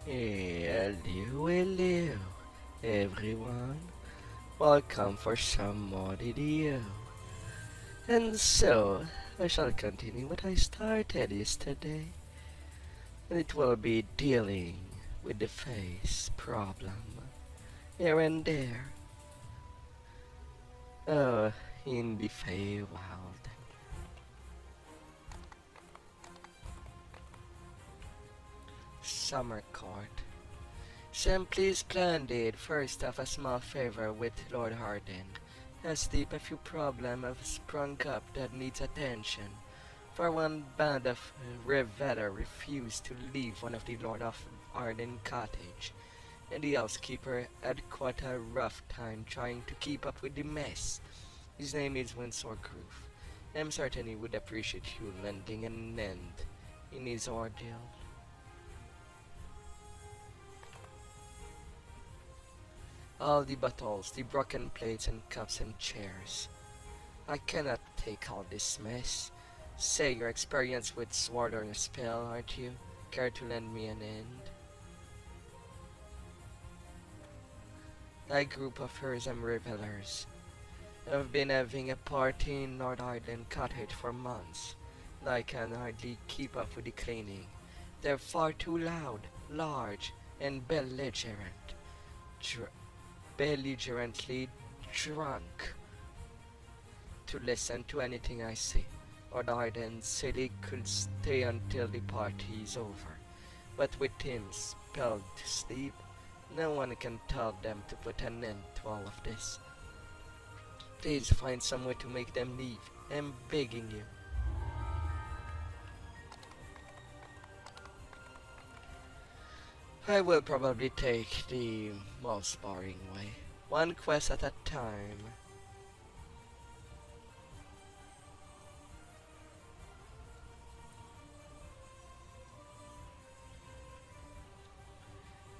Hello, hello, everyone. Welcome for some more DDO. And so, I shall continue what I started yesterday. And it will be dealing with the face problem. Here and there. Oh, in the Feywild. Summer Court. Simply splendid. First off, a small favor with Lord Harden. As deep a few problems have sprung up that needs attention. For one band of Reveller refused to leave one of the Lord of Arden cottage, and the housekeeper had quite a rough time trying to keep up with the mess. His name is Windsor Groove. I'm certain he would appreciate you lending an end in his ordeal. All the bottles, the broken plates and cups and chairs. I cannot take all this mess. Say you're experienced with sword or a spell, aren't you? Care to lend me an end? A group of Herzam revelers have been having a party in North Island Cottage for months. I can hardly keep up with the cleaning. They're far too loud, large, and belligerently drunk to listen to anything I say. Or Arden said he could stay until the party is over, but with him spelled to sleep, no one can tell them to put an end to all of this. Please find some way to make them leave. I'm begging you. I will probably take the most boring way. One quest at a time.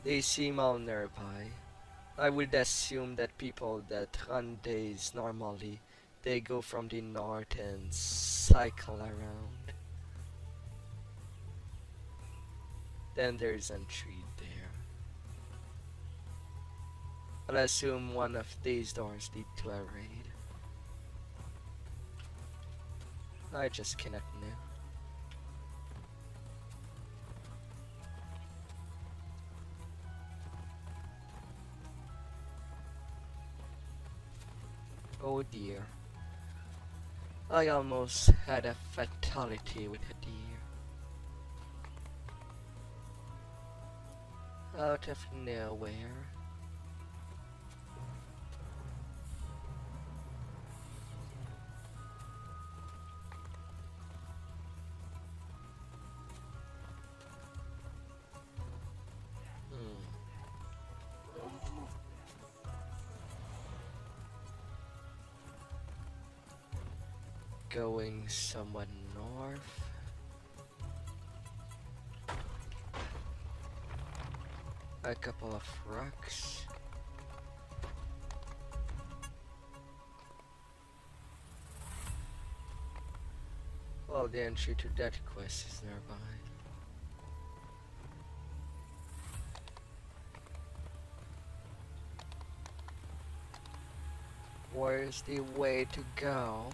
They seem all nearby. I would assume that people that run days normally, they go from the north and cycle around. Then there's a tree there. I'll assume one of these doors lead to a raid. I just cannot know. Oh dear. I almost had a fatality with a deer. Out of nowhere. Going somewhat north. A couple of rocks. Well, the entry to that quest is nearby. Where's the way to go?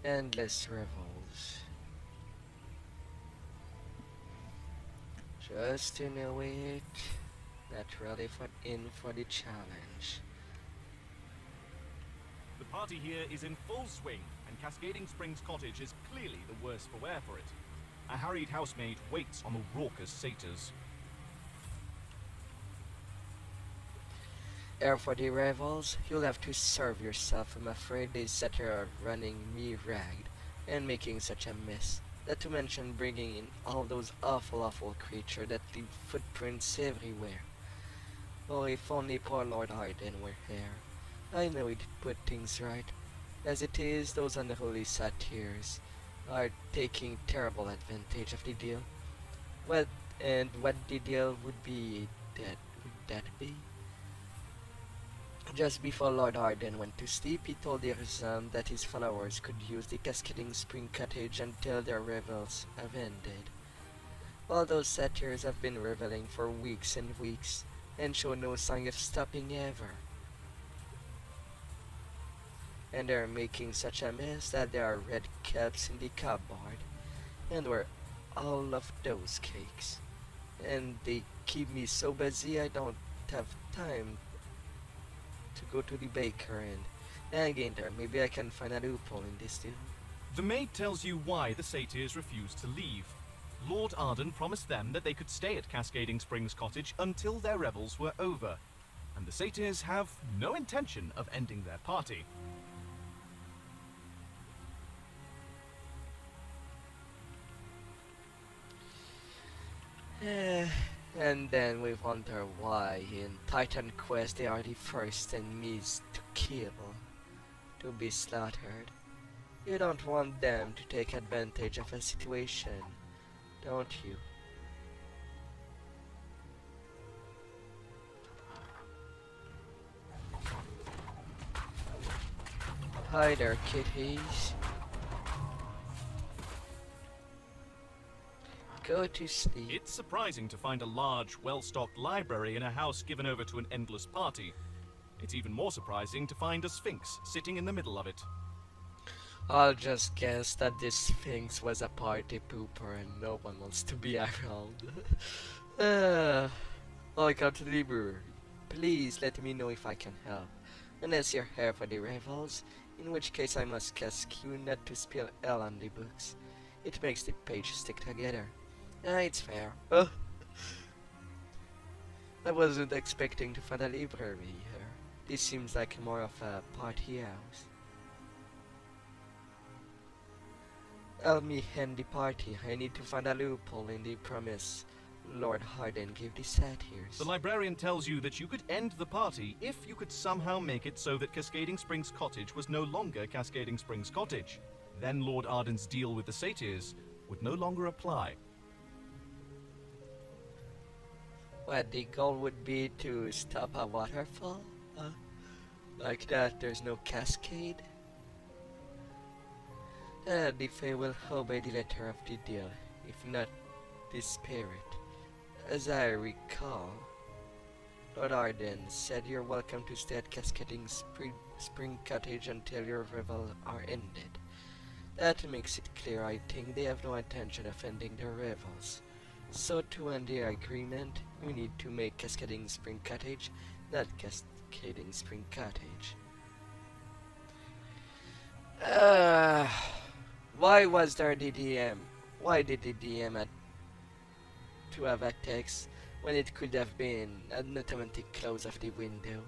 Endless Revels. Just to know it, not really in for the challenge. The party here is in full swing, and Cascading Springs Cottage is clearly the worse for wear for it. A harried housemaid waits on the raucous satyrs. Here for the revels, you'll have to serve yourself. I'm afraid they satyr are running me ragged and making such a mess. Not to mention bringing in all those awful creatures that leave footprints everywhere. Oh, if only poor Lord Arden were here. I know he'd put things right. As it is, those unholy satyrs are taking terrible advantage of the deal. Well, and what the deal would that be? Just before Lord Arden went to sleep, he told Irzam that his followers could use the Cascading Spring Cottage until their revels have ended. While those satyrs have been reveling for weeks and weeks, and show no sign of stopping ever. And they're making such a mess that there are red caps in the cupboard, and where all of those cakes. And they keep me so busy I don't have time to go to the baker and again there. Maybe I can find a loophole in this deal. The maid tells you why the satyrs refused to leave. Lord Arden promised them that they could stay at Cascading Springs Cottage until their revels were over, and the satyrs have no intention of ending their party. And then we wonder why in Titan Quest they are the first enemies to kill, to be slaughtered. You don't want them to take advantage of a situation, don't you? Hi there, kitties. Go to sleep. It's surprising to find a large, well-stocked library in a house given over to an endless party. It's even more surprising to find a sphinx sitting in the middle of it. I'll just guess that this sphinx was a party pooper and no one wants to be around. Welcome to the library. Please let me know if I can help. Unless you're here for the revels, in which case I must ask you not to spill L on the books. It makes the page stick together. It's fair. I wasn't expecting to find a library here. This seems like more of a party house. Help me end the party. I need to find a loophole in the promise Lord Harden gave the satyrs. The librarian tells you that you could end the party if you could somehow make it so that Cascading Springs Cottage was no longer Cascading Springs Cottage. Then Lord Arden's deal with the satyrs would no longer apply. What, the goal would be to stop a waterfall? Like that there's no cascade? The Fey will obey the letter of the deal, if not the spirit. As I recall, Lord Arden said you're welcome to stay at Cascading Spring Cottage until your revel are ended. That makes it clear I think they have no intention of ending their revels. So to end the agreement, we need to make Cascading Spring Cottage not Cascading Spring Cottage. Why was there the DM? Why did the DM had to have a text when it could have been an automatic close of the window?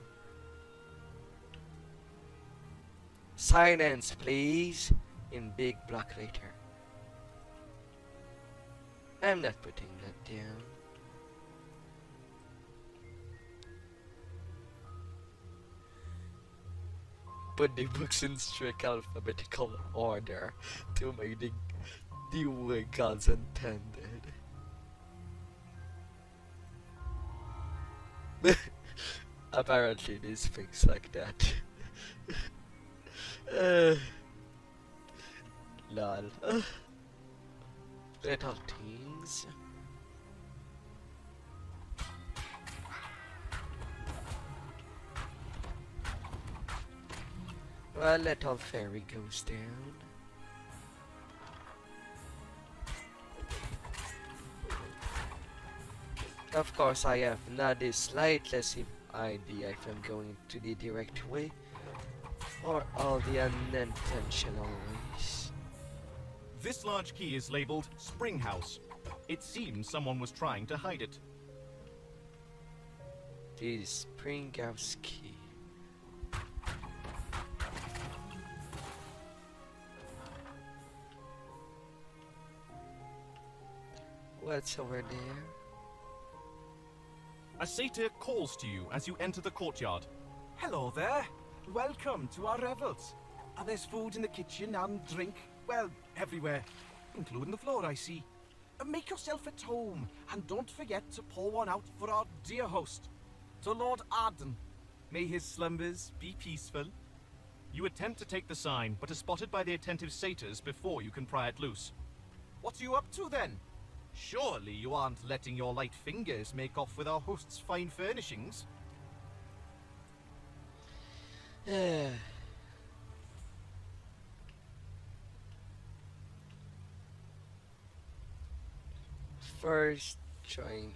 Silence, please, in big block letter. I'm not putting that down. Put the books in strict alphabetical order to make the way God's intended. Apparently these things like that. Lol. Little things. Well, little fairy goes down. Of course, I have not the slightest idea if I'm going to the direct way or all the unintentional ways. This large key is labeled Spring House. It seems someone was trying to hide it. The Spring House key. What's over there? A satyr calls to you as you enter the courtyard. Hello there. Welcome to our revels. There's food in the kitchen and drink, well, everywhere, including the floor, I see. Make yourself at home, and don't forget to pour one out for our dear host, to Lord Arden. May his slumbers be peaceful. You attempt to take the sign, but are spotted by the attentive satyrs before you can pry it loose. What are you up to then? Surely you aren't letting your light fingers make off with our host's fine furnishings? First, trying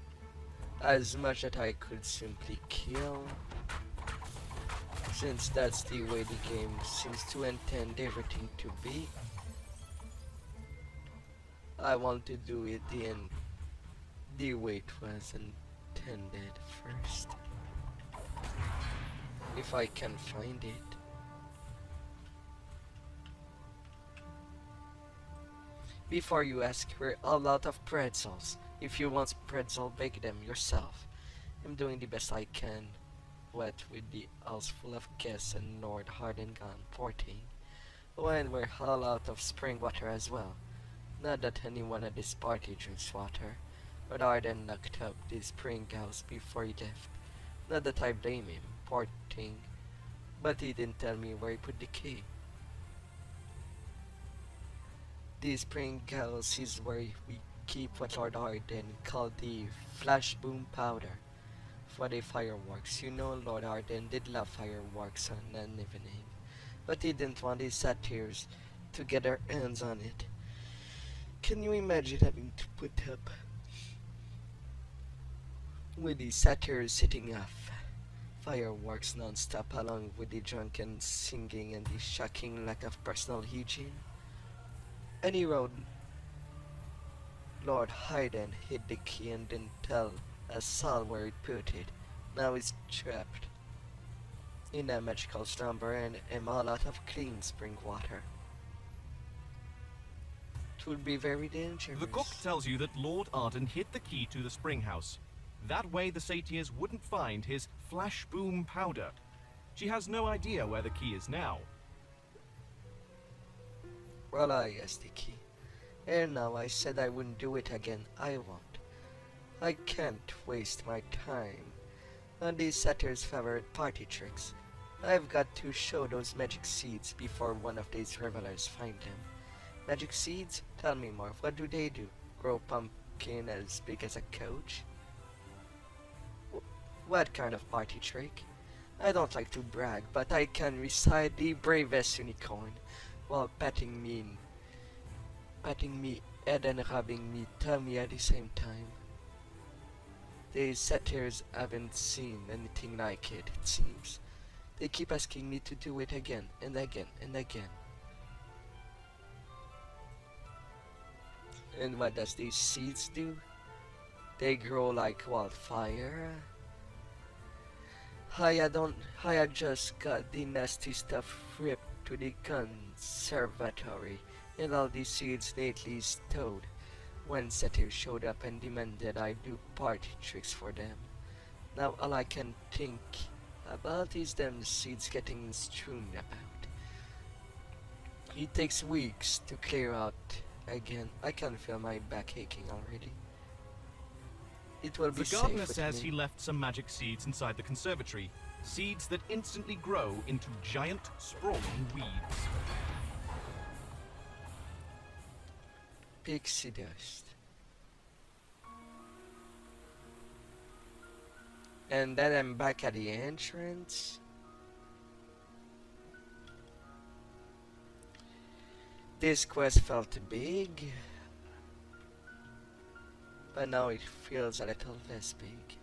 as much that I could simply kill, since that's the way the game seems to intend everything to be. I want to do it the way it was intended first, if I can find it. Before you ask, we're all out of pretzels. If you want pretzel, bake them yourself. I'm doing the best I can, what with the house full of guests and Lord Harden gone porting. Oh, and we're all out of spring water as well. Not that anyone at this party drinks water, but Arden locked up the spring house before he left. Not that I blame him, poor thing, but he didn't tell me where he put the key. The spring house is where we keep what Lord Arden called the flash boom powder for the fireworks. You know, Lord Arden did love fireworks on an evening, but he didn't want his satyrs to get their hands on it. Can you imagine having to put up with the satyrs setting off fireworks non-stop along with the drunken singing and the shocking lack of personal hygiene? Any road, Lord Hayden hid the key and didn't tell us all where he put it. Now he's trapped in a magical slumber and am all out of clean spring water. It would be very dangerous. The cook tells you that Lord Arden hid the key to the spring house. That way the satyrs wouldn't find his flash boom powder. She has no idea where the key is now. Well, I guess the key. And now I said I wouldn't do it again. I won't. I can't waste my time on these satyrs' favorite party tricks. I've got to show those magic seeds before one of these revelers find them. Magic seeds? Tell me more. What do they do? Grow pumpkin as big as a couch? What kind of party trick? I don't like to brag, but I can recite the bravest unicorn while patting me head and rubbing me tummy at the same time. These satyrs haven't seen anything like it, it seems. They keep asking me to do it again and again and again. And what does these seeds do? They grow like wildfire. I had just got the nasty stuff ripped to the conservatory, and all the seeds neatly stowed when satyrs showed up and demanded I do party tricks for them. Now all I can think about is them seeds getting strewn about. It takes weeks to clear out again. I can feel my back aching already. It will be The gardener safe with says me. he left some magic seeds inside the conservatory. Seeds that instantly grow into giant, sprawling weeds. Pixie dust. And then I'm back at the entrance. This quest felt big, but now it feels a little less big.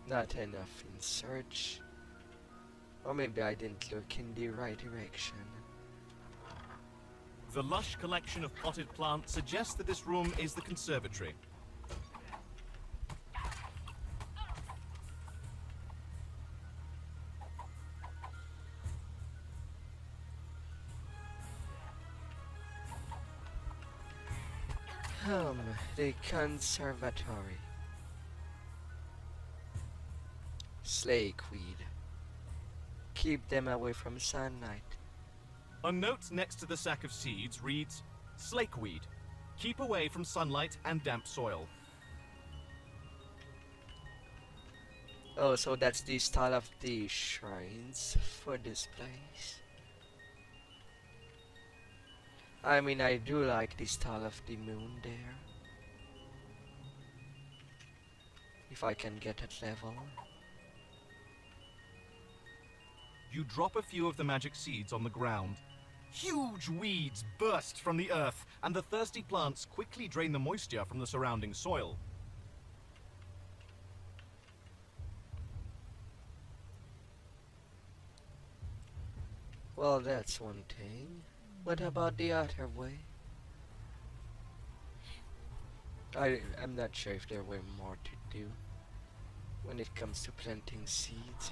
Not enough in search. Or maybe I didn't look in the right direction. The lush collection of potted plants suggests that this room is the conservatory. The conservatory. Slakeweed. Keep them away from sunlight. A note next to the sack of seeds reads, Slakeweed. Keep away from sunlight and damp soil. Oh, so that's the style of the shrines for this place. I mean, I do like the style of the moon there. If I can get at level. You drop a few of the magic seeds on the ground. Huge weeds burst from the earth, and the thirsty plants quickly drain the moisture from the surrounding soil. Well, that's one thing. What about the other way? I'm not sure if there were more to do when it comes to planting seeds.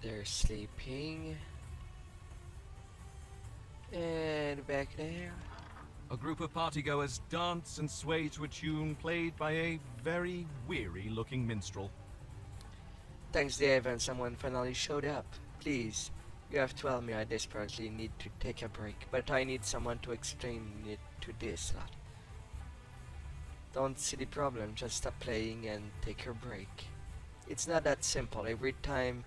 They're sleeping. And back there. A group of partygoers dance and sway to a tune played by a very weary-looking minstrel. Thanks, Dave, and someone finally showed up. Please, you have told me I desperately need to take a break, but I need someone to explain it to this lot. Don't see the problem, just stop playing and take your break. It's not that simple. Every time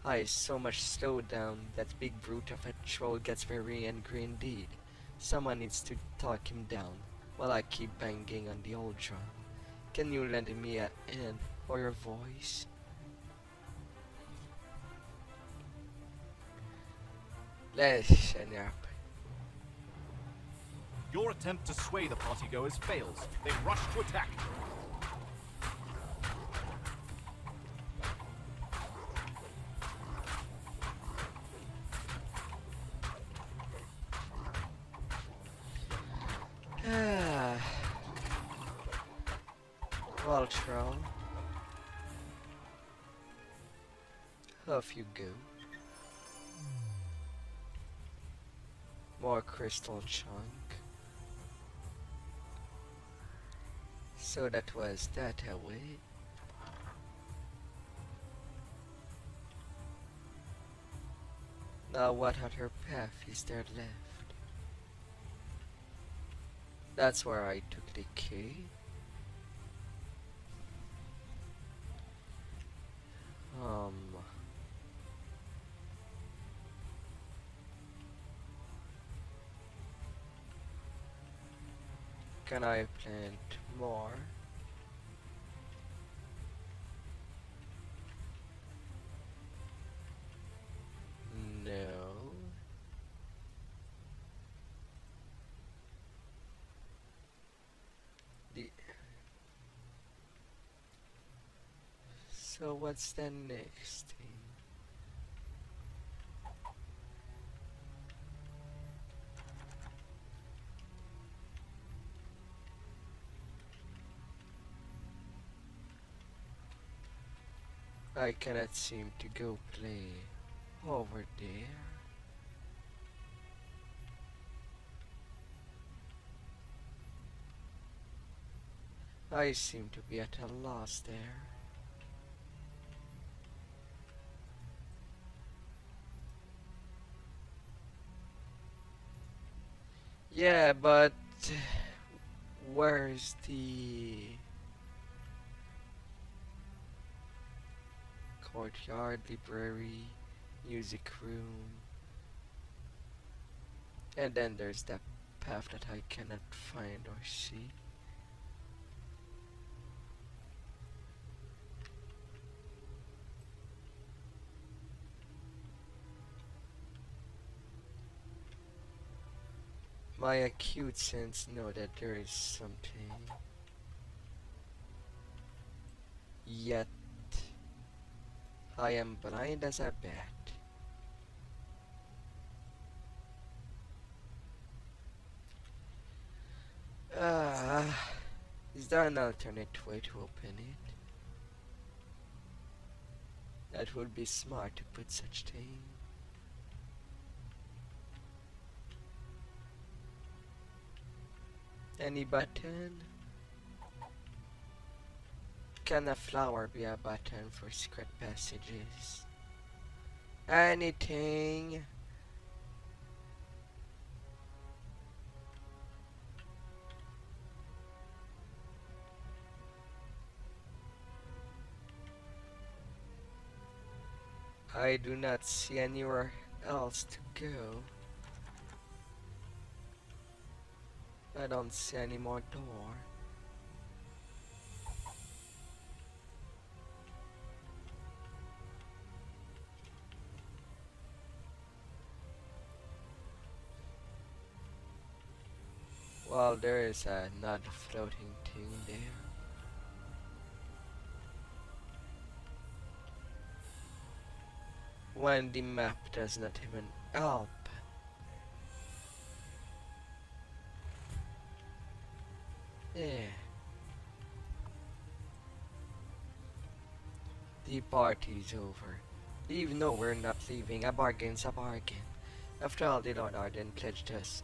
I so much slow down, that big brute of a troll gets very angry indeed. Someone needs to talk him down while I keep banging on the old drum. Can you lend me a hand or your voice? Listen up. Your attempt to sway the partygoers fails. They rush to attack. Well, troll. Off you go. More crystal chunk. So that was that away. Now what other path is there left? That's where I took the key. Can I plant more? No. So what's the next thing? I cannot seem to go play over there. I seem to be at a loss there. Yeah, but where's the courtyard, library, music room? And then there's that path that I cannot find or see. My acute sense know that there is something. Yet I am blind as a bat. Is there an alternate way to open it? That would be smart to put such thing. Any button? Can a flower be a button for secret passages? Anything? I do not see anywhere else to go. I don't see any more door. Well, there is another floating thing there. When the map does not even help. Yeah. The party's over. Leave? No, we're not leaving. A bargain's a bargain. After all, the Lord Arden pledged us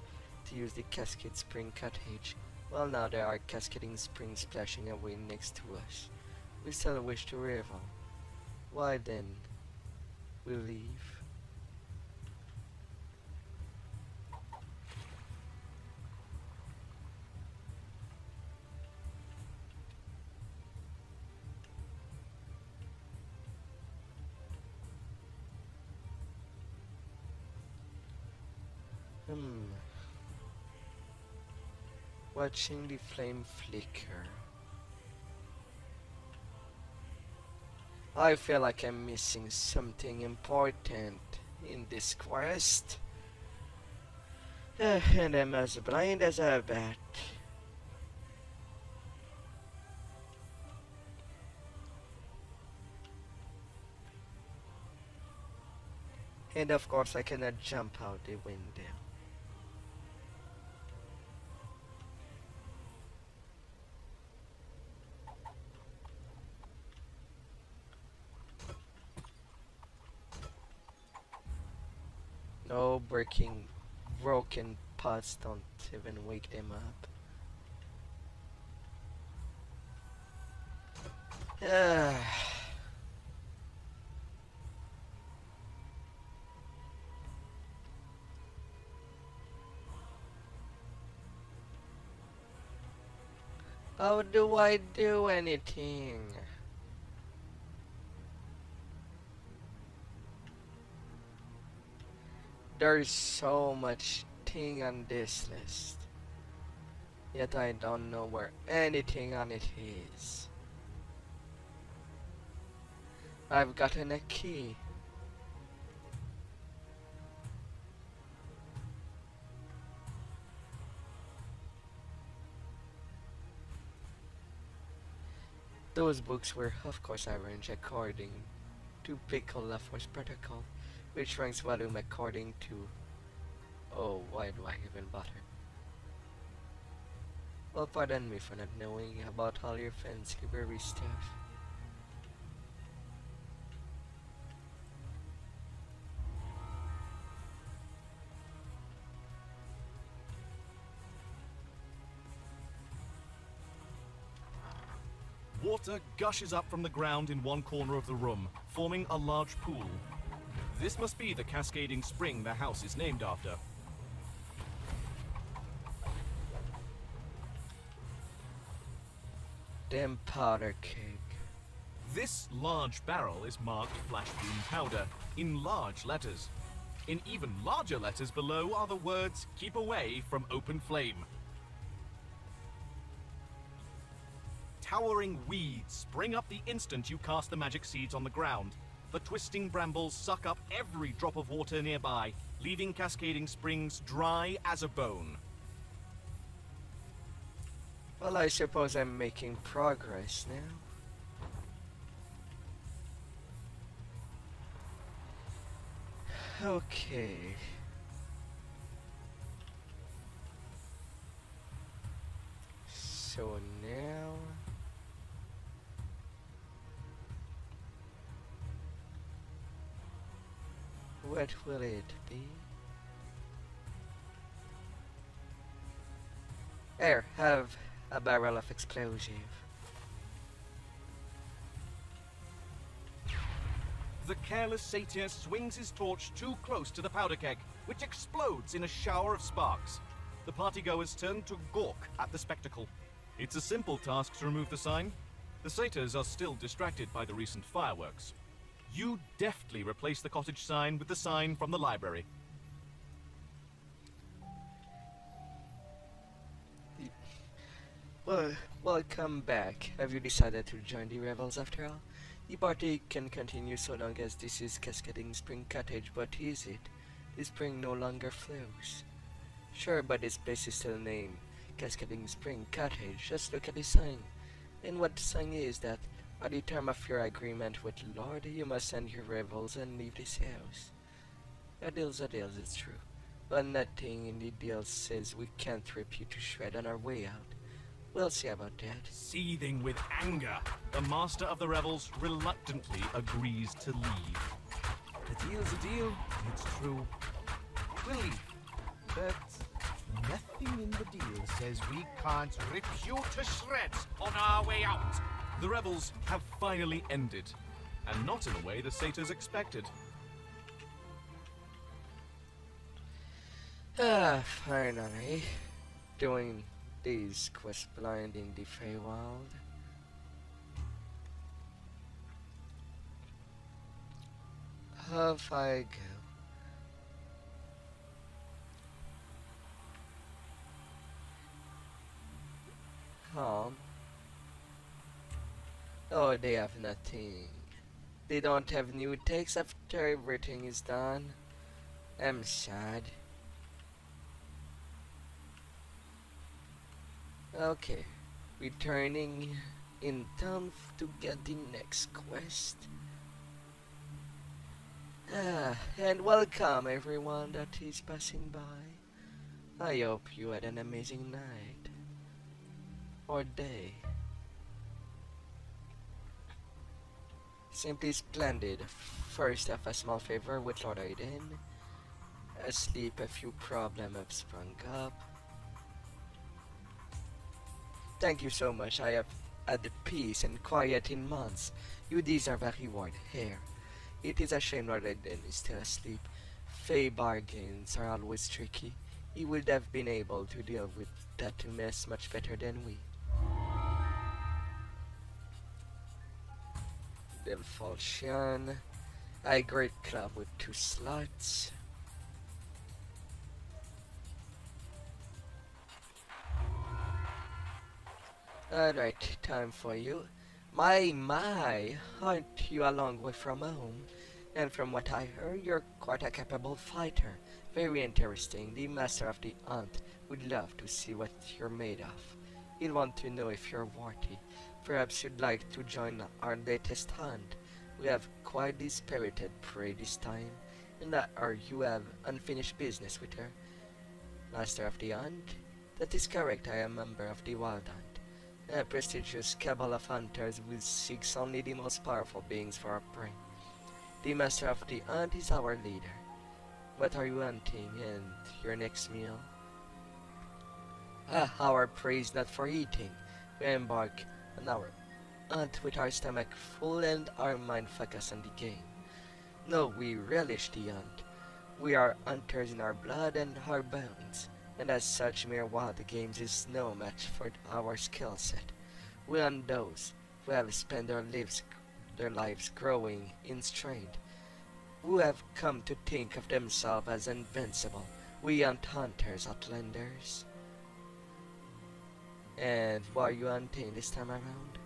to use the Cascade Spring Cottage. Well, now there are cascading springs splashing away next to us. We still wish to revel. Why then, we leave. Watching the flame flicker. I feel like I'm missing something important in this quest. And I'm as blind as a bat. And of course I cannot jump out the window. No broken pots don't even wake them up. How do I do anything? There's so much thing on this list, yet I don't know where anything on it is. I've gotten a key. Those books were of course arranged according to Pickle LaForce protocol, which ranks volume according to... Oh, why do I even bother? Well, pardon me for not knowing about all your fancy berry stuff. Water gushes up from the ground in one corner of the room, forming a large pool. This must be the cascading spring the house is named after. Damn powder keg. This large barrel is marked Flashboom Powder in large letters. In even larger letters below are the words, "Keep away from open flame." Towering weeds spring up the instant you cast the magic seeds on the ground. The twisting brambles suck up every drop of water nearby, leaving cascading springs dry as a bone. Well, I suppose I'm making progress now. Okay. So now... what will it be? Here, have a barrel of explosive. The careless satyr swings his torch too close to the powder keg, which explodes in a shower of sparks. The partygoers turn to gawk at the spectacle. It's a simple task to remove the sign. The satyrs are still distracted by the recent fireworks. You deftly replace the cottage sign with the sign from the library. Well, welcome back. Have you decided to join the Revels after all? The party can continue so long as this is Cascading Spring Cottage, but is it? The spring no longer flows. Sure, but this place is still named Cascading Spring Cottage. Just look at the sign. And what sign is that? At the term of your agreement with Lord, you must end your revels and leave this house. A deal's, it's true. But nothing in the deal says we can't rip you to shred on our way out. We'll see about that. Seething with anger, the master of the revels reluctantly agrees to leave. A deal's a deal, it's true. We'll leave. But nothing in the deal says we can't rip you to shreds on our way out. The revels have finally ended, and not in the way the satyrs expected. Finally. Doing these quests blind in the Feywild. Off I go. Oh, they have nothing. They don't have new takes after everything is done. I'm sad. Okay, returning in town to get the next quest. And welcome everyone that is passing by. I hope you had an amazing night. Or day. Simply splendid. First off, a small favor with Lord Aiden. Asleep, a few problems have sprung up. Thank you so much. I have had peace and quiet in months. You deserve a reward here. It is a shame Lord Aiden is still asleep. Fey bargains are always tricky. He would have been able to deal with that mess much better than we. Delfalchian, a great club with 2 slots. Alright, time for you. My, aren't you a long way from home? And from what I heard, you're quite a capable fighter. Very interesting. The master of the hunt would love to see what you're made of. He'll want to know if you're worthy. Perhaps you'd like to join our latest hunt. We have quite the spirited prey this time, and you have unfinished business with her. Master of the hunt? That is correct, I am a member of the Wild Hunt. A prestigious cabal of hunters who seeks only the most powerful beings for our prey. The Master of the Hunt is our leader. What are you hunting, and your next meal? Our prey is not for eating. We embark on our hunt with our stomach full and our mind focused on the game. No, we relish the hunt. We are hunters in our blood and our bones, and as such mere wild games is no match for our skill set. We hunt those who have spent their lives growing in strength, who have come to think of themselves as invincible. We hunt hunters, outlanders. And what are you hunting this time around?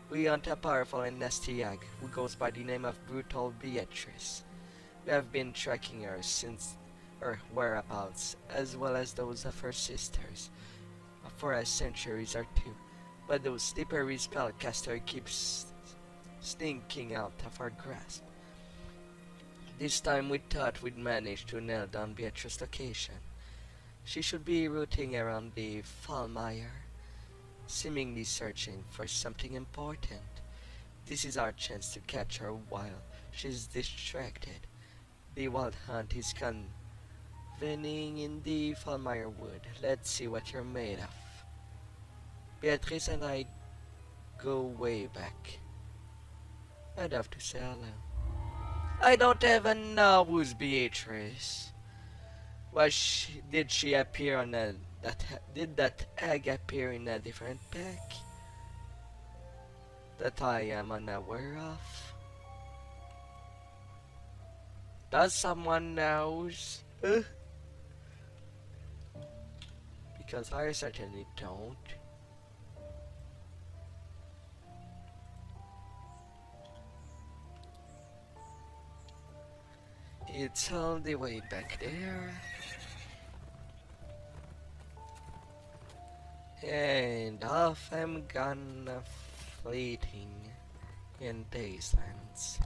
We hunt a powerful and nasty hag who goes by the name of Brutal Beatrice. We have been tracking her since her whereabouts, as well as those of her sisters, for a centuries or two, but those slippery spellcaster keeps sneaking out of our grasp. This time we thought we'd manage to nail down Beatrice's location. She should be rooting around the Fallmire, seemingly searching for something important. This is our chance to catch her while she's distracted. The Wild Hunt is convening in the Fallmire Wood. Let's see what you're made of. Beatrice and I go way back. I'd have to say hello. I don't even know who's Beatrice. Did she appear on a... did that egg appear in a different pack that I am unaware of? Does someone knows? Because I certainly don't. It's all the way back there. And off I'm gonna fleeting in these lands.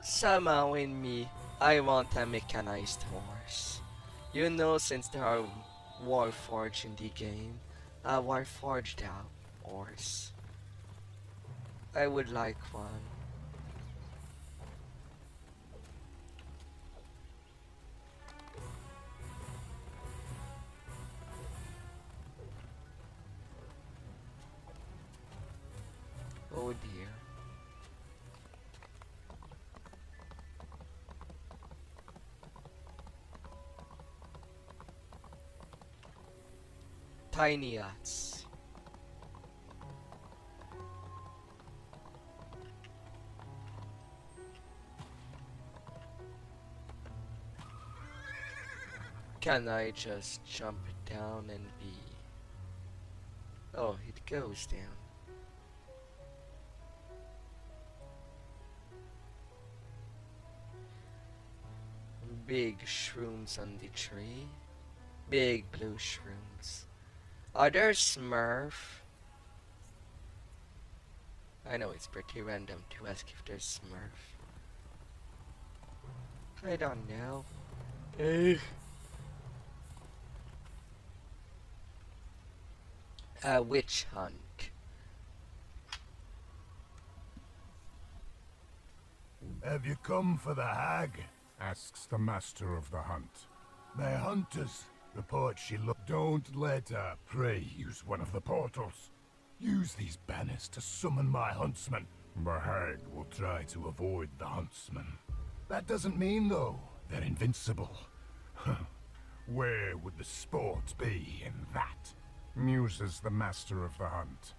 Somehow in me, I want a mechanized horse. You know, since there are Warforged in the game, a Warforged horse. I would like one. Oh dear. Tiny yachts. Can I just jump down and be... Oh, it goes down. Big shrooms on the tree. Big blue shrooms. Are there Smurf? I know it's pretty random to ask if there's Smurf. I don't know. A witch hunt. Have you come for the hag? Asks the master of the hunt. My hunters report she Don't let her prey use one of the portals. Use these banners to summon my huntsman. The hag will try to avoid the huntsman. That doesn't mean, though, they're invincible. Where would the sport be in that? Muses the master of the hunt.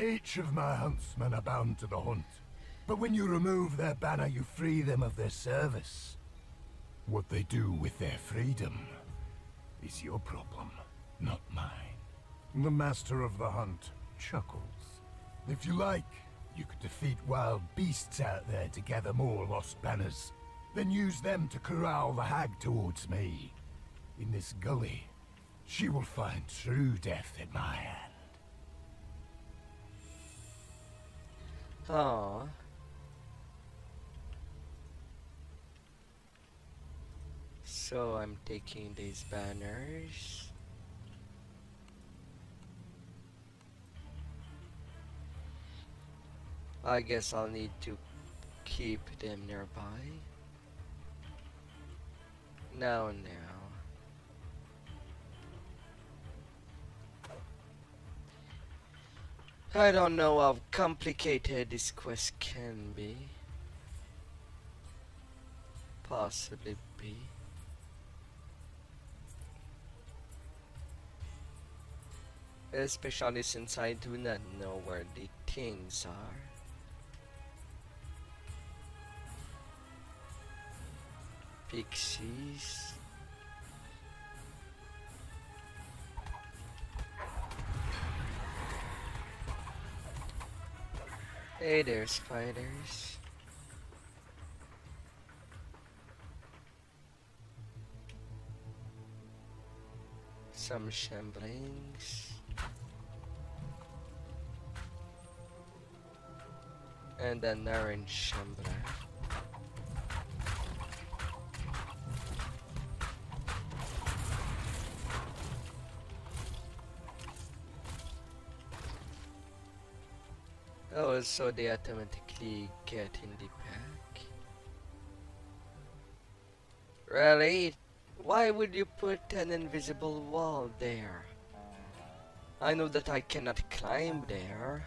Each of my huntsmen are bound to the hunt. But when you remove their banner, you free them of their service. What they do with their freedom is your problem, not mine. The master of the hunt chuckles. If you like, you could defeat wild beasts out there to gather more lost banners. Then use them to corral the hag towards me. In this gully, she will find true death at my hand. Aww. So I'm taking these banners. I guess I'll need to keep them nearby. Now. I don't know how complicated this quest can be. Possibly be. Especially since I do not know where the things are. Pixies. Hey there, spiders. Some shamblings. And an orange shambler. Oh, so they automatically get in the pack. Really? Why would you put an invisible wall there? I know that I cannot climb there.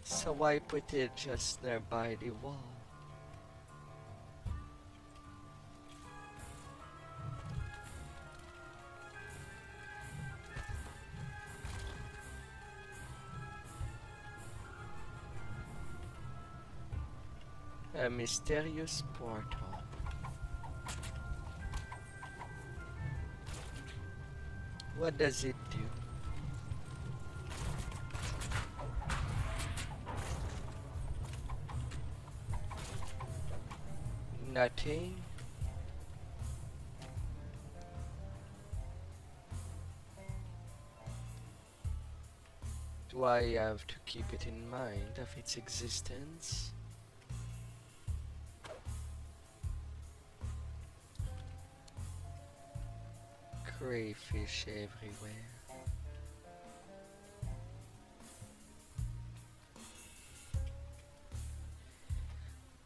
So why put it just nearby the wall? A mysterious portal. What does it do? Nothing. Do I have to keep it in mind of its existence? Crayfish everywhere.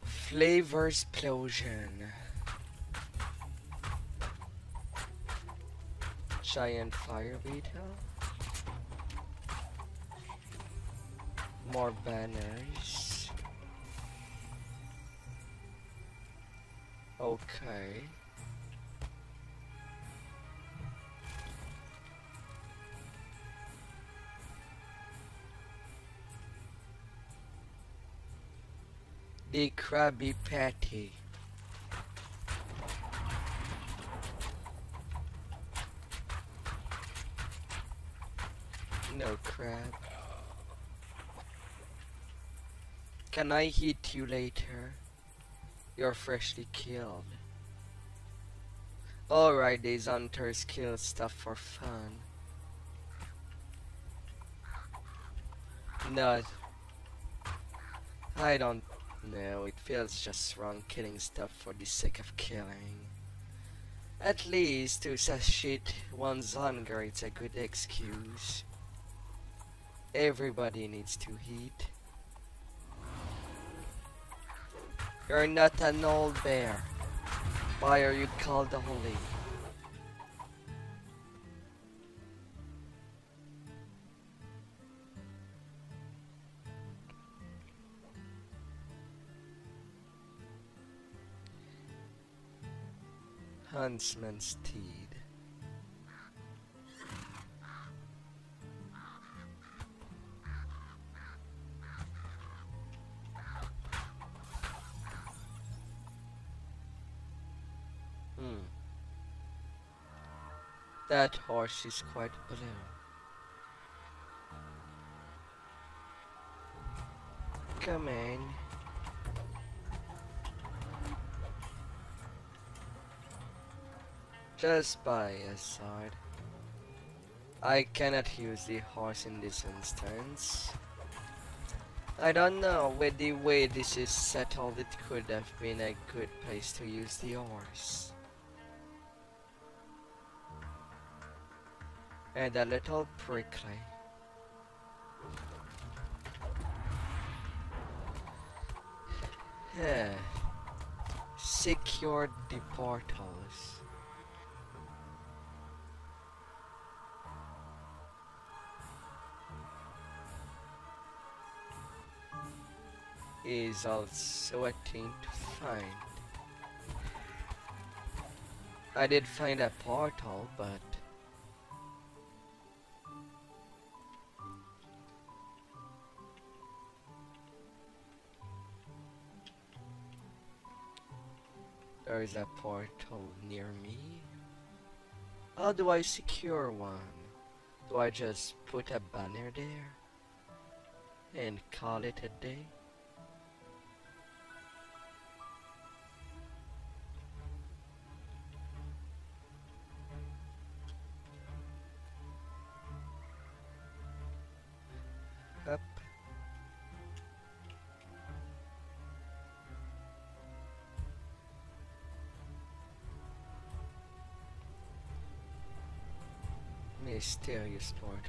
Flavor explosion. Giant fire beetle. More banners. Okay. The Krabby Patty. No crab. Can I hit you later? You're freshly killed. Alright, these hunters kill stuff for fun. No. I don't know, it feels just wrong killing stuff for the sake of killing. At least to satiate one's hunger, it's a good excuse. Everybody needs to eat. You're not an old bear. Why are you called holy? Huntsman's Steed. That horse is quite blue. Come in. Just buy a sword. I cannot use the horse in this instance. I don't know, with the way this is settled, it could have been a good place to use the horse. And a little prickly. Yeah. Secure the portals. Is also a thing to find. I did find a portal, but there is a portal near me. How do I secure one? Do I just put a banner there and call it a day? Up. Mysterious portal.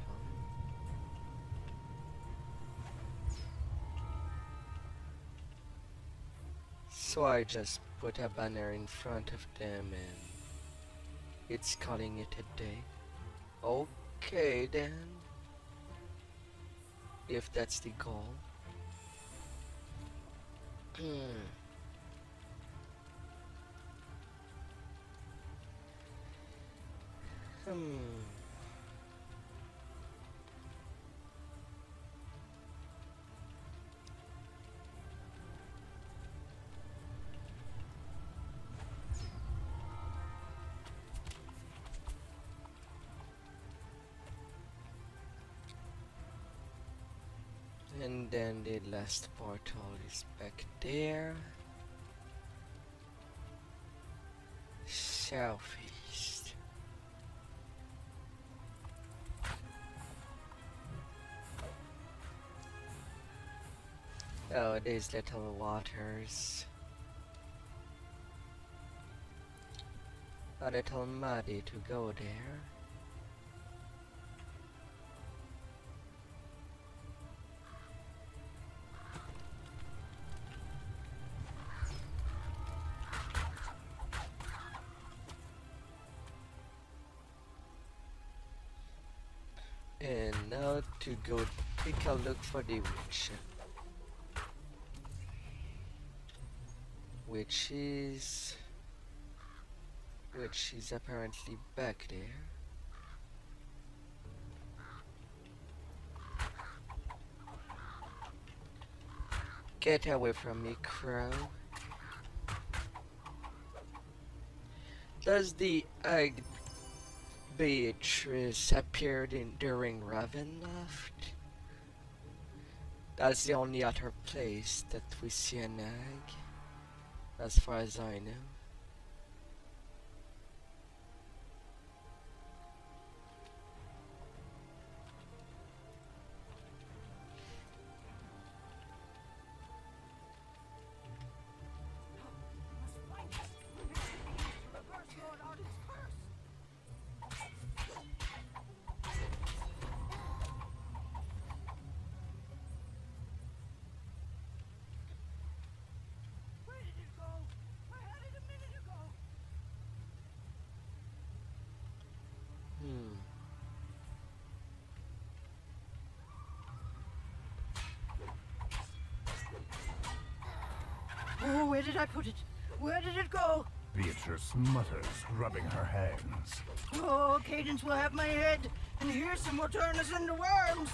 So I just put a banner in front of them and it's calling it a day. Okay then. If that's the goal. And then the last portal is back there. Southeast. Oh, these little waters. A little muddy to go there. And now to go take a look for the witch. Which is apparently back there. Get away from me, crow. Does the egg Beatrice appeared during Ravenloft? That's the only other place that we see an egg, as far as I know. Oh, where did I put it? Where did it go? Beatrice mutters, rubbing her hands. Oh, Cadence will have my head, and Hearson will turn us into worms.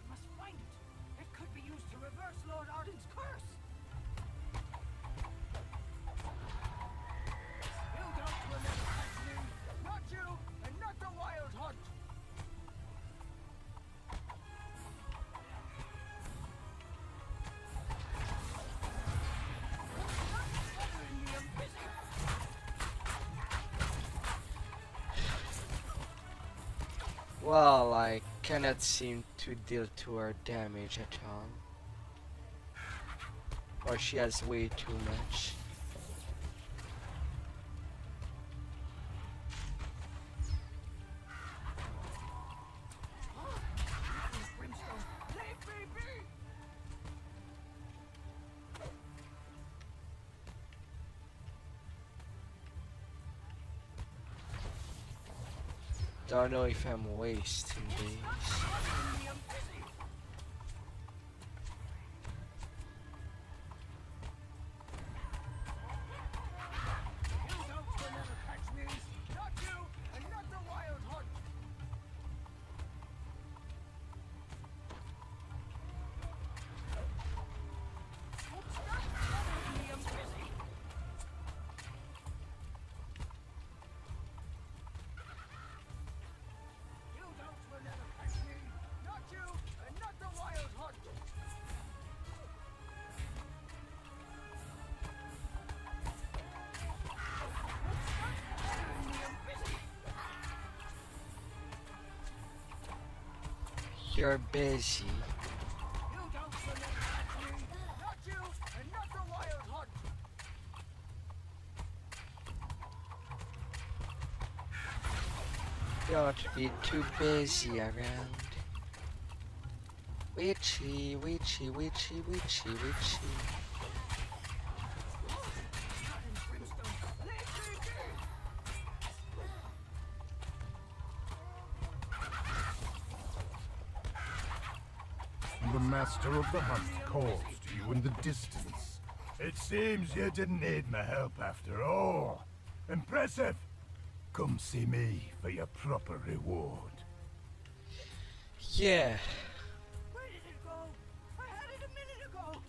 Must find it. It could be used to reverse Lord Arden's curse. You don't remember me. Not you, and not the Wild Hunt. Well, I cannot seem to deal to her damage at all. Or she has way too much. Don't know if I'm wasting these. You're busy. Don't be too busy around. Witchy, witchy, witchy, witchy, witchy. The Master of the Hunt calls to you in the distance. It seems you didn't need my help after all. Impressive! Come see me for your proper reward. Yeah. Where did it go? I had it a minute ago.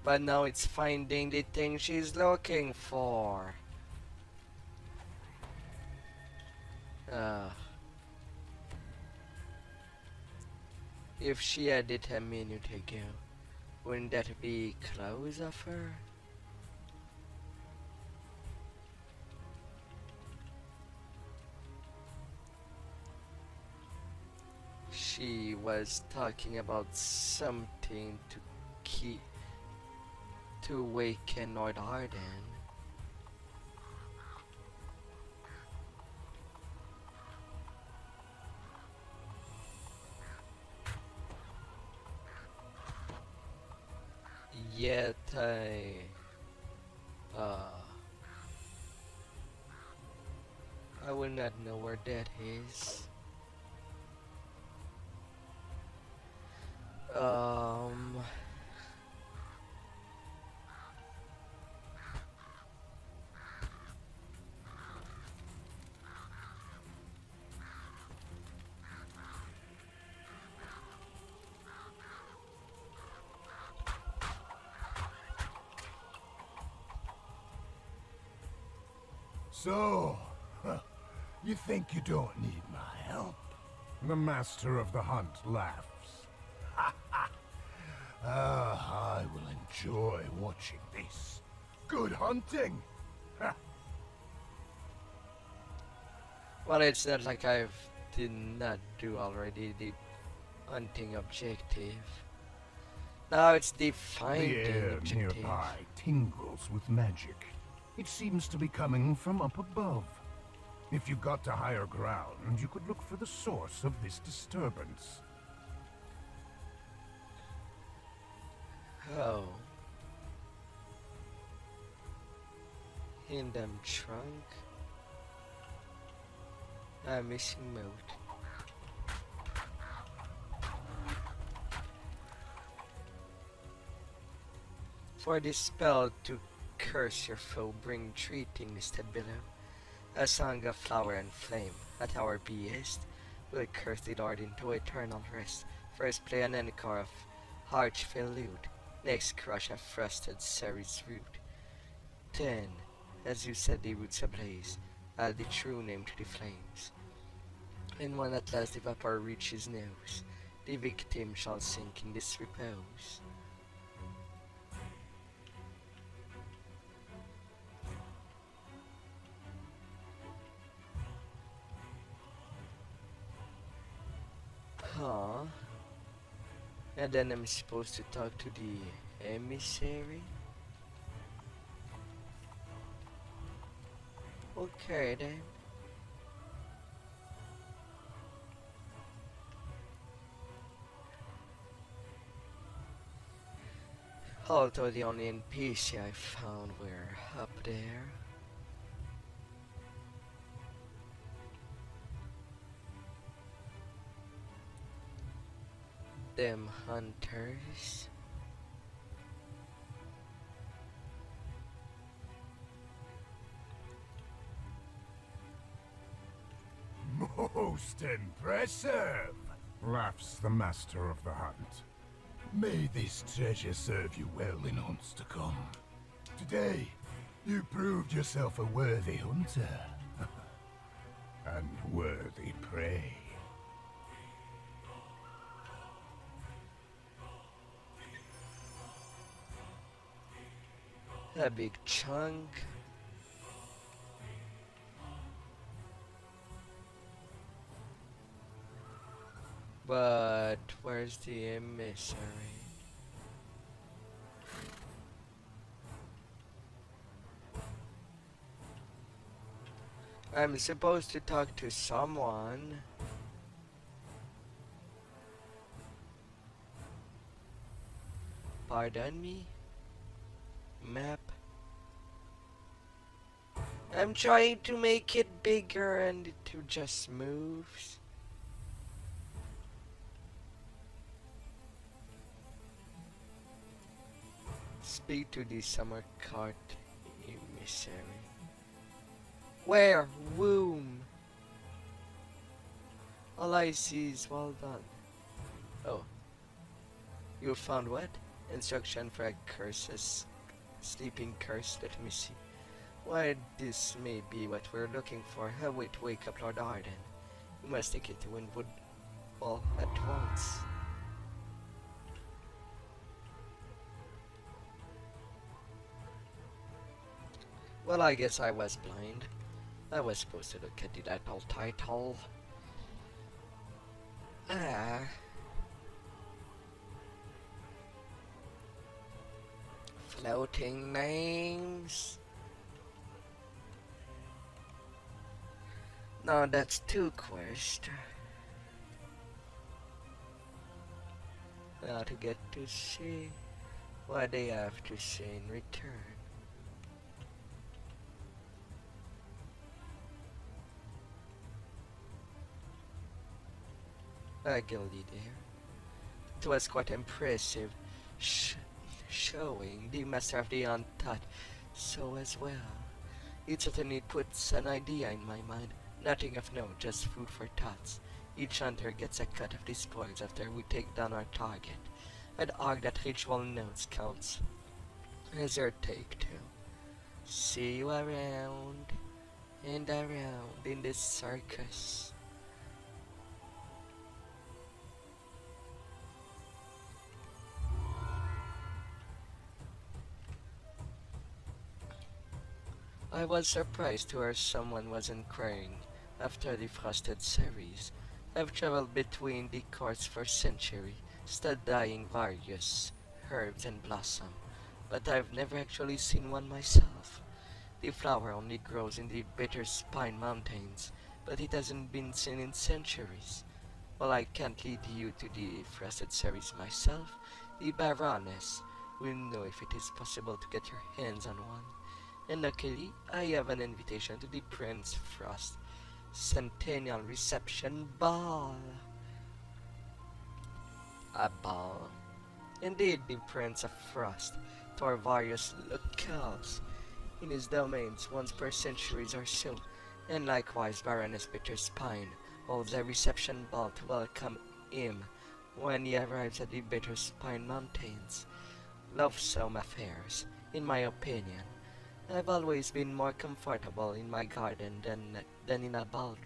But now it's finding the thing she's looking for. If she had it a minute ago, wouldn't that be close of her? She was talking about something to awaken Lord Arden. Yet I will not know where that is. So, you think you don't need my help? The Master of the Hunt laughs. I will enjoy watching this. Good hunting! Well, it's not like I did not do already the hunting objective. Now it's the The finding air objective. nearby tingles with magic. It seems to be coming from up above. If you got to higher ground, you could look for the source of this disturbance. Oh. In them trunk. I'm missing mode. For this spell to curse your foe, bring 3 things listed below. A song of flower and flame. At our behest, will curse the Lord into eternal rest. First play an encore of Archfield lute. Next crush a frosted cerise root. Then, as you set the roots ablaze, add the true name to the flames. And when at last the vapor reaches nose, the victim shall sink in this repose. Huh. And then I'm supposed to talk to the emissary? Okay then. Although the only NPC I found were up there. Them hunters. Most impressive, laughs the Master of the Hunt. May this treasure serve you well in hunts to come. Today, you proved yourself a worthy hunter. And worthy prey. A big chunk. But where's the emissary? I'm supposed to talk to someone. Pardon me? Map. I'm trying to make it bigger and it just moves. Speak to the summer cart emissary. Where? Womb. All I see is well done. Oh. You found what? Instruction for a curses. Sleeping curse, let me see. Why, this may be what we're looking for. Have we to wake up Lord Arden. We must take it to Windwood all at once. Well, I guess I was blind. I was supposed to look at the title. Floating names. No, that's 2 quests. Now to get to see what they have to say in return. Guilty there. It was quite impressive showing the Master of the Untaught so as well. It certainly puts an idea in my mind. Nothing of note, just food for thoughts. Each hunter gets a cut of the spoils after we take down our target. I'd argue that ritual notes counts as our take too. See you around and around in this circus. I was surprised to hear someone was inquiring after the Frosted series. I've traveled between the courts for centuries, studying various herbs and blossom, but I've never actually seen one myself. The flower only grows in the Bitter Spine Mountains, but it hasn't been seen in centuries. While I can't lead you to the Frosted series myself, the Baroness will know if it is possible to get your hands on one. And luckily, I have an invitation to the Prince Frost Centennial Reception Ball. A ball? Indeed, the Prince of Frost tore various locales in his domains once per centuries or so, and likewise Baroness Bitterspine holds a reception ball to welcome him when he arrives at the Bitterspine Mountains. Lovesome affairs, in my opinion. I've always been more comfortable in my garden than in a ballroom.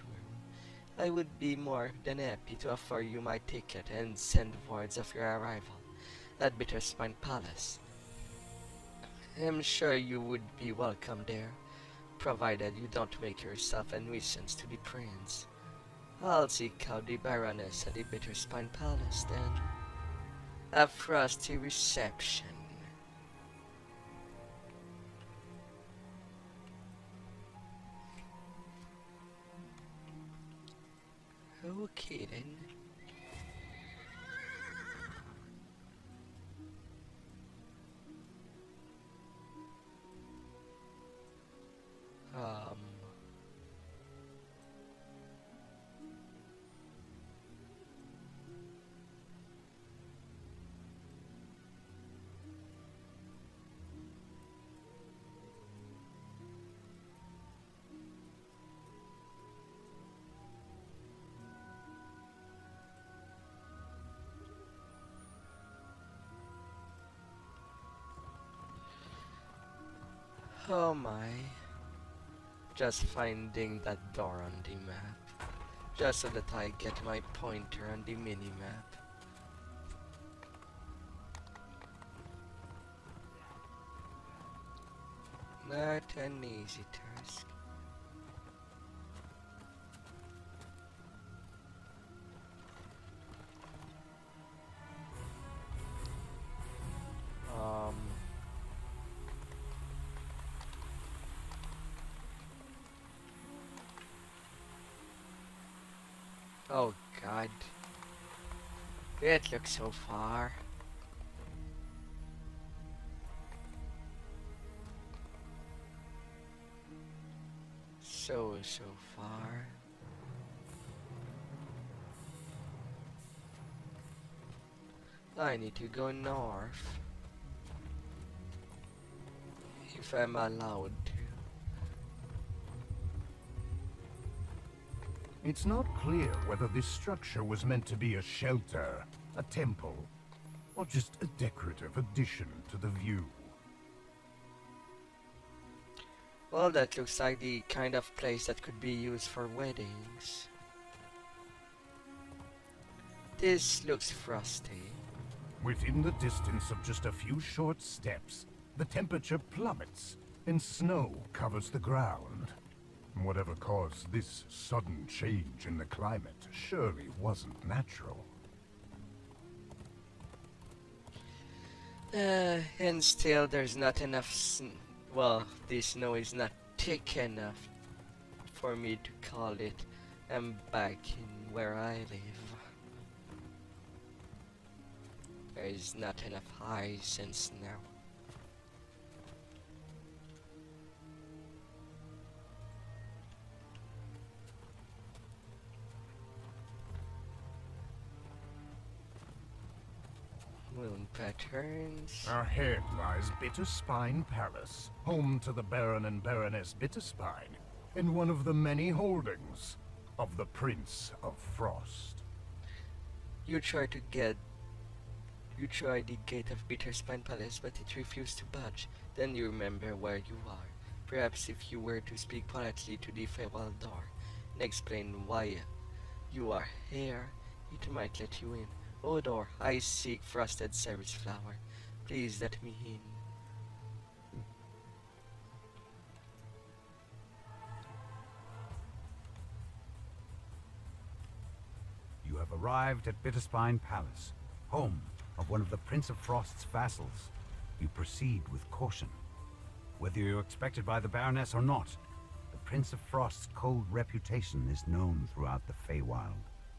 I would be more than happy to offer you my ticket and send words of your arrival at Bitterspine Palace. I'm sure you would be welcome there, provided you don't make yourself a nuisance to the prince. I'll seek out the Baroness at the Bitterspine Palace then. A frosty reception. Okay then. Oh my. Just finding that door on the map. Just so that I get my pointer on the mini-map. Not an easy task. Oh god. It looks so far. So far. I need to go north. If I'm allowed to. It's not clear whether this structure was meant to be a shelter, a temple, or just a decorative addition to the view? Well, that looks like the kind of place that could be used for weddings. This looks frosty. Within the distance of just a few short steps, the temperature plummets and snow covers the ground. Whatever caused this sudden change in the climate surely wasn't natural. And still there's not enough well, the snow is not thick enough for me to call it I'm back in where I live. There is not enough ice and snow. Moon patterns. Ahead lies Bitterspine Palace, home to the Baron and Baroness Bitterspine, and one of the many holdings of the Prince of Frost. You tried the gate of Bitterspine Palace, but it refused to budge. Then you remember where you are. Perhaps if you were to speak politely to the Feywild door and explain why you are here, it might let you in. Oh door, I seek frosted cerise flower. Please let me in. You have arrived at Bitterspine Palace, home of one of the Prince of Frost's vassals. You proceed with caution. Whether you're expected by the Baroness or not, the Prince of Frost's cold reputation is known throughout the Feywild.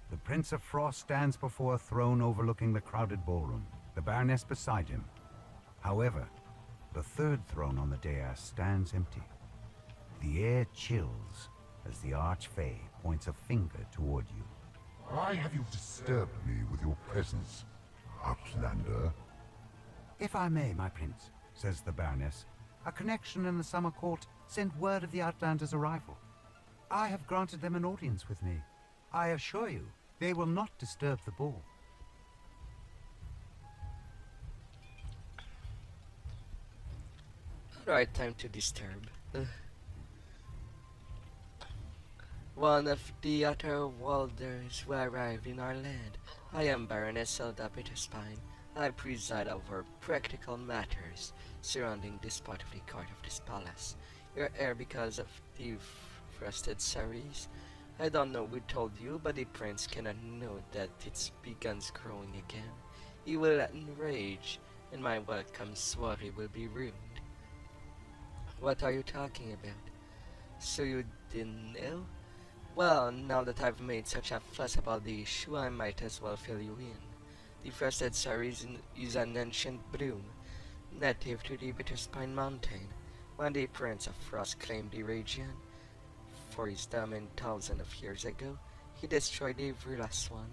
The Prince of Frost stands before a throne overlooking the crowded ballroom, the Baroness beside him. However, the third throne on the dais stands empty. The air chills as the Archfey points a finger toward you. Why have you disturbed me with your presence, Outlander? If I may, my prince, says the Baroness, a connection in the summer court sent word of the Outlander's arrival. I have granted them an audience with me. I assure you, they will not disturb the ball. Right time to disturb. One of the other warders who arrived in our land. I am Baroness Zelda Bitterspine. I preside over practical matters surrounding this part of the court of this palace. You're here because of the frosted cerise. I don't know who told you, but the prince cannot know that it's begun growing again. He will enrage, and my welcome soiree will be ruined. What are you talking about? So you didn't know? Well, now that I've made such a fuss about the issue, I might as well fill you in. The frosted cerise is an ancient bloom, native to the Bitterspine Mountain. When the Prince of Frost claimed the region for his domain thousands of years ago, he destroyed every last one.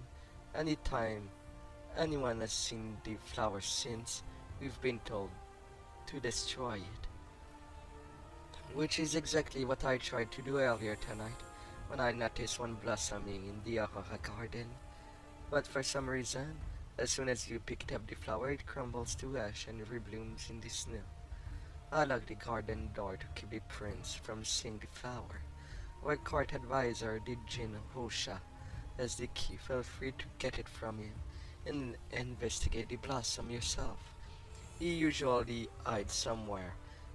Anytime anyone has seen the flower since, we've been told to destroy it. Which is exactly what I tried to do earlier tonight, when I noticed one blossoming in the Aurora garden. But for some reason, as soon as you picked up the flower, it crumbles to ash and reblooms in the snow. I locked the garden door to keep the prince from seeing the flower. Our court advisor, the Jinn Hosha, has the key. Feel free to get it from him and investigate the blossom yourself. He usually hides somewhere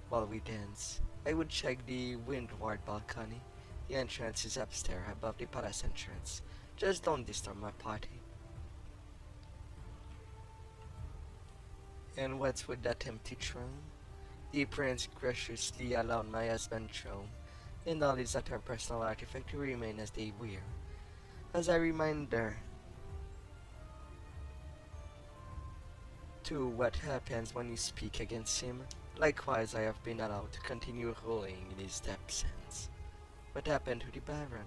while we dance. I would check the windward balcony. The entrance is upstairs above the palace entrance. Just don't disturb my party. And what's with that empty throne? The prince graciously allowed my husband's throne and all his other personal artifacts to remain as they were. As a reminder to what happens when you speak against him. Likewise, I have been allowed to continue ruling in his absence. What happened to the Baron?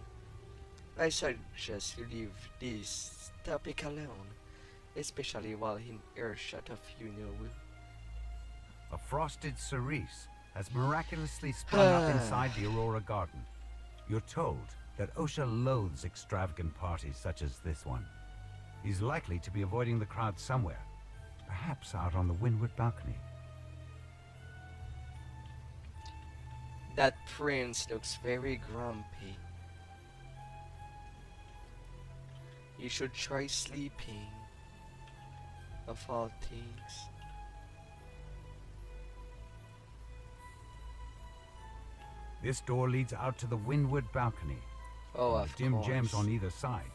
I suggest you leave this topic alone, especially while in earshot of you know who. A frosted cerise has miraculously sprung up inside the Aurora garden. You're told that Osha loathes extravagant parties such as this one. He's likely to be avoiding the crowd somewhere. perhaps out on the windward balcony. That prince looks very grumpy. You should try sleeping, of all things. This door leads out to the windward balcony. Oh, With of dim course. gems on either side.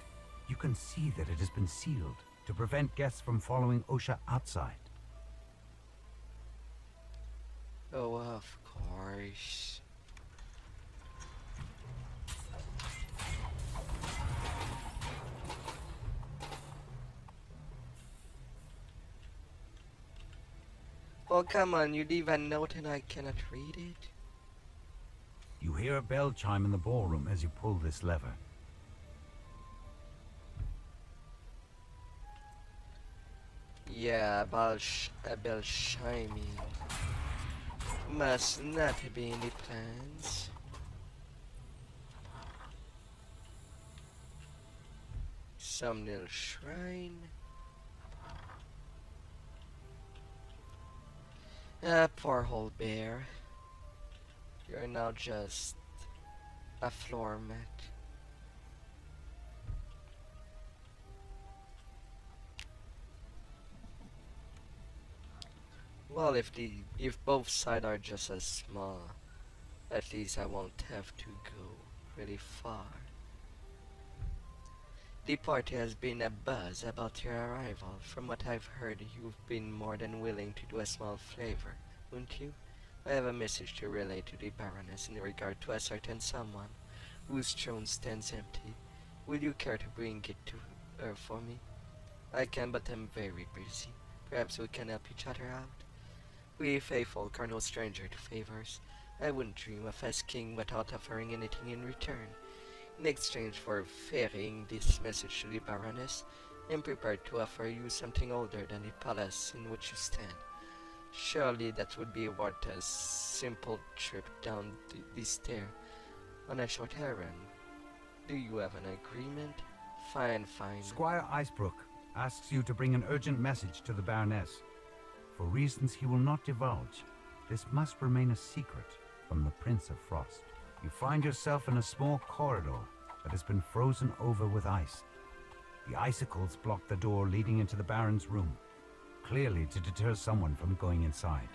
You can see that it has been sealed to prevent guests from following Osha outside. Oh, of course. Oh, come on, you leave a note and I cannot read it? You hear a bell chime in the ballroom as you pull this lever. Yeah, a bell chiming. Must not be in the plans. Some little shrine. Poor old bear. You're now just a floor mat. Well, if both sides are just as small, at least I won't have to go really far. The party has been a buzz about your arrival. From what I've heard, you've been more than willing to do a small favor, wouldn't you? I have a message to relay to the Baroness in regard to a certain someone whose throne stands empty. Will you care to bring it to her for me? I can, but I'm very busy. Perhaps we can help each other out. We Fey folk are no stranger to favors. I wouldn't dream of asking without offering anything in return. In exchange for ferrying this message to the Baroness, I'm prepared to offer you something older than the palace in which you stand. Surely that would be worth a simple trip down the stair on a short errand. Do you have an agreement? Fine, fine. Squire Icebrook asks you to bring an urgent message to the Baroness. For reasons he will not divulge, this must remain a secret from the Prince of Frost. You find yourself in a small corridor that has been frozen over with ice. The icicles block the door leading into the Baron's room, clearly to deter someone from going inside.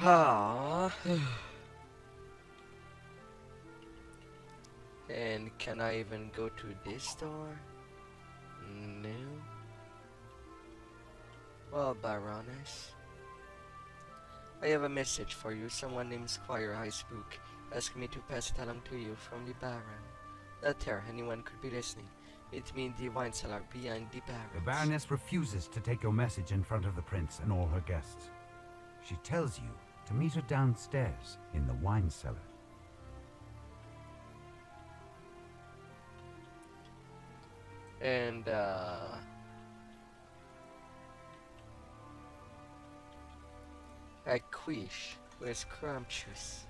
Ah. And can I even go to this door? No. Well, Baroness, I have a message for you. Someone named Squire Icebrook asked me to pass it along to you from the Baron. Not there, anyone could be listening. It means the wine cellar behind the Baron. The Baroness refuses to take your message in front of the Prince and all her guests. She tells you to meet her downstairs in the wine cellar. And, a quiche was scrumptious.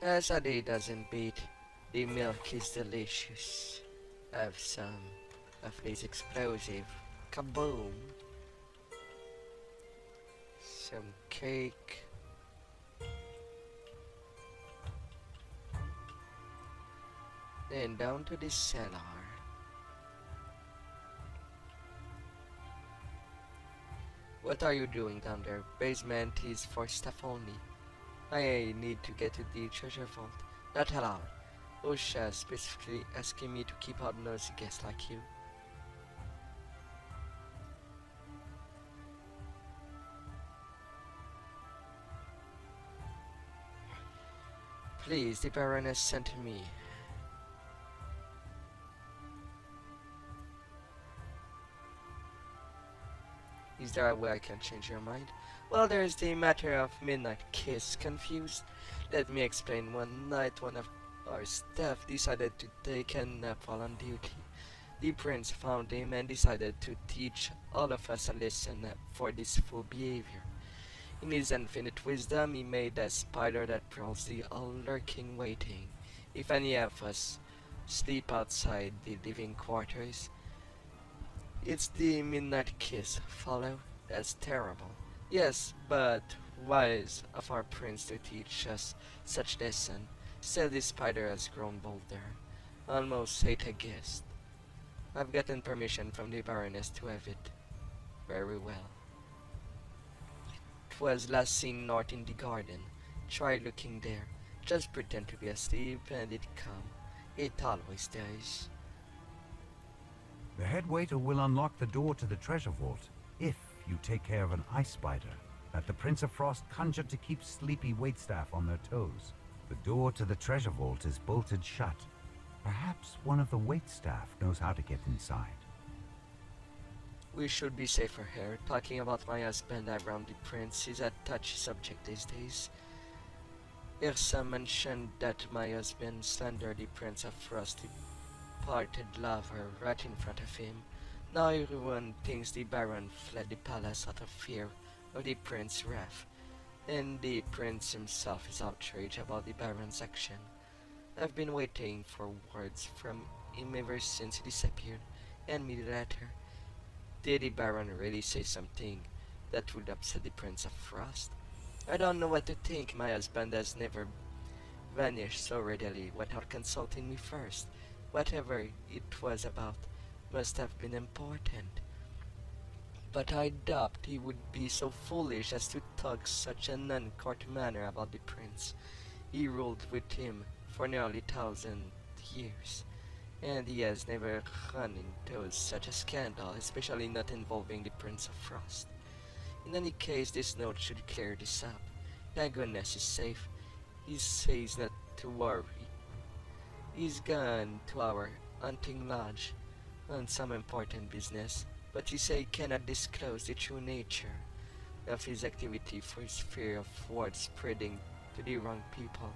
As a day doesn't beat, the milk is delicious. Have some of this explosive kaboom. Some cake. Then down to the cellar. What are you doing down there? Basement is for staff only. I need to get to the treasure vault. Not allowed. Osha specifically asking me to keep out nosy guests like you. Please, the Baroness sent me. Is there a way I can change your mind? Well, there's the matter of Midnight Kiss. Confused? Let me explain. One night, one of our staff decided to take a nap while on duty. The prince found him and decided to teach all of us a lesson for this fool behavior. In his infinite wisdom, he made a spider that prowls the all lurking waiting. If any of us sleep outside the living quarters, It's the midnight kiss, follow? That's terrible. Yes, but wise of our prince to teach us such lesson. Still the spider has grown bolder. Almost hate a guest. I've gotten permission from the Baroness to have it. Very well. It was last seen north in the garden. Try looking there. Just pretend to be asleep and it come. It always does. The head waiter will unlock the door to the treasure vault if you take care of an ice spider that the Prince of Frost conjured to keep sleepy waitstaff on their toes. The door to the treasure vault is bolted shut. Perhaps one of the waitstaff knows how to get inside. We should be safer here. Talking about my husband around the prince is a touchy subject these days. Irsa mentioned that my husband slandered the Prince of Frost, departed lover, right in front of him. Now everyone thinks the Baron fled the palace out of fear of the Prince's wrath, and the Prince himself is outraged about the Baron's action. I've been waiting for words from him ever since he disappeared, and me later. Did the Baron really say something that would upset the Prince of Frost? I don't know what to think. My husband has never vanished so readily without consulting me first. Whatever it was about must have been important. But I doubt he would be so foolish as to talk such an uncourt manner about the prince. He ruled with him for nearly 1,000 years, and he has never run into such a scandal, especially not involving the Prince of Frost. In any case, this note should clear this up. Thank goodness he's safe. He says not to worry. He's gone to our hunting lodge on some important business, but he said he cannot disclose the true nature of his activity for his fear of word spreading to the wrong people.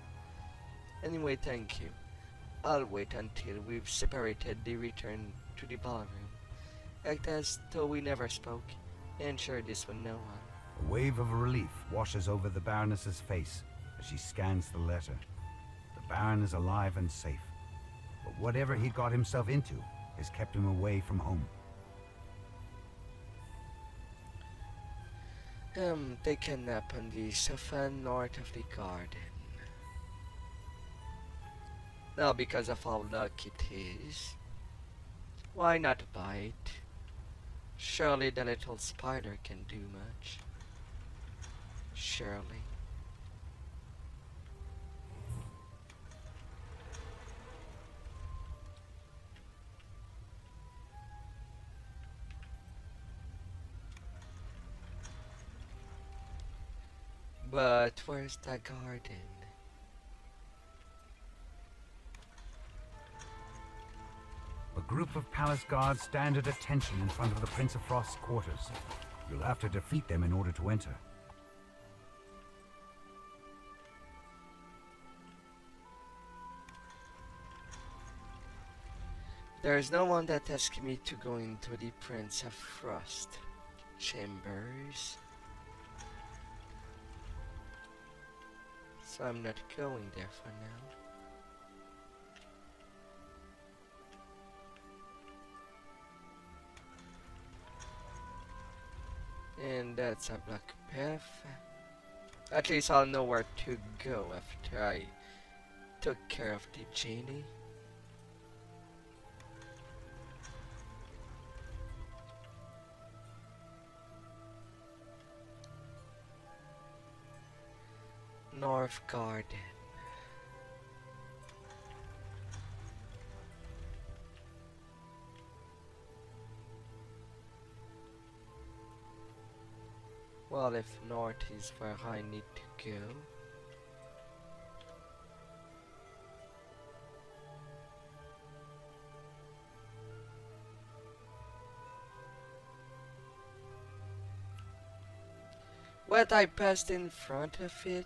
Anyway, thank you. I'll wait until we've separated the return to the ballroom. Act as though we never spoke, and share this with no one. A wave of relief washes over the Baroness's face as she scans the letter. The Baron is alive and safe, but whatever he got himself into has kept him away from home. Take a nap on the sofa north of the garden. Now, because of how lucky it is, why not bite? Surely the little spider can do much. Surely. But where's the garden? A group of palace guards stand at attention in front of the Prince of Frost's quarters. You'll have to defeat them in order to enter. There is no one that asked me to go into the Prince of Frost chambers, so I'm not going there for now. And that's a black path. At least I'll know where to go after I took care of the genie. North Garden. Well, if north is where I need to go, what, I passed in front of it?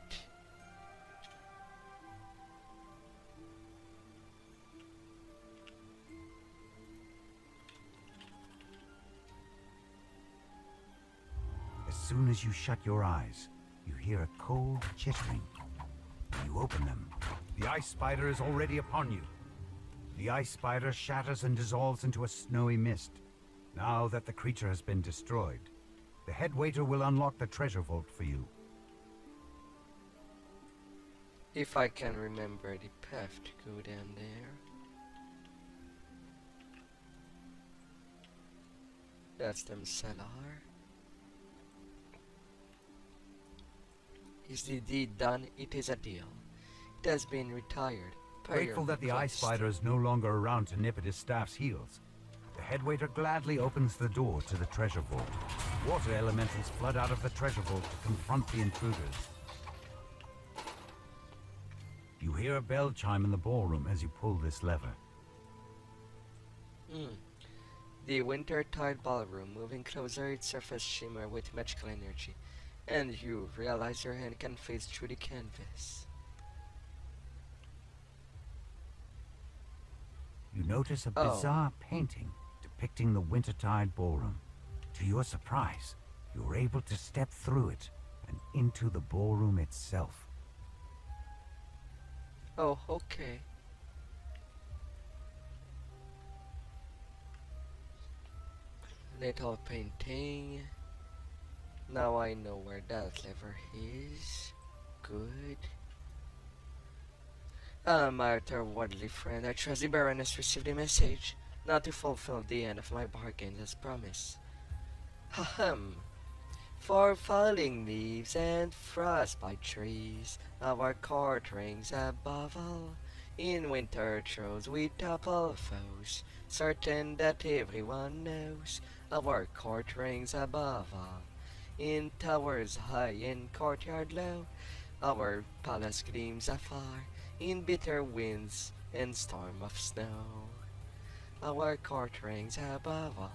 As soon as you shut your eyes, you hear a cold chittering. You open them. The ice spider is already upon you. The ice spider shatters and dissolves into a snowy mist. Now that the creature has been destroyed, the head waiter will unlock the treasure vault for you. If I can remember the path to go down there. That's them cellar. Is the deed done? It is a deal. It has been retired. Grateful that the Ice Spider is no longer around to nip at his staff's heels, the head waiter gladly opens the door to the treasure vault. Water elementals flood out of the treasure vault to confront the intruders. You hear a bell chime in the ballroom as you pull this lever. The winter-tide ballroom, moving closer, its surface shimmer with magical energy, and you realize your hand can phase through the canvas. You notice a bizarre painting depicting the wintertide ballroom. To your surprise, you're able to step through it and into the ballroom itself. Oh, okay. Little painting. Now I know where that lever is. Good. My otherworldly friend, I trust the Baroness received a message, not to fulfill the end of my bargain as promised. Ahem. For falling leaves and frostbite trees, our court rings above all. In winter throes we topple foes, certain that everyone knows. Our court rings above all. In towers high and courtyard low, our palace gleams afar. In bitter winds and storm of snow, our court rings above all.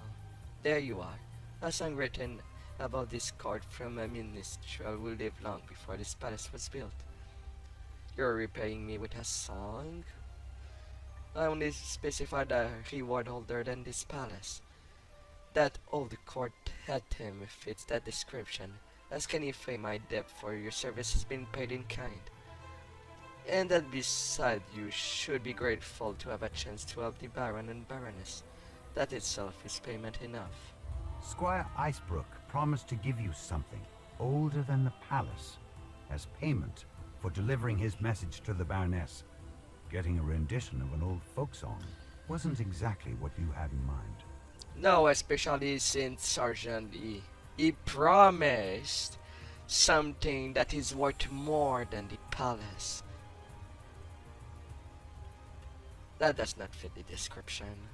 There you are, a song written about this court from a minstrel who lived long before this palace was built. You're repaying me with a song? I only specified a reward holder than this palace. That old court him fits that description, as can you pay my debt for your service has been paid in kind. And that beside you should be grateful to have a chance to help the Baron and Baroness. That itself is payment enough. Squire Icebrook promised to give you something older than the palace as payment for delivering his message to the Baroness. Getting a rendition of an old folk song wasn't exactly what you had in mind. No, especially since Sergeant he promised something that is worth more than the palace. That does not fit the description.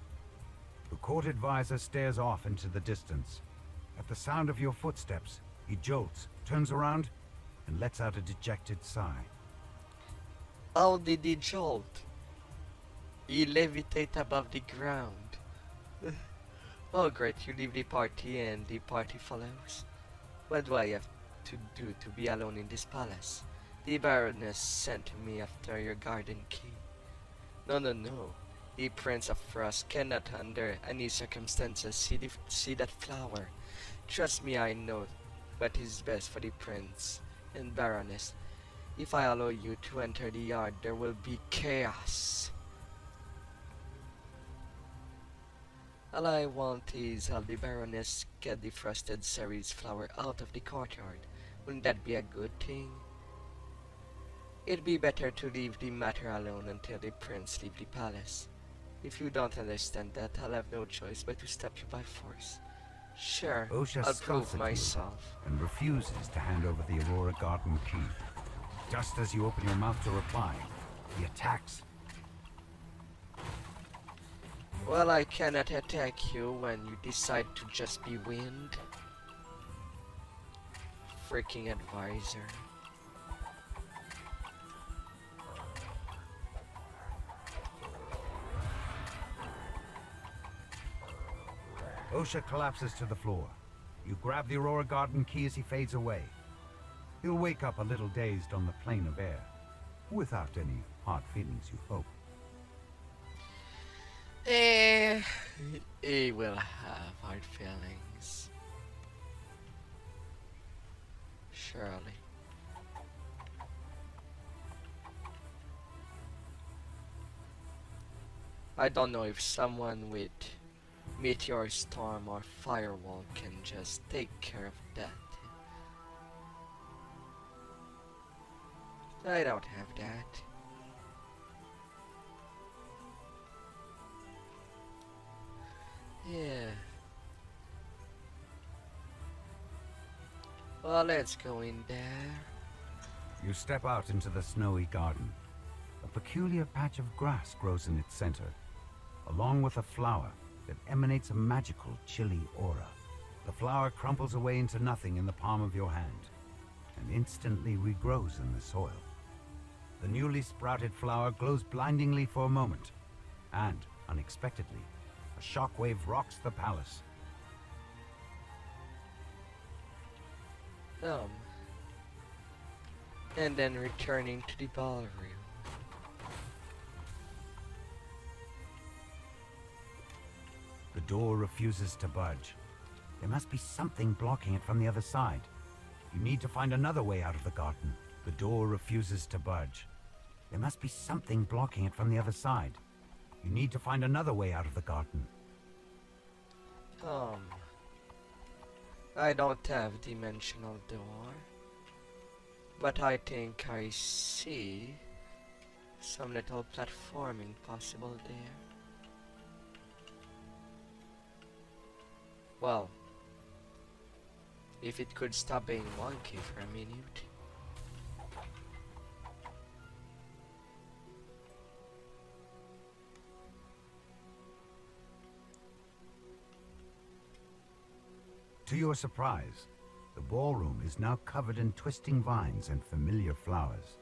The court advisor stares off into the distance. At the sound of your footsteps, he jolts, turns around, and lets out a dejected sigh. How did he jolt? He levitate above the ground. Oh great, you leave the party and the party follows. What do I have to do to be alone in this palace? The Baroness sent me after your garden key. No. The Prince of Frost cannot under any circumstances see that flower. Trust me, I know what is best for the Prince and Baroness. If I allow you to enter the yard, there will be chaos. All I want is have the Baroness get the frosted cerise flower out of the courtyard. Wouldn't that be a good thing? It'd be better to leave the matter alone until the prince leave the palace. If you don't understand that, I'll have no choice but to stop you by force. Sure, Osha I'll scoffs prove at you myself. and refuses to hand over the Aurora Garden key. Just as you open your mouth to reply, he attacks. Well, I cannot attack you when you decide to just be wind. Freaking advisor. Osha collapses to the floor. You grab the Aurora Garden key as he fades away. He'll wake up a little dazed on the plane of air, without any hard feelings, you hope. He will have hard feelings. Surely. I don't know if someone with Meteor Storm or Firewall can just take care of that. I don't have that. Yeah. Well, let's go in there. You step out into the snowy garden. A peculiar patch of grass grows in its center, along with a flower that emanates a magical, chilly aura. The flower crumples away into nothing in the palm of your hand, and instantly regrows in the soil. The newly sprouted flower glows blindingly for a moment, and, unexpectedly, a shockwave rocks the palace. And then returning to the ballroom. The door refuses to budge. There must be something blocking it from the other side. You need to find another way out of the garden. The door refuses to budge. There must be something blocking it from the other side. You need to find another way out of the garden. I don't have dimensional door, but I think I see some little platforming possible there. Well, if it could stop being wonky for a minute. To your surprise, the ballroom is now covered in twisting vines and familiar flowers.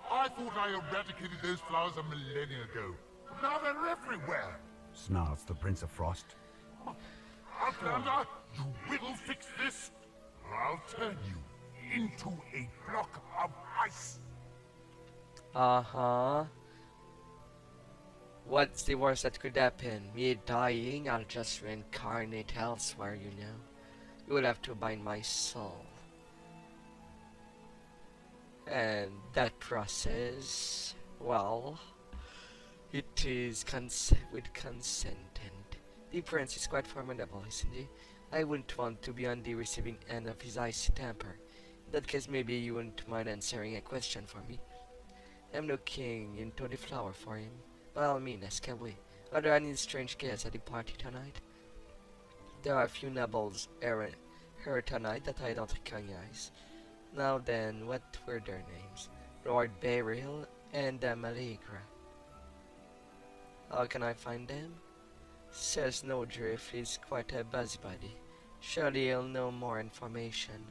I thought I eradicated those flowers a millennia ago. Now they're everywhere. Snarls the Prince of Frost. Outlander, you will fix this. I'll turn you into a block of ice. What's the worst that could happen? Me dying? I'll just reincarnate elsewhere, you know. You will have to bind my soul. And that process, well, it is with consent, and the prince is quite formidable, isn't he? I wouldn't want to be on the receiving end of his icy temper. In that case, maybe you wouldn't mind answering a question for me. I'm looking into the flower for him. By all means, can we? Are there any strange guests at the party tonight? There are a few nobles here tonight that I don't recognize. Now then, what were their names? Lord Burial and Maligra. How can I find them? Sir Snowdrift is quite a busybody. Surely he'll know more information.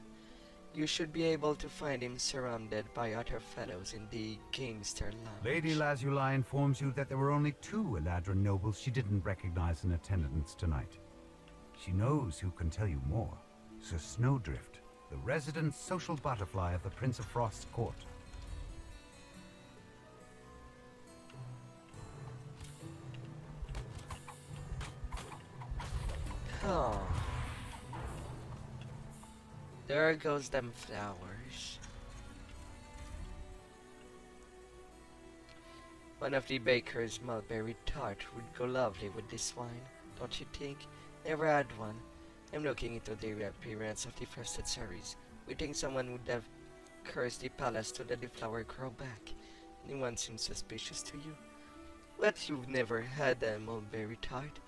You should be able to find him surrounded by other fellows in the Gamester Lounge. Lady Lazuli informs you that there were only 2 Eladrin nobles she didn't recognize in attendance tonight. She knows who can tell you more. Sir Snowdrift, the resident social butterfly of the Prince of Frost's court. Oh. There goes them flowers. One of the baker's mulberry tart would go lovely with this wine, don't you think? Never had one. I'm looking into the appearance of the first series. We think someone would have cursed the palace to let the flower grow back. Anyone seems suspicious to you? What, you've never had a mulberry tart?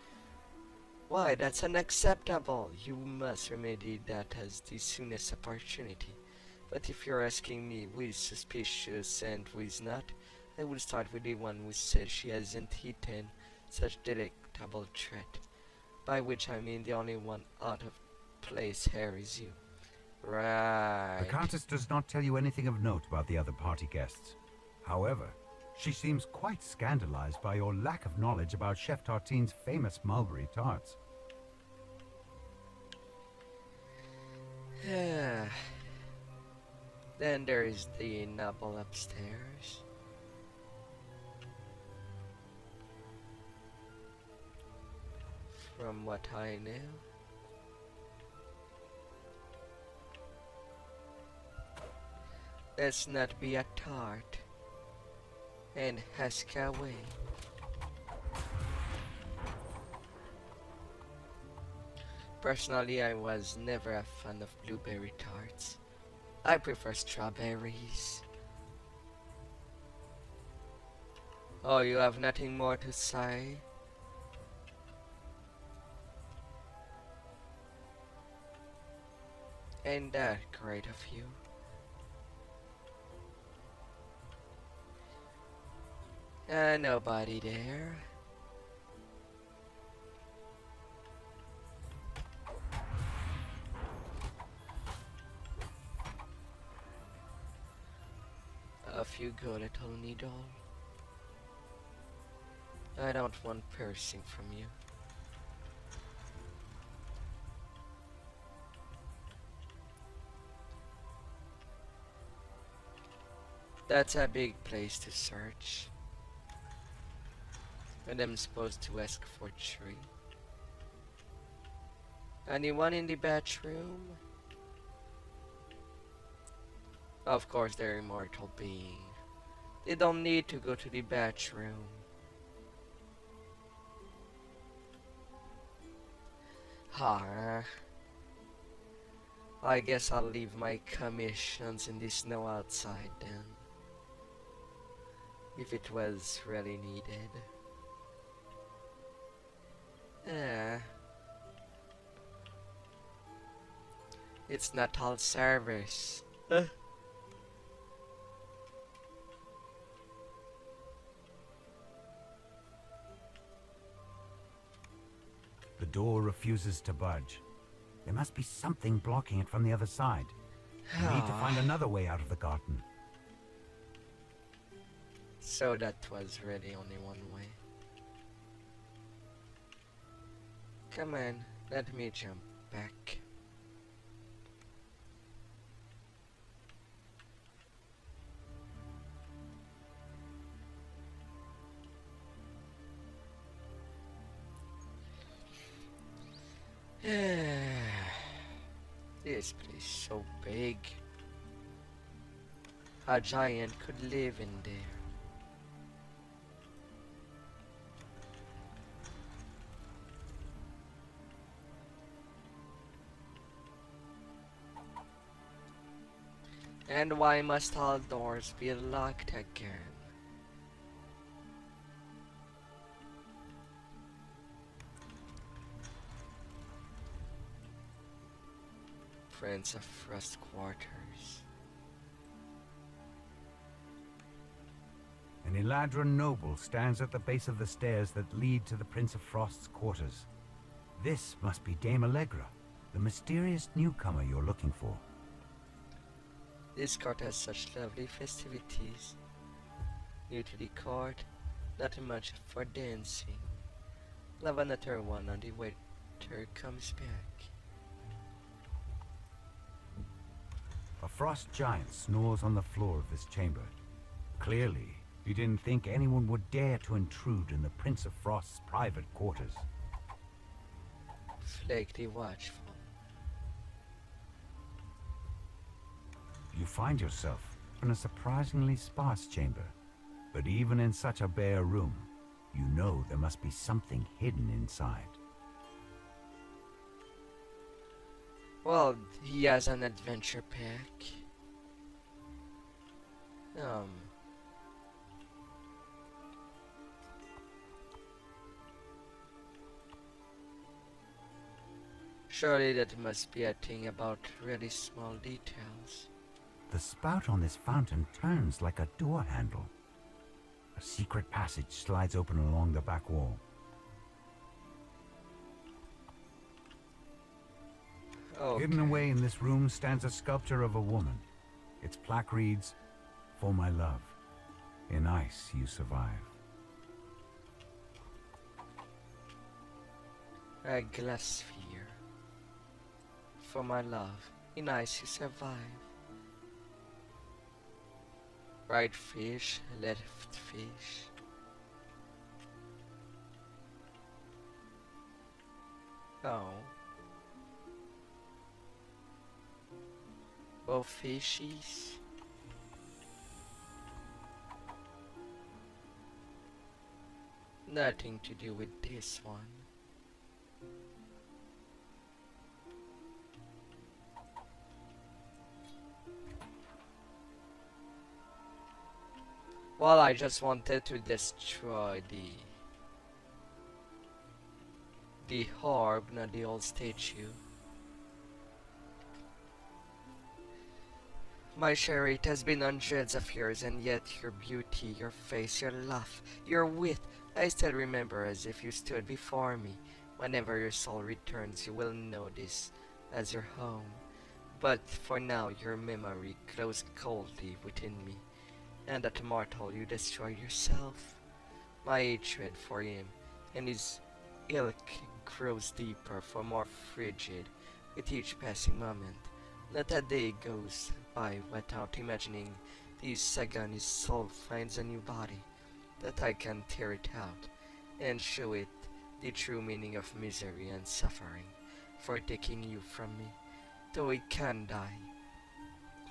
Why, that's unacceptable. You must remedy that as the soonest opportunity. But if you're asking me who is suspicious and who is not, I will start with the one who says she hasn't eaten such delectable treat. By which I mean the only one out of place here is you. Right. The Countess does not tell you anything of note about the other party guests. However, she seems quite scandalized by your lack of knowledge about Chef Tartine's famous mulberry tarts. Then there is the noble upstairs. From what I know. Let's not be a tart. And ask away. Personally, I was never a fan of blueberry tarts. I prefer strawberries. Oh, you have nothing more to say? Ain't that great of you? Nobody there. Off you go, little needle. I don't want piercing from you. That's a big place to search. And I'm supposed to ask for 3. Anyone in the bathroom? Of course they're immortal being. They don't need to go to the bathroom. I guess I'll leave my commissions in the snow outside then. If it was really needed. It's not all service. The door refuses to budge. There must be something blocking it from the other side. We need to find another way out of the garden. So that was really only one way. Come on, let me jump back. This place is so big. A giant could live in there. And why must all doors be locked again? Friends of Frost Quarters. An Eladrin noble stands at the base of the stairs that lead to the Prince of Frost's quarters. This must be Dame Allegra, the mysterious newcomer you're looking for. This court has such lovely festivities. New to the court, not much for dancing. Love another one on the waiter comes back. A frost giant snores on the floor of this chamber. Clearly, he didn't think anyone would dare to intrude in the Prince of Frost's private quarters. Flake the Watchful. You find yourself in a surprisingly sparse chamber. But even in such a bare room, you know there must be something hidden inside. Well, he has an adventure pack. Surely that must be a thing about really small details. The spout on this fountain turns like a door handle. A secret passage slides open along the back wall. Okay. Hidden away in this room stands a sculpture of a woman. Its plaque reads, "For my love. In ice you survive." A glass sphere. For my love, in ice you survive. Right fish, left fish. Oh. Both fishies. Nothing to do with this one. Well, I just wanted to destroy the orb, not the old statue. My Sherry, it has been hundreds of years, and yet your beauty, your face, your laugh, your wit, I still remember as if you stood before me. Whenever your soul returns, you will know this as your home. But for now, your memory closed coldly within me, and at mortal you destroyed yourself. My hatred for him and his ilk grows deeper, for more frigid with each passing moment. Not a day goes by without imagining the second his soul finds a new body, that I can tear it out and show it the true meaning of misery and suffering for taking you from me. Though he can die,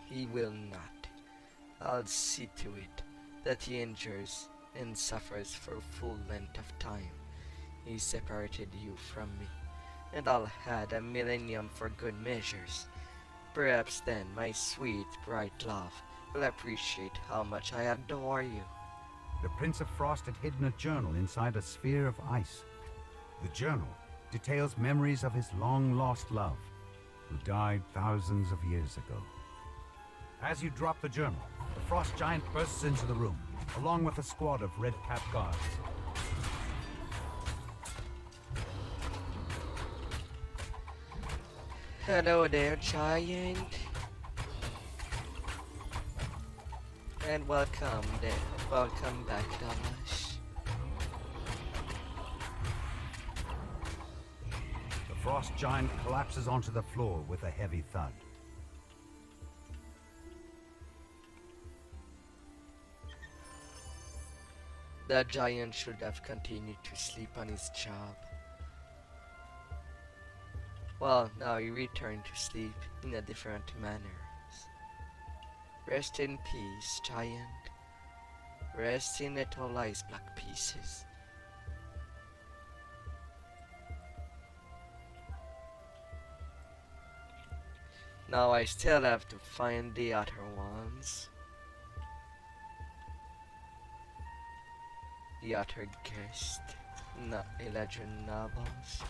he will not. I'll see to it that he endures and suffers for full length of time. He separated you from me, and I'll add a millennium for good measures. Perhaps then my sweet, bright love will appreciate how much I adore you. The Prince of Frost had hidden a journal inside a sphere of ice. The journal details memories of his long-lost love, who died thousands of years ago. As you drop the journal, the Frost Giant bursts into the room, along with a squad of red-capped guards. Hello there, Giant. And welcome back, Damash. The Frost Giant collapses onto the floor with a heavy thud. That giant should have continued to sleep on his job. Well, now he returned to sleep in a different manner. Rest in peace, giant. Rest in little ice block pieces. Now I still have to find the other ones. The other guest, not legend novels.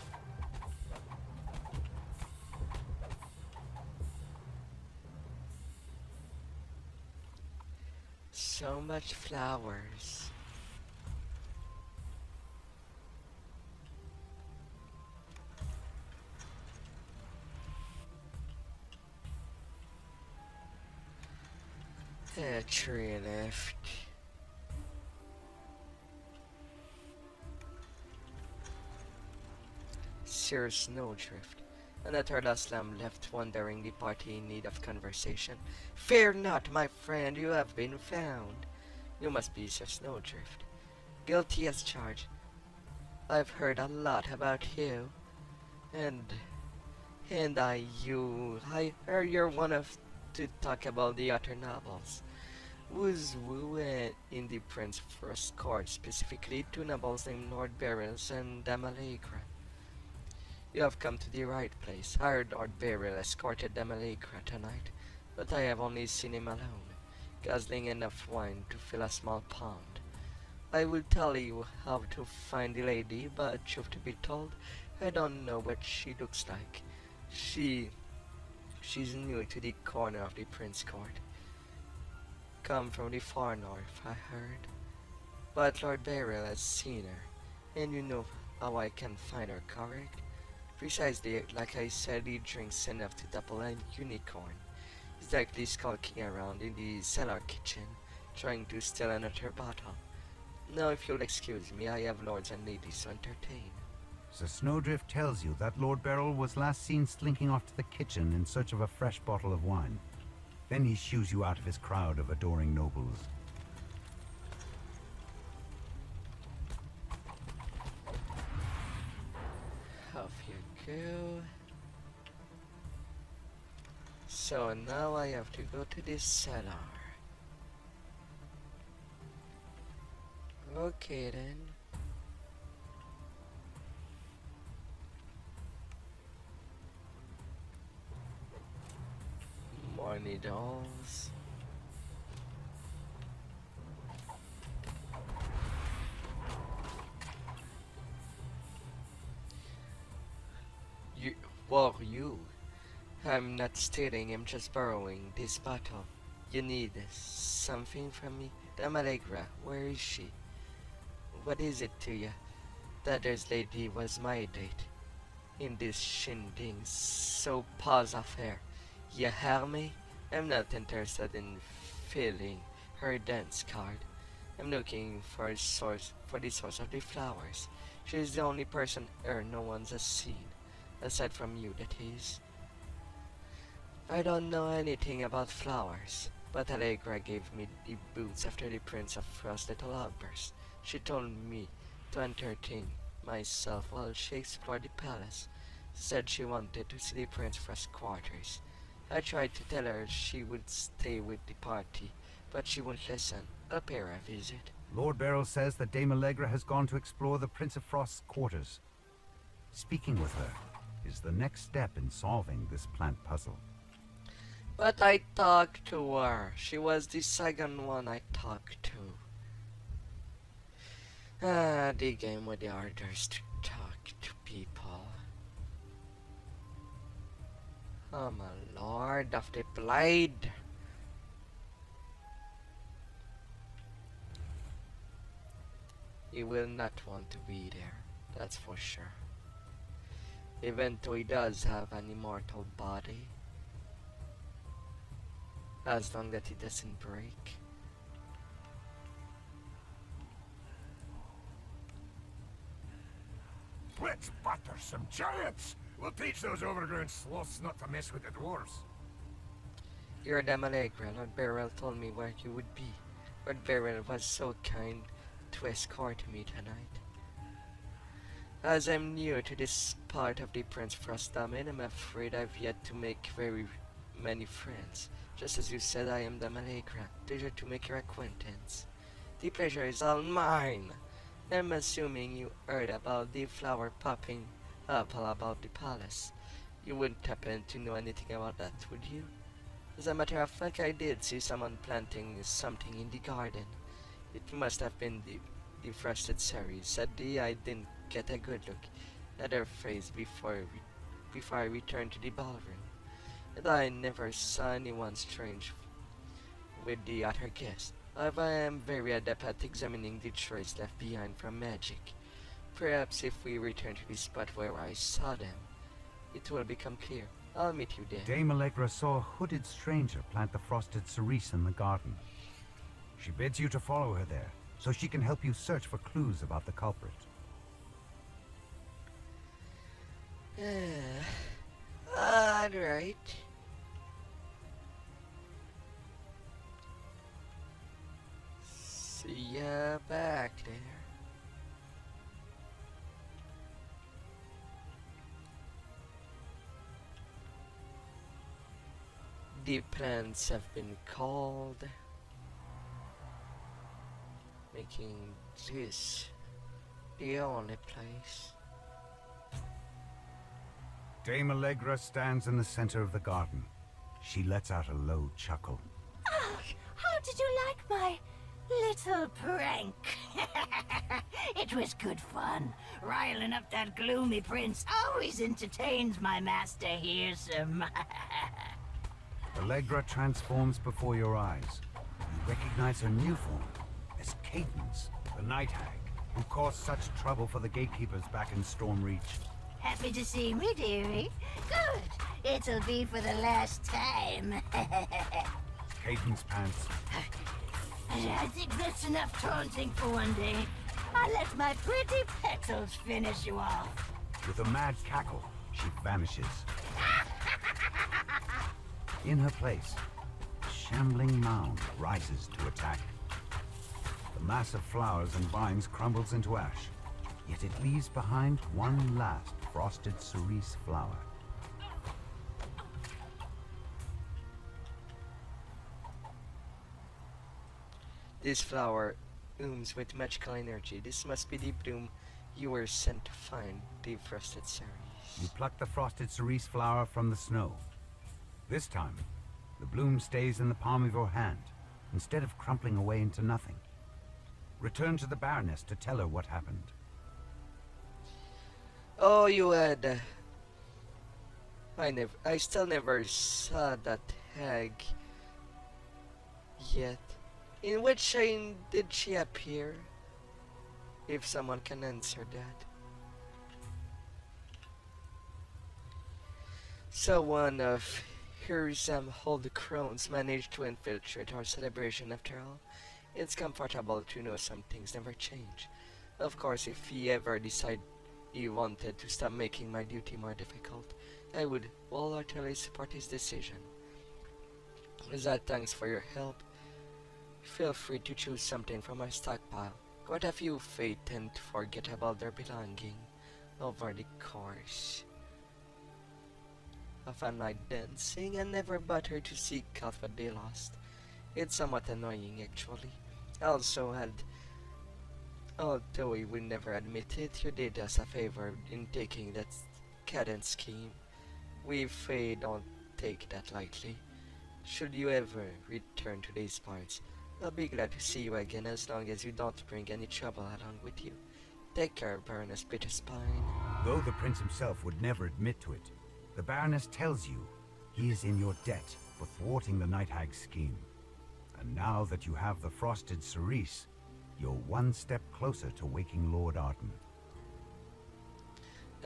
So much flowers. A tree left. Sir Snowdrift. Another last lamb left wondering the party in need of conversation. Fear not, my friend, you have been found. You must be Sir Snowdrift. Guilty as charged. I've heard a lot about you. I heard you're one of to talk about the other novels. Who's Woo in the Prince First Court, specifically two novels named Lord Beryl's and Damalegra. You have come to the right place. I heard Lord Beryl escorted Damalegra tonight, but I have only seen him alone, guzzling enough wine to fill a small pond. I will tell you how to find the lady, but truth to be told, I don't know what she looks like. She's new to the corner of the Prince Court. Come from the far north, I heard. But Lord Beryl has seen her, and you know how I can find her, correct? Precisely like I said, he drinks enough to double a unicorn. He's likely skulking around in the cellar kitchen, trying to steal another bottle. Now if you'll excuse me, I have lords and ladies to entertain. Sir Snowdrift tells you that Lord Beryl was last seen slinking off to the kitchen in search of a fresh bottle of wine. Then he shoos you out of his crowd of adoring nobles. Off you go. So now I have to go to this cellar. Okay then. Money dolls. Well, you. I'm not stealing, I'm just borrowing this bottle. You need something from me? Damalegra, where is she? What is it to you? The other lady was my date. In this shindig, so pause affair. You hear me? I'm not interested in filling her dance card. I'm looking for the source of the flowers. She's the only person here no one's has seen. Aside from you, that is. I don't know anything about flowers, but Allegra gave me the boots after the Prince of Frost's little outburst. She told me to entertain myself while she explored the palace. Said she wanted to see the Prince Frost's quarters. I tried to tell her she would stay with the party, but she wouldn't listen. I'll pay her a visit. Lord Beryl says that Dame Allegra has gone to explore the Prince of Frost's quarters. Speaking with her is the next step in solving this plant puzzle. But I talked to her. She was the second one I talked to. The game with the orders to talk to people. Oh my lord of the blade. He will not want to be there, that's for sure. Even though he does have an immortal body. As long as it doesn't break. Let's batter some giants! We'll teach those overgrown sloths not to mess with the dwarves. You're Damalegra. Lord Beryl told me where you would be. Lord Beryl was so kind to escort me tonight. As I'm new to this part of the Prince Frost domain, I'm afraid I've yet to make very many friends. Just as you said, I am Damalegra. Pleasure to make your acquaintance. The pleasure is all mine. I'm assuming you heard about the flower popping up all about the palace. You wouldn't happen to know anything about that, would you? As a matter of fact, I did see someone planting something in the garden. It must have been the Frosted series. Sadly, I didn't get a good look at her face before I returned to the ballroom. And I never saw anyone strange with the other guests. However, I am very adept at examining the trace left behind from magic. Perhaps if we return to the spot where I saw them, it will become clear. I'll meet you there. Dame Allegra saw a hooded stranger plant the frosted cerise in the garden. She bids you to follow her there, so she can help you search for clues about the culprit. Alright. See ya back there. The plants have been called, making this the only place. Dame Allegra stands in the center of the garden. She lets out a low chuckle. Oh, how did you like my little prank? It was good fun. Riling up that gloomy prince always entertains my master Hearsome. Allegra transforms before your eyes. You recognize her new form as Cadence, the Night Hag, who caused such trouble for the gatekeepers back in Stormreach. Happy to see me, dearie? Good. It'll be for the last time. Cadence pants. I think that's enough taunting for one day. I'll let my pretty petals finish you off. With a mad cackle, she vanishes. In her place, a shambling mound rises to attack. The mass of flowers and vines crumbles into ash, yet it leaves behind one last frosted cerise flower. This flower ooms with magical energy. This must be the bloom you were sent to find, the Frosted Cerise. You pluck the frosted cerise flower from the snow. This time, the bloom stays in the palm of your hand, instead of crumpling away into nothing. Return to the Baroness to tell her what happened. Oh, you had I still never saw that hag yet. In which shrine did she appear? If someone can answer that. So one of Hirzam Holdcrones managed to infiltrate our celebration after all. It's comfortable to know some things never change. Of course, if he ever decided he wanted to stop making my duty more difficult, I would wholeheartedly support his decision. As that thanks for your help, feel free to choose something from my stockpile. Quite a few Fey tend to forget about their belonging over the course of a night dancing and never bother to seek out what they lost. It's somewhat annoying actually. Also had, although we would never admit it, you did us a favor in taking that cadence scheme. We Fey don't take that lightly. Should you ever return to these parts, I'll be glad to see you again as long as you don't bring any trouble along with you. Take care, Baroness Bitterspine. Though the prince himself would never admit to it, the Baroness tells you he is in your debt for thwarting the Night Hag's scheme. And now that you have the frosted cerise, you're one step closer to waking Lord Arden.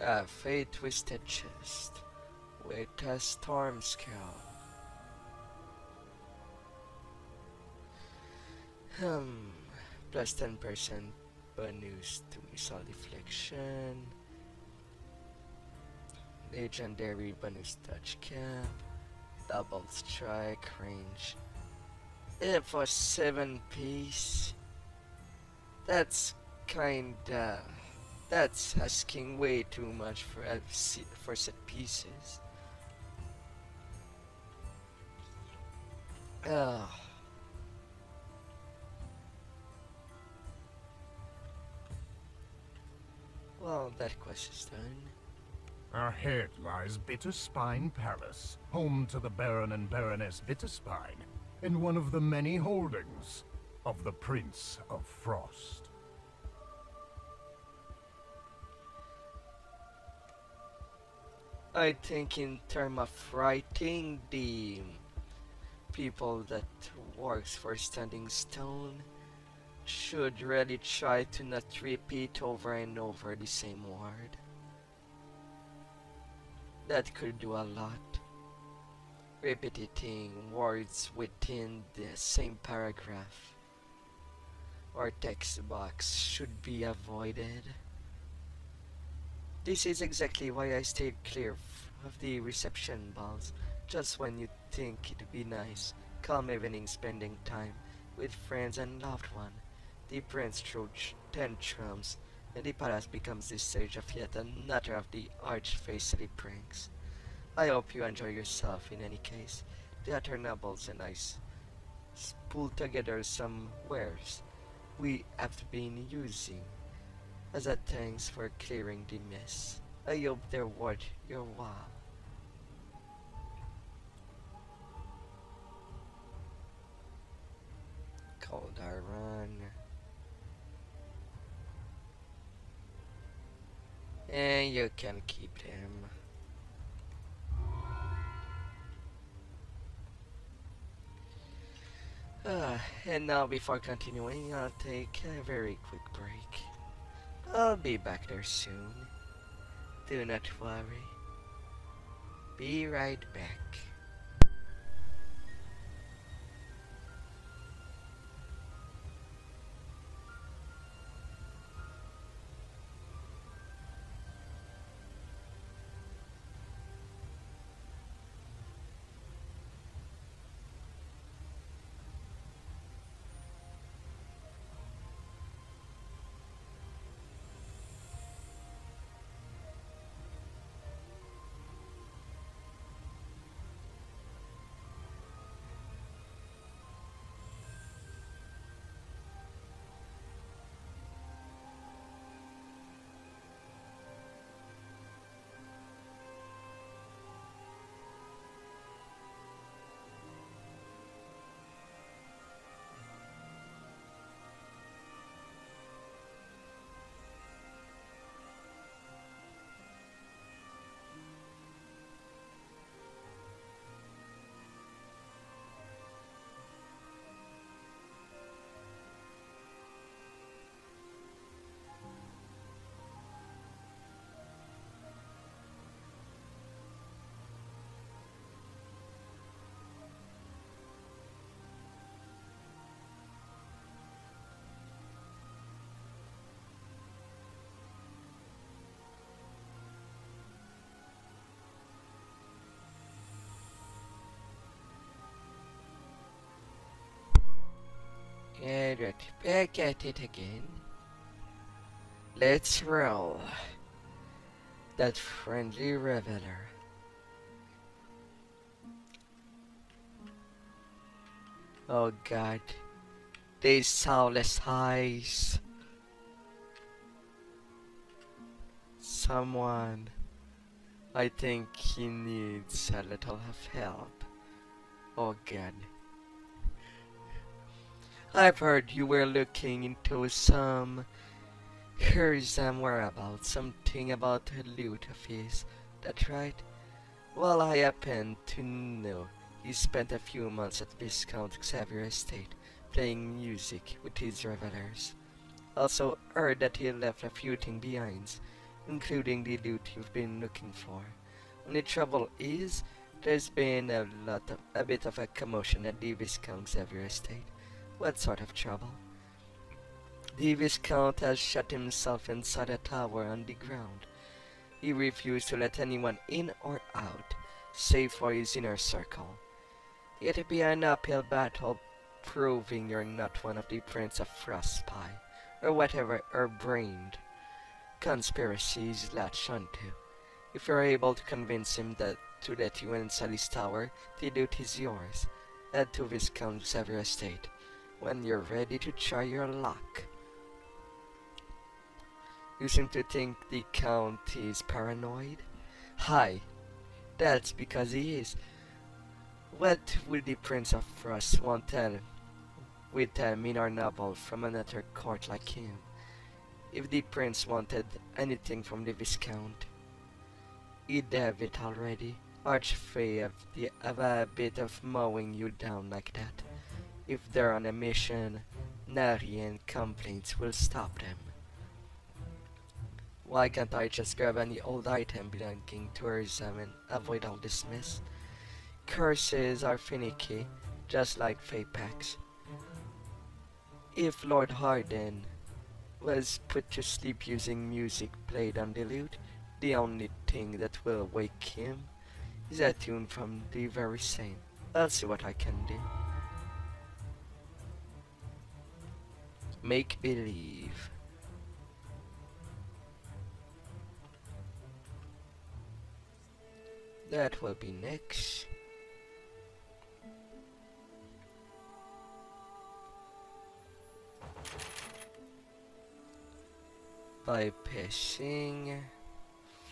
A fate-twisted chest with a storm scale. Plus 10% bonus to missile deflection. Legendary bonus touch cap. Double strike range. If for 7-piece. That's that's asking way too much for set pieces. Well, that quest is done. Ahead lies Bitterspine Palace, home to the Baron and Baroness Bitterspine, in one of the many holdings of the Prince of Frost. I think in terms of writing, the people that works for Standing Stone should really try to not repeat over and over the same word. That could do a lot. Repeating words within the same paragraph or text box should be avoided. This is exactly why I stayed clear of the reception balls. Just when you think it'd be nice, calm evening spending time with friends and loved one, the prince throws tantrums, and the palace becomes the stage of yet another of the arch-facely pranks. I hope you enjoy yourself in any case. The other nobles and I pulled together some wares we have been using as a thanks for clearing the mess. I hope they're worth your while. Cold Iron. And you can keep them. And now before continuing, I'll take a very quick break. I'll be back there soon. Do not worry. Be right back. And right back at it again. Let's roll. That friendly reveler. Oh god. These soulless eyes. Someone. I think he needs a little of help. Oh god. I've heard you were looking into some whereabouts, something about a loot of his. That's right. Well, I happen to know he spent a few months at Viscount Xavier Estate playing music with his revelers. Also heard that he left a few things behind, including the loot you've been looking for. Only trouble is, there's been a bit of a commotion at the Viscount Xavier Estate. What sort of trouble? The Viscount has shut himself inside a tower on the ground. He refused to let anyone in or out, save for his inner circle. It'll be an uphill battle proving you're not one of the Prince of Frost spy, or whatever her-brained conspiracies latch onto. If you're able to convince him to let you inside his tower, the loot is yours. Head to Viscount Xavier Estate when you're ready to try your luck. You seem to think the Count is paranoid? Hi, that's because he is. What would the Prince of Frost want with a minor noble from another court like him? If the Prince wanted anything from the Viscount, he'd have it already. Archfey have a bit of mowing you down like that. If they're on a mission, nary and complaints will stop them. Why can't I just grab any old item belonging to tourism and avoid all this mess? Curses are finicky, just like Fey packs. If Lord Harden was put to sleep using music played on the lute, the only thing that will wake him is a tune from the very same. I'll see what I can do. Make believe. That will be next. Bypassing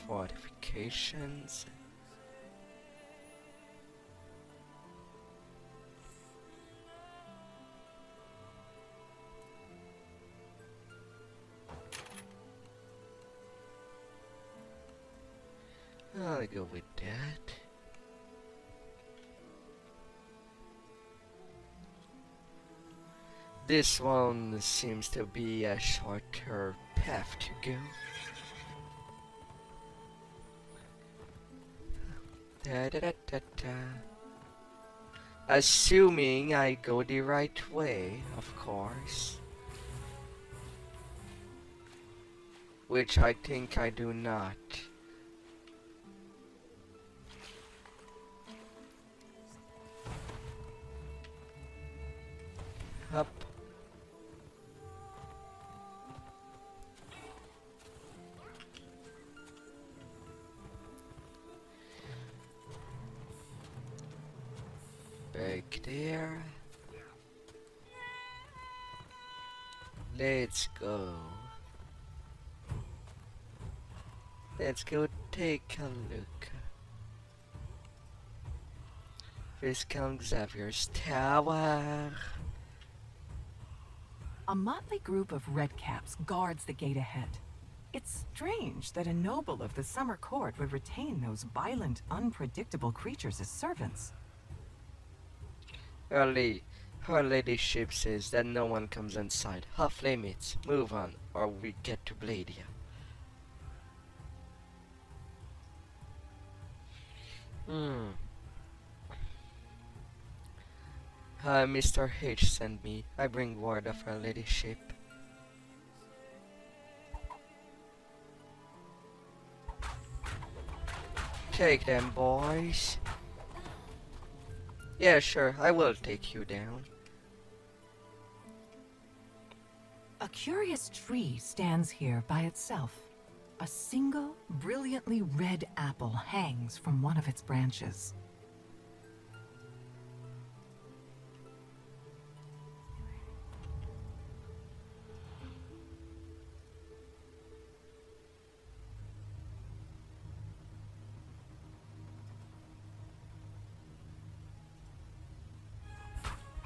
fortifications. I'll go with that. This one seems to be a shorter path to go. Assuming I go the right way, of course. Which I think I do not. Up. Back there. Let's go. Let's go take a look. Viscount Xavier's tower. A motley group of redcaps guards the gate ahead. It's strange that a noble of the summer court would retain those violent, unpredictable creatures as servants. Her ladyship says that no one comes inside. Half limits. Move on, or we get to blade you. Mr. H sent me. I bring word of her ladyship. Take them, boys. Yeah, sure, I will take you down. A curious tree stands here by itself. A single, brilliantly red apple hangs from one of its branches.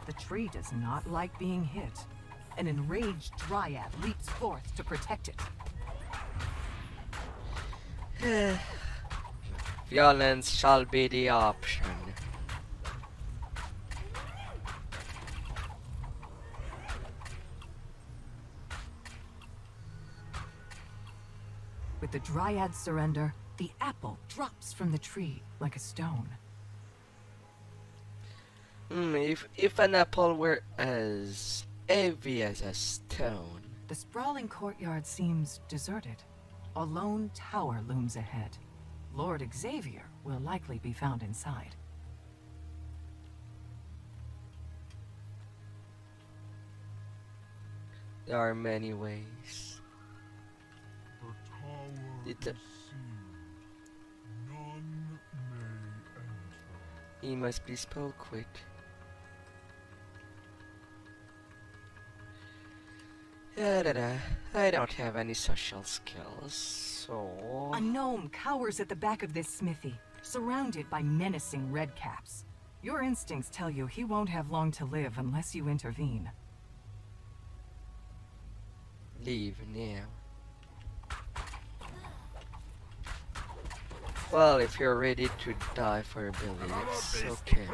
The tree does not like being hit. An enraged Dryad leaps forth to protect it. Violence shall be the option. With the Dryad's surrender, the apple drops from the tree like a stone. If an apple were as heavy as a stone. The sprawling courtyard seems deserted. A lone tower looms ahead. Lord Xavier will likely be found inside. There are many ways. The tower is sealed. None may enter. He must be spoke with. I don't have any social skills, so... A gnome cowers at the back of this smithy, surrounded by menacing redcaps. Your instincts tell you he won't have long to live unless you intervene. Leave now. Well, if you're ready to die for your beliefs, okay.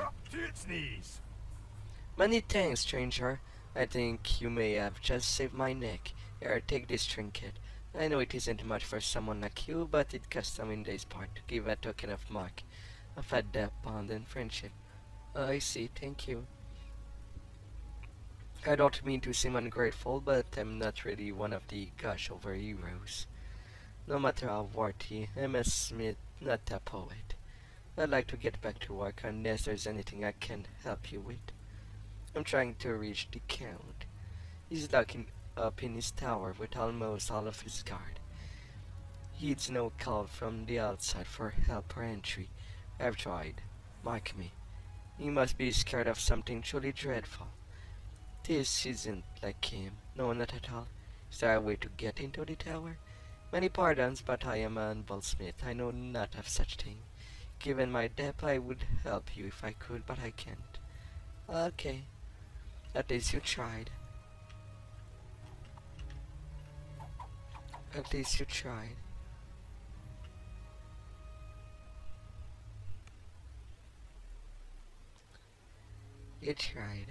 Many thanks, stranger. I think you may have just saved my neck. Here, take this trinket. I know it isn't much for someone like you, but it custom in this part to give a token of mark of a deep bond and friendship. I see, thank you. I don't mean to seem ungrateful, but I'm not really one of the gush-over heroes. No matter how worthy, I'm a smith, not a poet. I'd like to get back to work unless there's anything I can help you with. I'm trying to reach the Count. He's locking up in his tower with almost all of his guard. Heeds no call from the outside for help or entry. I've tried. Mark me. He must be scared of something truly dreadful. This isn't like him. No, not at all. Is there a way to get into the tower? Many pardons, but I am an humble smith. I know not of such thing. Given my depth, I would help you if I could, but I can't. Okay. At least you tried. At least you tried. You tried.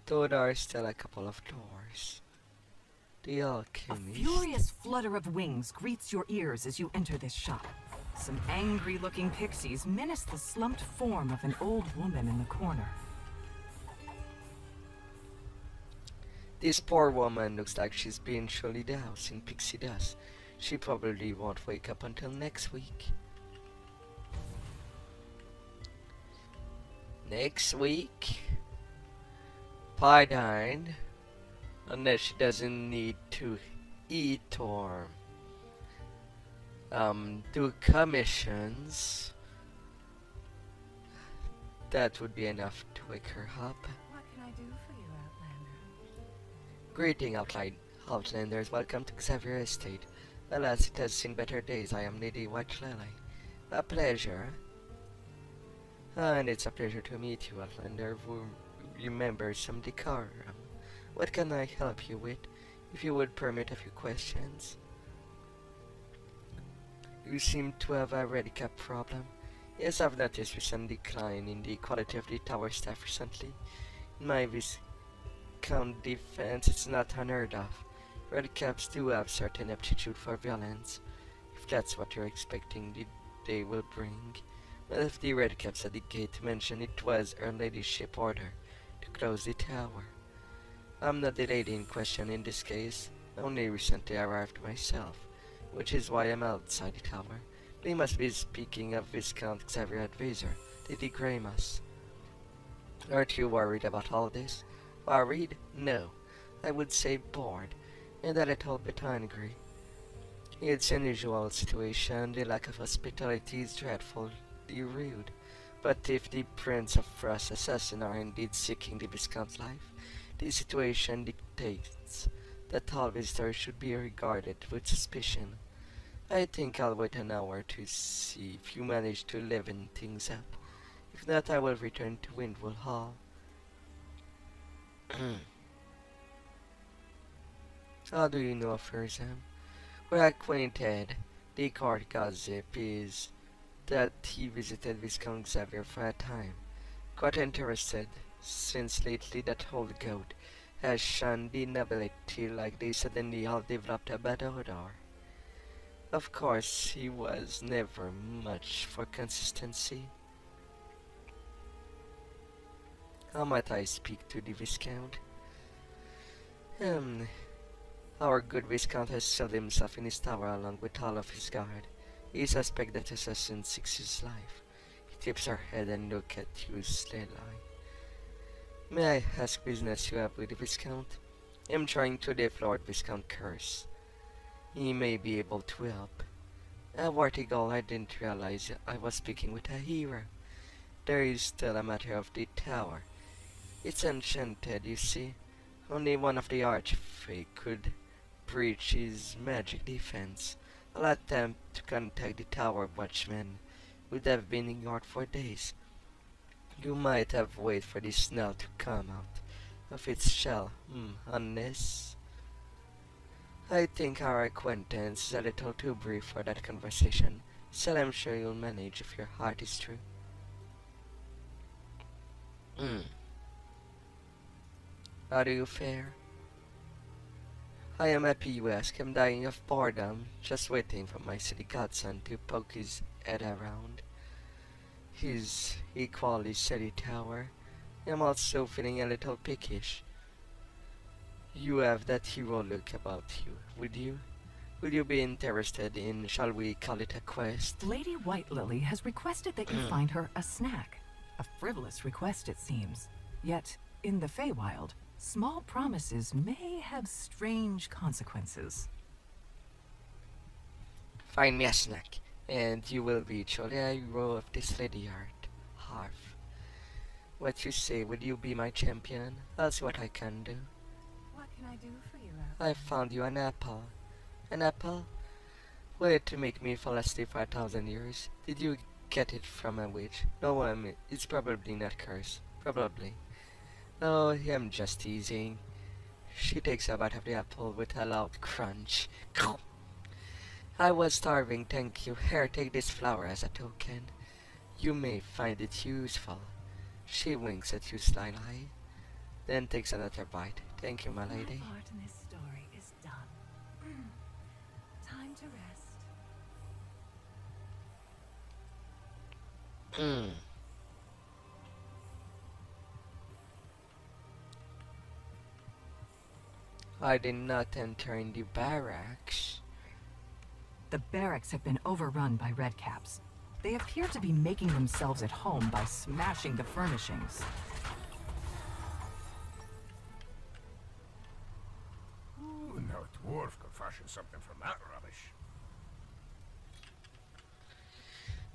Though there are still a couple of doors. The alchemist. A furious flutter of wings greets your ears as you enter this shop. Some angry-looking pixies menace the slumped form of an old woman in the corner. This poor woman looks like she's been surely doused in pixie dust. She probably won't wake up until next week. Next week? Pardine. Unless she doesn't need to eat or do commissions. That would be enough to wake her up. What can I do for you, Outlander? Greeting, Outlanders. Welcome to Xavier Estate. Alas, it has seen better days. I am Lady White Lily. A pleasure. And it's a pleasure to meet you, Outlander, who remembers some decorum. What can I help you with? If you would permit a few questions. You seem to have a redcap problem. Yes, I've noticed recent decline in the quality of the tower staff recently. In my Viscount defense, it's not unheard of. Redcaps do have certain aptitude for violence. If that's what you're expecting, they will bring. But if the redcaps at the gate mentioned it was Her Ladyship order to close the tower. I'm not the lady in question in this case. I only recently arrived myself, which is why I'm outside the tower. We must be speaking of Viscount Xavier Advisor, Lady Greymas. Aren't you worried about all this? Worried? No. I would say bored, and a little bit hungry. It's an unusual situation. The lack of hospitality is dreadfully rude. But if the Prince of Frost assassins are indeed seeking the Viscount's life, the situation dictates that all visitors should be regarded with suspicion. I think I'll wait an hour to see if you manage to liven things up. If not, I will return to Windmill Hall. How do you know of her, Sam? We're acquainted. The court gossip is that he visited Viscount Xavier for a time. Quite interested, since lately that old goat has shunned the nobility like they suddenly all developed a bad odor. Of course, he was never much for consistency. How might I speak to the Viscount? Our good Viscount has sealed himself in his tower along with all of his guard. He suspects that assassin seeks his life. He tips her head and looks at you slyly. May I ask business you have with the Viscount? I'm trying to deflate Viscount Curse. He may be able to help. A Wartigal, I didn't realize I was speaking with a hero. There is still a matter of the tower. It's enchanted, you see. Only one of the Archfey could breach his magic defense. All attempt to contact the tower watchman would have been ignored for days. You might have waited for the snail to come out of its shell, unless... I think our acquaintance is a little too brief for that conversation. Still, I'm sure you'll manage if your heart is true. How do you fare? I am happy you ask. I'm dying of boredom, just waiting for my silly godson to poke his head around his equally silly tower. I'm also feeling a little peckish. You have that hero look about you, would you? Would you be interested in, shall we call it a quest? Lady White Lily has requested that you find her a snack. A frivolous request, it seems. Yet, in the Feywild, small promises may have strange consequences. Find me a snack, and you will be truly a hero of this lady art. Harf. What you say, would you be my champion? I'll see what I can do. What can I do for you, Apple? I found you an apple. An apple? Wait to make me fall asleep for 1,000 years. Did you get it from a witch? No, it's probably not cursed. Probably. No, I'm just teasing. She takes a bite of the apple with a loud crunch. I was starving, thank you. Here, take this flower as a token. You may find it useful. She winks at you slyly, then takes another bite. Thank you, my lady. My part in this story is done. Time to rest. I did not enter in the barracks. The barracks have been overrun by redcaps. They appear to be making themselves at home by smashing the furnishings. Ooh, now a dwarf could fashion something from that rubbish.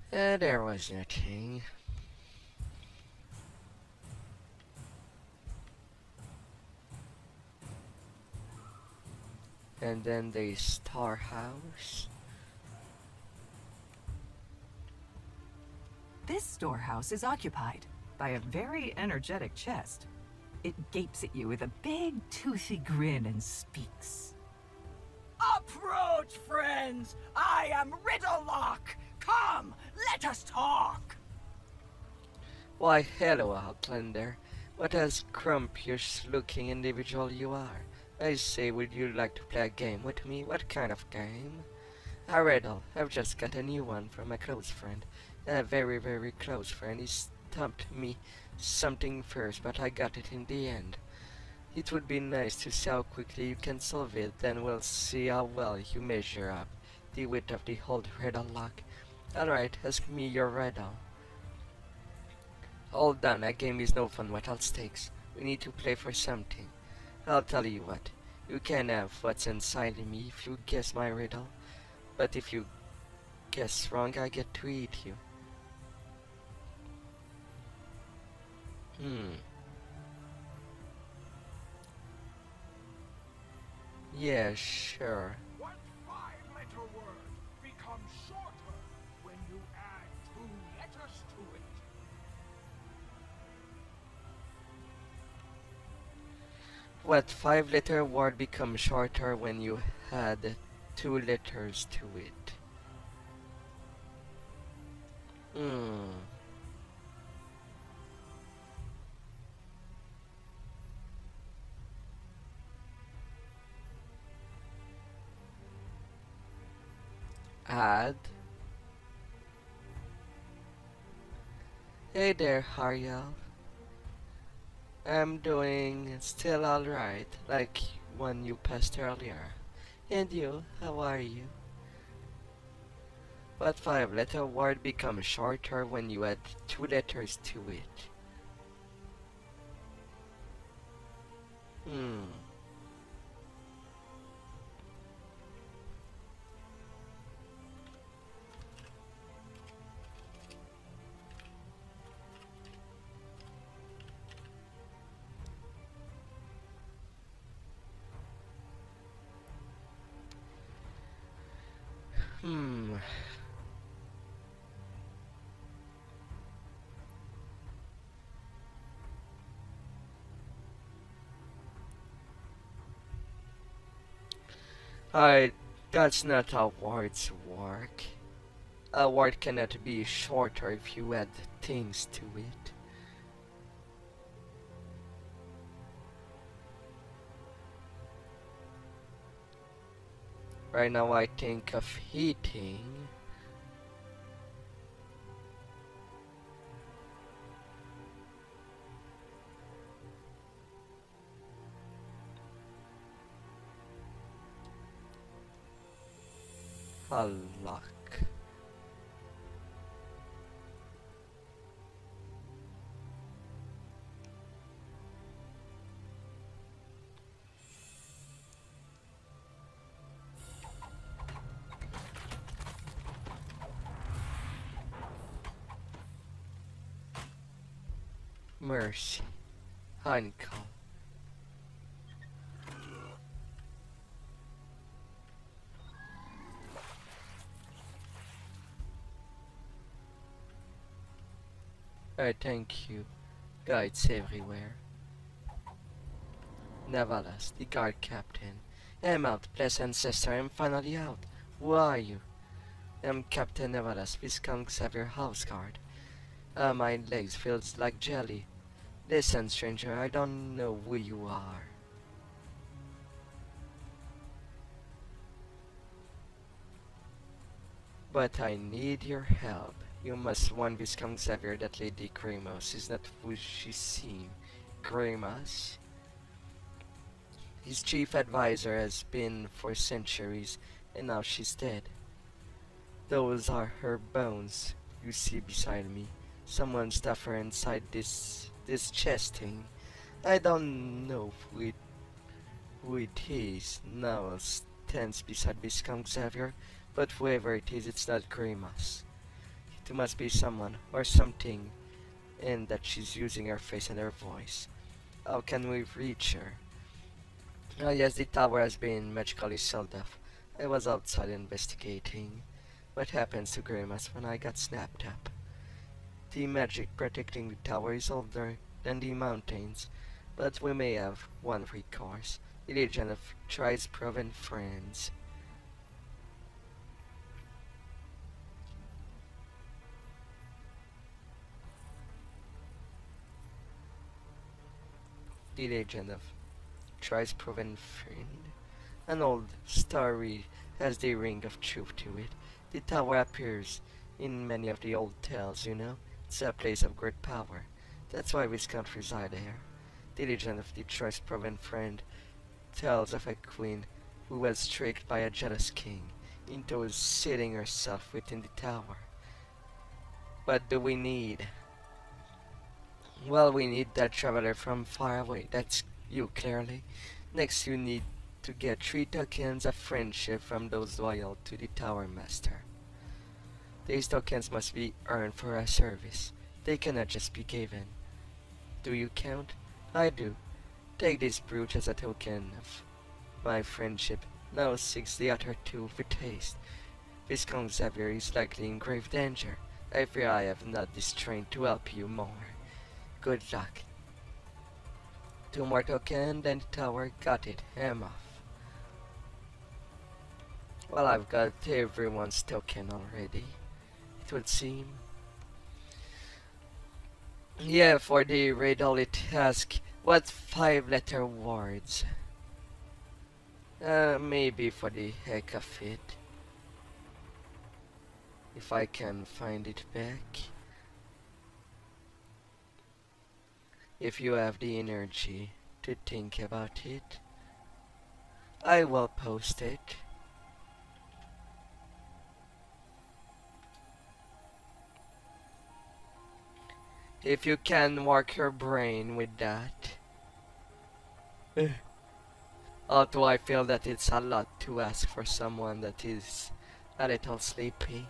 There was nothing. And then the Star House. This storehouse is occupied by a very energetic chest. It gapes at you with a big, toothy grin and speaks. Approach, friends! I am Riddlelock! Come, let us talk! Why, hello, Outlander. What a scrumptious-looking individual you are. I say, would you like to play a game with me? What kind of game? A riddle. I've just got a new one from a close friend. A very, very close friend. He stumped me something first, but I got it in the end. It would be nice to see how quickly you can solve it, then we'll see how well you measure up the width of the old riddle lock. Alright, ask me your riddle. Hold on, that game is no fun without stakes. We need to play for something. I'll tell you what. You can have what's inside of me if you guess my riddle. But if you guess wrong, I get to eat you. Yeah, sure. What five-letter word becomes shorter when you add 2 letters to it? What 5-letter word becomes shorter when you add 2 letters to it? Add. Hey there, Ariel. I'm doing still alright, like when you passed earlier. And you, how are you? What 5-letter word becomes shorter when you add 2 letters to it? Alright, that's not how words work. A word cannot be shorter if you add things to it. Right now I think of eating. A lock. Mercy. Honeycomb. Thank you. Guides everywhere. Nevertheless, the guard captain. I'm out, blessed ancestor, I'm finally out. Who are you? I'm Captain Nevertheless, Viscount Xavier Houseguard. My legs feels like jelly. Listen, stranger, I don't know who you are. But I need your help. You must warn Viscount Xavier that Lady Grimos is not who she seems. Grimos? His chief advisor has been for centuries, and now she's dead. Those are her bones you see beside me. Someone stuffed her inside this chest thing. I don't know who it is now stands beside Viscount Xavier, but whoever it is, it's not Grimace. It must be someone or something, and that she's using her face and her voice. How can we reach her? Oh yes, the tower has been magically sealed off. I was outside investigating what happens to Grimace when I got snapped up. The magic protecting the tower is older than the mountains, but we may have one recourse. The Legion of Thrice Proven Friends. The Legend of Thrice Proven Friend. An old story has the ring of truth to it. The tower appears in many of the old tales, you know. It's a place of great power. That's why Viscount reside there. The legend of the Thrice Proven Friend tells of a queen who was tricked by a jealous king into sealing herself within the tower. What do we need? Well, we need that traveler from far away. That's you, clearly. Next, you need to get 3 tokens of friendship from those loyal to the Tower Master. These tokens must be earned for a service. They cannot just be given. Do you count? I do. Take this brooch as a token of my friendship. Now seek the other 2 with haste. Viscount Xavier is likely in grave danger. I fear I have not the strength to help you more. Good luck. 2 more tokens, then the tower. Got it. I'm off. Well, I've got everyone's token already, it would seem. Yeah, for the riddle it asks, what 5-letter words? Maybe for the heck of it. If I can find it back. If you have the energy to think about it, I will post it. If you can work your brain with that. Although I feel that it's a lot to ask for someone that is a little sleepy.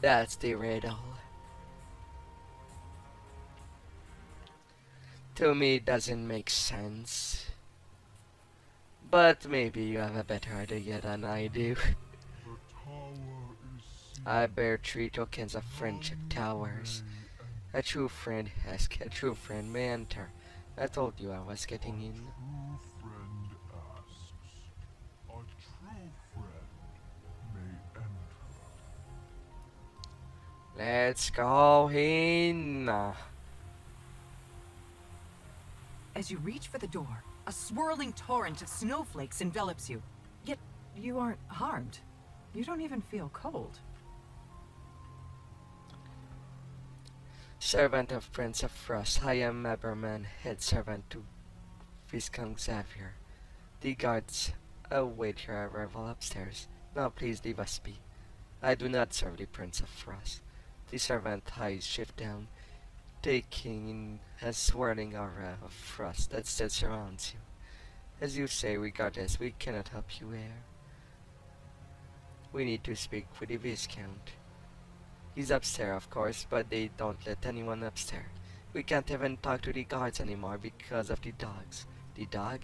That's the riddle. To me it doesn't make sense. But maybe you have a better idea than I do. I bear 3 tokens of friendship towers. A true friend asks, a true friend may enter. I told you I was getting in. Let's go in. As you reach for the door, a swirling torrent of snowflakes envelops you. Yet you aren't harmed. You don't even feel cold. Servant of Prince of Frost, I am Maberman, head servant to Viscount Xavier. The guards await your arrival upstairs. Now please leave us be. I do not serve the Prince of Frost. The servant hides shift down, taking in a swirling aura of frost that still surrounds you. As you say, regardless, we cannot help you here. We need to speak with the Viscount. He's upstairs, of course, but they don't let anyone upstairs. We can't even talk to the guards anymore because of the dogs. The dog?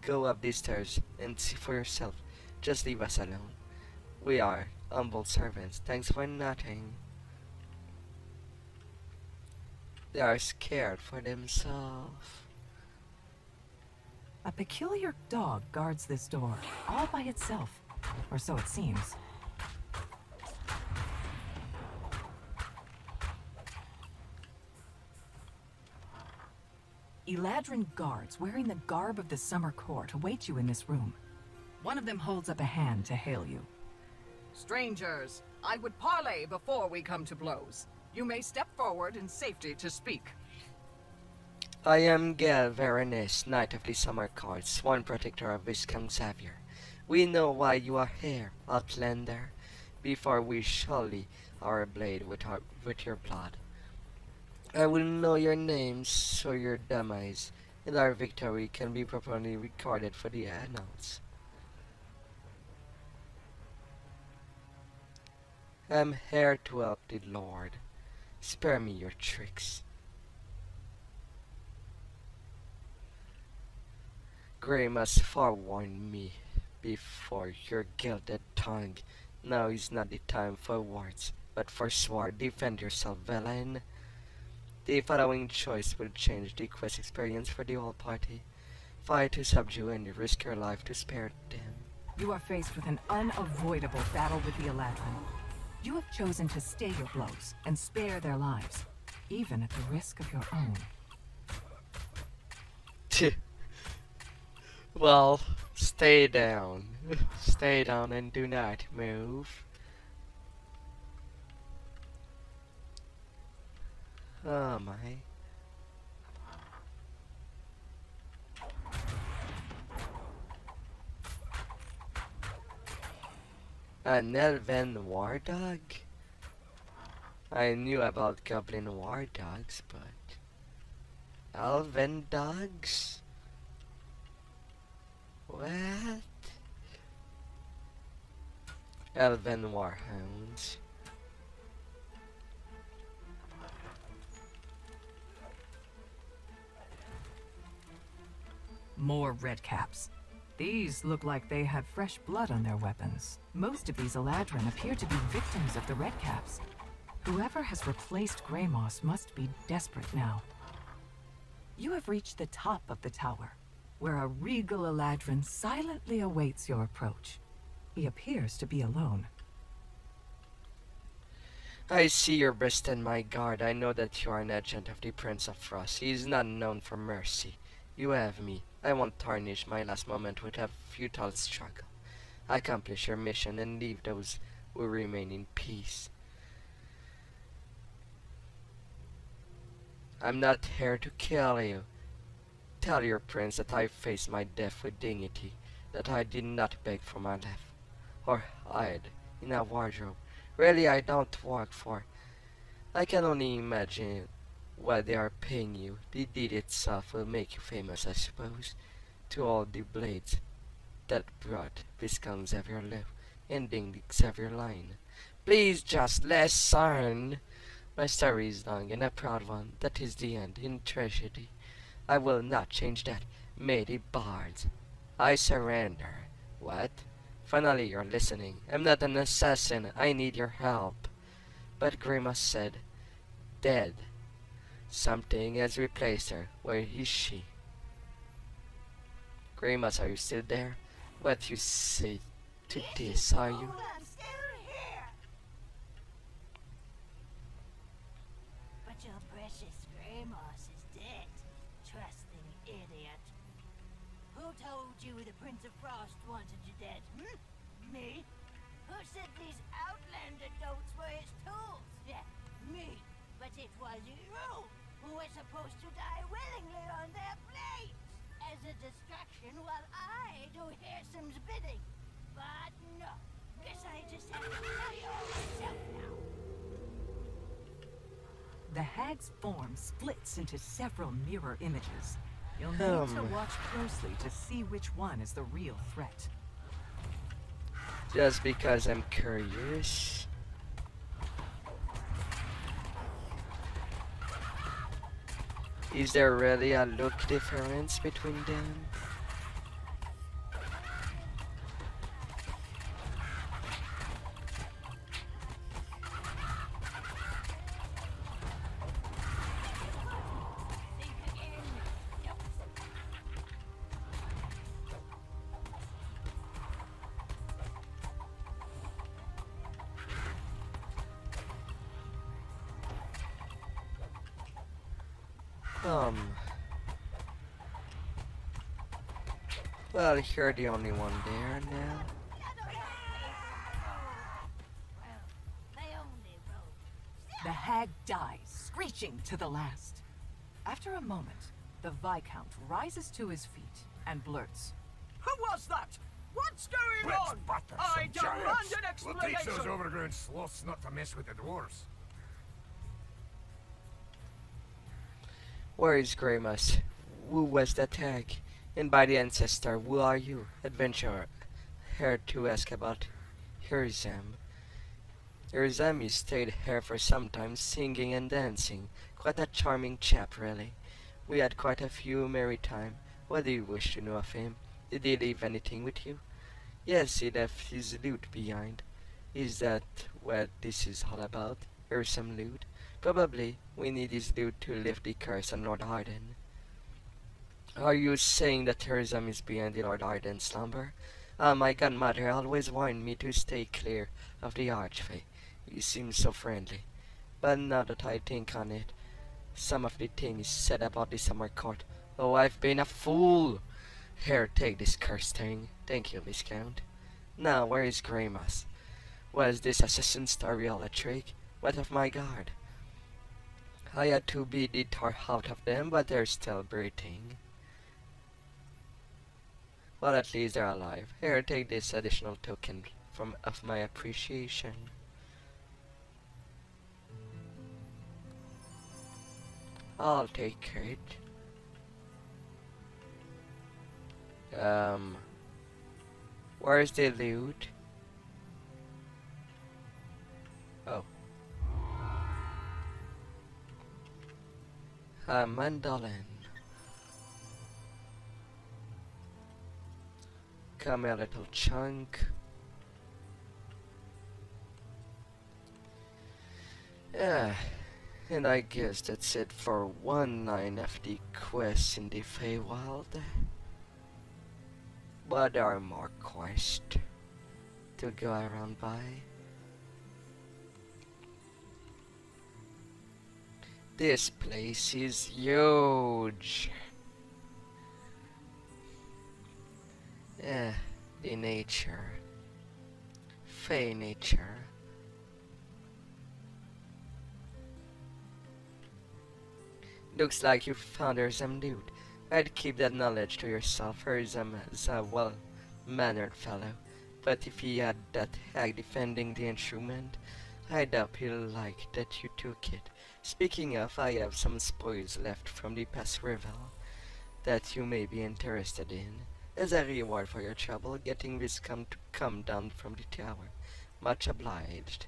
Go up these stairs and see for yourself. Just leave us alone. We are humble servants. Thanks for nothing. They are scared for themselves. A peculiar dog guards this door, all by itself. Or so it seems. Eladrin guards wearing the garb of the summer court await you in this room. One of them holds up a hand to hail you. Strangers, I would parley before we come to blows. You may step forward in safety to speak. I am Gal Veronese, Knight of the Summer Court, sworn protector of Viscount Xavier. We know why you are here, Outlander, before we sully our blade with your blood. I will know your names, so your demise and our victory can be properly recorded for the annals. I'm here to help the Lord. Spare me your tricks. Gray must forewarn me before your gilded tongue. Now is not the time for words, but for sword. Defend yourself, villain. The following choice will change the quest experience for the whole party. Fight to subdue and risk your life to spare them. You are faced with an unavoidable battle with the Eladrin. You have chosen to stay your blows and spare their lives, even at the risk of your own. Well, stay down. Stay down and do not move. Oh my. An elven war dog? I knew about goblin war dogs, but elven dogs? What? Elven warhounds. More redcaps. These look like they have fresh blood on their weapons. Most of these Eladrin appear to be victims of the redcaps. Whoever has replaced Grey Moss must be desperate now. You have reached the top of the tower, where a regal Eladrin silently awaits your approach. He appears to be alone. I see your breast and my guard. I know that you are an agent of the Prince of Frost. He is not known for mercy. You have me. I won't tarnish my last moment with a futile struggle. Accomplish your mission and leave those who remain in peace. I'm not here to kill you. Tell your prince that I faced my death with dignity, that I did not beg for my life, or hide in a wardrobe. Really, I don't work for. I can only imagine what they are paying you. The deed itself will make you famous, I suppose. To all the blades that brought Viscount Xavier Lowe, ending the Xavier line. Please just listen. My story is long and a proud one. That is the end in tragedy. I will not change that. May the bards. I surrender. What? Finally, you're listening. I'm not an assassin. I need your help. But Grimace said, dead. Something has replaced her. Where is she? Grimace, are you still there? What you say to this, are you? I'm still here. But your precious Grey Moss is dead. Trusting idiot. Who told you the Prince of Frost wanted you dead? Me? Who said these outlander goats were his tools? Yeah, me. But it was you who were supposed to die willingly on their blades as a distraction while I do Hirsam's bidding. But no, guess I just have to tell you all myself now. The hag's form splits into several mirror images. You'll need to watch closely to see which one is the real threat. Just because I'm curious. Is there really a look difference between them? Well, you're the only one there now. The hag dies, screeching to the last. After a moment, the Viscount rises to his feet and blurts, Who was that? What's going on? I demand an We'll teach explanation! those overgrown sloths not to mess with the dwarves. Where is Grimace? Who was that hag? And by the ancestor, who are you? Adventurer. Here to ask about Hirzam. Hirzam, you stayed here for some time, singing and dancing. Quite a charming chap, really. We had quite a few merry time. What do you wish to know of him? Did he leave anything with you? Yes, he left his loot behind. Is that what this is all about? Hirzam loot? Probably. We need his loot to lift the curse on Lord Arden. Are you saying that Hirzam is behind the Lord Arden's slumber? My godmother always warned me to stay clear of the Archfey. You seem so friendly. But now that I think on it, some of the things said about the summer court. Oh, I've been a fool! Here, take this cursed thing. Thank you, Viscount. Now, where is Grimace? Was this assassin story all a trick? What of my guard? I had to beat the tar out of them, but they're still breathing. Well, at least they're alive. Here, take this additional token of my appreciation. I'll take it. Where's the loot? Oh. A mandolin. Come a little chunk. Yeah, and I guess that's it for one 9FD quest in the Feywild. But there are more quests to go around by. This place is huge. Yeah, the nature. Fey nature. Looks like you found her some loot. I'd keep that knowledge to yourself. Herzam is a well-mannered fellow, but if he had that hag defending the instrument, I doubt he'll like that you took it. Speaking of, I have some spoils left from the past revel that you may be interested in. As a reward for your trouble getting this to come down from the tower. Much obliged.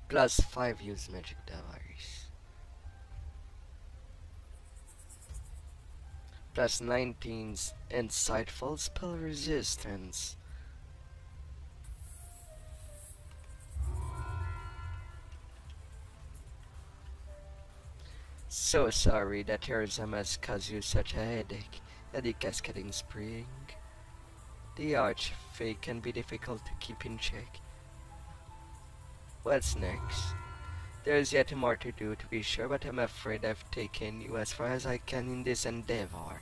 Plus 5 use magic device. Plus 19's insightful spell resistance. So sorry that Herzam has caused you such a headache at the Cascading Spring. The Archfey can be difficult to keep in check. What's next? There's yet more to do, to be sure, but I'm afraid I've taken you as far as I can in this endeavor.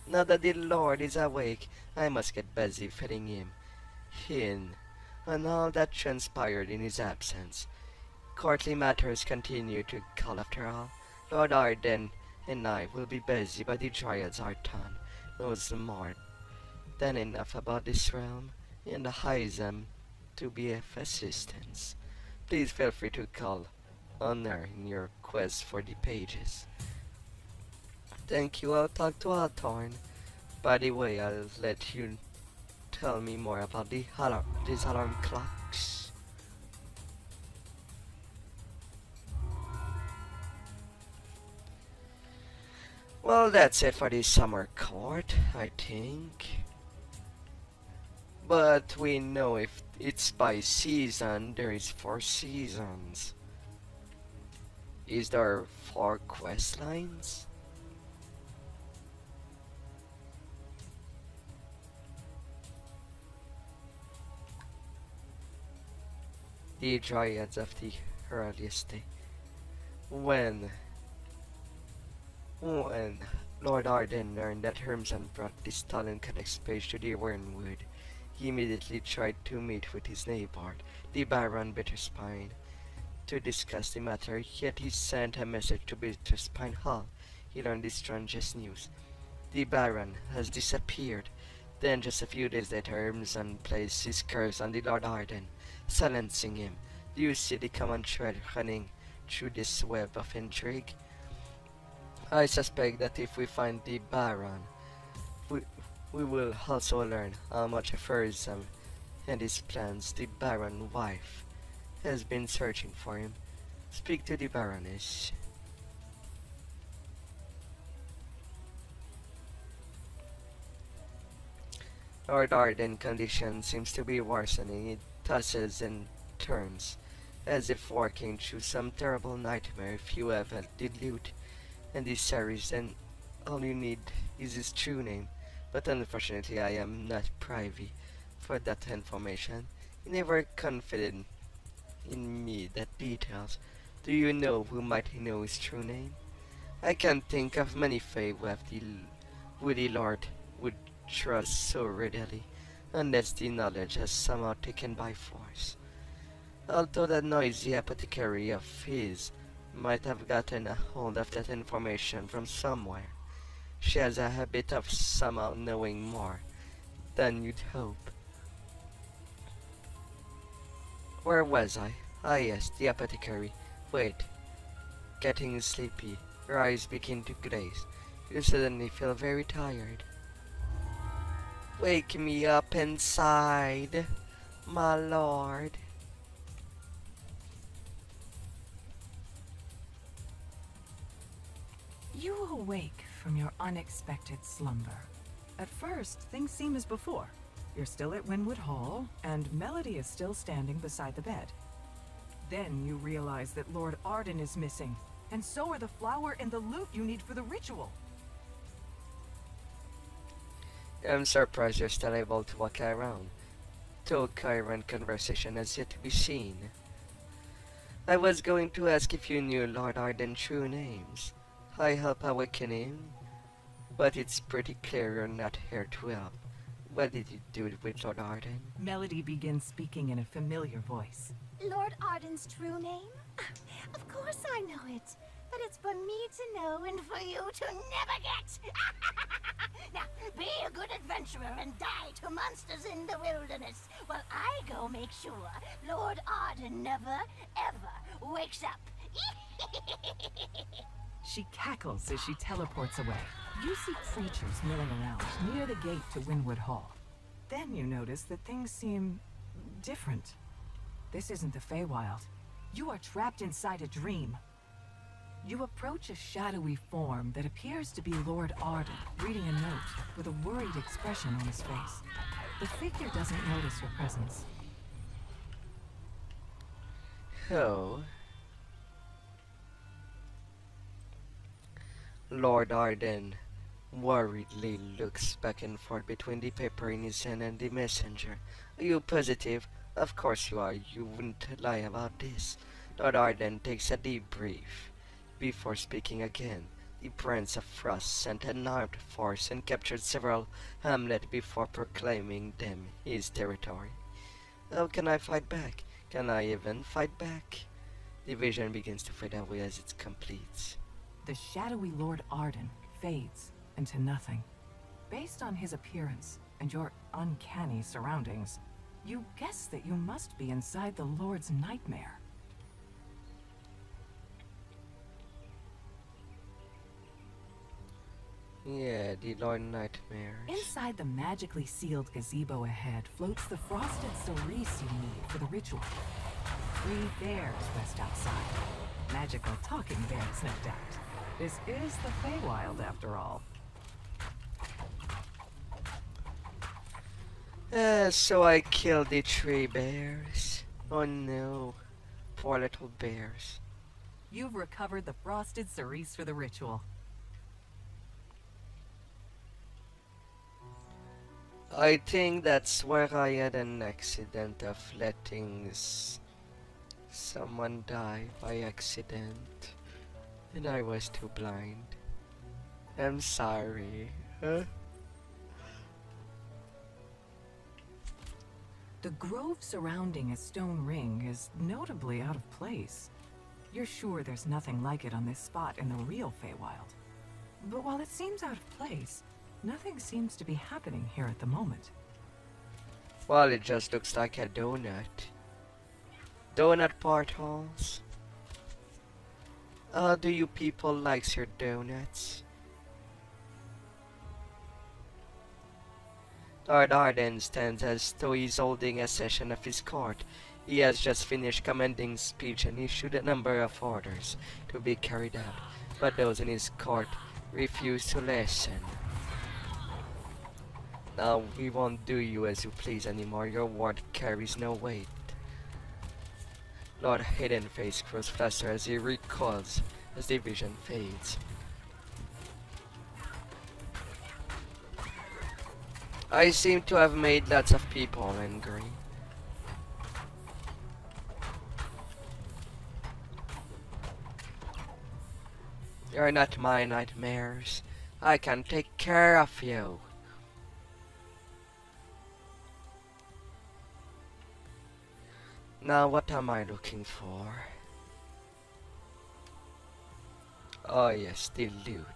Now that the Lord is awake, I must get busy filling him in on all that transpired in his absence. Courtly matters continue to call after all. Lord Arden and I will be busy, but the Dryad's Artan knows more than enough about this realm and hires them to be of assistance. Please feel free to call on her in your quest for the pages. Thank you, I'll talk to Althorn. By the way, I'll let you tell me more about these alarm clocks. Well, that's it for the summer court, I think. But we know if it's by season, there is 4 seasons. Is there 4 quest lines? The Dryads of the earliest day. When Lord Arden learned that Hermsan brought the stolen codex page to the Wormwood, he immediately tried to meet with his neighbor, the Baron Bitterspine, to discuss the matter, yet he sent a message to Bitterspine Hall. He learned the strangest news. The Baron has disappeared. Then just a few days later, Hermsan placed his curse on the Lord Arden, silencing him. Do you see the common thread running through this web of intrigue? I suspect that if we find the Baron, we will also learn how much of Herzam and his plans the Baron wife has been searching for him. Speak to the Baroness. Lord Arden condition seems to be worsening. It tosses and turns, as if working through some terrible nightmare. If you have the loot and the series, then all you need is his true name. But unfortunately, I am not privy for that information. He never confided in me that details. Do you know who might know his true name? I can't think of many Fey who the Lord would trust so readily, unless the knowledge has somehow taken by force. Although that noisy apothecary of his might have gotten a hold of that information from somewhere, She has a habit of somehow knowing more than you'd hope. Where was I? Ah yes, the apothecary. Wait. Getting sleepy. Your eyes begin to glaze. You suddenly feel very tired. Wake me up inside, my lord. You awake from your unexpected slumber. At first, things seem as before. You're still at Windwood Hall, and Melody is still standing beside the bed. Then you realize that Lord Arden is missing, and so are the flower and the loot you need for the ritual. I'm surprised you're still able to walk around. Though current conversation has yet to be seen. I was going to ask if you knew Lord Arden's true names. I help awaken him, but it's pretty clear you're not here to help. What did you do with Lord Arden? Melody begins speaking in a familiar voice. Lord Arden's true name? Of course I know it. But it's for me to know and for you to never get. Now, be a good adventurer and die to monsters in the wilderness while I go make sure Lord Arden never, ever wakes up. She cackles as she teleports away. You see creatures milling around near the gate to Windwood Hall. Then you notice that things seem different. This isn't the Feywild. You are trapped inside a dream. You approach a shadowy form that appears to be Lord Arden, reading a note with a worried expression on his face. The figure doesn't notice your presence. Oh. Lord Arden worriedly looks back and forth between the paper in his hand and the messenger. Are you positive? Of course you are. You wouldn't lie about this. Lord Arden takes a deep breath before speaking again. The Prince of Frost sent an armed force and captured several hamlets before proclaiming them his territory. How can I fight back? Can I even fight back? The vision begins to fade away as it completes. The shadowy Lord Arden fades into nothing. Based on his appearance and your uncanny surroundings, you guess that you must be inside the Lord's nightmare. Yeah, the Lord Nightmare. Inside the magically sealed gazebo ahead floats the frosted cerise you need for the ritual. 3 bears rest outside. Magical talking bears, no doubt. This is the Feywild, after all. So I killed the 3 bears. Oh no, poor little bears. You've recovered the frosted cerise for the ritual. I think that's where I had an accident of letting someone die by accident. And I was too blind. I'm sorry. Huh? The grove surrounding a stone ring is notably out of place. You're sure there's nothing like it on this spot in the real Feywild. But while it seems out of place, nothing seems to be happening here at the moment. Well, it just looks like a donut. Donut portals. Do you people like your donuts? Lord Arden stands as though he's holding a session of his court. He has just finished commanding speech and issued a number of orders to be carried out, but those in his court refuse to listen. Now we won't do you as you please anymore. Your word carries no weight. Lord Hidden Face grows faster as he recoils as the vision fades. I seem to have made lots of people angry. You're not my nightmares. I can take care of you. Now what am I looking for? Oh yes, the loot.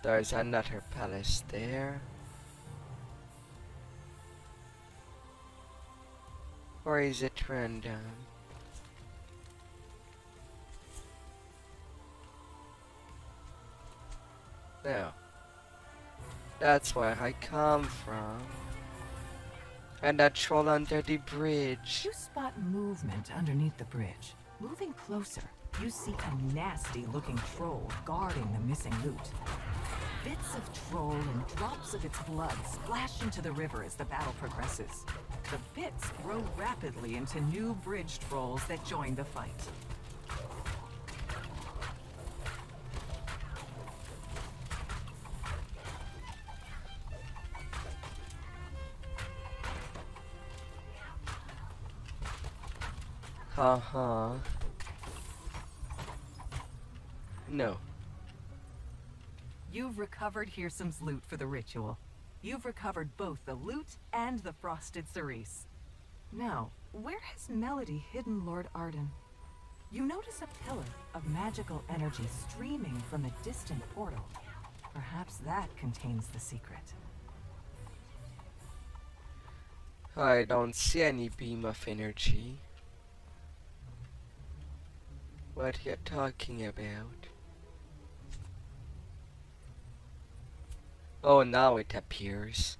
There's another palace there. Or is it random? No. That's where I come from. And that troll under the bridge. You spot movement underneath the bridge. Moving closer, you see a nasty-looking troll guarding the missing loot. Bits of troll and drops of its blood splash into the river as the battle progresses. The bits grow rapidly into new bridge trolls that join the fight. No. You've recovered Hearsom's loot for the ritual. You've recovered both the loot and the frosted cerise. Now, where has Melody hidden Lord Arden? You notice a pillar of magical energy streaming from a distant portal. Perhaps that contains the secret. I don't see any beam of energy. What are you talking about? Oh, now it appears.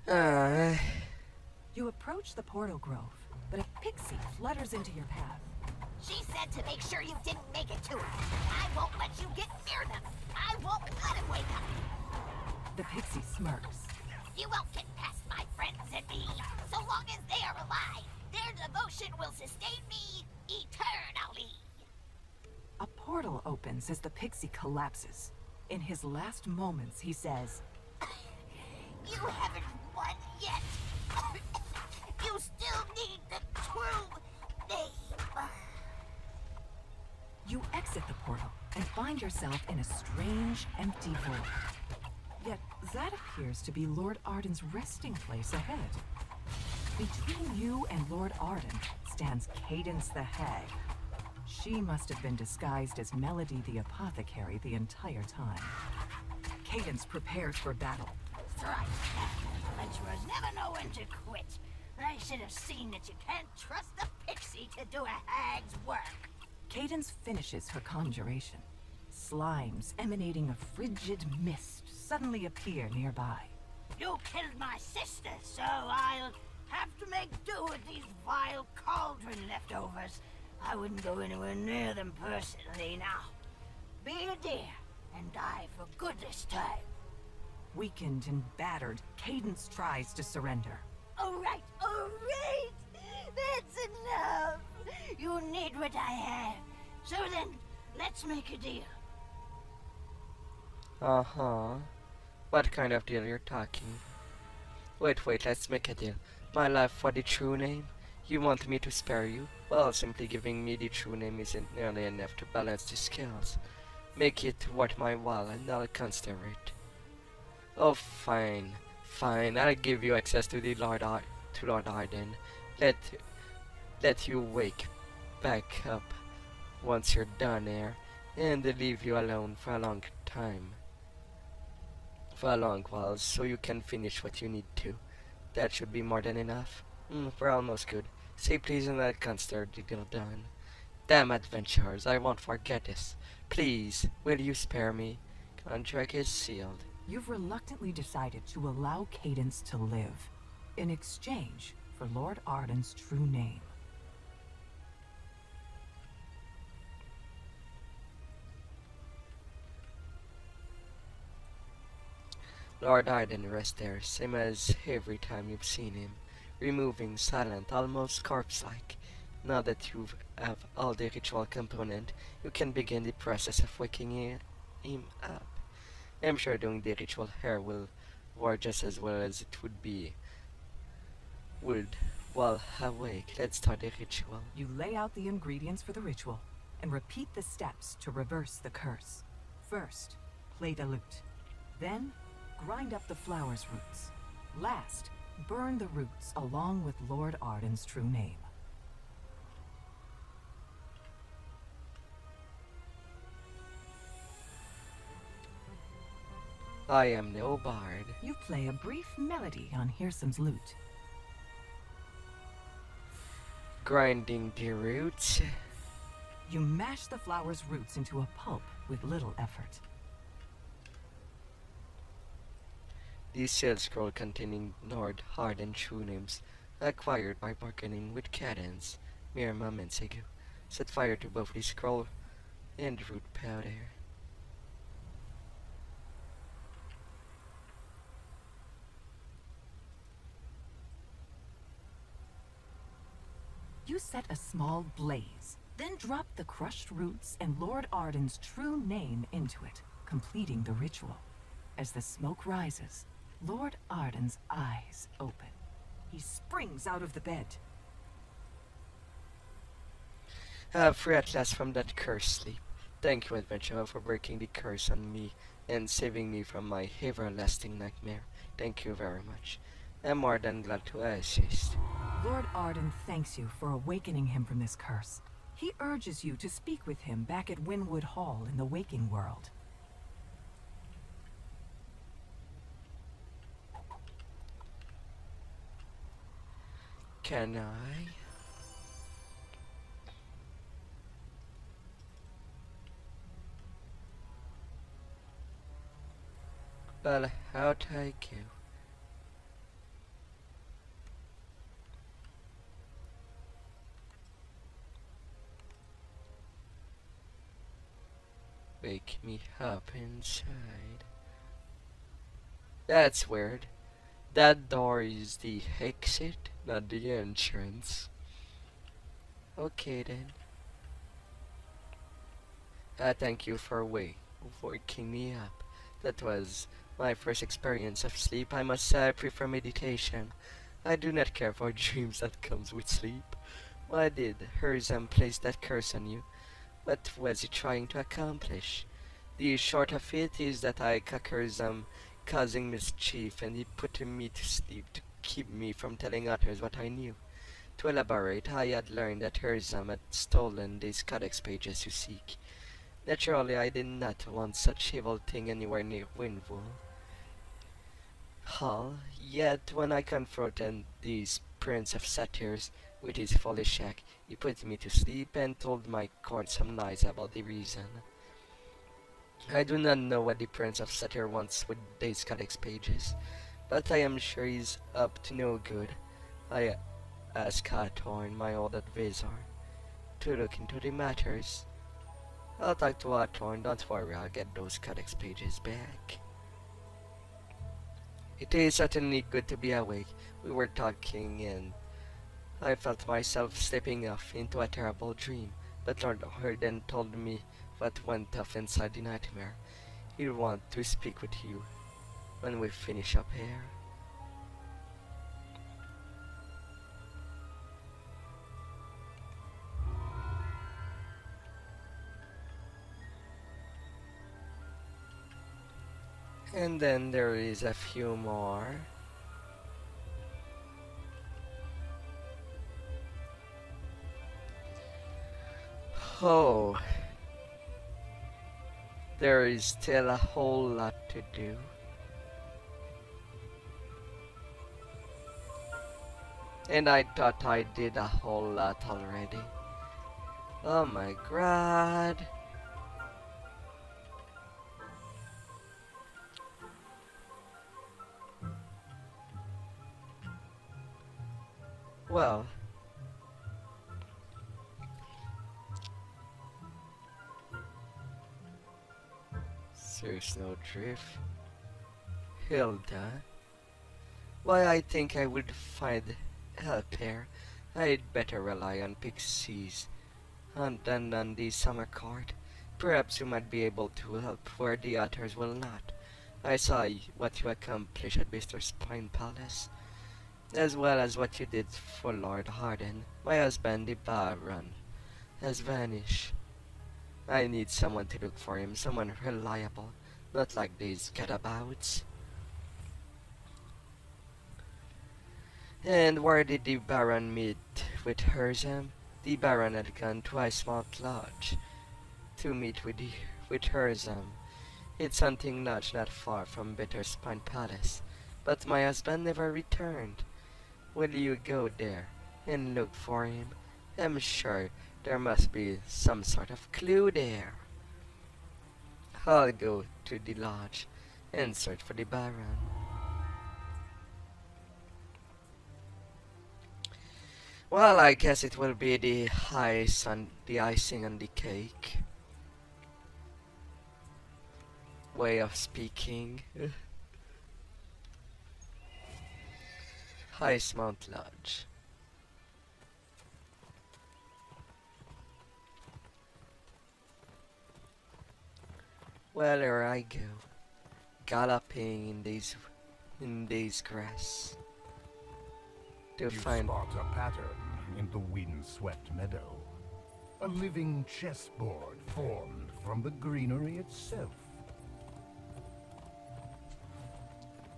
You approach the portal grove, but a pixie flutters into your path. She said to make sure you didn't make it to her. I won't let you get near them. I won't let him wake up. The pixie smirks. You won't get past my friends and me. So long as they are alive, their devotion will sustain me eternally. A portal opens as the pixie collapses. In his last moments, he says, You haven't won yet. You still need the true name. You exit the portal and find yourself in a strange, empty void. Yet that appears to be Lord Arden's resting place ahead. Between you and Lord Arden stands Cadence the Hag. She must have been disguised as Melody the Apothecary the entire time. Cadence prepares for battle. Thrice, adventurers never know when to quit. I should have seen that you can't trust the pixie to do a hag's work. Cadence finishes her conjuration. Slimes emanating a frigid mist suddenly appear nearby. You killed my sister, so I'll have to make do with these vile cauldron leftovers. I wouldn't go anywhere near them personally now. Be a dear and die for good this time. Weakened and battered, Cadence tries to surrender. All right. That's enough. You need what I have. So then, let's make a deal. What kind of deal you're talking? Wait, let's make a deal. My life for the true name? You want me to spare you? Well, simply giving me the true name isn't nearly enough to balance the scales. Make it worth my while and I'll consider it. Oh, fine. I'll give you access to the Lord Arden. Let you wake back up once you're done here, and leave you alone for a long time. For a long while, so you can finish what you need to. That should be more than enough. We're almost good. Say please and I'll consider the deal done. Damn adventurers, I won't forget this. Please, will you spare me? Contract is sealed. You've reluctantly decided to allow Cadence to live, in exchange for Lord Arden's true name. Lord Arden rests there, same as every time you've seen him, removing, silent, almost corpse-like. Now that you have all the ritual component, you can begin the process of waking him up. I'm sure doing the ritual here will work just as well as it would while awake. Let's start the ritual. You lay out the ingredients for the ritual, and repeat the steps to reverse the curse. First, play the lute. Then, grind up the flower's roots. Last, burn the roots along with Lord Arden's true name. I am no bard. You play a brief melody on Hearsome's lute. Grinding the roots. You mash the flower's roots into a pulp with little effort. The seal scroll containing Nord hardened true names acquired by bargaining with Cadence mere moments ago. Set fire to both the scroll and root powder. You set a small blaze, then drop the crushed roots and Lord Arden's true name into it, completing the ritual. As the smoke rises, Lord Arden's eyes open. He springs out of the bed. Free at last from that cursed sleep. Thank you, adventurer, for breaking the curse on me and saving me from my everlasting nightmare. Thank you very much. I'm more than glad to assist. Lord Arden thanks you for awakening him from this curse. He urges you to speak with him back at Winwood Hall in the waking world. Can I? Well, how take you? Wake me up inside. That's weird. That door is the exit, not the entrance. Okay then. Thank you for waking me up. That was my first experience of sleep. I must say I prefer meditation. I do not care for dreams that comes with sleep. Why did Herzam place that curse on you? What was he trying to accomplish? The short of it is that I caught Herzam causing mischief, and he put me to sleep to keep me from telling others what I knew. To elaborate, I had learned that Herzam had stolen these codex pages you seek. Naturally, I did not want such evil thing anywhere near Windmill Hall, yet when I confronted this Prince of Satyrs with his foolish act, he put me to sleep and told my court some lies about the reason. I do not know what the Prince of Satyr wants with these codex pages, but I am sure he's up to no good. I asked Hawthorne, my old advisor, to look into the matters. I'll talk to Hawthorne, don't worry, I'll get those codex pages back. It is certainly good to be awake. We were talking and I felt myself slipping off into a terrible dream, but Lord Arden told me what went off inside the nightmare. He'll want to speak with you when we finish up here. And then there is a few more. Oh, there is still a whole lot to do. And I thought I did a whole lot already. Oh my god. Well, there's no drift. Hilda. Why, I think I would find help here. I'd better rely on Pixie's hunt than on the summer court. Perhaps you might be able to help where the others will not. I saw what you accomplished at Mr. Spine Palace, as well as what you did for Lord Harden. My husband, the Baron, has vanished. I need someone to look for him, someone reliable, not like these gadabouts. And where did the Baron meet with Herzam? The Baron had gone to Icemount Lodge to meet with Herzam. It's hunting lodge not far from Bitterspine Palace, but my husband never returned. Will you go there and look for him? I'm sure there must be some sort of clue there. I'll go to the lodge and search for the Baron. Well, I guess it will be the icing on the cake way of speaking. Icemount Lodge. Well, here I go, galloping in these grass to You find. spot a pattern in the wind-swept meadow. A living chessboard formed from the greenery itself.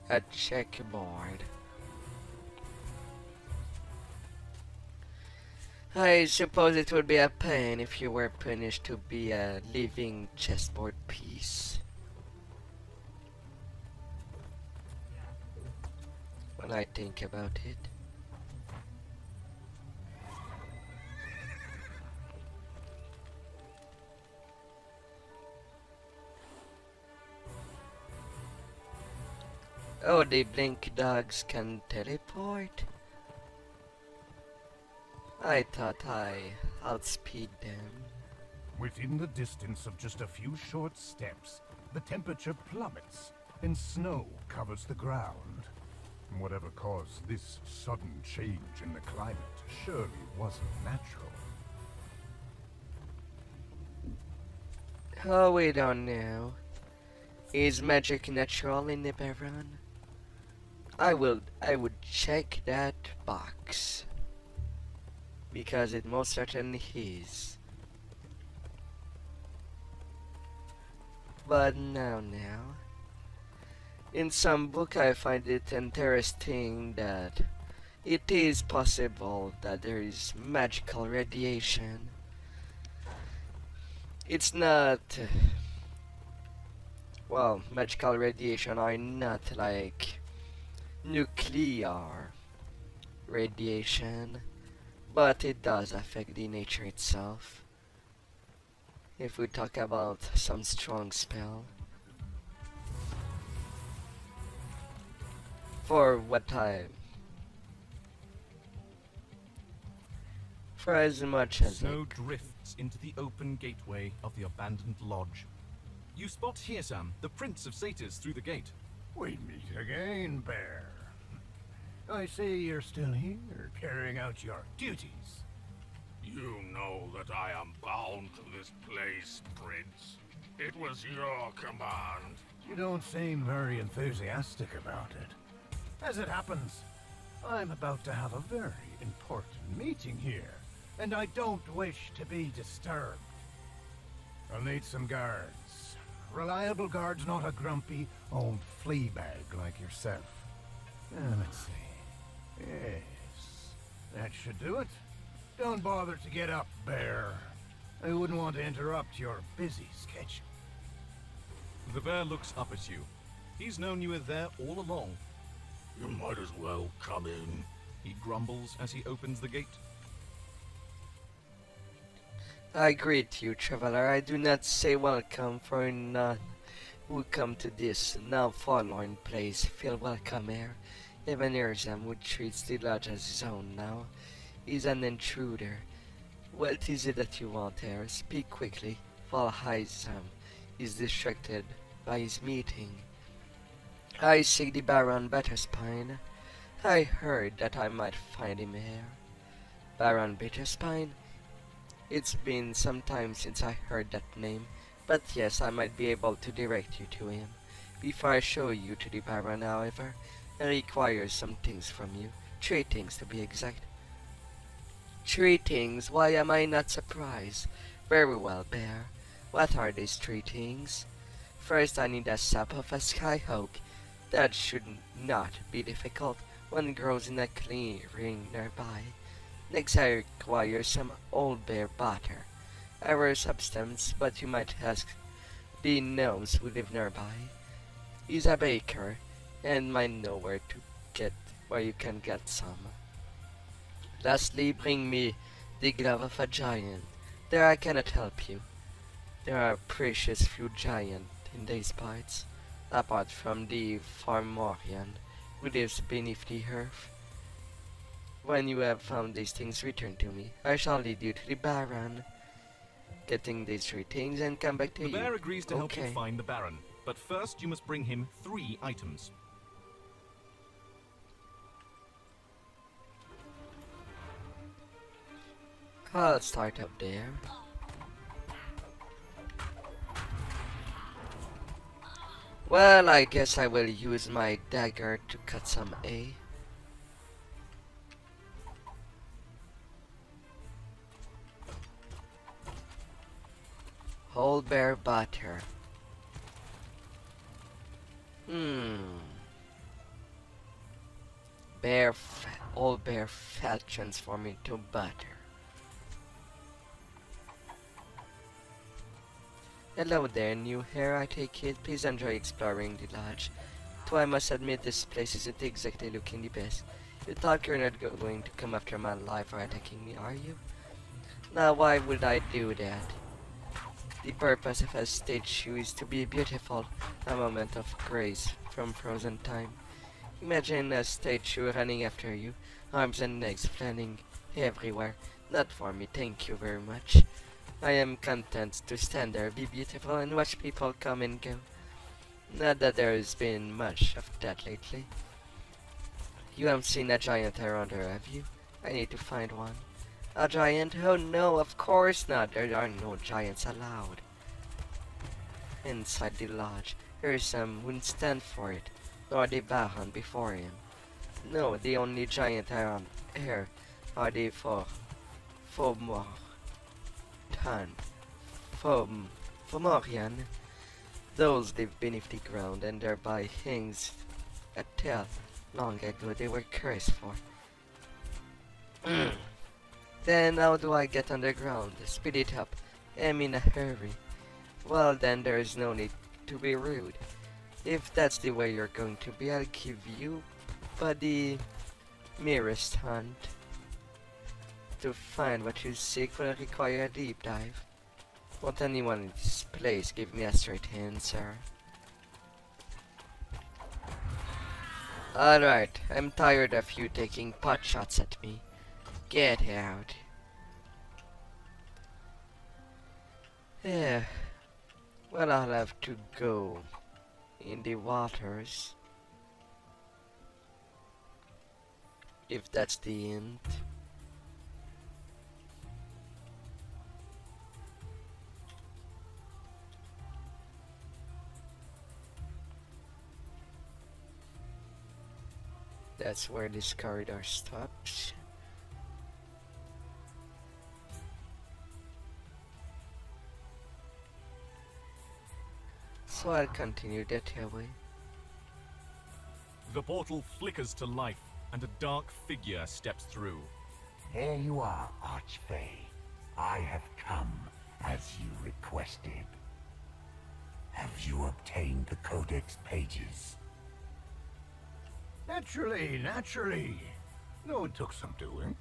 A checkerboard. I suppose it would be a pain if you were punished to be a living chessboard piece. When I think about it. Oh, the blink dogs can teleport? I thought I outspeed them. Within the distance of just a few short steps, the temperature plummets and snow covers the ground. Whatever caused this sudden change in the climate surely wasn't natural. Oh, we don't know. Is magic natural in the Baron? I would check that box. Because it most certainly is. But now. In some book I find it interesting that it is possible that there is magical radiation. It's not... well, magical radiation are not like nuclear radiation, but it does affect the nature itself. If we talk about some strong spell. For what time? For as much as Snow drifts into the open gateway of the abandoned lodge. You spot Hirsam, the Prince of Satyrs, through the gate. We meet again, Bear. I see you're still here, carrying out your duties. You know that I am bound to this place, Prince. It was your command. You don't seem very enthusiastic about it. As it happens, I'm about to have a very important meeting here, and I don't wish to be disturbed. I'll need some guards. Reliable guards, not a grumpy old fleabag like yourself. Let's see. Yes, that should do it. Don't bother to get up, Bear. I wouldn't want to interrupt your busy schedule. The bear looks up at you. He's known you were there all along. You might as well come in. He grumbles as he opens the gate. I greet you, traveler. I do not say welcome, for none who come to this now forlorn place feel welcome here. Even Hirsam, who treats the lodge as his own now, is an intruder. What is it that you want here? Speak quickly, for Hirsam is distracted by his meeting. I seek the Baron Bitterspine. I heard that I might find him here. Baron Bitterspine? It's been some time since I heard that name, but yes, I might be able to direct you to him. Before I show you to the Baron, however, I require some things from you. 3 things to be exact. 3 things? Why am I not surprised? Very well, Bear. What are these 3 things? First, I need a sap of a skyhawk. That should not be difficult. One grows in a clearing nearby. Next, I require some old bear butter. A rare substance, but you might ask, the gnomes who live nearby. He's a baker, and might know where you can get some. Lastly, bring me the glove of a giant. There I cannot help you. There are precious few giants in these parts, apart from the Farmorian, who lives beneath the earth. When you have found these things, return to me. I shall lead you to the Baron, getting these 3 things and come back to you. The bear agrees to help you Okay. find the Baron, but first you must bring him 3 items. I'll start up there. Well, I guess I will use my dagger to cut some A. Whole bear butter. All bear fat transform into butter. Hello there, new hair, I take it. Please enjoy exploring the lodge. Though I must admit this place isn't exactly looking the best. You thought you're not going to come after my life or attacking me, are you? Now why would I do that? The purpose of a statue is to be beautiful, a moment of grace from frozen time. Imagine a statue running after you, arms and legs flying everywhere. Not for me, thank you very much. I am content to stand there, be beautiful, and watch people come and go. Not that there has been much of that lately. You haven't seen a giant around here, have you? I need to find one. A giant? Oh no, of course not. There are no giants allowed. Inside the lodge, there is some wouldn't stand for it, nor the Baron before him. No, the only giant around here are the Fomorian. Those live beneath the ground, and thereby hangs a tale long ago they were cursed for. Then how do I get underground? Speed it up. I'm in a hurry. Well then, there is no need to be rude. If that's the way you're going to be, I'll give you but the merest hunt. To find what you seek will require a deep dive. Won't anyone in this place give me a straight answer? Alright, I'm tired of you taking pot shots at me. Get out. Yeah. Well, I'll have to go in the waters. If that's the end. That's where this corridor stops. So I'll continue that way. The portal flickers to life, and a dark figure steps through. Here you are, Archfey. I have come as you requested. Have you obtained the Codex pages? Naturally. No, it took some doing.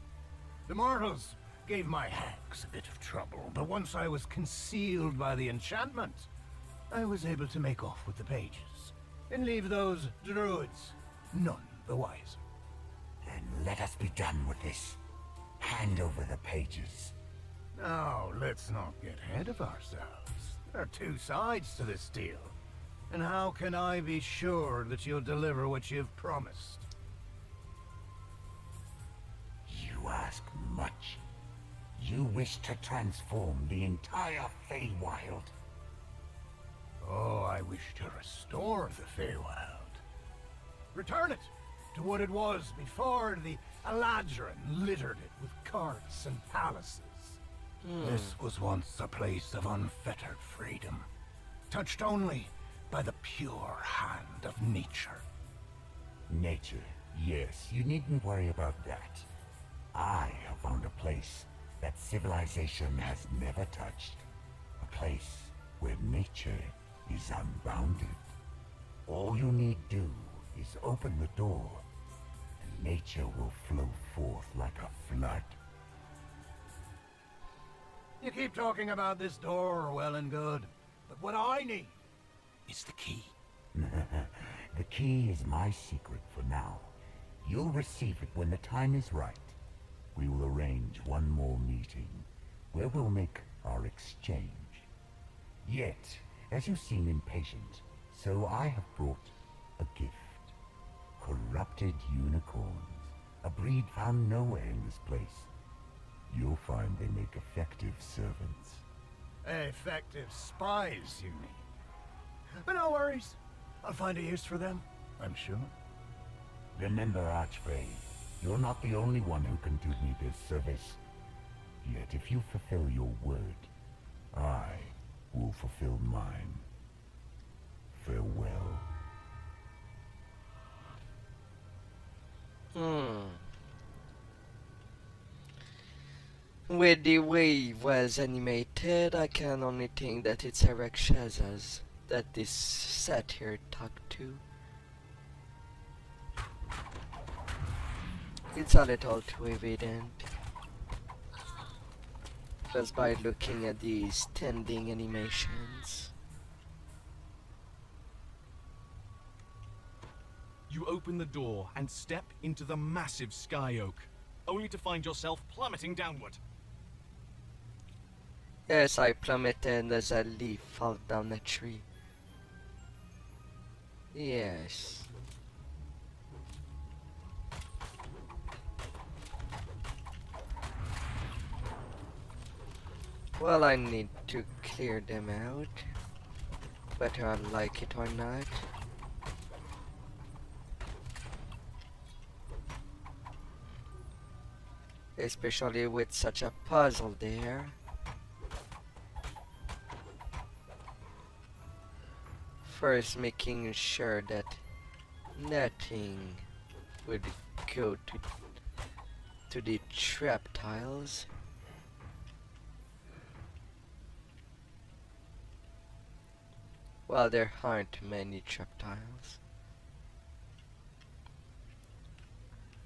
The mortals gave my hags a bit of trouble, but once I was concealed by the enchantment, I was able to make off with the pages, and leave those druids none the wiser. Then let us be done with this. Hand over the pages. Now, let's not get ahead of ourselves. There are 2 sides to this deal. And how can I be sure that you'll deliver what you've promised? You ask much. You wish to transform the entire Feywild. Oh, I wish to restore the Feywild. Return it to what it was before the Eladrin littered it with courts and palaces. This was once a place of unfettered freedom, touched only by the pure hand of nature. Nature, yes, you needn't worry about that. I have found a place that civilization has never touched. A place where nature is unbounded. All you need do is open the door, and nature will flow forth like a flood. You keep talking about this door, well and good. But what I need is the key. The key is my secret for now. You'll receive it when the time is right. We will arrange one more meeting, where we'll make our exchange. Yet, as you seem impatient, so I have brought a gift. Corrupted unicorns, a breed found nowhere in this place. You'll find they make effective servants. Effective spies, you mean? But no worries. I'll find a use for them, I'm sure. Remember, Archfey, you're not the only one who can do me this service. Yet if you fulfill your word, I will fulfill mine. Farewell. With the way it was animated, I can only think that it's a Rakshasas that this satyr talked to. It's a little too evident. Just by looking at these standing animations. You open the door and step into the massive sky oak, only to find yourself plummeting downward. Yes, I plummeted as a leaf fell down a tree. Yes. Well, I need to clear them out, whether I like it or not. Especially with such a puzzle there. First, making sure that nothing would go to the trap tiles. Well, there aren't many trap tiles.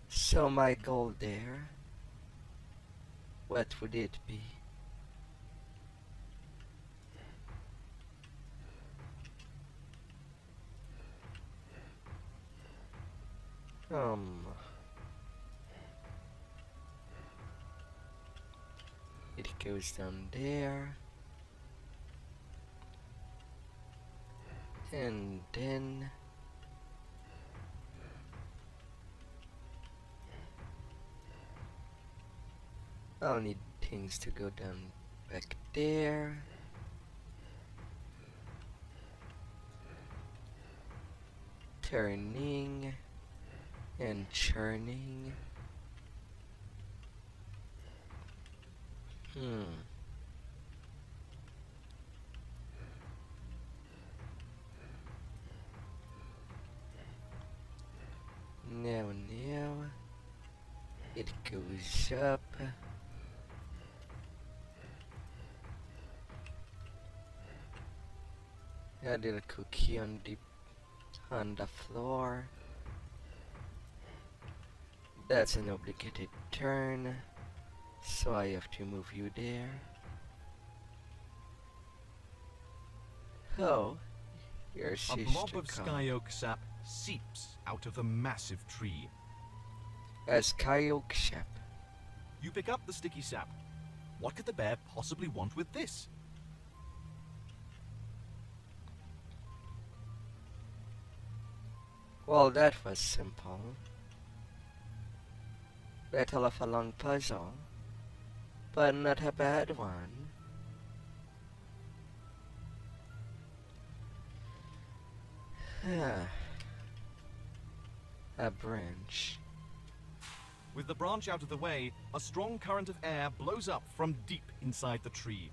So my goal there, what would it be? It goes down there. And then I'll need things to go down back there. Turning and churning. Now it goes up. A little cookie on the floor. That's an obligated turn, so I have to move you there. Oh, your sister. A blob of sky oak sap seeps out of the massive tree. A sky oak sap. You pick up the sticky sap. What could the bear possibly want with this? Well, that was simple. Little of a long puzzle, but not a bad one. A branch. With the branch out of the way, a strong current of air blows up from deep inside the tree.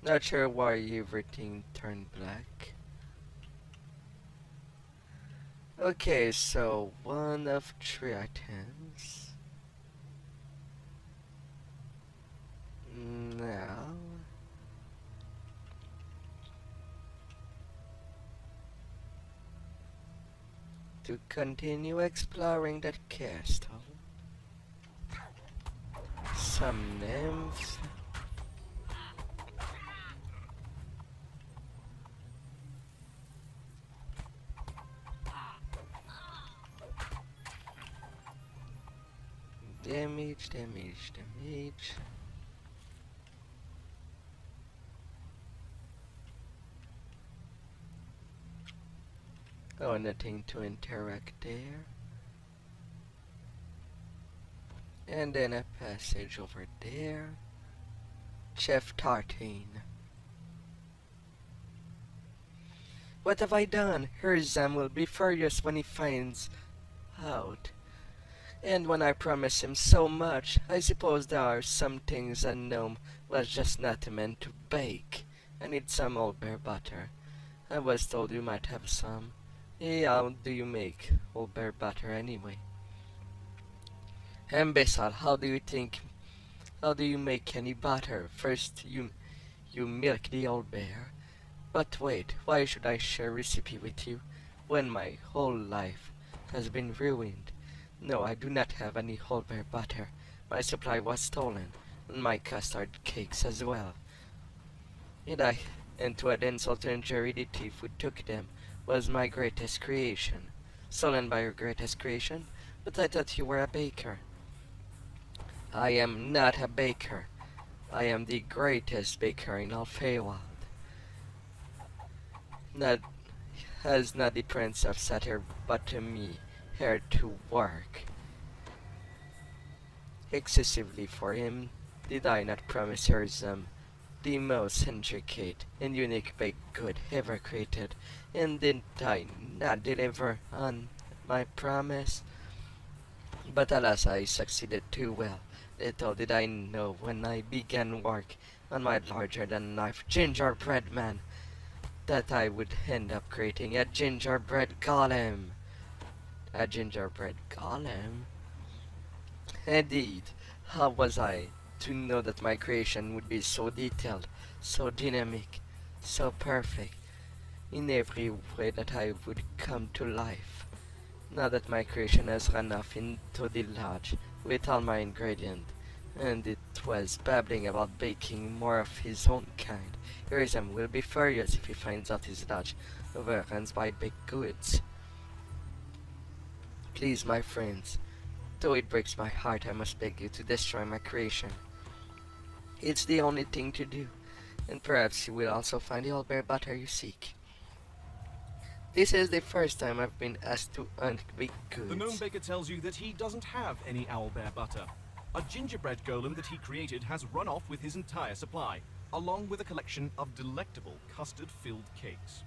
Not sure why everything turned black. Okay, so one of 3 items. Now, to continue exploring that castle, some nymphs. Damage, damage, damage. Oh, nothing to interact there. And then a passage over there. Chef Tartine. What have I done? Herzam will be furious when he finds out. And when I promise him so much, I suppose there are some things a gnome was just not meant to bake. I need some old bear butter. I was told you might have some. How do you make old bear butter anyway? Ambassador, how do you make any butter? First you milk the old bear. But wait, why should I share recipe with you when my whole life has been ruined? No, I do not have any whole bear butter. My supply was stolen, and my custard cakes as well. And to add insult to injury, the thief who took them was my greatest creation. Stolen by your greatest creation? But I thought you were a baker. I am not a baker. I am the greatest baker in all Feywild. Has not the Prince of Satyr but to me here to work excessively for him? Did I not promise her the most intricate and unique baked good ever created? And did I not deliver on my promise? But alas, I succeeded too well. Little did I know when I began work on my larger-than-life gingerbread man that I would end up creating a gingerbread golem. A gingerbread golem? Indeed, how was I to know that my creation would be so detailed, so dynamic, so perfect, in every way that I would come to life? Now that my creation has run off into the lodge with all my ingredients, and it was babbling about baking more of his own kind, Irisam will be furious if he finds out his lodge overruns by baked goods. Please, my friends, though it breaks my heart, I must beg you to destroy my creation. It's the only thing to do, and perhaps you will also find the old bear butter you seek. This is the first time I've been asked to unbake goods. The gnome baker tells you that he doesn't have any owlbear butter. A gingerbread golem that he created has run off with his entire supply, along with a collection of delectable custard-filled cakes.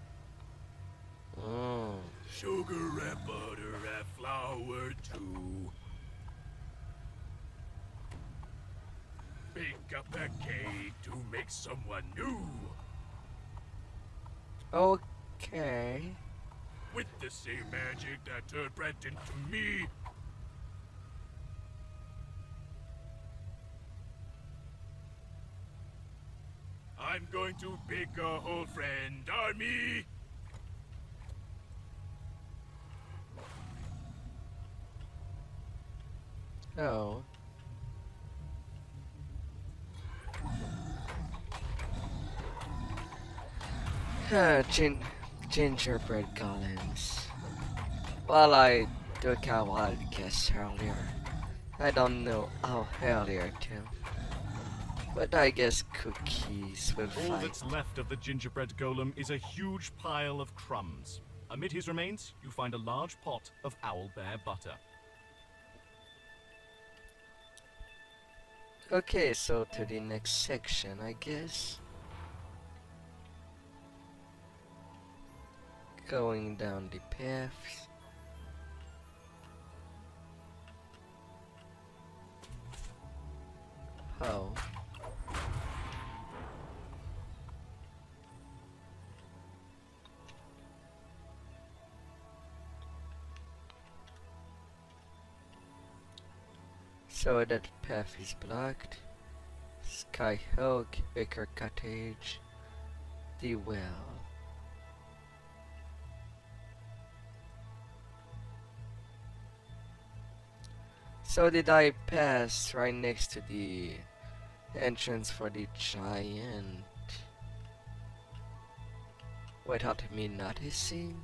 Oh. Sugar and butter and flour too. Bake up a cake to make someone new. Okay. With the same magic that turned bread into me. I'm going to bake a whole friend army. Oh. Gingerbread golems. Well, I took a wild guess earlier. I don't know how earlier too. But I guess cookies will All fight. that's left of the gingerbread golem is a huge pile of crumbs. Amid his remains, you find a large pot of owlbear butter. Okay, so to the next section, I guess. Going down the paths. Oh. So that path is blocked. Skyhawk, Baker Cottage, the well. So did I pass right next to the entrance for the giant without me noticing?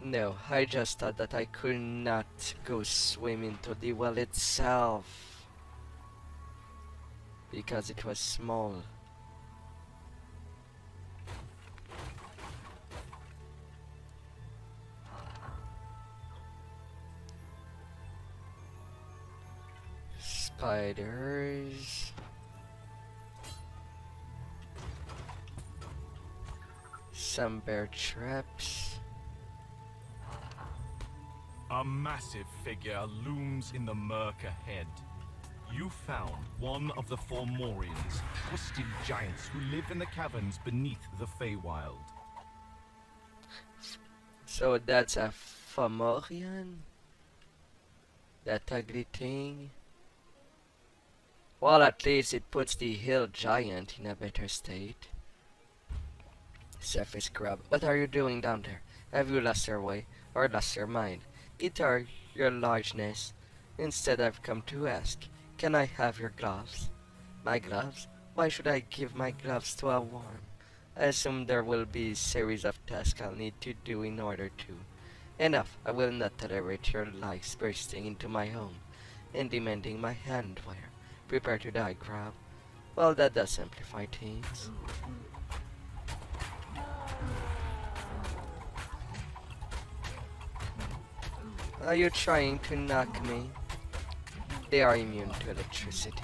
No, I just thought that I could not go swim into the well itself because it was small. Spiders. Some bear traps. A massive figure looms in the murk ahead. You found one of the Fomorians, twisted giants who live in the caverns beneath the Feywild. So that's a Fomorian? That ugly thing? Well, at least it puts the hill giant in a better state. Surface crab, what are you doing down there? Have you lost your way, or lost your mind? Guitar, your largeness. Instead, I've come to ask, can I have your gloves? My gloves? Why should I give my gloves to a worm? I assume there will be a series of tasks I'll need to do in order to. Enough, I will not tolerate your lies bursting into my home and demanding my handwear. Prepare to die, crab. Well, that does simplify things. Are you trying to knock me? They are immune to electricity.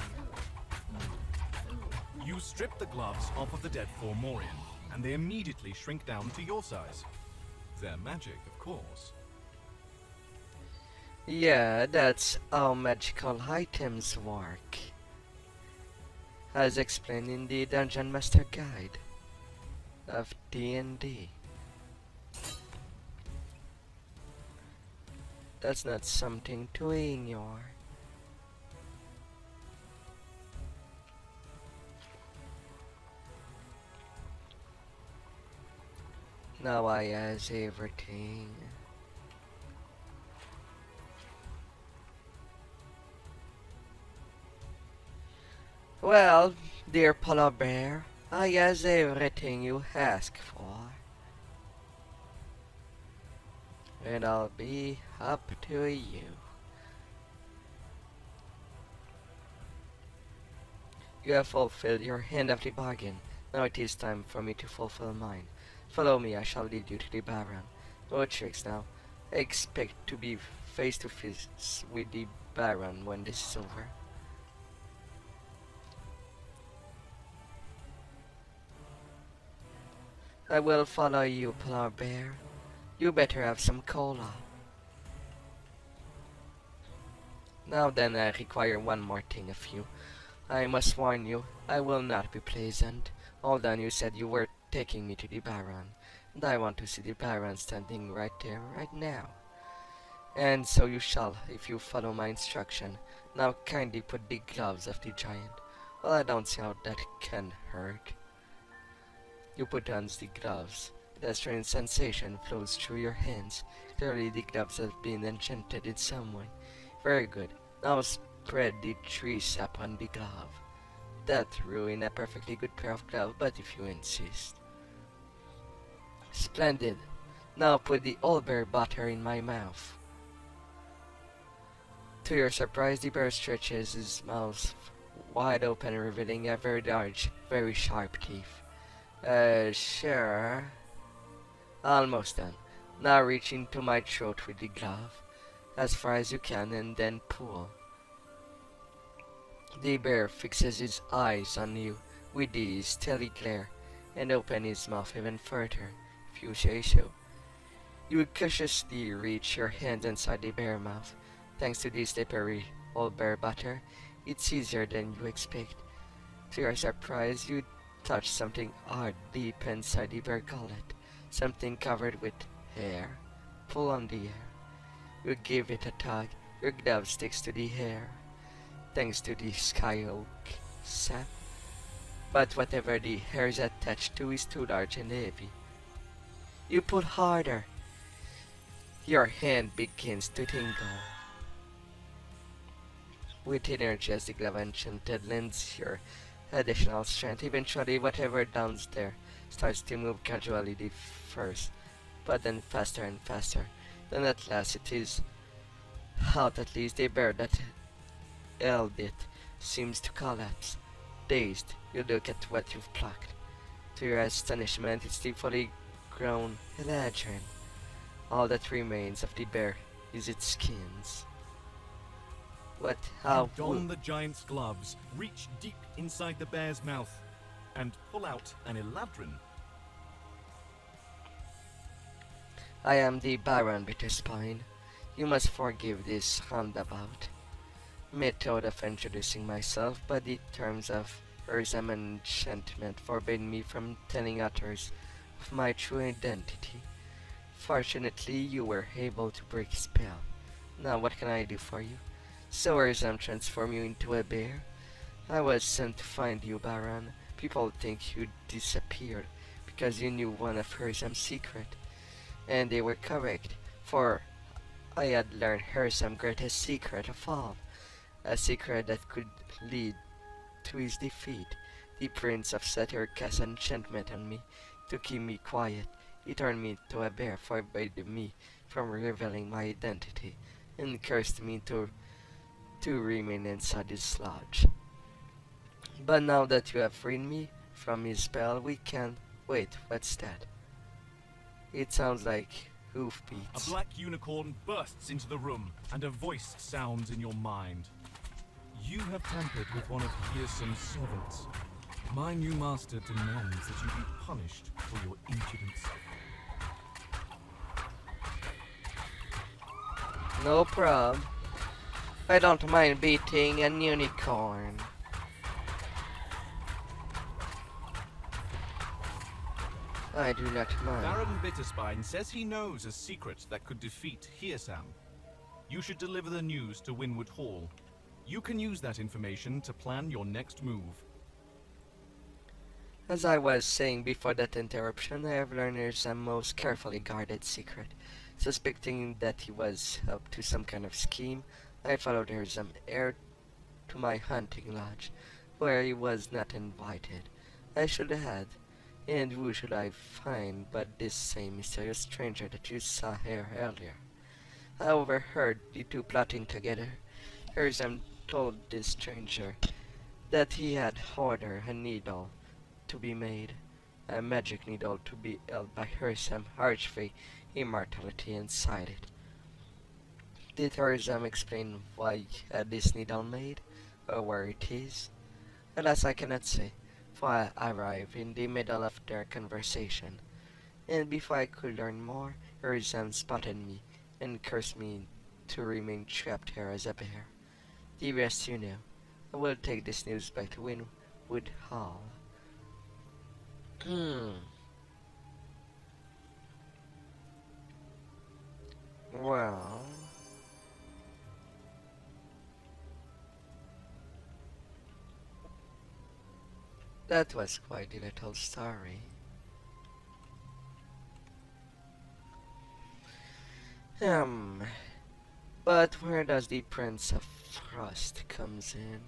You strip the gloves off of the dead Fomorian, and they immediately shrink down to your size. They're magic, of course. Yeah, that's how magical items work. As explained in the Dungeon Master Guide of D&D. That's not something to ignore. Now I has everything. Well, dear polar bear, I has everything you ask for. And I'll be up to you. You have fulfilled your end of the bargain. Now it is time for me to fulfill mine. Follow me, I shall lead you to the Baron. No tricks now. I expect to be face to face with the Baron when this is over. I will follow you, polar bear. You better have some cola. Now then, I require one more thing of you. I must warn you, I will not be pleasant. Hold on, you said you were taking me to the Baron, and I want to see the Baron standing right there, right now. And so you shall, if you follow my instruction. Now kindly put the gloves of the giant. Well, I don't see how that can hurt. You put on the gloves. A strange sensation flows through your hands. Clearly the gloves have been enchanted in some way. Very good. Now spread the tree sap on the glove. That ruin a perfectly good pair of gloves, but if you insist. Splendid. Now put the old bear butter in my mouth. To your surprise, the bear stretches his mouth wide open, revealing a very large, very sharp teeth. Sure. Almost done. Now reach into my throat with the glove, as far as you can, and then pull. The bear fixes his eyes on you with the steely glare, and opens his mouth even further, if you say so. You cautiously reach your hand inside the bear mouth. Thanks to the slippery old bear butter, it's easier than you expect. To your surprise, you touch something odd deep inside the bear gullet. Something covered with hair. Pull on the air. You give it a tug. Your glove sticks to the hair. Thanks to the sky oak sap. But whatever the hair is attached to is too large and heavy. You pull harder. Your hand begins to tingle. With energy as the glove enchanted lends your additional strength. Eventually, whatever downs there starts to move gradually the first, but then faster and faster. Then at last it is out. At least the bear that held it seems to collapse. Dazed, you look at what you've plucked. To your astonishment, it's the fully grown eladrin. All that remains of the bear is its skins. What? How? Don the giant's gloves, reach deep inside the bear's mouth, and pull out an eladrin. I am the Baron Bitterspine. You must forgive this roundabout method of introducing myself, but the terms of Urzam enchantment forbid me from telling others of my true identity. Fortunately, you were able to break spell. Now what can I do for you? So Urzam transform you into a bear? I was sent to find you, Baron. People think you disappeared because you knew one of Urzam's secret. And they were correct, for I had learned Urzam's greatest secret of all. A secret that could lead to his defeat. The Prince of Satyr cast enchantment on me to keep me quiet. He turned me into a bear, forbade me from revealing my identity, and cursed me to remain inside his lodge. But now that you have freed me from his spell, we can... Wait, what's that? It sounds like hoofbeats. A black unicorn bursts into the room, and a voice sounds in your mind. You have tampered with one of Fearsom's servants. My new master demands that you be punished for your impudence. No prob. I don't mind beating an unicorn. I do not mind. Baron Bitterspine says he knows a secret that could defeat Hearsam. You should deliver the news to Winwood Hall. You can use that information to plan your next move. As I was saying before that interruption, I have learned Hirsam's most carefully guarded secret. Suspecting that he was up to some kind of scheme, I followed Hirsam heir to my hunting lodge, where he was not invited. I should have. And who should I find but this same mysterious stranger that you saw here earlier? I overheard the two plotting together. Hirsam told this stranger that he had ordered a needle to be made, a magic needle to be held by Hirsam Archfey Immortality inside it. Did Hirsam explain why he had this needle made, or where it is? Alas, I cannot say, for I arrived in the middle of their conversation, and before I could learn more, Hirsam spotted me and cursed me to remain trapped here as a bear. The rest you know. I will take this news back to Winwood Hall. Well... that was quite a little story. But where does the Prince of Frost comes in?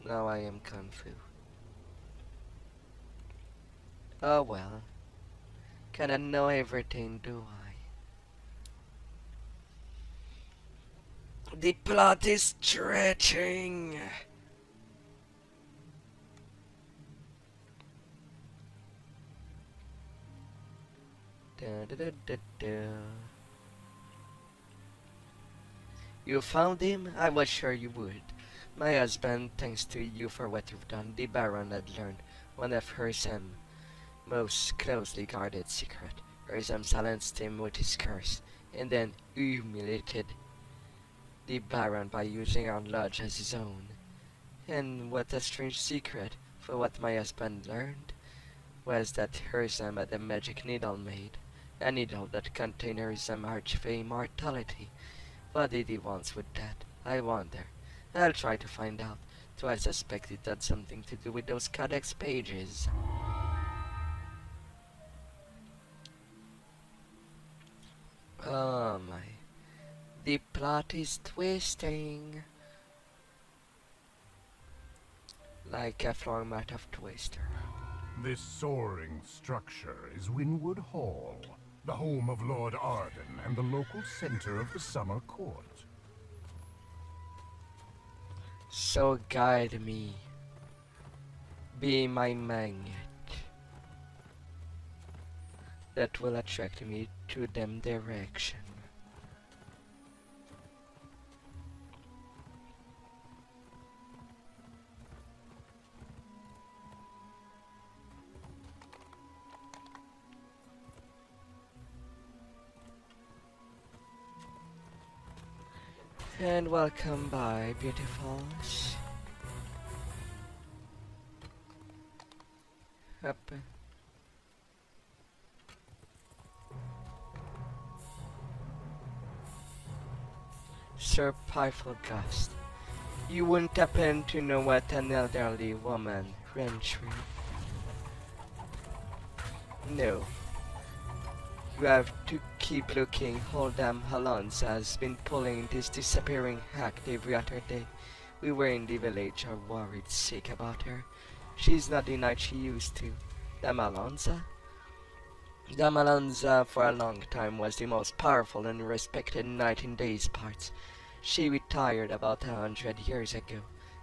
Now I am confused. Oh well. Cannot know everything, do I? The plot is stretching. You found him? I was sure you would. My husband, thanks to you for what you've done, the Baron had learned one of Hirsam's most closely guarded secret. Hirsam silenced him with his curse, and then humiliated the Baron by using our lodge as his own. And what a strange secret, for what my husband learned was that Herzam had a magic needle made, a needle that contained Herzam Archfey immortality. What did he want with that? I wonder. I'll try to find out, though I suspect it had something to do with those codex pages. Oh my. The plot is twisting. Like a format of Twister. This soaring structure is Winwood Hall, the home of Lord Arden and the local center of the summer court. So guide me. Be my magnet. That will attract me to them direction. And welcome by, beautifuls. Up. Sir Gust, you wouldn't happen to know what an elderly woman ran through? No. You have to keep looking. Hold'em Halons has been pulling this disappearing act every other day. We were in the village are worried sick about her. She's not the knight she used to. Damalonza? Damalonza for a long time was the most powerful and respected knight in these parts. She retired about 100 years ago,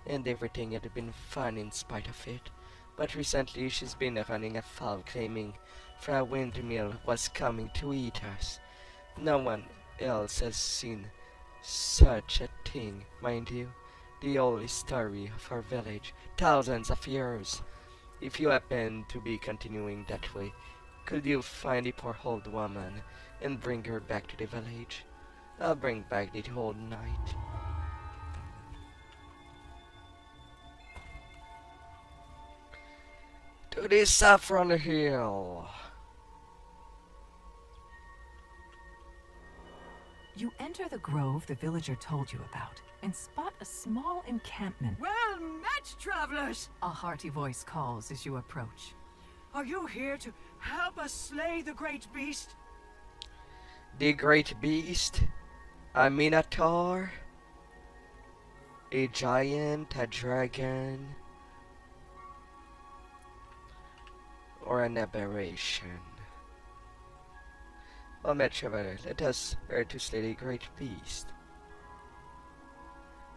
and everything had been fine in spite of it. But recently she's been running afoul, claiming Fra Windmill was coming to eat us. No one else has seen such a thing, mind you. The old story of our village, thousands of years. If you happen to be continuing that way, could you find the poor old woman and bring her back to the village? I'll bring back the old knight. To the Saffron Hill. You enter the grove the villager told you about and spot a small encampment. Well met, travelers! A hearty voice calls as you approach. Are you here to help us slay the great beast? The great beast? A minotaur? A giant? A dragon? Or an aberration? Well, my traveler, let us here to slay the great beast.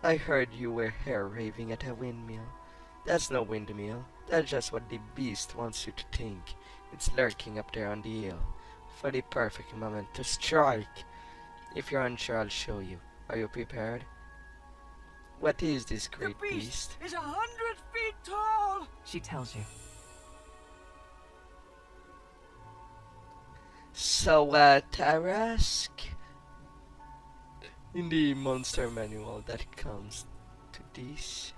I heard you were here raving at a windmill. That's no windmill. That's just what the beast wants you to think. It's lurking up there on the hill, for the perfect moment to strike. If you're unsure, I'll show you. Are you prepared? What is this great the beast? Is 100 feet tall! She tells you. So what I ask? In the monster manual that comes to this.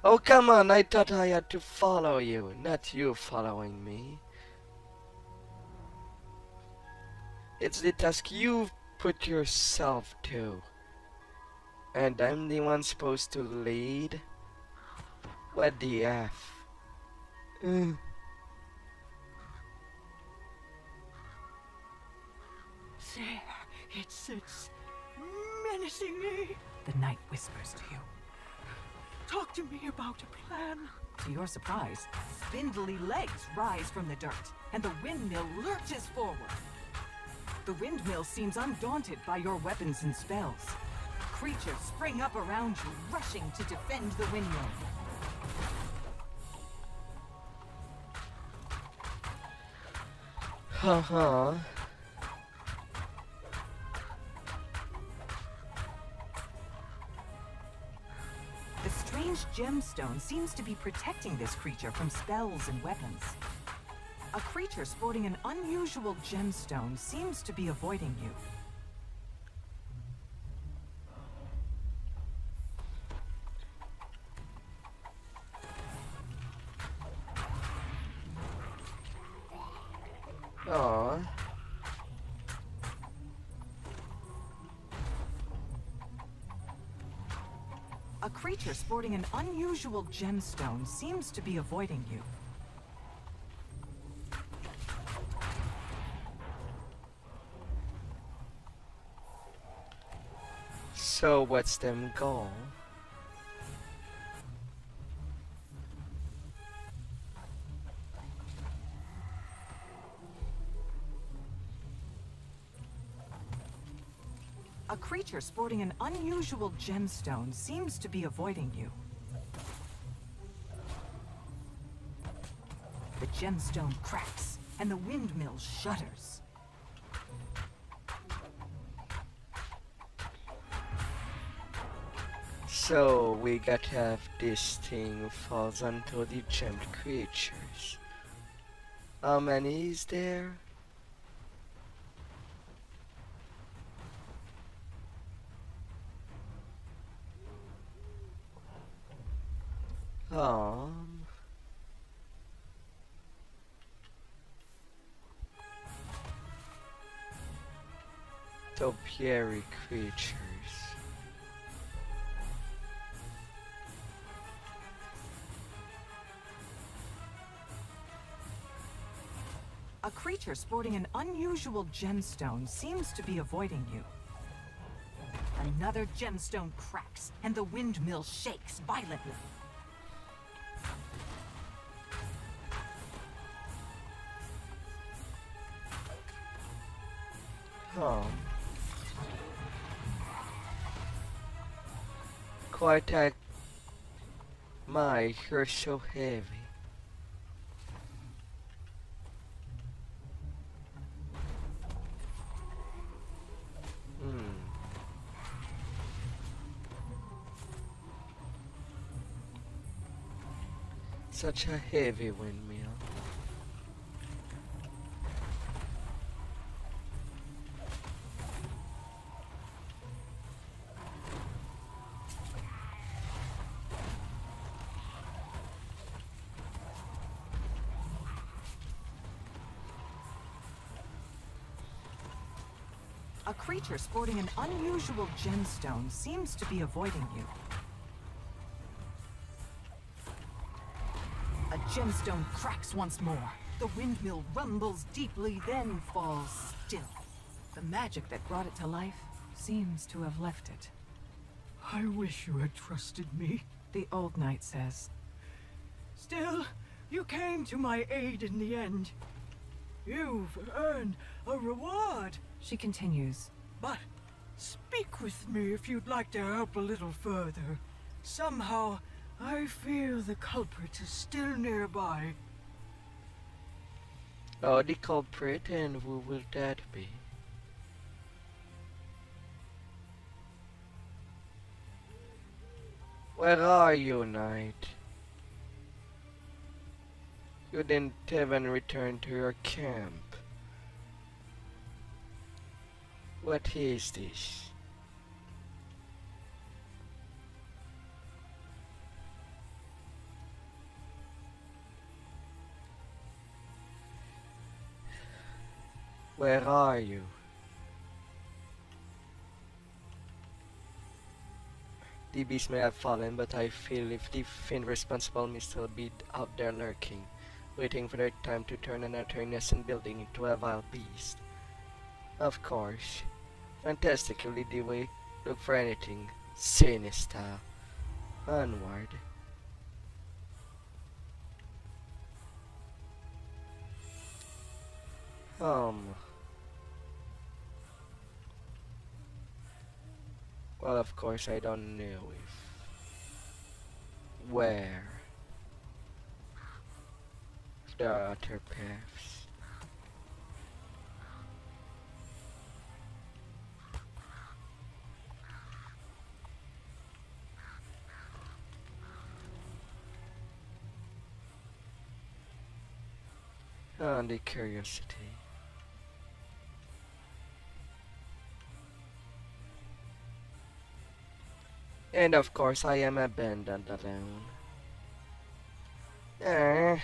Oh come on, I thought I had to follow you, not you following me. It's the task you've put yourself to. And I'm the one supposed to lead? What the F? There it sits, menacingly. The knight whispers to you. Talk to me about a plan. To your surprise, spindly legs rise from the dirt, and the windmill lurches forward. The windmill seems undaunted by your weapons and spells. Creatures spring up around you, rushing to defend the windmill. Haha. The strange gemstone seems to be protecting this creature from spells and weapons. A creature sporting an unusual gemstone seems to be avoiding you. Aww. A creature sporting an unusual gemstone seems to be avoiding you. So what's them goal? A creature sporting an unusual gemstone seems to be avoiding you. The gemstone cracks, and the windmill shudders. So we got to have this thing falls onto the gemmed creatures. How many is there? Topiary creatures. A creature sporting an unusual gemstone seems to be avoiding you. Another gemstone cracks, and the windmill shakes violently. Quite a... My, you're so heavy. Such a heavy windmill. A creature sporting an unusual gemstone seems to be avoiding you. A gemstone cracks once more. The windmill rumbles deeply, then falls still. The magic that brought it to life seems to have left it. I wish you had trusted me. The old knight says. Still, you came to my aid in the end. You've earned a reward. She continues. But speak with me if you'd like to help a little further. Somehow, I fear the culprit is still nearby. Oh, the culprit, and who will that be? Where are you, knight? You didn't even return to your camp. What is this? Where are you? The beast may have fallen, but I feel if the fiend responsible may still be out there lurking, waiting for their time to turn an innocent building into a vile beast. Of course, fantastically the way look for anything sinister. Onward. Well, of course, I don't know where there are other paths. on the curiosity. And of course I am abandoned alone. Ah.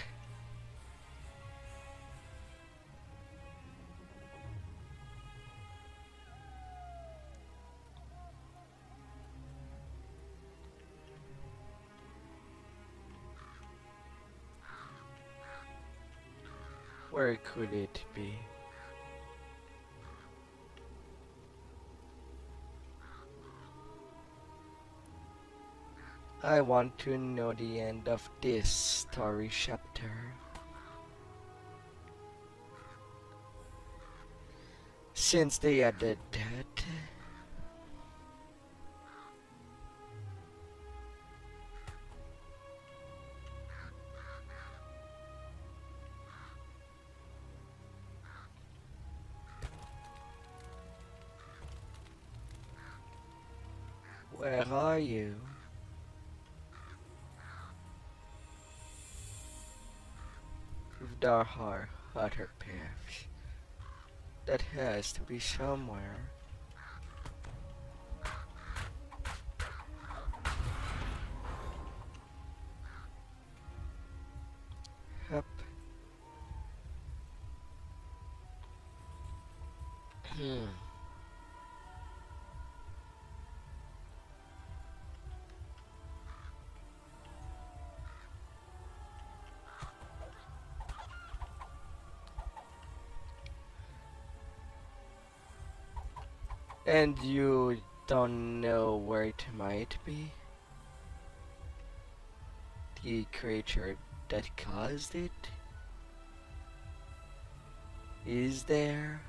Where could it be? I want to know the end of this story chapter. Since they added that. Where are you? If there are other paths, that has to be somewhere. Up. And you don't know where it might be? The creature that caused it? Is there?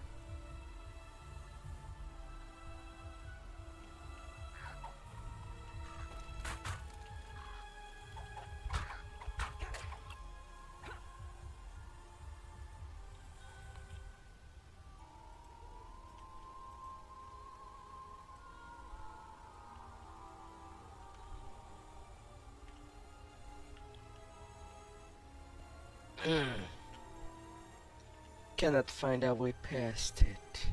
Cannot find a way past it.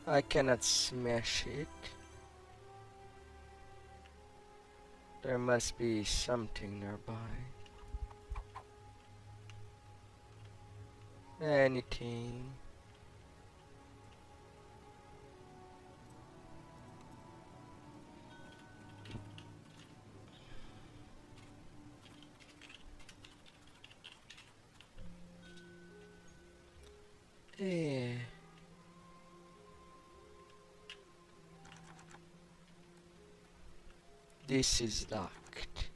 I cannot smash it. There must be something nearby. Anything. Eh. This is locked.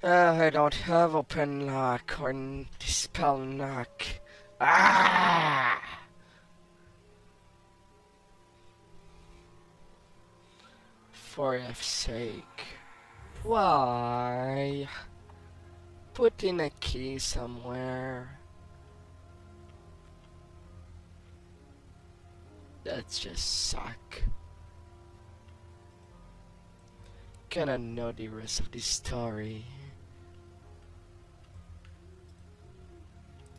I don't have open lock or dispel knock. Ah! For F's sake. Why? Put in a key somewhere. That's just suck. Cannot know the rest of this story.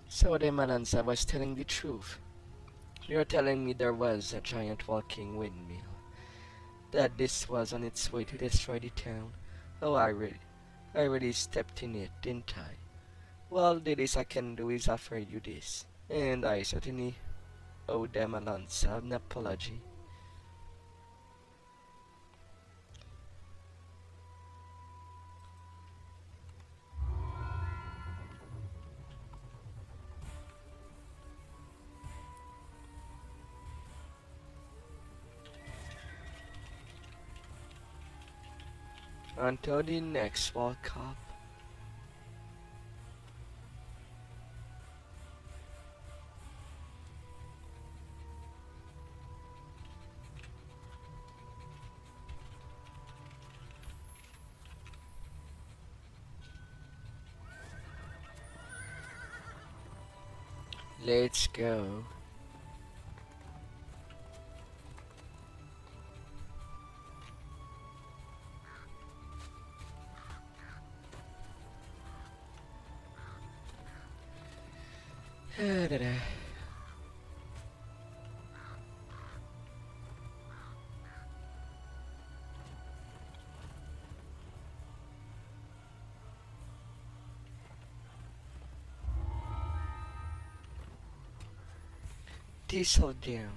So the Malanza was telling the truth. You're telling me there was a giant walking windmill. That this was on its way to destroy the town. Oh, I really stepped in it, didn't I? Well, the least I can do is offer you this. And I certainly owe them an apology. Until the next World Cup. Let's go. Diesel down.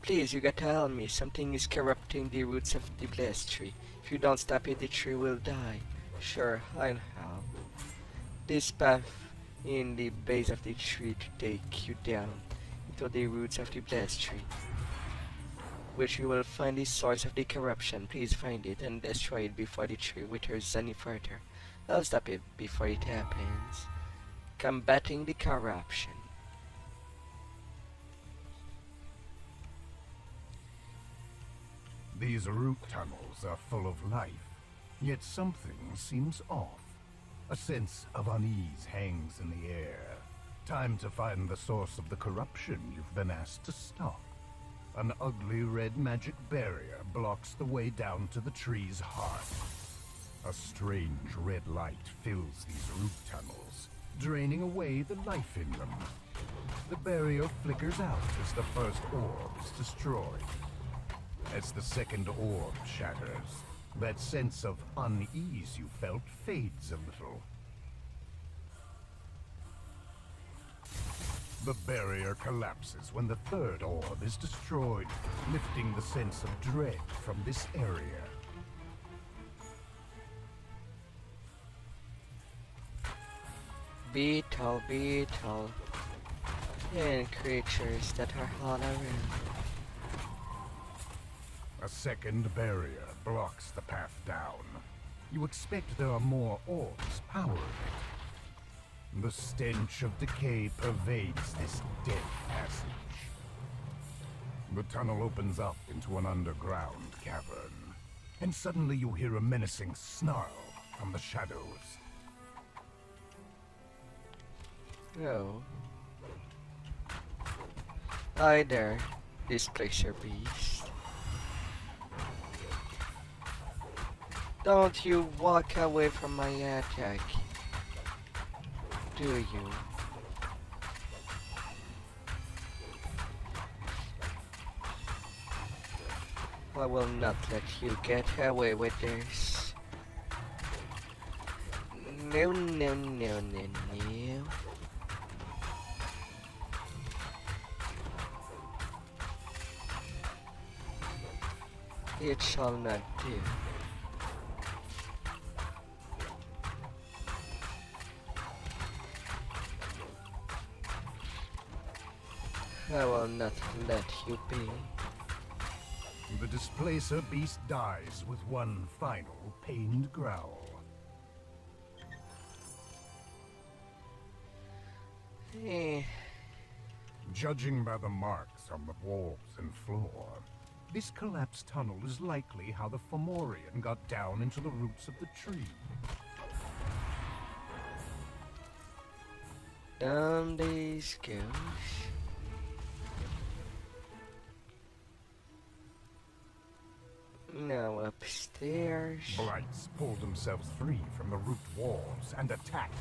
Please, you gotta help me. Something is corrupting the roots of the blessed tree. If you don't stop it, the tree will die. Sure, I'll help. This path in the base of the tree to take you down into the roots of the blessed tree, which you will find the source of the corruption. Please find it and destroy it before the tree withers any further. I'll stop it before it happens. Combating the corruption. These root tunnels are full of life, yet something seems off. A sense of unease hangs in the air. Time to find the source of the corruption you've been asked to stop. An ugly red magic barrier blocks the way down to the tree's heart. A strange red light fills these root tunnels, draining away the life in them. The barrier flickers out as the first orb is destroyed. As the second orb shatters, that sense of unease you felt fades a little. The barrier collapses when the third orb is destroyed, lifting the sense of dread from this area. Beetle, and creatures that are all around. A second barrier blocks the path down. You expect there are more orbs powering it. The stench of decay pervades this dead passage. The tunnel opens up into an underground cavern, and suddenly you hear a menacing snarl from the shadows. Oh. Hi there, displacer beast. Don't you walk away from my attack, do you? I will not let you get away with this. No, no, no, no, no. It shall not do. I will not let you be. The displacer beast dies with one final pained growl. Judging by the marks on the walls and floor, this collapsed tunnel is likely how the Fomorian got down into the roots of the tree. Down these goes. Now upstairs. Blights pull themselves free from the root walls and attack.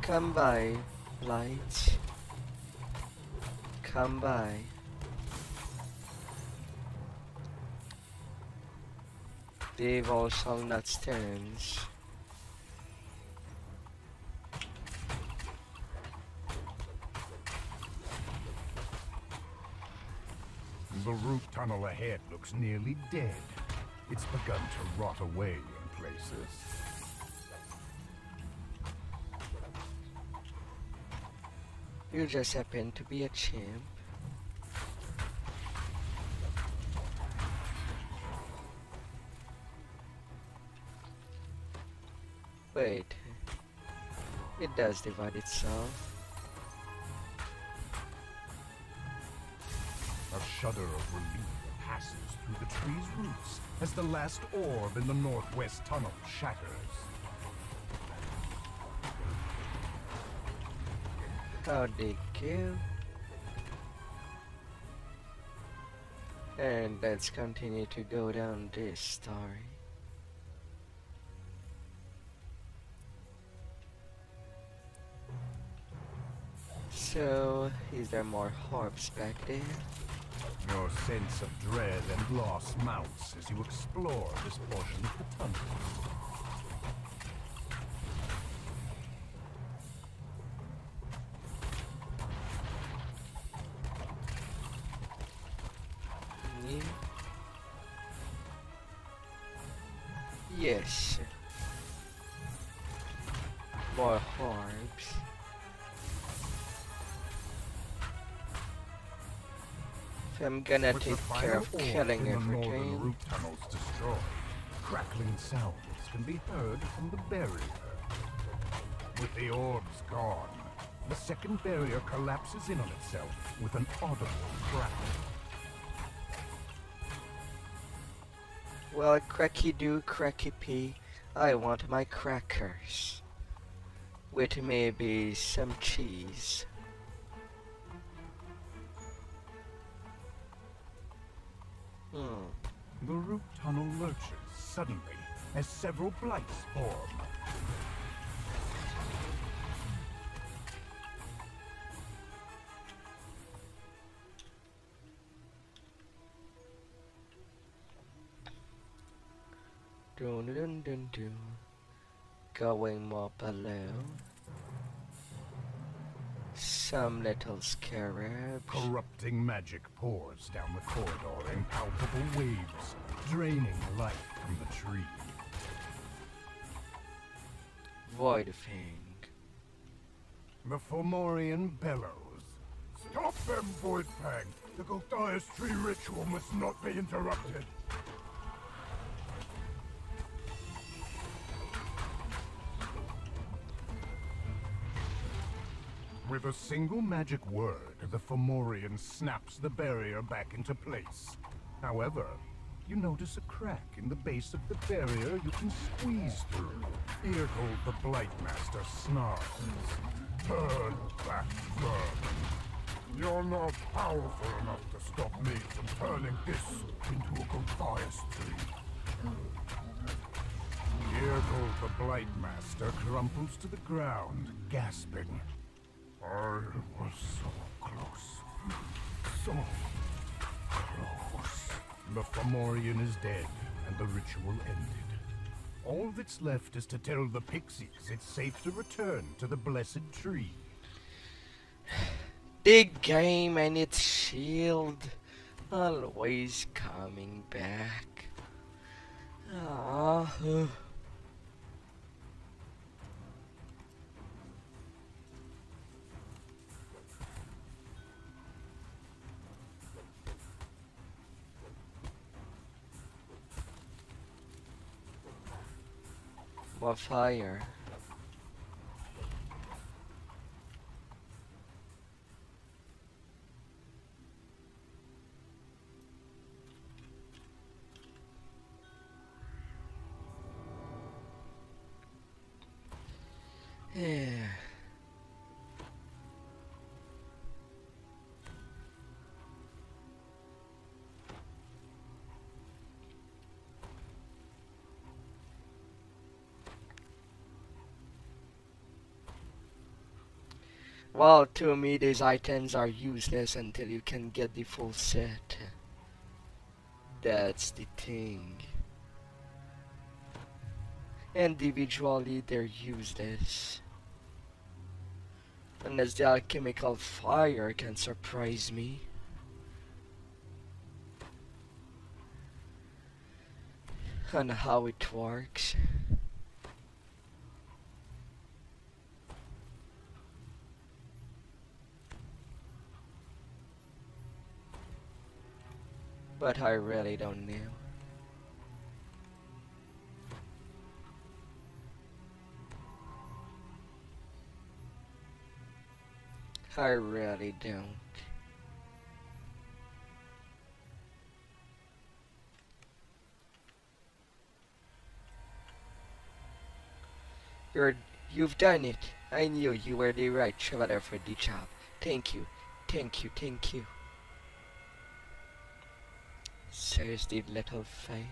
Come by, Blights. Come by. The evil shall not stand. The root tunnel ahead looks nearly dead. It's begun to rot away in places. You just happen to be a champ. Wait. It does divide itself. A shudder of relief passes through the tree's roots as the last orb in the northwest tunnel shatters. How'd they go? And let's continue to go down this story. So, is there more harps back there? Your sense of dread and loss mounts as you explore this portion of the tunnel. Yes. More harps. If I'm gonna With take the care of final killing orb in the northern everything. root tunnels destroyed, crackling sounds can be heard from the barrier. With the orbs gone, the second barrier collapses in on itself with an audible crack. Well, cracky do, cracky pee. I want my crackers. With maybe some cheese. The root tunnel lurches suddenly as several blights form. Dun dun dun dun. Going more below. Some little scarabs. Corrupting magic pours down the corridor in palpable waves, draining life from the tree. Void Fang. The Fomorian bellows. Stop them, Void Fang! The Gulthias tree ritual must not be interrupted. With a single magic word, the Fomorian snaps the barrier back into place. However, you notice a crack in the base of the barrier you can squeeze through. Eargold the Blightmaster snarls. Turn back, vermin. You're not powerful enough to stop me from turning this into a Gulthias tree. Eargold the Blightmaster crumples to the ground, gasping. I was so close. So close. The Fomorian is dead, and the ritual ended. All that's left is to tell the pixies it's safe to return to the blessed tree. Big game and its shield. Always coming back. Ah. More fire. Yeah. Well, to me these items are useless until you can get the full set. That's the thing. Individually they're useless. Unless the alchemical fire can surprise me. And how it works. But I really don't know. I really don't. You've done it. I knew you were the right traveler for the job. Thank you. Thank you. Thank you. Seriously, little Fey.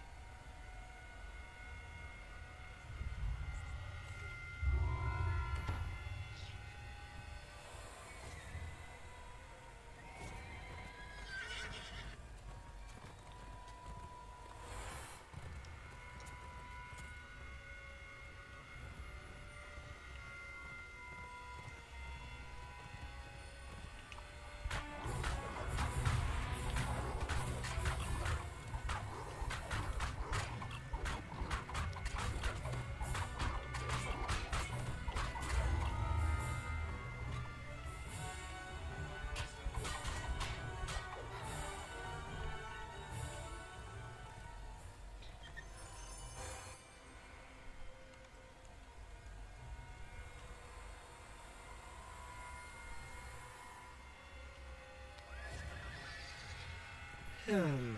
On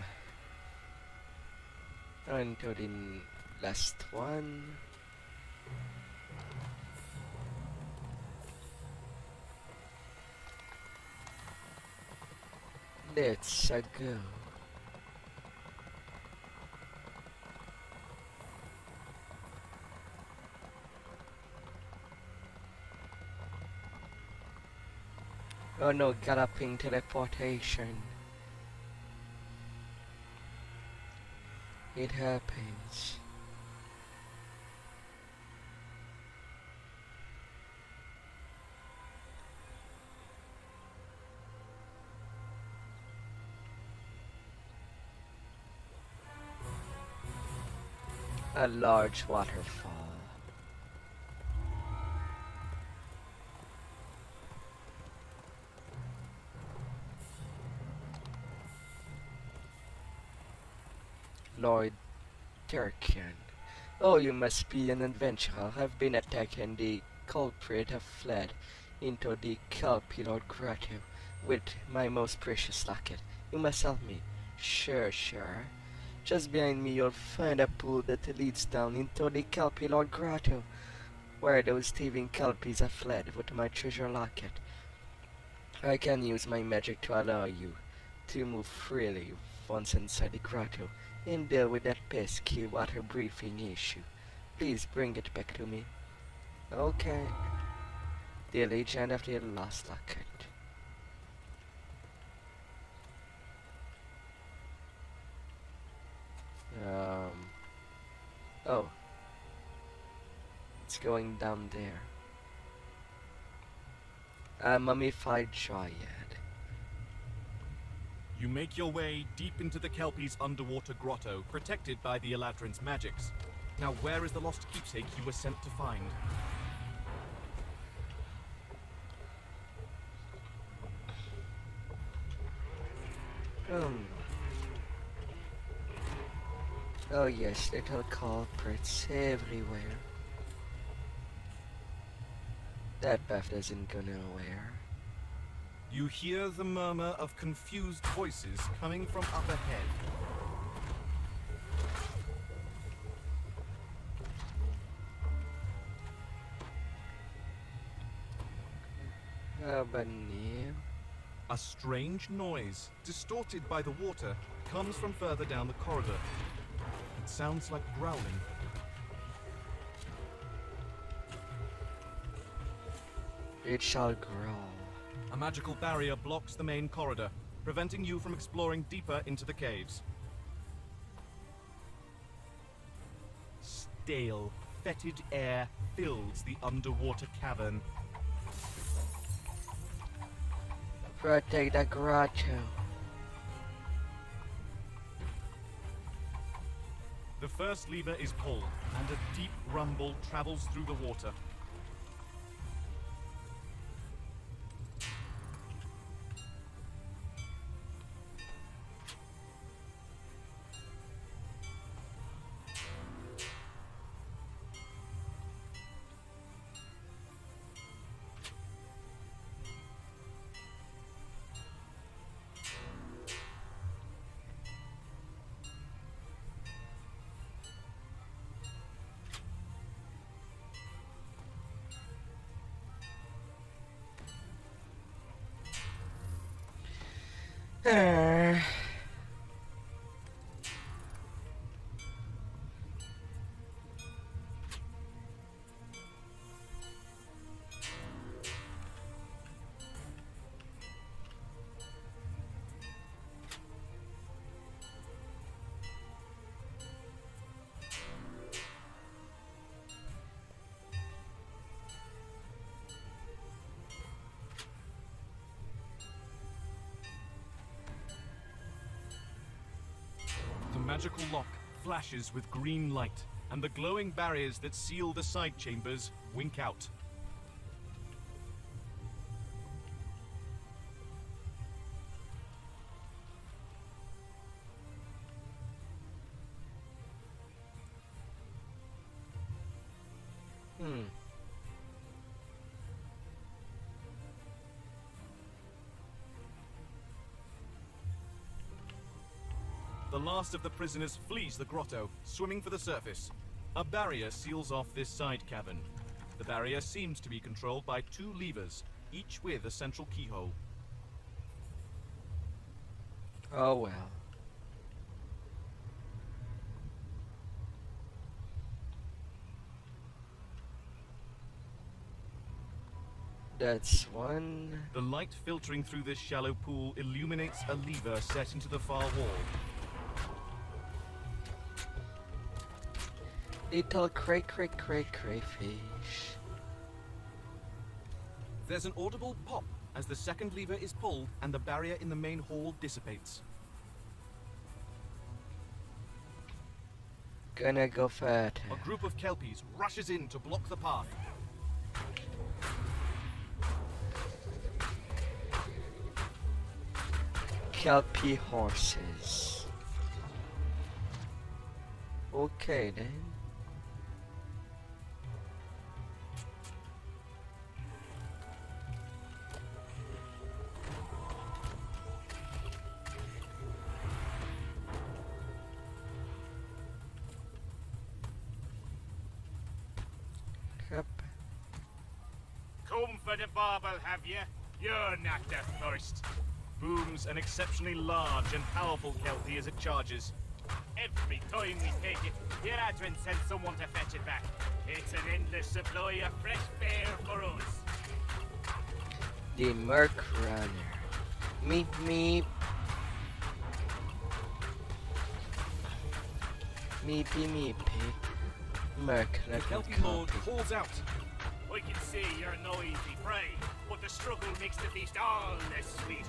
to the last one. Let's go. Oh no, galloping teleportation. It happens. A large waterfall. Lord Turkian. Oh, you must be an adventurer. I've been attacked and the culprit have fled into the Kelpilord Grotto with my most precious locket. You must help me. Sure, sure. Just behind me you'll find a pool that leads down into the Kelpilord Grotto, where those thieving Kelpies have fled with my treasure locket. I can use my magic to allow you to move freely once inside the grotto and deal with that pesky water breathing issue. Please bring it back to me. Okay. The Legend of the Lost Locket. Oh. It's going down there. A mummified Dryad. You make your way deep into the Kelpie's underwater grotto, protected by the Eladrin's magics. Now, where is the lost keepsake you were sent to find? Oh yes, little culprits everywhere. That path doesn't go nowhere. You hear the murmur of confused voices coming from up ahead. A strange noise, distorted by the water, comes from further down the corridor. It sounds like growling. It shall growl. A magical barrier blocks the main corridor, preventing you from exploring deeper into the caves. Stale, fetid air fills the underwater cavern. Protect the grotto. The first lever is pulled, and a deep rumble travels through the water. The magical lock flashes with green light, and the glowing barriers that seal the side chambers wink out. The last of the prisoners flees the grotto, swimming for the surface. A barrier seals off this side cavern. The barrier seems to be controlled by 2 levers, each with a central keyhole. Oh well. That's one. The light filtering through this shallow pool illuminates a lever set into the far wall. Little crayfish. There's an audible pop as the second lever is pulled and the barrier in the main hall dissipates. Gonna go further. A group of kelpies rushes in to block the path. Kelpie horses. Okay then. Yep. Come for the bauble, have you? You're not the first. Booms an exceptionally large and powerful kelpie as it charges. Every time we take it, your admin sends someone to fetch it back. It's an endless supply of fresh fare for us. The Merc Runner. Meep meep. Meepy meepy. Merc The like kelpie lord calls out. I can see you're no easy prey, but the struggle makes the feast all the sweeter.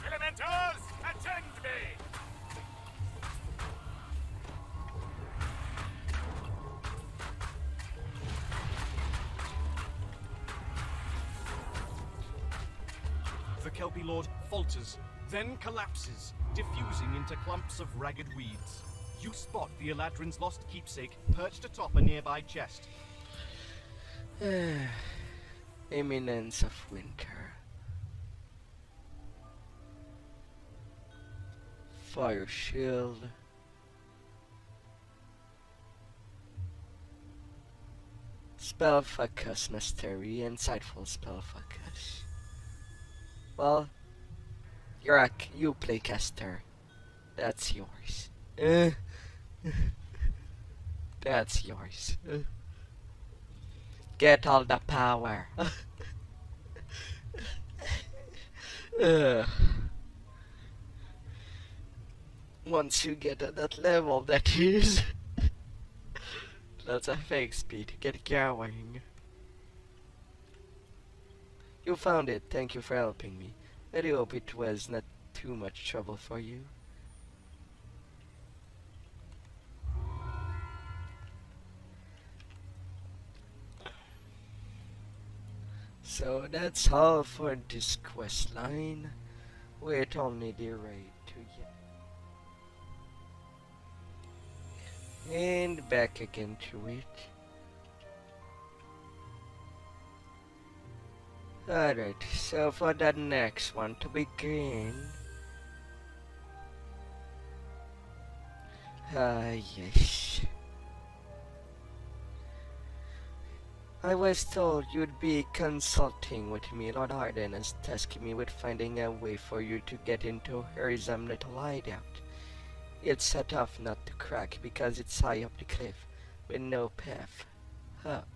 Elementals, attend me! The kelpie lord falters, then collapses, diffusing into clumps of ragged weeds. You spot the Eladrin's lost keepsake perched atop a nearby chest. Imminence of winter. Fire shield. Spell focus mastery, insightful spell focus. Well, you play caster. That's yours. That's yours. Get all the power. Once you get at that level, that is. Lots of fake speed. Get going. You found it. Thank you for helping me. I do hope it was not too much trouble for you. So that's all for this quest line. Wait only the raid to get. And back again to it. Alright, so for that next one to begin. Yes. I was told you'd be consulting with me. Lord Arden has tasked me with finding a way for you to get into her little hideout. It's set off not to crack because it's high up the cliff, with no path up.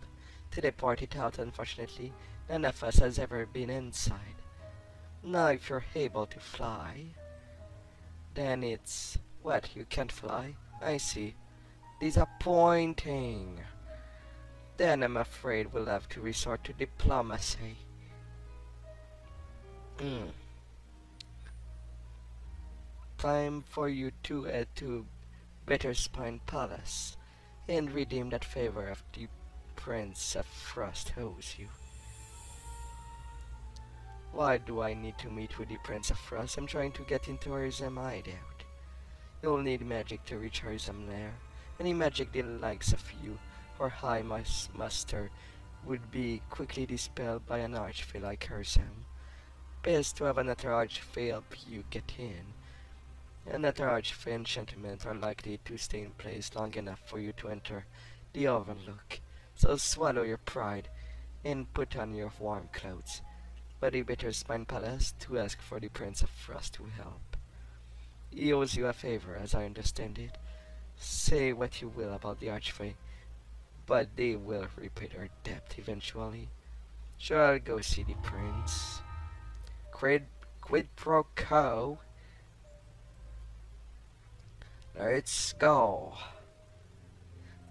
To deport it out, unfortunately, none of us has ever been inside. Now if you're able to fly, then it's... What, you can't fly? I see. Disappointing. Then I'm afraid we'll have to resort to diplomacy. Time for you to head to Bitterspine Palace and redeem that favor of the Prince of Frost owes you. Why do I need to meet with the Prince of Frost? I'm trying to get into Herzem hideout. You'll need magic to reach Herzem lair. Any magic the likes of you or High Master would be quickly dispelled by an archfey like Herzem. Best to have another archfey help you get in. and that our archfey enchantments are likely to stay in place long enough for you to enter the Overlook. So swallow your pride and put on your warm clothes. But you better Spine Palace to ask for the Prince of Frost to help. He owes you a favor, as I understand it. Say what you will about the Archfey, but they will repay their debt eventually. So I'll go see the Prince. Quid Pro Quo. Let's go.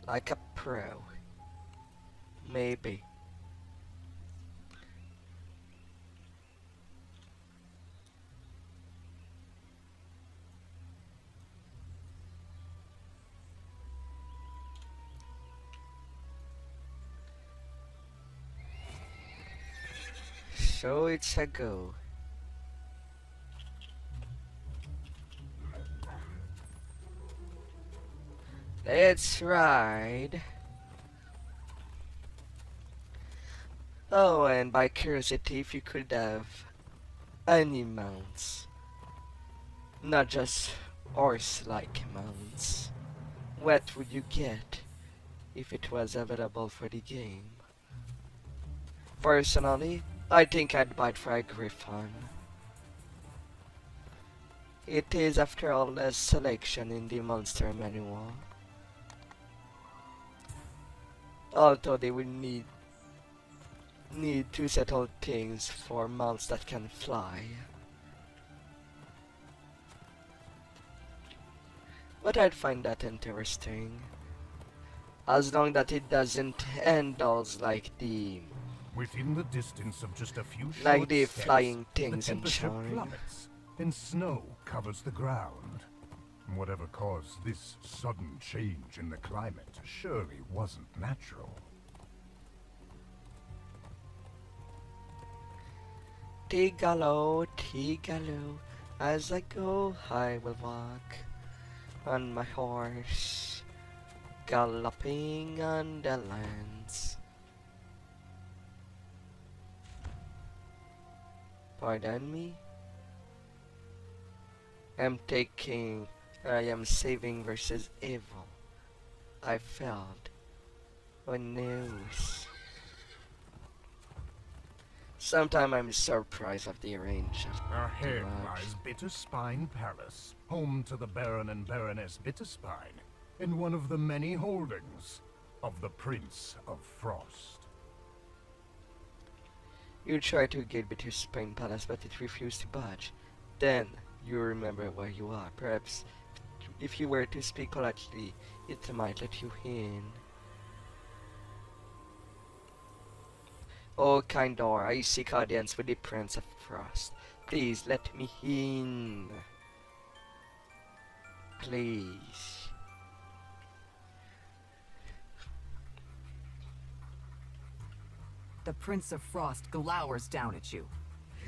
Like a pro. Maybe. So it's a go. Let's ride. Oh, and by curiosity, if you could have any mounts, not just horse-like mounts, what would you get if it was available for the game? Personally, I think I'd buy it for a griffon. It is, after all, less selection in the monster manual. Although they will need to settle things for mounts that can fly. But I'd find that interesting. As long that it doesn't handles like the... Within the distance of just a few short like the steps, flying things the in temperature Charm. plummets, then snow covers the ground. Whatever caused this sudden change in the climate surely wasn't natural. Tigalo, Tigalo, as I go, I will walk on my horse, galloping on the lands. Pardon me? I am saving versus evil. I failed. Oh news. Sometime I'm surprised of the range of Ahead the lies Bitterspine Palace, home to the Baron and Baroness Bitterspine, in one of the many holdings of the Prince of Frost. You try to get Bitterspine Palace, but it refused to budge. Then you remember where you are. Perhaps if you were to speak politely, it might let you in. Oh, kind door, I seek audience with the Prince of Frost. Please let me in. Please. The Prince of Frost glowers down at you.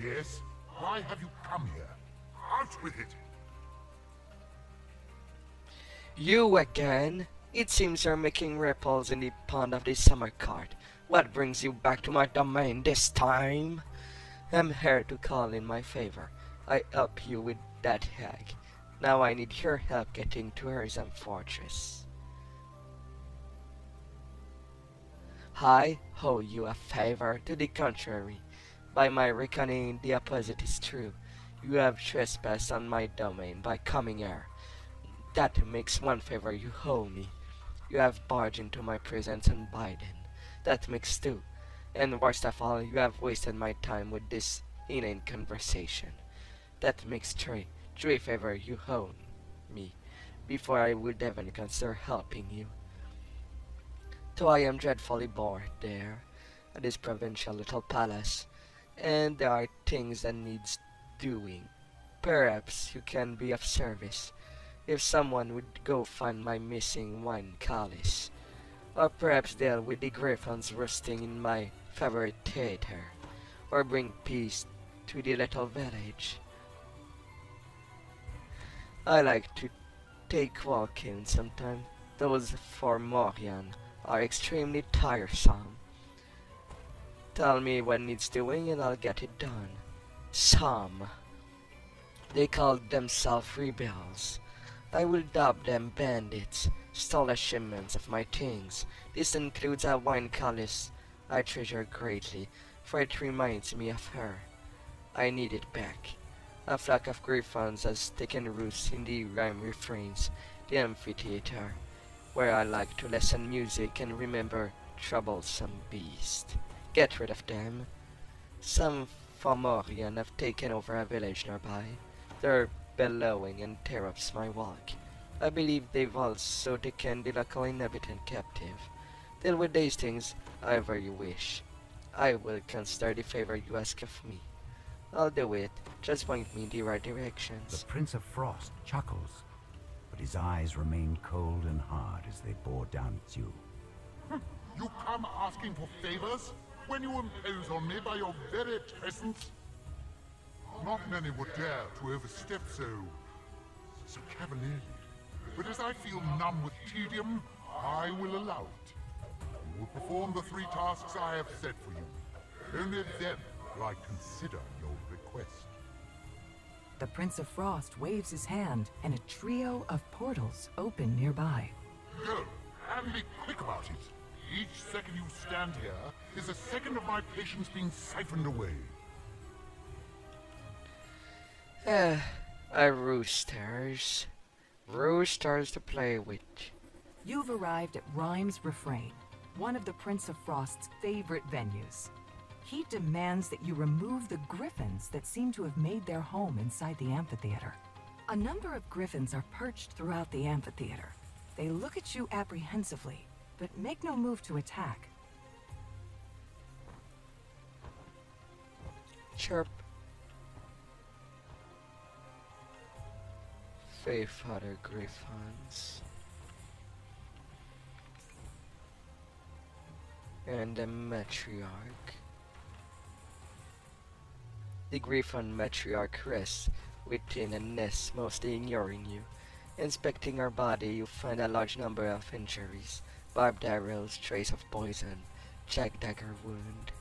Yes? Why have you come here? Out with it! You again? It seems you're making ripples in the pond of the summer cart. What brings you back to my domain this time? I'm here to call in my favor. I help you with that hag. Now I need your help getting to Herzam Fortress. I owe you a favor. To the contrary, by my reckoning, the opposite is true. You have trespassed on my domain by coming here. That makes one favor you owe me. You have barged into my presence and Biden. That makes two. And worst of all, you have wasted my time with this inane conversation. That makes three. Three favor you owe me, before I would even consider helping you. Though I am dreadfully bored there, at this provincial little palace, and there are things that needs doing. Perhaps you can be of service. If someone would go find my missing wine chalice, or perhaps deal with the griffins roosting in my favorite theater, or bring peace to the little village. I like to take walking sometimes. Those for Morian are extremely tiresome. Tell me what needs doing and I'll get it done. Some. They called themselves rebels. I will dub them bandits, stole achievements of my things. This includes a wine chalice I treasure greatly, for it reminds me of her. I need it back. A flock of griffons has taken roost in the rhyme refrains, the amphitheater, where I like to listen music and remember troublesome beast. Get rid of them. Some Fomorian have taken over a village nearby. They're bellowing and interrupts my walk. I believe they've also taken the local inhabitant captive. Deal with these things however you wish. I will consider the favor you ask of me. I'll do it. Just point me in the right directions. The Prince of Frost chuckles, but his eyes remain cold and hard as they bore down at you. You come asking for favors when you impose on me by your very presence? Not many would dare to overstep so cavalierly. But as I feel numb with tedium, I will allow it. You will perform the 3 tasks I have set for you. Only then will I consider your request. The Prince of Frost waves his hand, and a trio of portals open nearby. Go, and be quick about it. Each second you stand here is a second of my patience being siphoned away. Roosters. Roosters to play with. You've arrived at Rhyme's Refrain, one of the Prince of Frost's favorite venues. He demands that you remove the griffins that seem to have made their home inside the amphitheater. A number of griffins are perched throughout the amphitheater. They look at you apprehensively, but make no move to attack. Chirp. Feyfather griffons. And the matriarch. The griffon matriarch rests within a nest, mostly ignoring you. Inspecting her body, you find a large number of injuries. Barbed arrows, trace of poison, jagged dagger wound.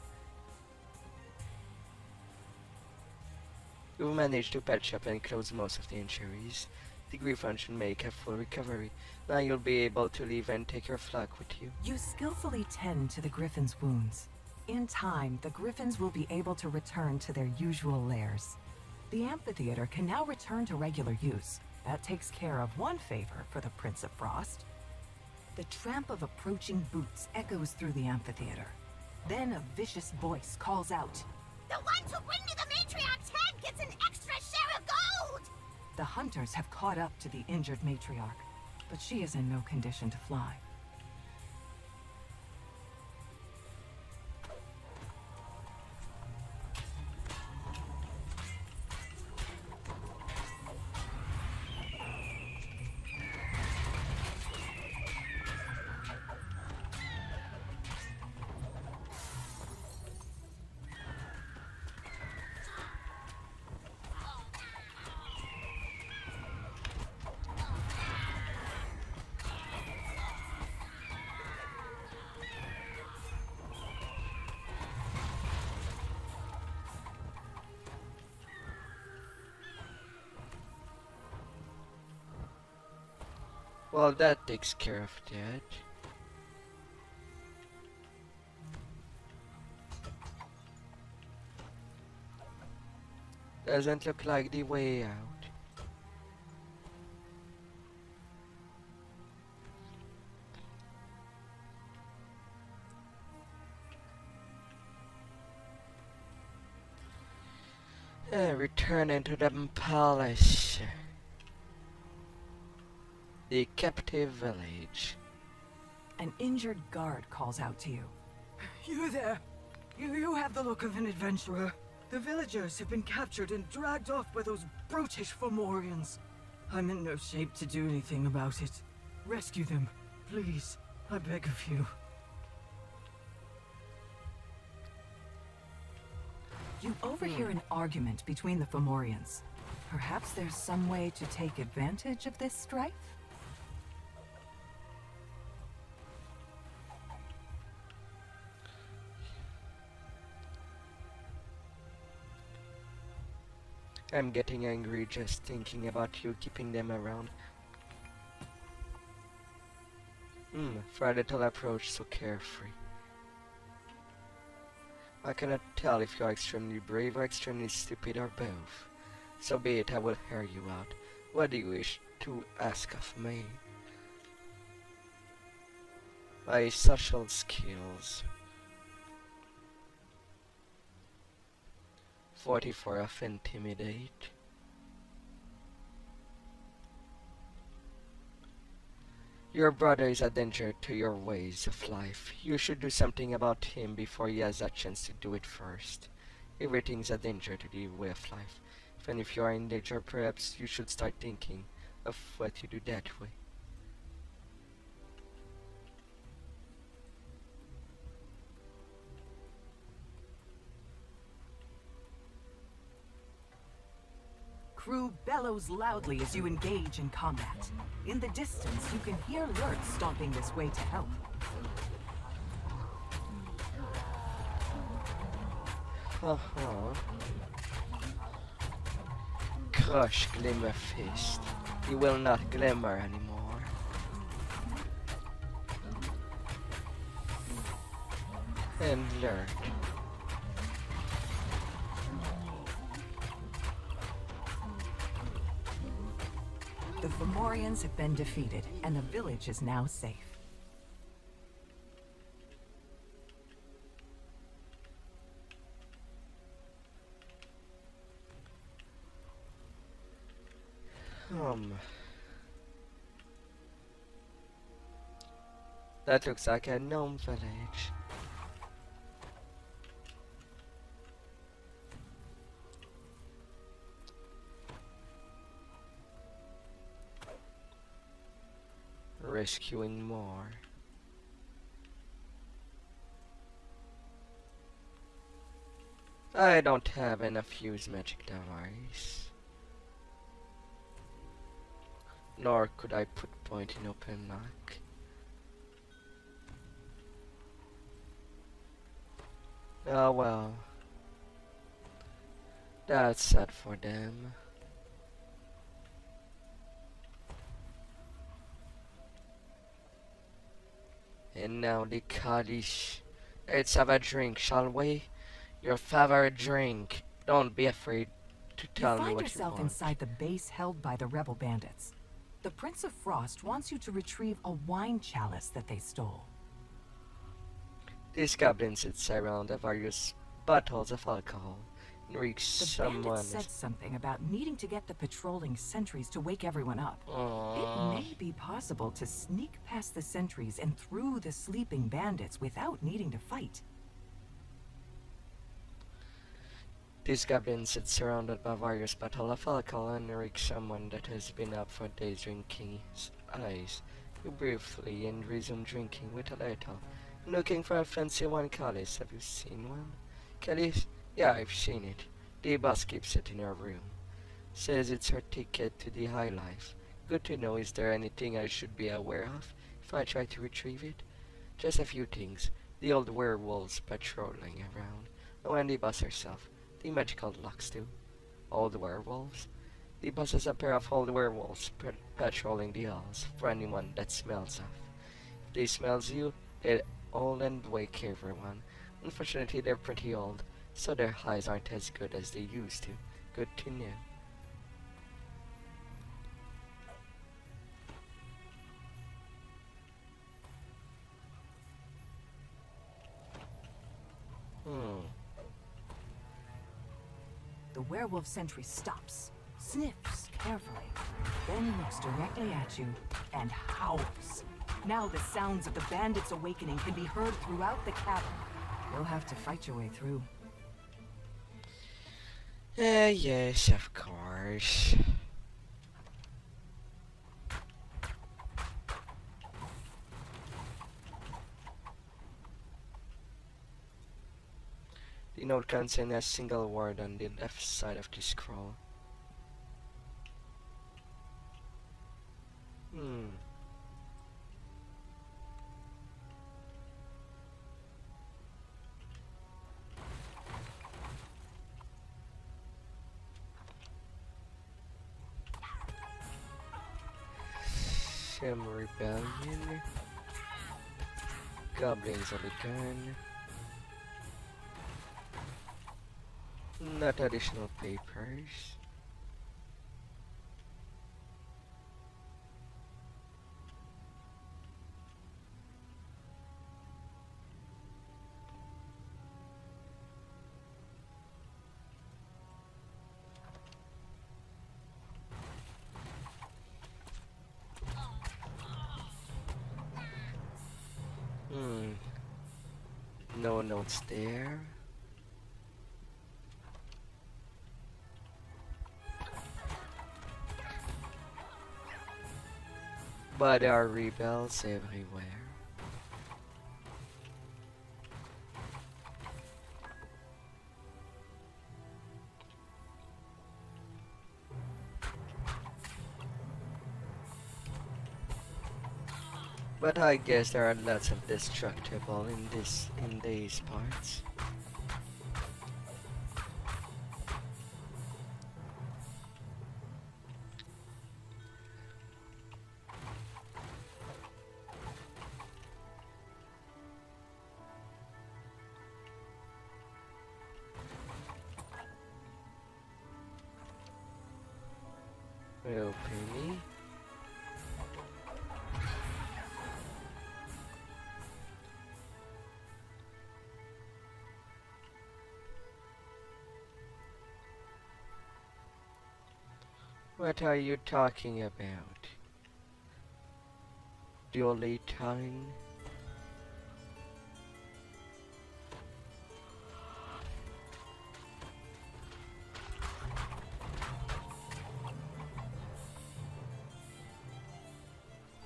You've managed to patch up and close most of the injuries. The griffon should make a full recovery. Now you'll be able to leave and take your flock with you. You skillfully tend to the griffin's wounds. In time, the griffins will be able to return to their usual lairs. The amphitheater can now return to regular use. That takes care of one favor for the Prince of Frost. The tramp of approaching boots echoes through the amphitheater. Then a vicious voice calls out, The one who bring me the matriarch's head gets an extra share of gold! The hunters have caught up to the injured matriarch, but she is in no condition to fly. Well, that takes care of that. Doesn't look like the way out. Return into the palace. The captive village. An injured guard calls out to you. You there! You have the look of an adventurer. The villagers have been captured and dragged off by those brutish Fomorians. I'm in no shape to do anything about it. Rescue them, please. I beg of you. You overhear an argument between the Fomorians. Perhaps there's some way to take advantage of this strife? I'm getting angry just thinking about you keeping them around. For a little approach so carefree. I cannot tell if you are extremely brave or extremely stupid or both. So be it, I will hear you out. What do you wish to ask of me? My social skills. 44 of Intimidate. Your brother is a danger to your ways of life. You should do something about him before he has a chance to do it first. Everything's a danger to the way of life. Even if you are in danger, perhaps you should start thinking of what you do that way. Crew bellows loudly as you engage in combat. In the distance, you can hear lurks stomping this way to help. Crush Glimmer Fist. He will not glimmer anymore. And lurk. The Fomorians have been defeated, and the village is now safe. That looks like a gnome village. Rescuing more. I don't have enough use magic device. Nor could I put point in open lock. Oh well. That's sad for them. And now the Kaddish. Let's have a drink, shall we? Your favorite drink. Don't be afraid to tell me what you want. You find yourself inside the base held by the rebel bandits. The Prince of Frost wants you to retrieve a wine chalice that they stole. These goblins sit around the various bottles of alcohol and reach someone. The bandit said something about needing to get the patrolling sentries to wake everyone up. It may be possible to sneak past the sentries and through the sleeping bandits without needing to fight. These goblins sit surrounded by various bottles of alcohol and reach someone that has been up for days drinking his eyes. You briefly and resume drinking with a little. Looking for a fancy wine chalice. Have you seen one? Chalice? Yeah, I've seen it. The boss keeps it in her room. Says it's her ticket to the high life. Good to know. Is there anything I should be aware of if I try to retrieve it? Just a few things. The old werewolves patrolling around. Oh, and the boss herself. The magical locks too. Old werewolves? The boss has a pair of old werewolves patrolling the halls for anyone that smells of. If they smells you, they're old and wake everyone. Unfortunately, they're pretty old, so their eyes aren't as good as they used to. Good to know. The werewolf sentry stops, sniffs carefully, then looks directly at you and howls. Now the sounds of the bandits awakening can be heard throughout the cavern. You'll have to fight your way through. Yes, of course. The note contains a single word on the left side of the scroll. Film Rebellion. Goblins of the Gun. Not additional papers. No notes there. But there are rebels everywhere. But I guess there are lots of destructible in these parts. Well, Penny. What are you talking about? Dually time?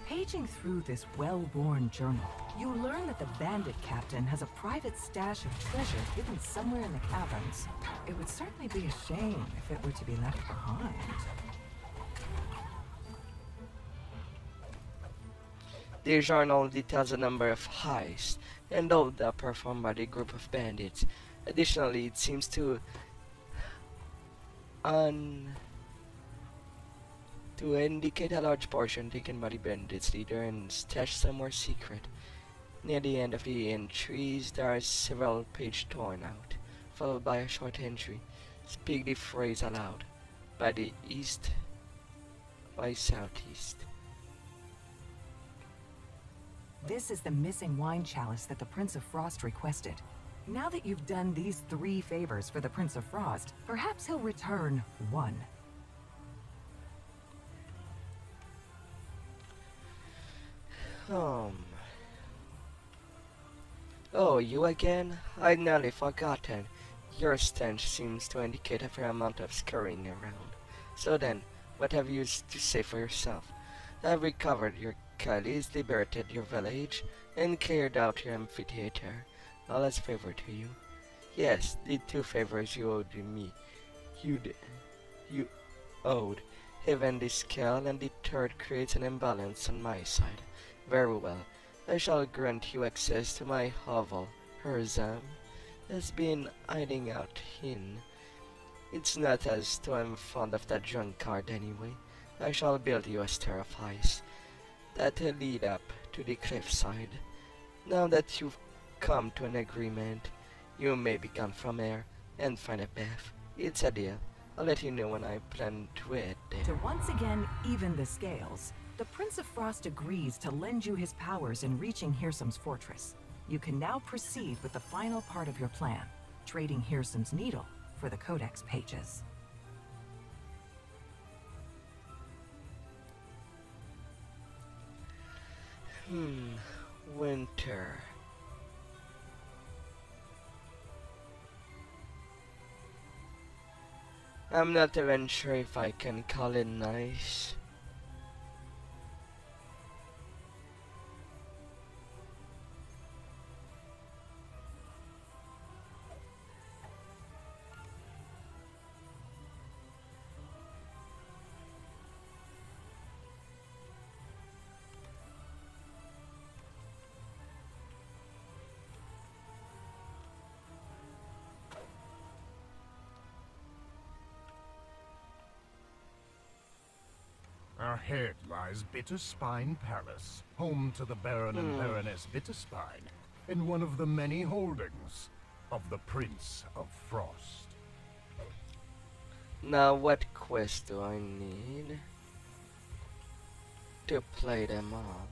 Paging through this well-worn journal, you learn that the bandit captain has a private stash of treasure hidden somewhere in the caverns. It would certainly be a shame if it were to be left behind. The journal details a number of heists and all that performed by the group of bandits. Additionally, it seems to indicate a large portion taken by the bandits leader and stashed somewhere secret. Near the end of the entries, there are several pages torn out, followed by a short entry. Speak the phrase aloud. By the east, by southeast. This is the missing wine chalice that the Prince of Frost requested. Now that you've done these 3 favors for the Prince of Frost, perhaps he'll return 1. Oh, you again? I'd nearly forgotten. Your stench seems to indicate a fair amount of scurrying around. So then, what have you to say for yourself? I've recovered your Kylie's, liberated your village, and cleared out your amphitheater. All as favor to you. Yes, the 2 favors you owed me. You owed. Even the scale and the 3rd creates an imbalance on my side. Very well. I shall grant you access to my hovel. Herzam has been hiding out in. It's not as though I'm fond of that drunkard anyway. I shall build you a stair of ice that'll lead up to the cliffside. Now that you've come to an agreement, you may be gone from here and find a path. It's a deal. I'll let you know when I plan to head there. To once again even the scales, the Prince of Frost agrees to lend you his powers in reaching Hirsam's fortress. You can now proceed with the final part of your plan, trading Hirsam's needle for the codex pages. Winter. I'm not even sure if I can call it nice. far ahead lies Bitterspine Palace, home to the Baron and Baroness Bitterspine, and one of the many holdings of the Prince of Frost. Now what quest do I need to play them all?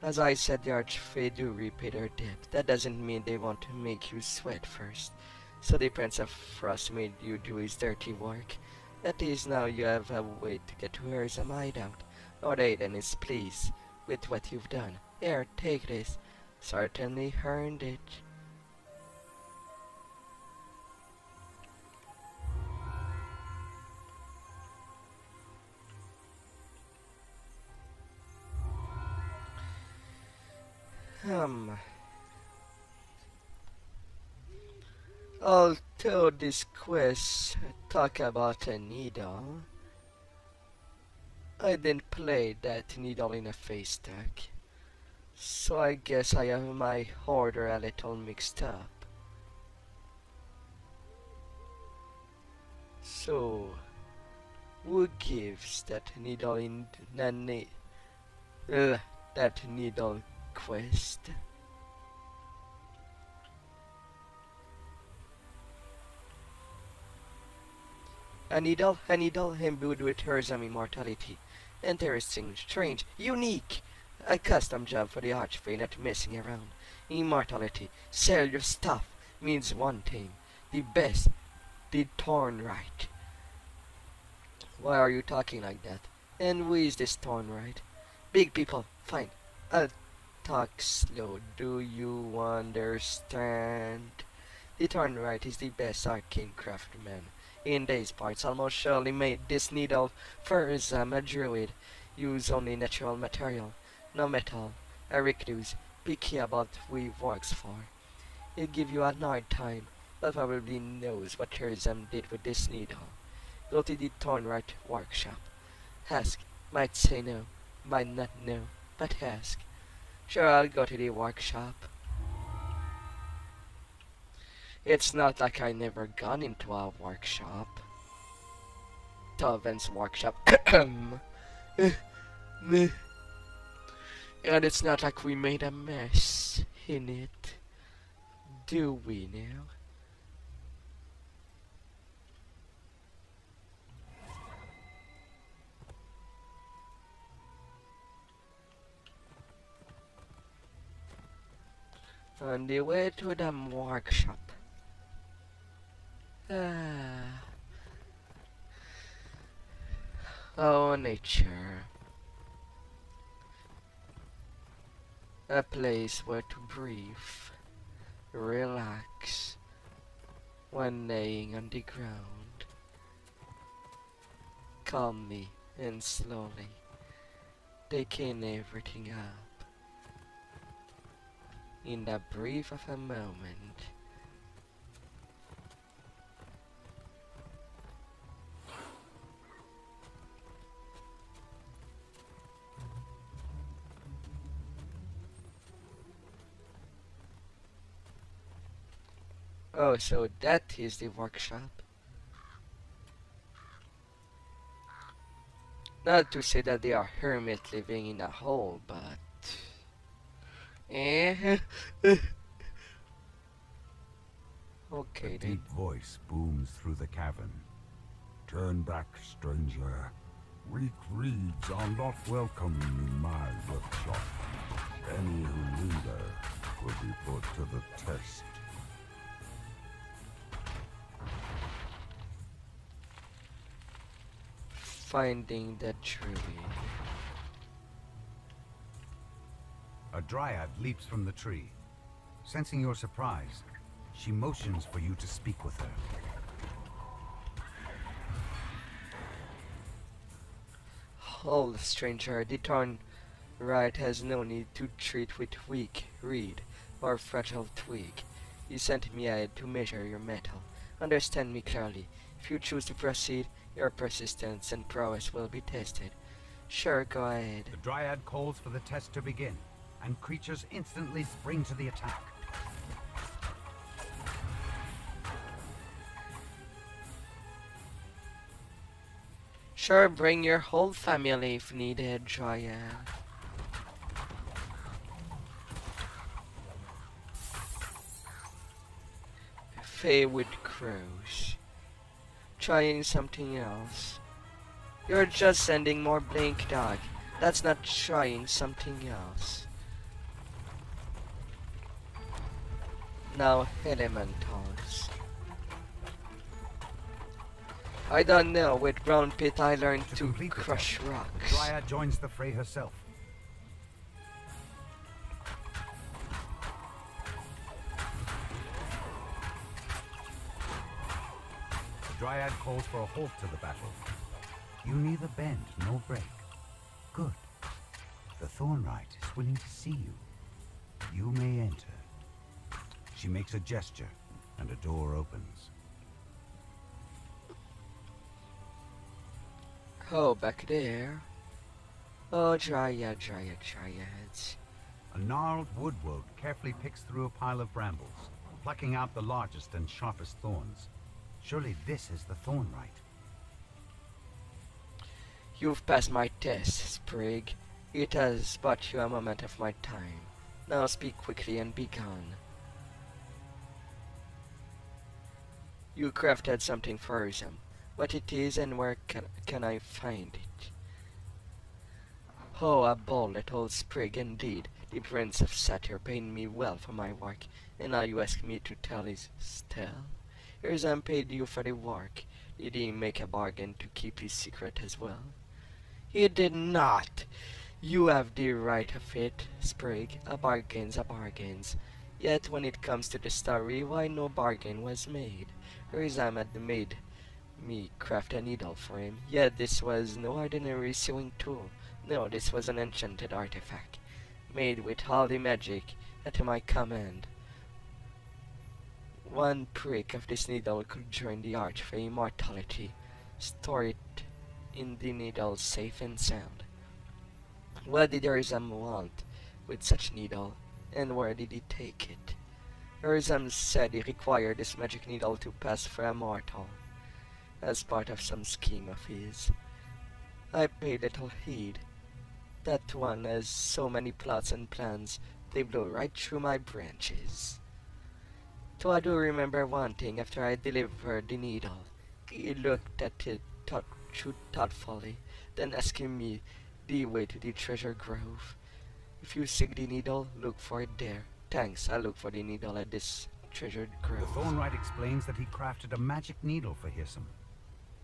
As I said, the Archfey do repay their debt. That doesn't mean they want to make you sweat first. So the Prince of Frost made you do his dirty work. At least now you have a way to get to Herzam hideout. Lord Aiden is pleased with what you've done. Here, take this. Certainly earned it. Although this quest talk about a needle, I didn't play that needle in a Fey Stack, so I guess I have my order a little mixed up. So, who gives that needle in that needle quest? A needle imbued with Herzam immortality. Interesting, strange, unique. A custom job for the Archfey, not messing around. Immortality, sell your stuff, means one thing. The best, the ThornWright. Why are you talking like that? And who is this ThornWright? Big people, fine. I'll talk slow, do you understand? The ThornWright is the best arcane craftsman in these parts. Almost surely made this needle for a druid. Use only natural material, no metal. A recluse, picky about what he works for. He'll give you a hard time, but probably knows what Herzam did with this needle. Go to the ThornWright workshop. Ask, might say no, might not know, but ask. Sure, I'll go to the workshop. It's not like I never gone into a workshop. Toven's workshop. And it's not like we made a mess in it. Do we now? On the way to the workshop. Oh, nature. A place where to breathe, relax, when laying on the ground. Calmly and slowly, taking everything up. In the brief of a moment. Oh, so that is the workshop. Not to say that they are hermit living in a hole, but... Okay A then. deep voice booms through the cavern. Turn back, stranger. Weak reeds are not welcome in my workshop. Any who linger will be put to the test. Finding the druid. A Dryad leaps from the tree. Sensing your surprise, she motions for you to speak with her. Oh, stranger, the ThornWright has no need to treat with weak reed or fragile twig. You sent me ahead to measure your metal. Understand me clearly. If you choose to proceed, your persistence and prowess will be tested. Sure, go ahead. The Dryad calls for the test to begin, and creatures instantly spring to the attack. Sure, bring your whole family if needed, Dryad. Fey with crows. Trying something else. You're just sending more blink dog. That's not trying something else. Now elementals. I don't know, with Brown Pit I learned to crush rocks. Dryad joins the fray herself. The Dryad calls for a halt to the battle. You neither bend nor break. Good. The ThornWright is willing to see you. You may enter. She makes a gesture, and a door opens. Oh, back there. Oh, Dryads. A gnarled woodwode carefully picks through a pile of brambles, plucking out the largest and sharpest thorns. Surely this is the ThornWright. You've passed my test, Sprig. It has bought you a moment of my time. Now speak quickly and be gone. You crafted something for Ursum. What it is and where can I find it? Oh, a bold little Sprig indeed. The Prince of Satyr paid me well for my work, and now you ask me to tell his tale? Ursum paid you for the work. Did he make a bargain to keep his secret as well? He did not! You have the right of it, Sprig. A bargain's a bargain's. Yet when it comes to the story, why no bargain was made? Ursum had made me craft a needle for him, yet this was no ordinary sewing tool. No, this was an enchanted artifact, made with all the magic at my command. One prick of this needle could join the arch for immortality. Store it in the needle safe and sound. What did Ursum want with such needle, and where did he take it? Ursum said he required this magic needle to pass for a mortal, as part of some scheme of his. I paid little heed. That one has so many plots and plans, they blew right through my branches. So I do remember one thing after I delivered the needle. He looked at it thoughtfully, then asking me the way to the treasure grove. If you seek the needle, look for it there. Thanks, I look for the needle at this treasure grove. The ThornWright explains that he crafted a magic needle for Hirsum.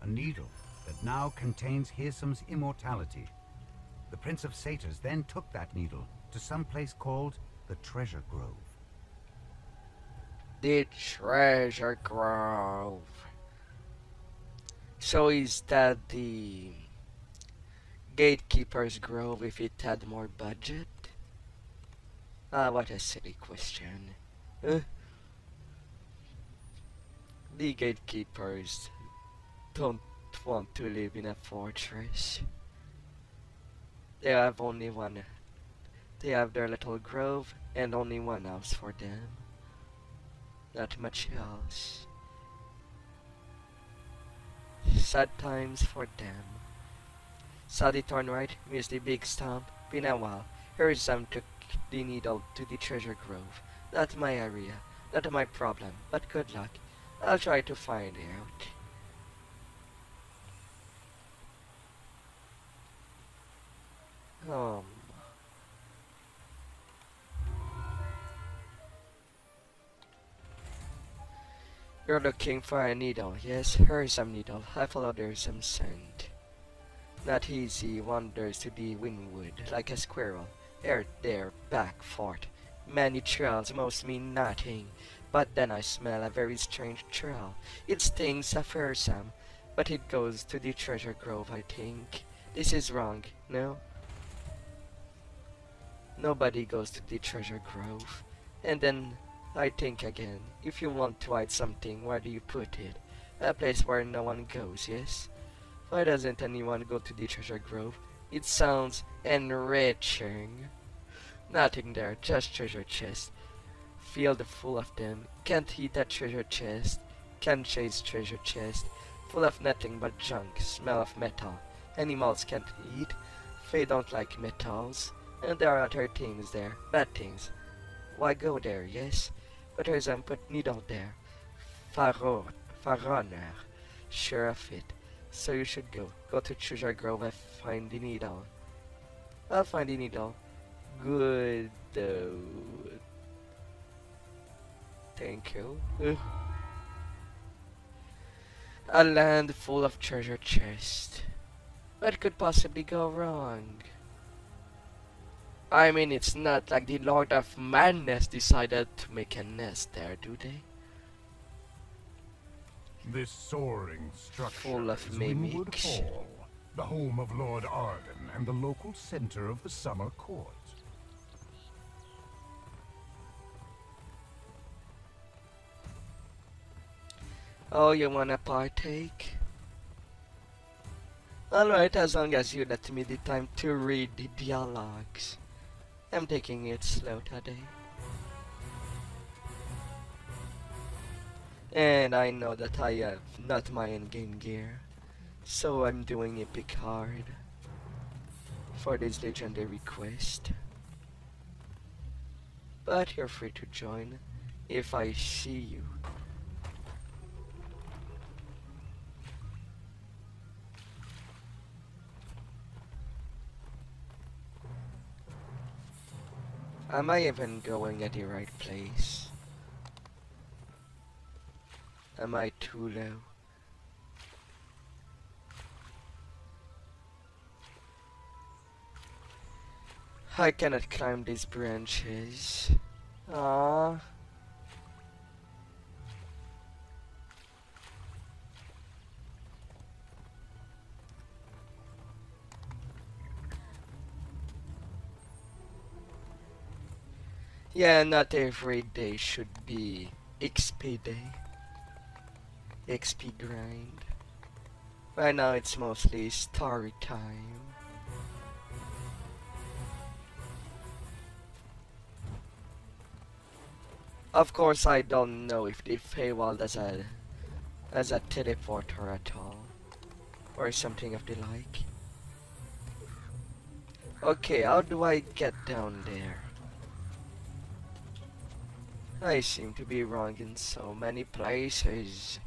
A needle that now contains Hirsum's immortality. The Prince of Satyrs then took that needle to some place called the Treasure Grove. The Treasure Grove. So is that the Gatekeeper's Grove if it had more budget? Ah, what a silly question. The Gatekeepers don't want to live in a fortress. They have only one. They have their little grove and only one house for them. Not much else. Sad times for them. Saw the ThornWright, missed the big stomp. Been a while. Ursum took the needle to the treasure grove. Not my area, not my problem, but good luck. I'll try to find out. You're looking for a needle, yes? Ursum needle. I followed Ursum scent. Not easy, wanders to the windwood, like a squirrel. There, back, forth. Many trails most mean nothing, but then I smell a very strange trail. It stinks of Ursum, but it goes to the treasure grove, I think. This is wrong, no? Nobody goes to the treasure grove. And then I think again, if you want to hide something, where do you put it? A place where no one goes, yes? Why doesn't anyone go to the treasure grove? It sounds enriching. Nothing there, just treasure chest. Field full of them. Can't hit that treasure chest. Can't chase treasure chest. Full of nothing but junk. Smell of metal. Animals can't eat. Fey don't like metals. And there are other things there. Bad things. Why go there, yes? But there's a put needle there. Farroner. Sure of it. So you should go. Go to Treasure Grove and find the needle. I'll find the needle. Good. Thank you. A land full of treasure chests. What could possibly go wrong? I mean, it's not like the Lord of Madness decided to make a nest there, do they? This soaring structure Full of is Windwood mimics. Hall, the home of Lord Arden and the local center of the summer court. Oh, you wanna partake? Alright, as long as you let me the time to read the dialogues. I'm taking it slow today. And I know that I have not my in-game gear, so I'm doing a Picard for this legendary quest. But you're free to join if I see you. Am I even going at the right place? Am I too low? I cannot climb these branches. Ah. Yeah, not every day should be XP day. XP grind. Right now it's mostly story time. Of course, I don't know if the Feywild has a teleporter at all, or something of the like. Okay, how do I get down there? I seem to be wrong in so many places.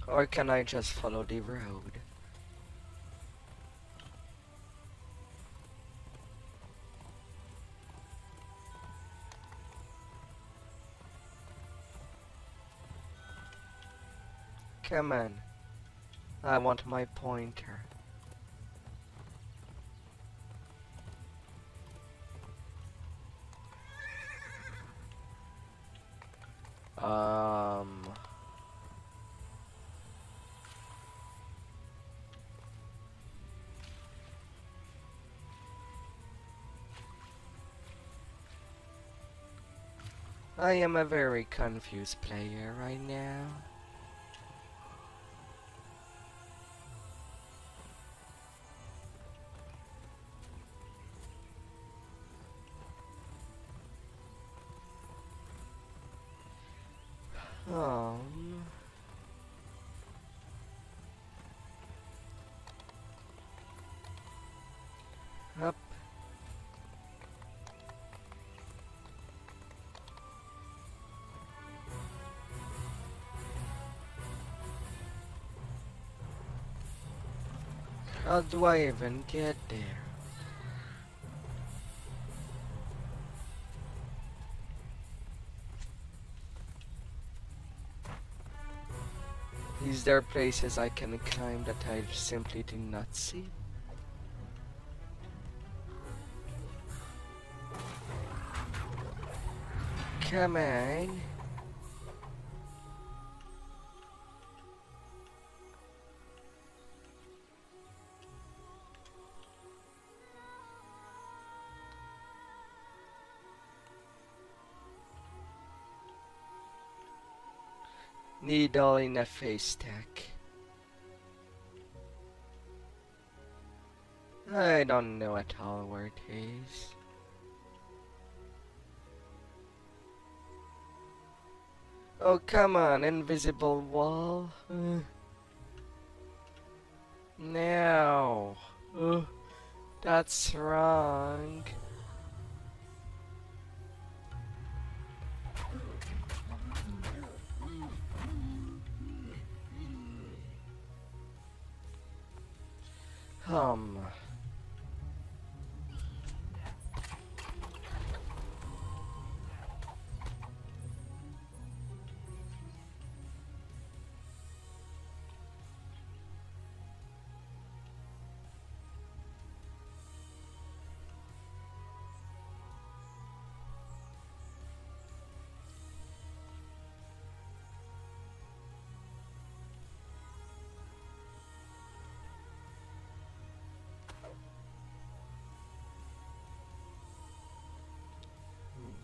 Or can I just follow the road? Come on. I want my pointer. I am a very confused player right now. Up. How do I even get there? Is there places I can climb that I simply did not see? Come on. Needle in a Fey Stack. I don't know at all where it is. Oh, come on, invisible wall. No. That's wrong.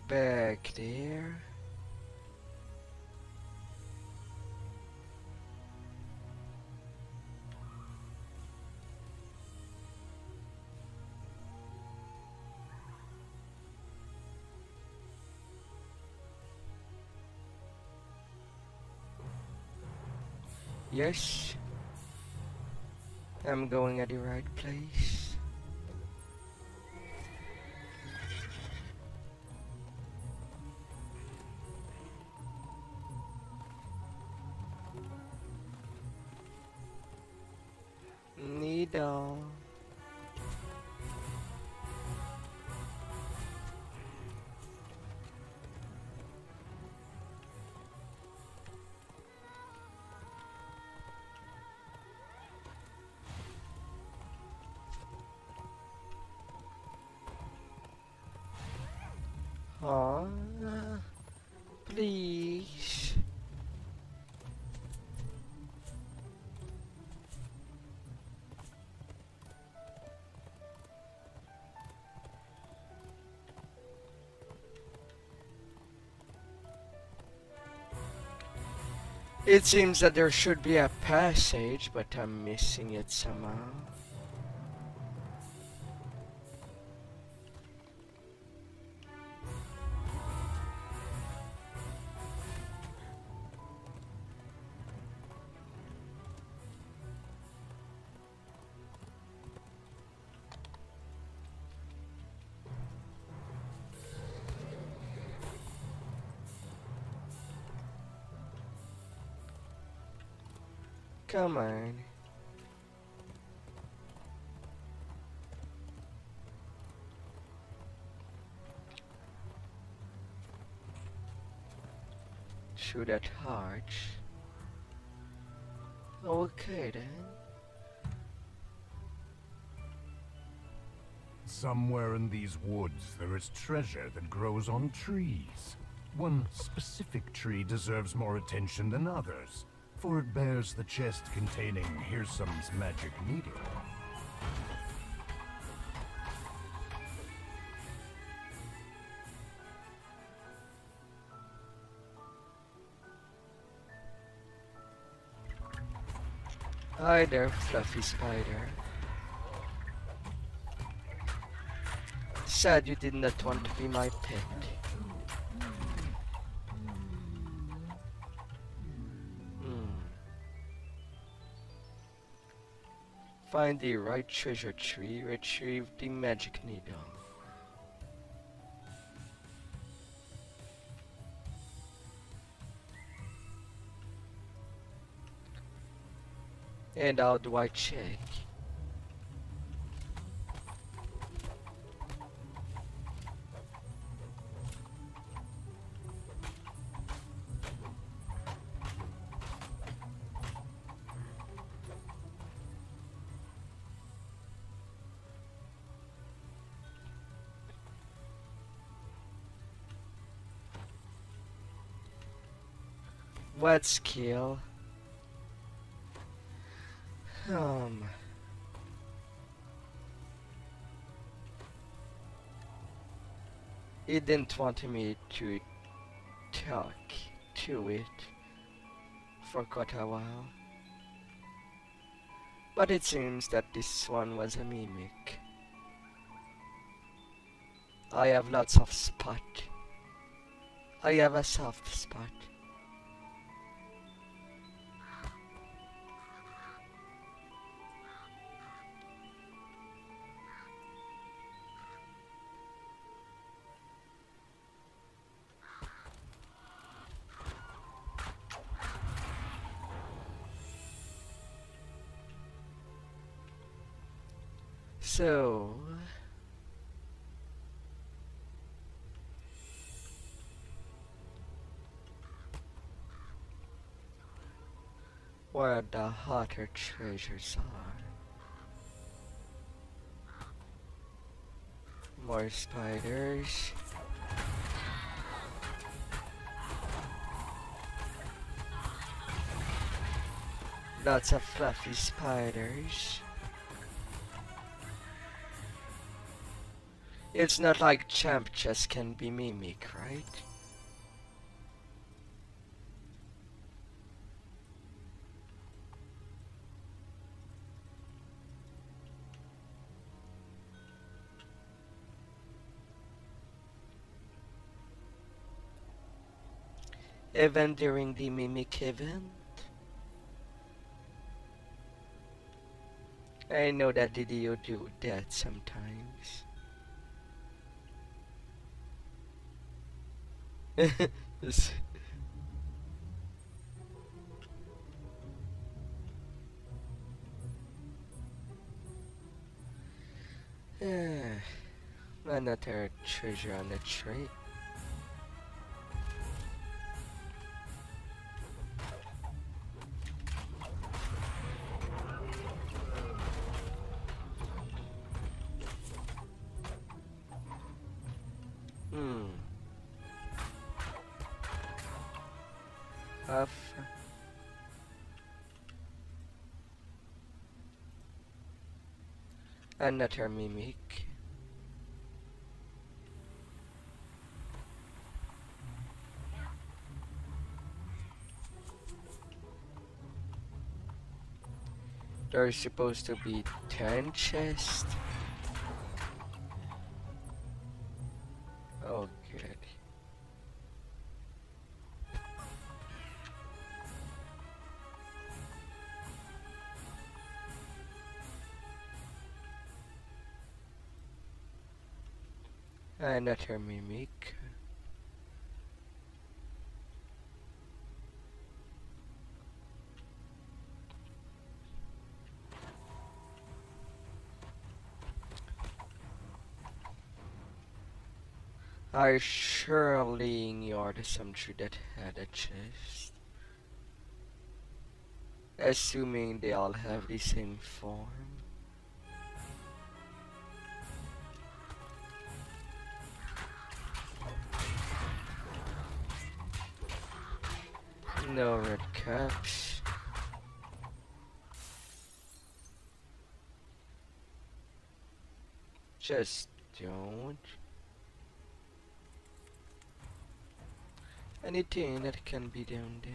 Back there. Yes, I'm going at the right place. Needle. Please. It seems that there should be a passage, but I'm missing it somehow. Come on. Shoot at hearts. Okay then. Somewhere in these woods there is treasure that grows on trees. One specific tree deserves more attention than others, for it bears the chest containing Hearsome's magic needle. Hi there, fluffy spider. Sad you did not want to be my pet. Find the right treasure tree, retrieve the magic needle. And how do I check? What skill? It didn't want me to talk to it. for quite a while. But it seems that this one was a mimic. I have lots of spot. I have a soft spot. So, where the hotter treasures are. More spiders. Lots of fluffy spiders. It's not like champ chess can be mimic, right? Even during the mimic event? I know that DDO do that sometimes. This another treasure on the tree. Another mimic. There's supposed to be 10 chests. Oh, good. Another mimic. I surely ignored some tree that had a chest. Assuming they all have the same form. No red caps. Just don't. Anything that can be down there.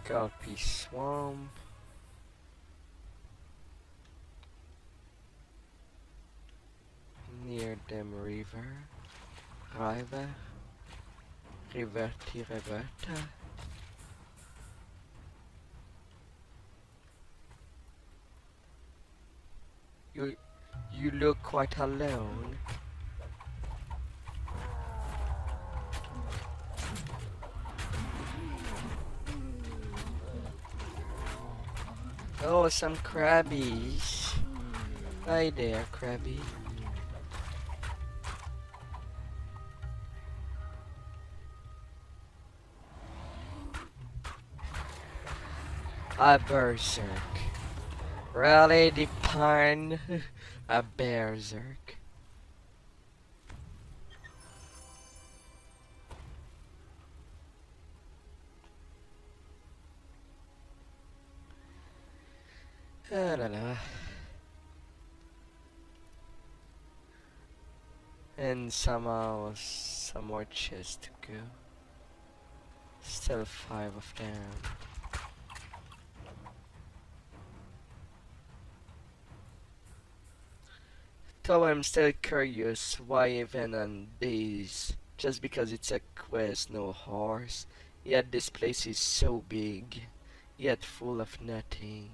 Galpy Swamp. Near them river. Riverti Reverta. You look quite alone. Oh, some crabbies. Hi there, crabby. A berserk. Really, the pun? A berserk. I don't know. And somehow some more chests to go. Still 5 of them. Though I'm still curious why even on days, just because it's a quest, no horse, yet this place is so big, yet full of nothing.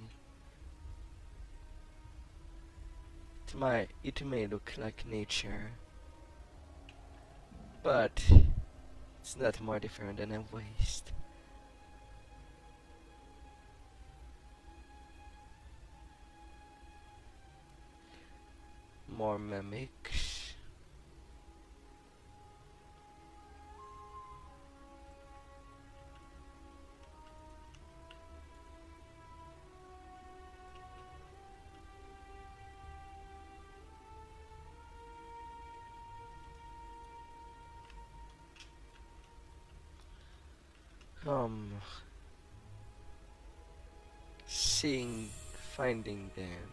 It may look like nature, but it's not more different than a waste. More mimics. Finding them,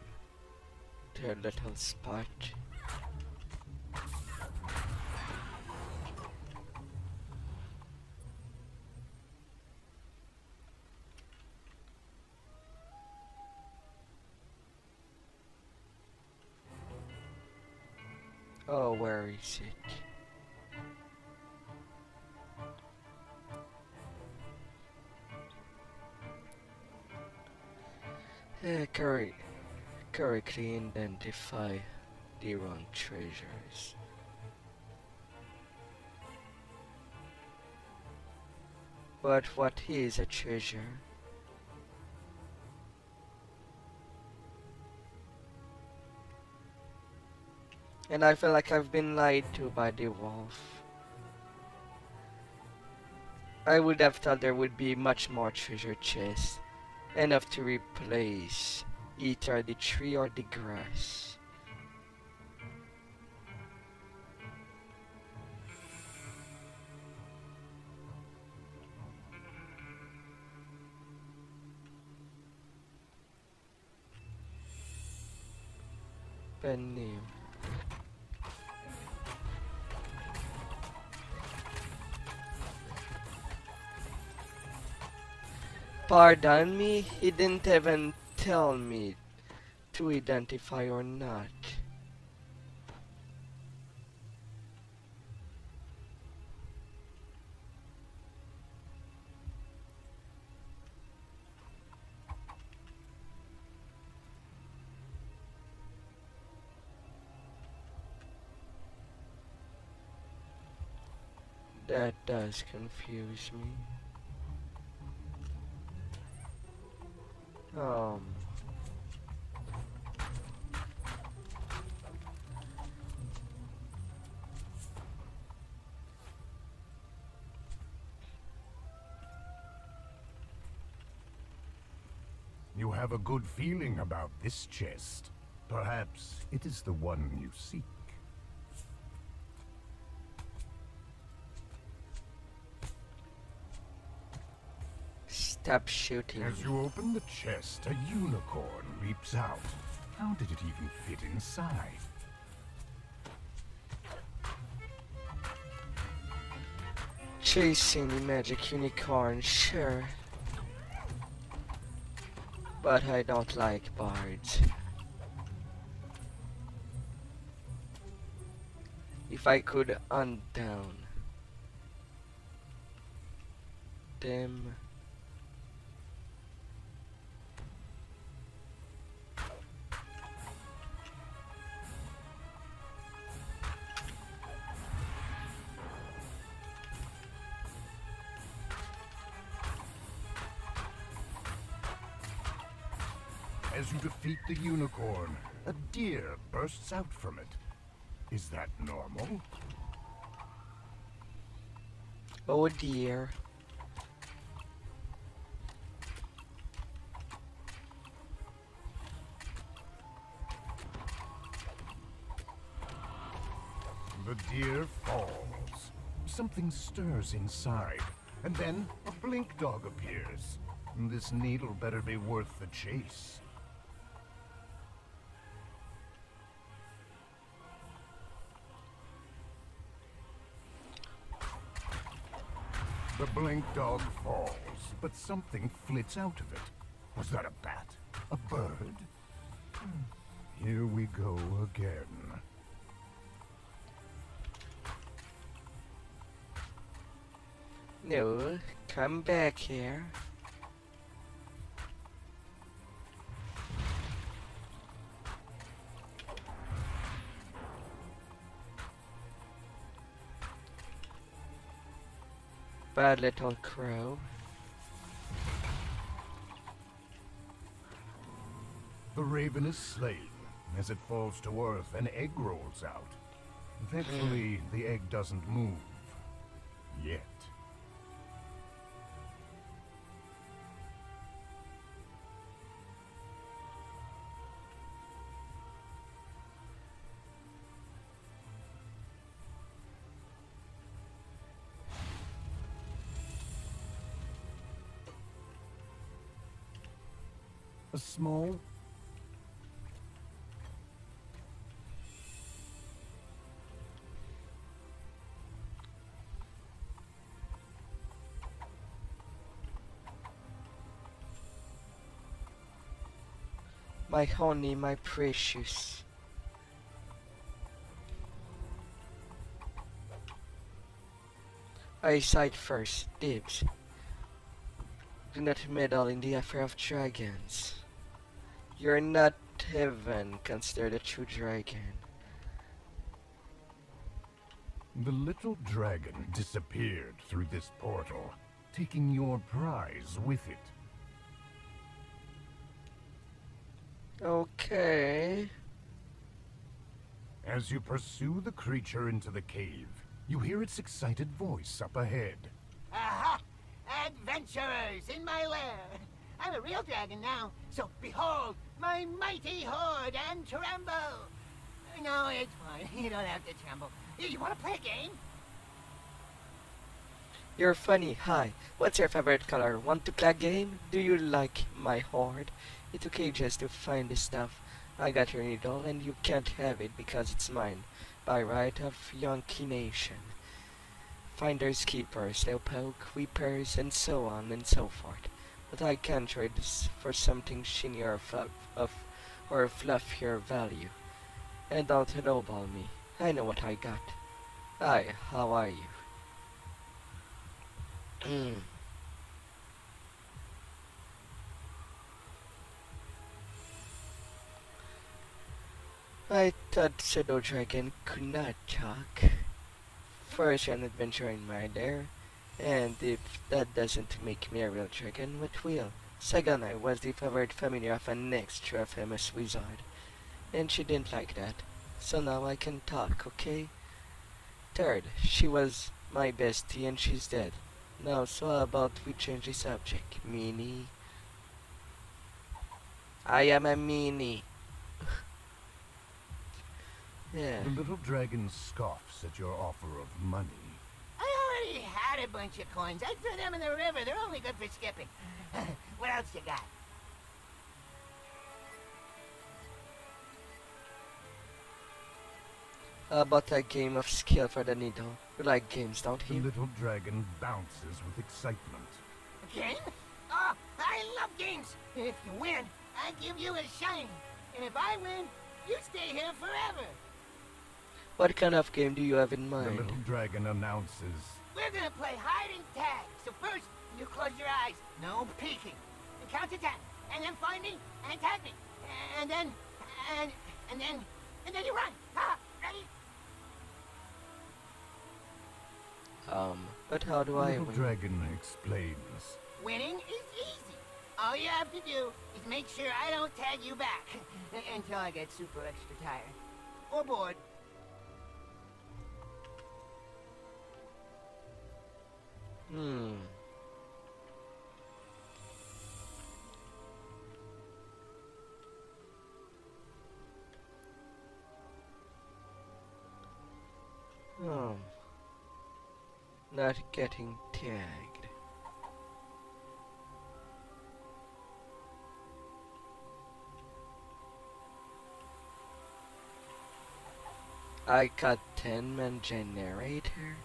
their little spot. Oh, where is it? Correctly identify the wrong treasures. But what is a treasure? And I feel like I've been lied to by the wolf. I would have thought there would be much more treasure chests, enough to replace either the tree or the grass. Penny. Pardon me, he didn't even tell me to identify or not. That does confuse me. You have a good feeling about this chest. Perhaps it is the one you seek. Stop shooting. As you open the chest, a unicorn leaps out. How did it even fit inside? Chasing the magic unicorn, sure. But I don't like bards. If I could undown them. As you defeat the unicorn, a deer bursts out from it. Is that normal? Oh dear. The deer falls. Something stirs inside, and then a blink dog appears. This needle better be worth the chase. The blink dog falls, but something flits out of it. Was that a bat? A bird? Here we go again. No, come back here. Bad little crow. The raven is slain. As it falls to earth, an egg rolls out. Thankfully, the egg doesn't move. Yet. A small my honey, my precious. Eyesight first, dibs. Do not meddle in the affair of dragons. You're not heaven, consider the true dragon. The little dragon disappeared through this portal, taking your prize with it. Okay. As you pursue the creature into the cave, you hear its excited voice up ahead. Aha! Adventurers in my lair! I'm a real dragon now, so behold my mighty horde and tremble! No, it's fine. You don't have to tremble. You want to play a game? You're funny. Hi. What's your favorite color? Want to play a game? Do you like my horde? It took ages to find this stuff. I got your needle and you can't have it because it's mine. By right of Yankee Nation. Finders, keepers, slowpoke, weepers, and so on and so forth. But I can't trade this for something shinier or fluffier value. And don't lowball me. I know what I got. Hi, how are you? I thought Pseudo Dragon could not talk. First, an adventure in my lair, and if that doesn't make me a real dragon, what will? Second, I was the favorite family of an extra famous wizard, and she didn't like that. So now I can talk, okay? Third, she was my bestie and she's dead. Now, so how about we change the subject? Meanie? I am a meanie. Yeah. The little dragon scoffs at your offer of money. I already had a bunch of coins. I threw them in the river. They're only good for skipping. What else you got? How about a game of skill for the needle? You like games, don't The you? little dragon bounces with excitement. A game? Oh, I love games. If you win, I give you a shine. And if I win, you stay here forever. What kind of game do you have in The mind? little dragon announces. We're gonna play hide and tag. So first, you close your eyes. No peeking. And count to 10. And then find me and tag me. And then you run. Ha! Ready? But how do The I little win? dragon explains. Winning is easy. All you have to do is make sure I don't tag you back until I get super extra tired or bored. Not getting tagged. I got 10-man generator.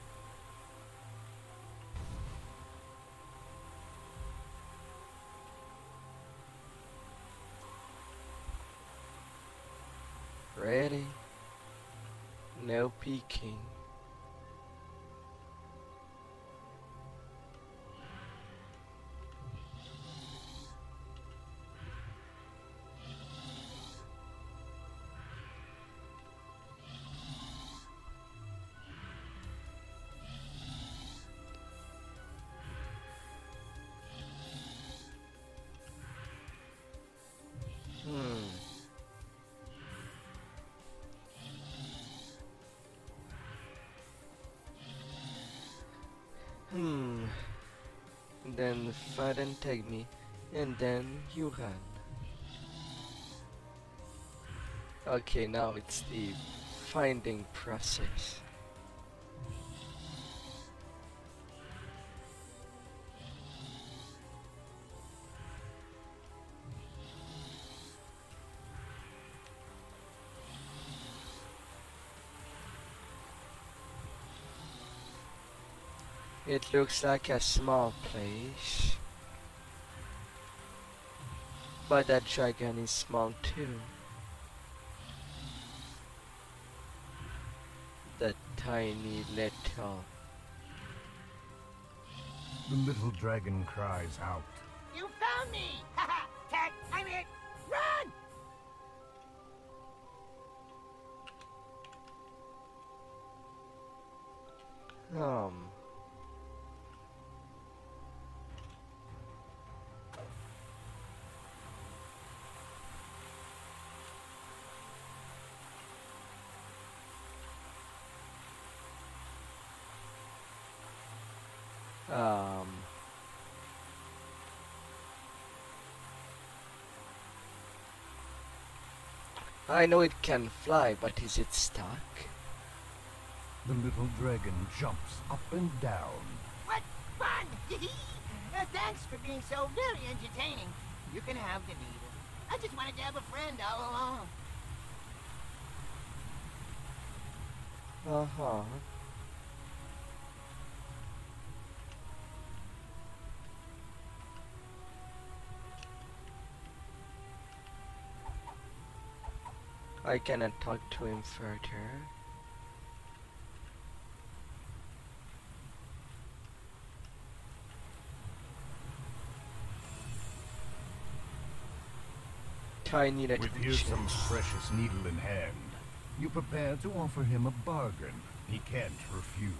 Ready? No peeking. Then fight and take me, and then you run. Okay, now it's the finding process. It looks like a small place, but that dragon is small too. The tiny little. The little dragon cries out. You found me! Haha! Tag, I'm it! Run! I know it can fly, but is it stuck? The little dragon jumps up and down. What fun! Thanks for being so very entertaining. You can have the needle. I just wanted to have a friend all along. Uh-huh. I cannot talk to him further. Tiny little With Earsome's precious needle in hand, you prepare to offer him a bargain he can't refuse.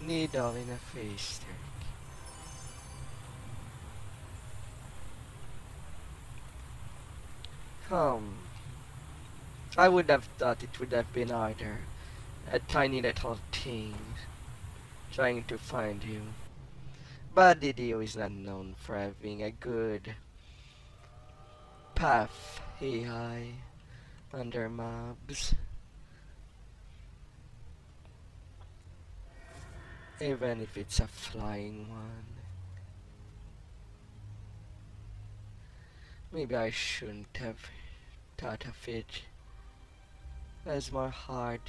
needle in a Fey Stack. I would have thought it would have been either a tiny little thing trying to find you. But DDO is not known for having a good path AI under mobs. Even if it's a flying one. Maybe I shouldn't have thought of it as more hard.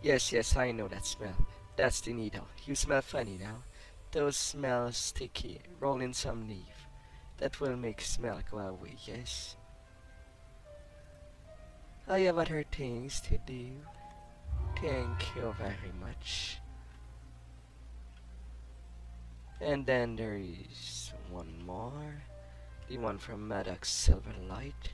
Yes, I know that smell. That's the needle. You smell funny now. Those smell sticky. Roll in some leaf. That will make smell go away, yes? I have other things to do. Thank you very much. And then there is one more. The one from Maddox Silverlight.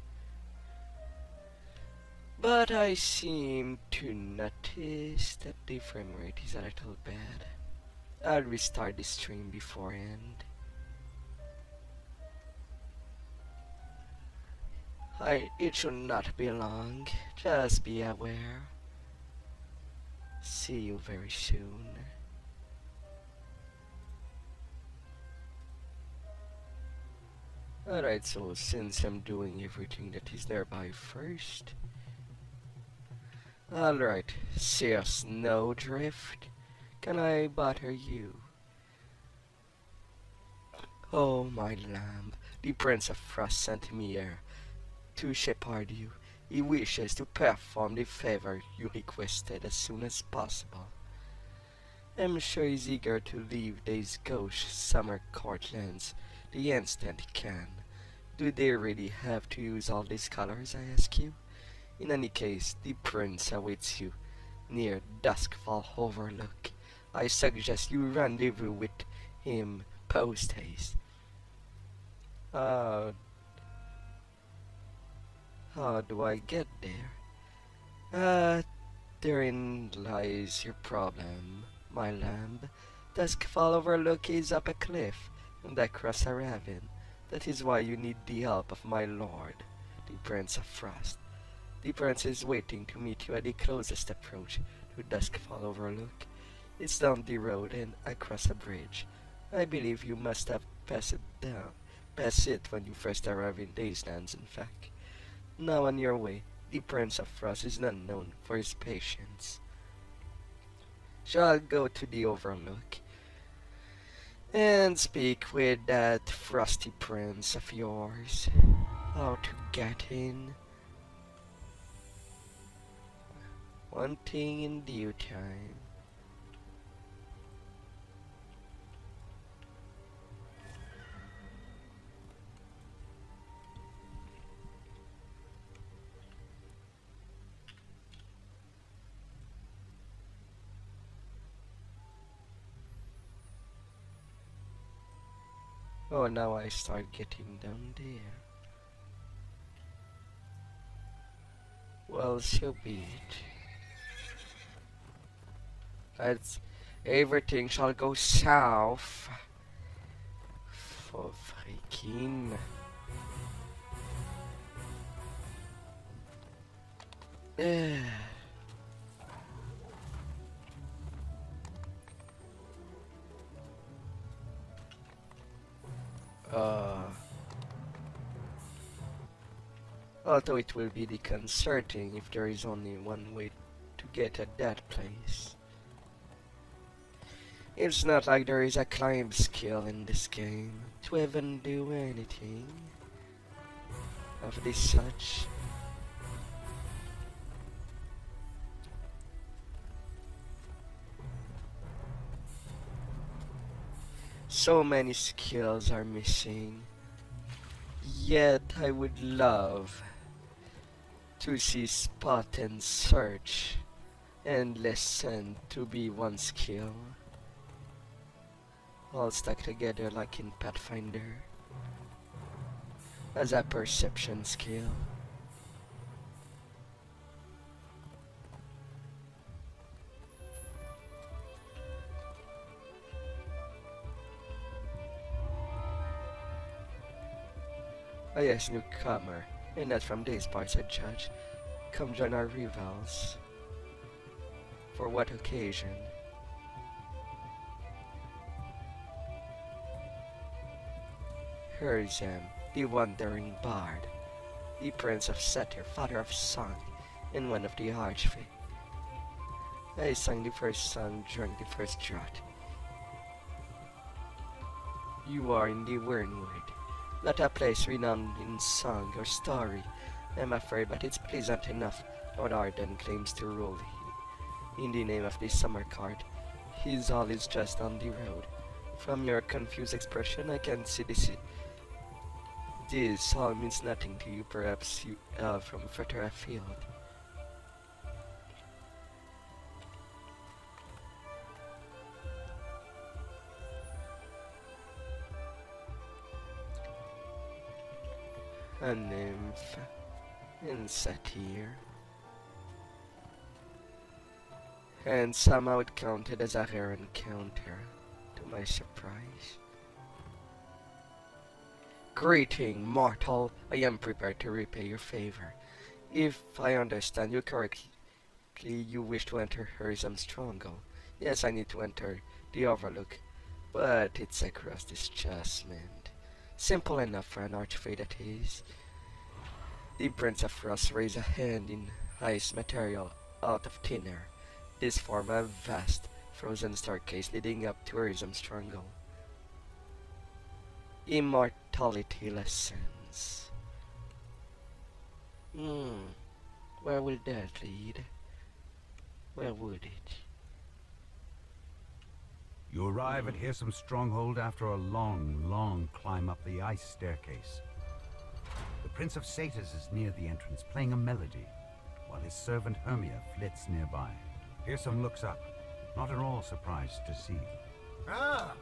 But I seem to notice that the frame rate is a little bad. I'll restart the stream beforehand. It should not be long. Just be aware. See you very soon. Alright, so since I'm doing everything that is nearby first. Alright, see a snowdrift? Can I bother you? Oh, my lamb, the Prince of Frost sent me here to shepherd you. He wishes to perform the favor you requested as soon as possible. I'm sure he's eager to leave these gauche summer courtlands the instant he can. Do they really have to use all these colors, I ask you? In any case, the prince awaits you near Duskfall Overlook. I suggest you rendezvous with him post-haste. How do I get there? Therein lies your problem, my lamb. Duskfall Overlook is up a cliff and across a ravine. That is why you need the help of my lord, the Prince of Frost. The prince is waiting to meet you at the closest approach to Duskfall Overlook. It's down the road and across a bridge. I believe you must have passed it when you first arrived in these lands, in fact. Now on your way, the Prince of Frost is not known for his patience. Shall I go to the Overlook and speak with that frosty prince of yours? How to get in? One thing in due time. Oh, now I start getting down there. Well, so be it. Everything shall go south for freaking although it will be disconcerting if there is only one way to get at that place. It's not like there is a climb skill in this game to even do anything of this such. So many skills are missing, yet I would love to see spot and search and listen to be one skill, all stuck together like in Pathfinder as a perception skill. Ah yes, newcomer, and not from these parts, I judge. Come join our revels. For what occasion? Herzam, the wandering bard, the prince of Satyr, father of song, and one of the archfey. I sang the first song during the first drought. You are in the Wyrmwood, not a place renowned in song or story, I'm afraid, but it's pleasant enough. Lord Arden claims to rule in the name of the summer card. His all is just on the road. From your confused expression, I can see this all means nothing to you, perhaps you from further afield. A nymph and satyr, and somehow it counted as a rare encounter, to my surprise. Greeting, mortal. I am prepared to repay your favor. If I understand you correctly, you wish to enter Herzam Stronghold. Yes, I need to enter the Overlook, but it's across this chasm. Simple enough for an archfey that is. The Prince of Frost raised a hand in ice material out of thin air. This formed a vast frozen staircase leading up to Herzam Stronghold. Immortality Lessons. Where will that lead? Where would it? You arrive at Hirsum's stronghold after a long, long climb up the ice staircase. The Prince of Satyrs is near the entrance, playing a melody, while his servant Hermia flits nearby. Hirsum looks up, not at all surprised to see. Ah,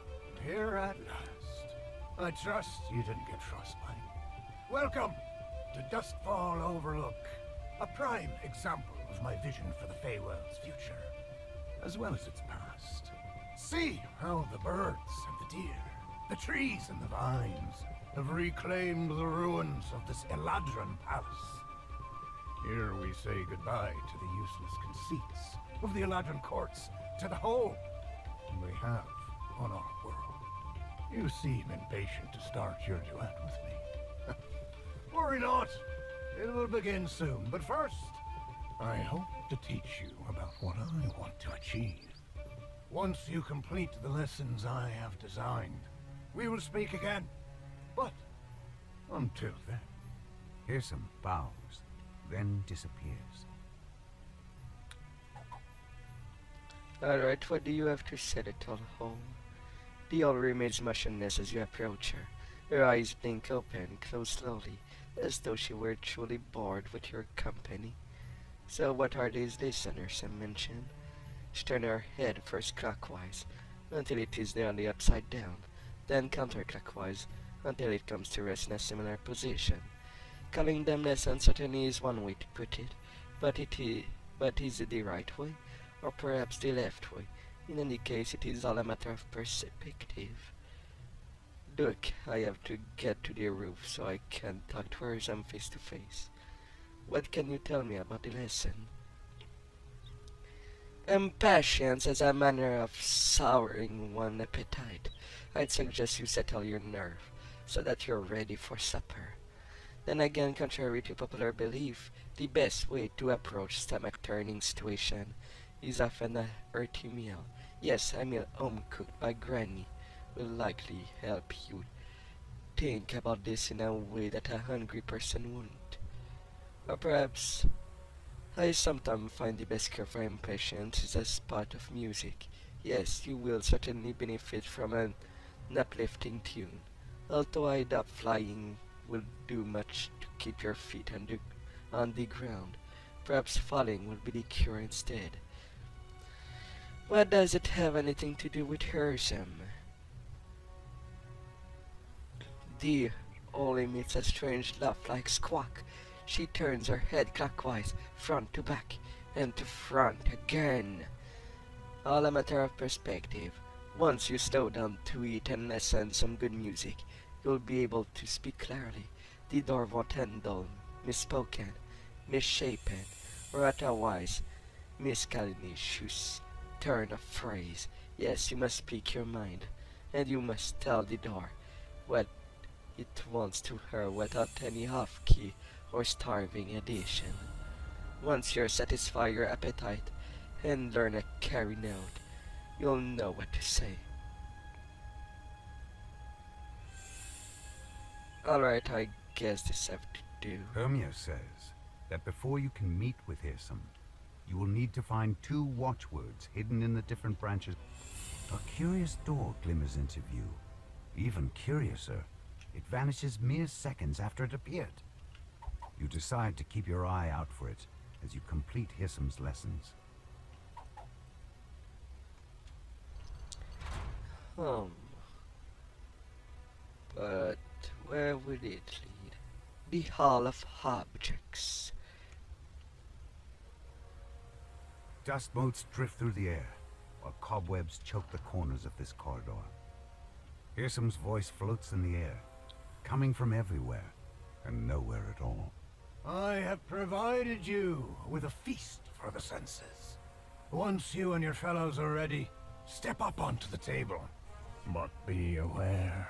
here at last. I trust you didn't get frostbite. Welcome to Duskfall Overlook, a prime example of my vision for the Feywild's future, as well as its past. See how the birds and the deer, the trees and the vines have reclaimed the ruins of this Eladrin palace. Here we say goodbye to the useless conceits of the Eladrin courts, to the hold we have on our world. You seem impatient to start your duet with me. Worry not, it will begin soon, but first, I hope to teach you about what I want to achieve. Once you complete the lessons I have designed, we will speak again. But until then... Hirsum bows, then disappears. Alright, what do you have to say to tell home? The owl remains motionless as you approach her. Her eyes blink open, close slowly, as though she were truly bored with your company. So what are these listeners I mentioned? She turns her head first clockwise, until it is nearly upside down, then counterclockwise, until it comes to rest in a similar position. Calling them lessons certainly is one way to put it, but is it the right way? Or perhaps the left way? In any case, it is all a matter of perspective. Look, I have to get to the roof so I can talk to her face to face. What can you tell me about the lesson? Impatience is a manner of souring one's appetite. I'd suggest you settle your nerve, so that you're ready for supper. Then again, contrary to popular belief, the best way to approach stomach-turning situation is often a hearty meal. Yes, a meal home-cooked by Granny will likely help you think about this in a way that a hungry person wouldn't. Or perhaps, I sometimes find the best cure for impatience is as part of music. Yes, you will certainly benefit from an uplifting tune, although I doubt flying will do much to keep your feet on the ground. Perhaps falling will be the cure instead. What does it have anything to do with Hirsum? The owl emits a strange laugh-like squawk. She turns her head clockwise, front to back, and to front again. All a matter of perspective. Once you slow down to eat and listen some good music, you'll be able to speak clearly. The door won't handle misspoken, misshapen, or otherwise miscellaneous turn of phrase. Yes, you must speak your mind, and you must tell the door what it wants to hear without any off-key or starving addition. Once you satisfy your appetite and learn a carry note, you'll know what to say. Alright, I guess this I have to do. Hermia says that before you can meet with Hirsum, you will need to find 2 watchwords hidden in the different branches. A curious door glimmers into view. Even curiouser, it vanishes mere seconds after it appeared. You decide to keep your eye out for it as you complete Hirsum's lessons. But where would it lead? The Hall of Objects. Dust motes drift through the air, while cobwebs choke the corners of this corridor. Hirsum's voice floats in the air, coming from everywhere and nowhere at all. I have provided you with a feast for the senses. Once you and your fellows are ready, step up onto the table. But be aware,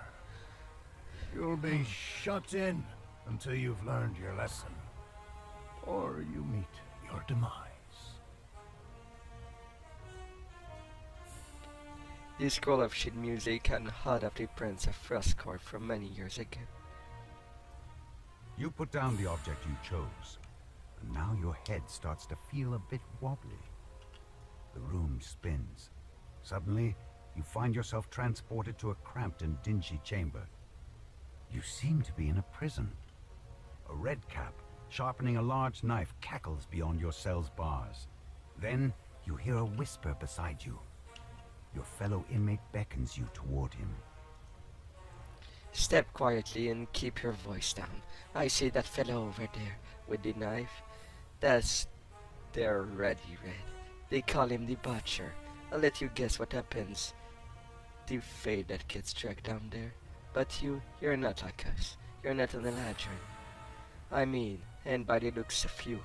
you'll be shut in until you've learned your lesson, or you meet your demise. The scroll of sheet music and heart of the Prince of Frostcourt from many years ago. You put down the object you chose, and now your head starts to feel a bit wobbly. The room spins. Suddenly, you find yourself transported to a cramped and dingy chamber. You seem to be in a prison. A red cap, sharpening a large knife, cackles beyond your cell's bars. Then, you hear a whisper beside you. Your fellow inmate beckons you toward him. Step quietly and keep your voice down. I see that fellow over there with the knife. That's their Ready Red. They call him the Butcher. I'll let you guess what happens. The fate that gets dragged down there. But you're not like us. You're not an Eladrin. I mean, and by the looks of you,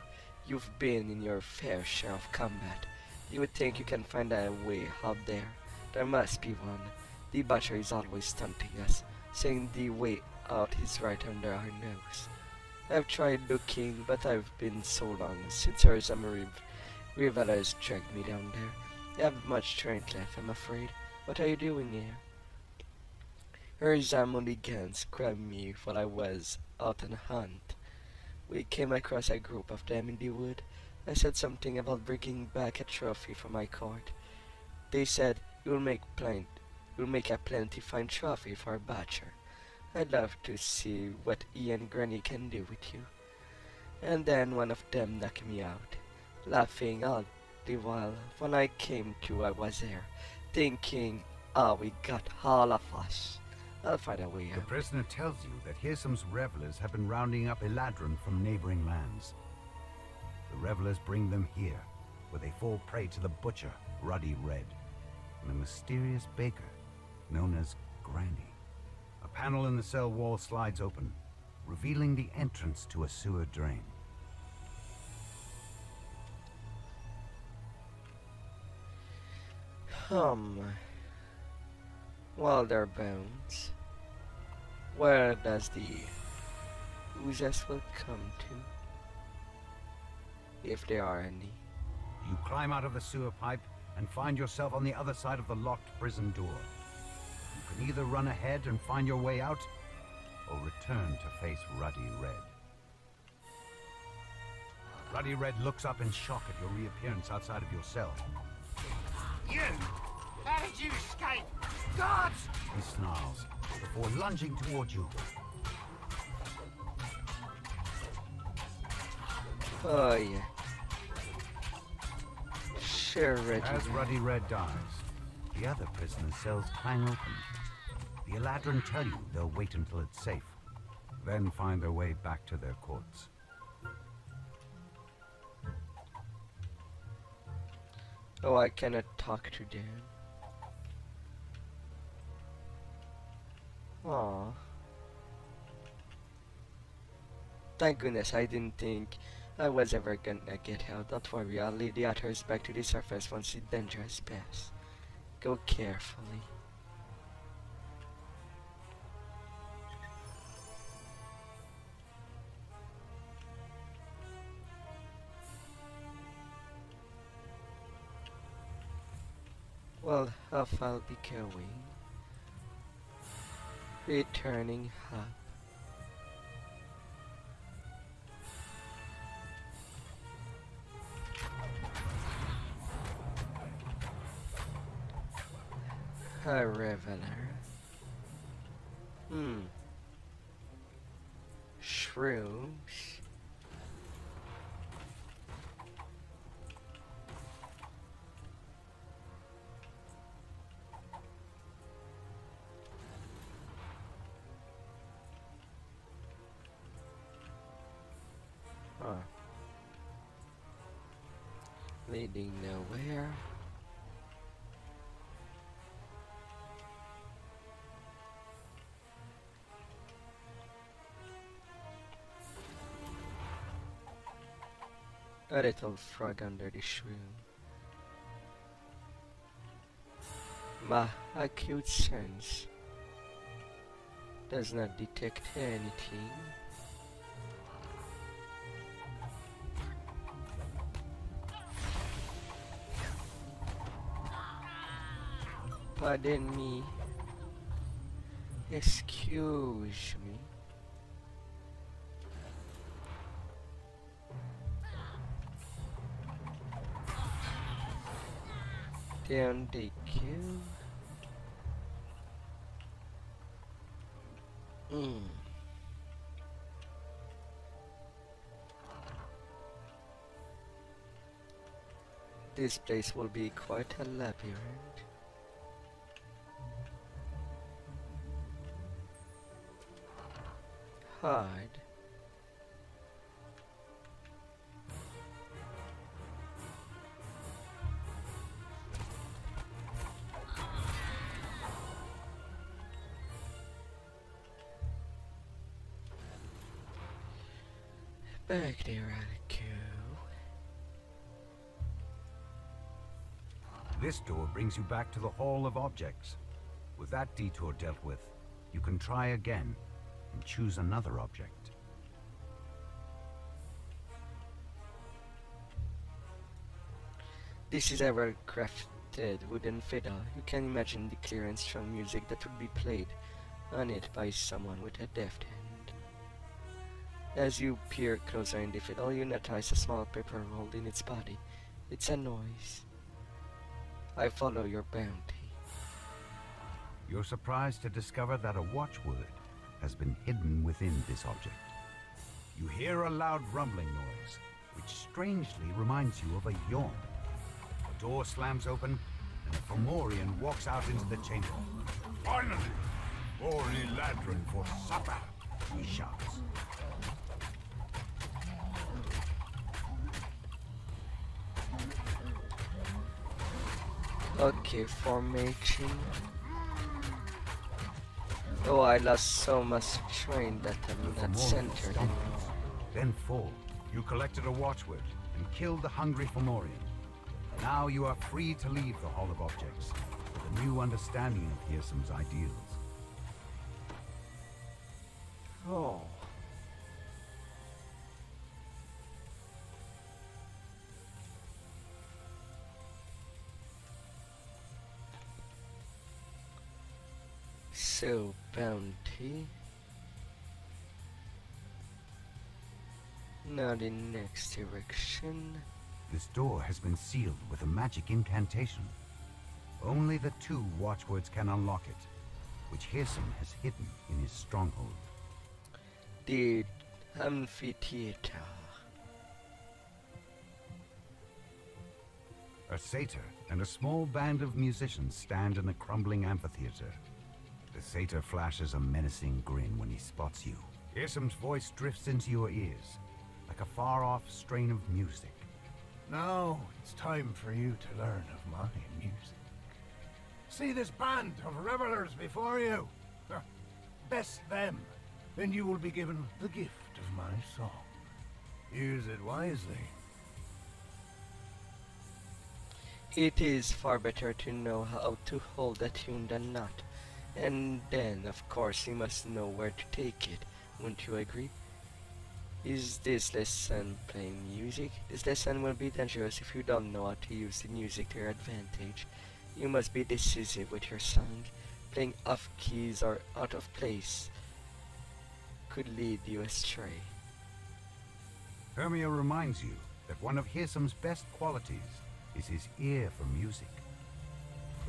you've been in your fair share of combat. You would think you can find a way out there. There must be one. The Butcher is always taunting us, saying the way out is right under our nose. I've tried looking, but I've been so long since our summer revelers dragged me down there. You haven't much strength left, I'm afraid. What are you doing here? Her Zamoligans grabbed me while I was out on a hunt. We came across a group of them in the wood. I said something about bringing back a trophy for my court. They said, you'll make a plenty fine trophy for a Butcher. I'd love to see what he and Granny can do with you. And then one of them knocked me out, laughing all the while. When I came to, I was there, thinking, oh, we got all of us. I'll find a way out. The prisoner tells you that Hirsam's revelers have been rounding up Eladrin from neighboring lands. The revelers bring them here, where they fall prey to the Butcher, Ruddy Red, and a mysterious baker known as Granny. A panel in the cell wall slides open, revealing the entrance to a sewer drain. Well, their bones. Where does the oozes will come to? If there are any. You climb out of the sewer pipe and find yourself on the other side of the locked prison door. You can either run ahead and find your way out, or return to face Ruddy Red. Ruddy Red looks up in shock at your reappearance outside of your cell. You! How did you escape? Guards! He snarls, before lunging towards you. Oh yeah. Sure, Reggie. As Ruddy Red dies, the other prisoners' cells clang open. The Eladrin tell you they'll wait until it's safe, then find their way back to their courts. Oh, I cannot talk to them. Aww. Thank goodness I didn't think I was ever gonna get out. Don't worry, I'll lead the otters back to the surface once the danger has passed. Go carefully. Well, off I'll be going. Returning hub. A reveler. Shrooms. Leading nowhere. A little frog under the shroom. My acute sense does not detect anything. Pardon me. Excuse me. Down they kill. This place will be quite a labyrinth. Hide. Back there, Austrakear. This door brings you back to the Hall of Objects. With that detour dealt with, you can try again and choose another object. This is a well-crafted wooden fiddle. You can imagine the clear and strong music that would be played on it by someone with a deft hand. As you peer closer in the fiddle, you notice a small paper rolled in its body. It's a noise. I follow your bounty. You're surprised to discover that a watchword has been hidden within this object. You hear a loud rumbling noise, which strangely reminds you of a yawn. The door slams open, and a Fomorian walks out into the chamber. Finally! Holy ladron for supper! He shouts. Okay, formation. Oh, I lost so much train that I'm not centered anymore. Then fall. You collected a watchword and killed the hungry Fomorian. Now you are free to leave the Hall of Objects with a new understanding of Hearsom's ideals. Oh. So, bounty. Now the next direction. This door has been sealed with a magic incantation. Only the 2 watchwords can unlock it, which Hearsom has hidden in his stronghold. The amphitheater. A satyr and a small band of musicians stand in a crumbling amphitheater. The satyr flashes a menacing grin when he spots you. Hearsom's voice drifts into your ears, like a far-off strain of music. Now it's time for you to learn of my music. See this band of revelers before you? Best them, then you will be given the gift of my song. Use it wisely. It is far better to know how to hold a tune than not. And then, of course, you must know where to take it. Wouldn't you agree? Is this lesson playing music? This lesson will be dangerous if you don't know how to use the music to your advantage. You must be decisive with your song. Playing off keys or out of place could lead you astray. Hermia reminds you that one of Hearsom's best qualities is his ear for music.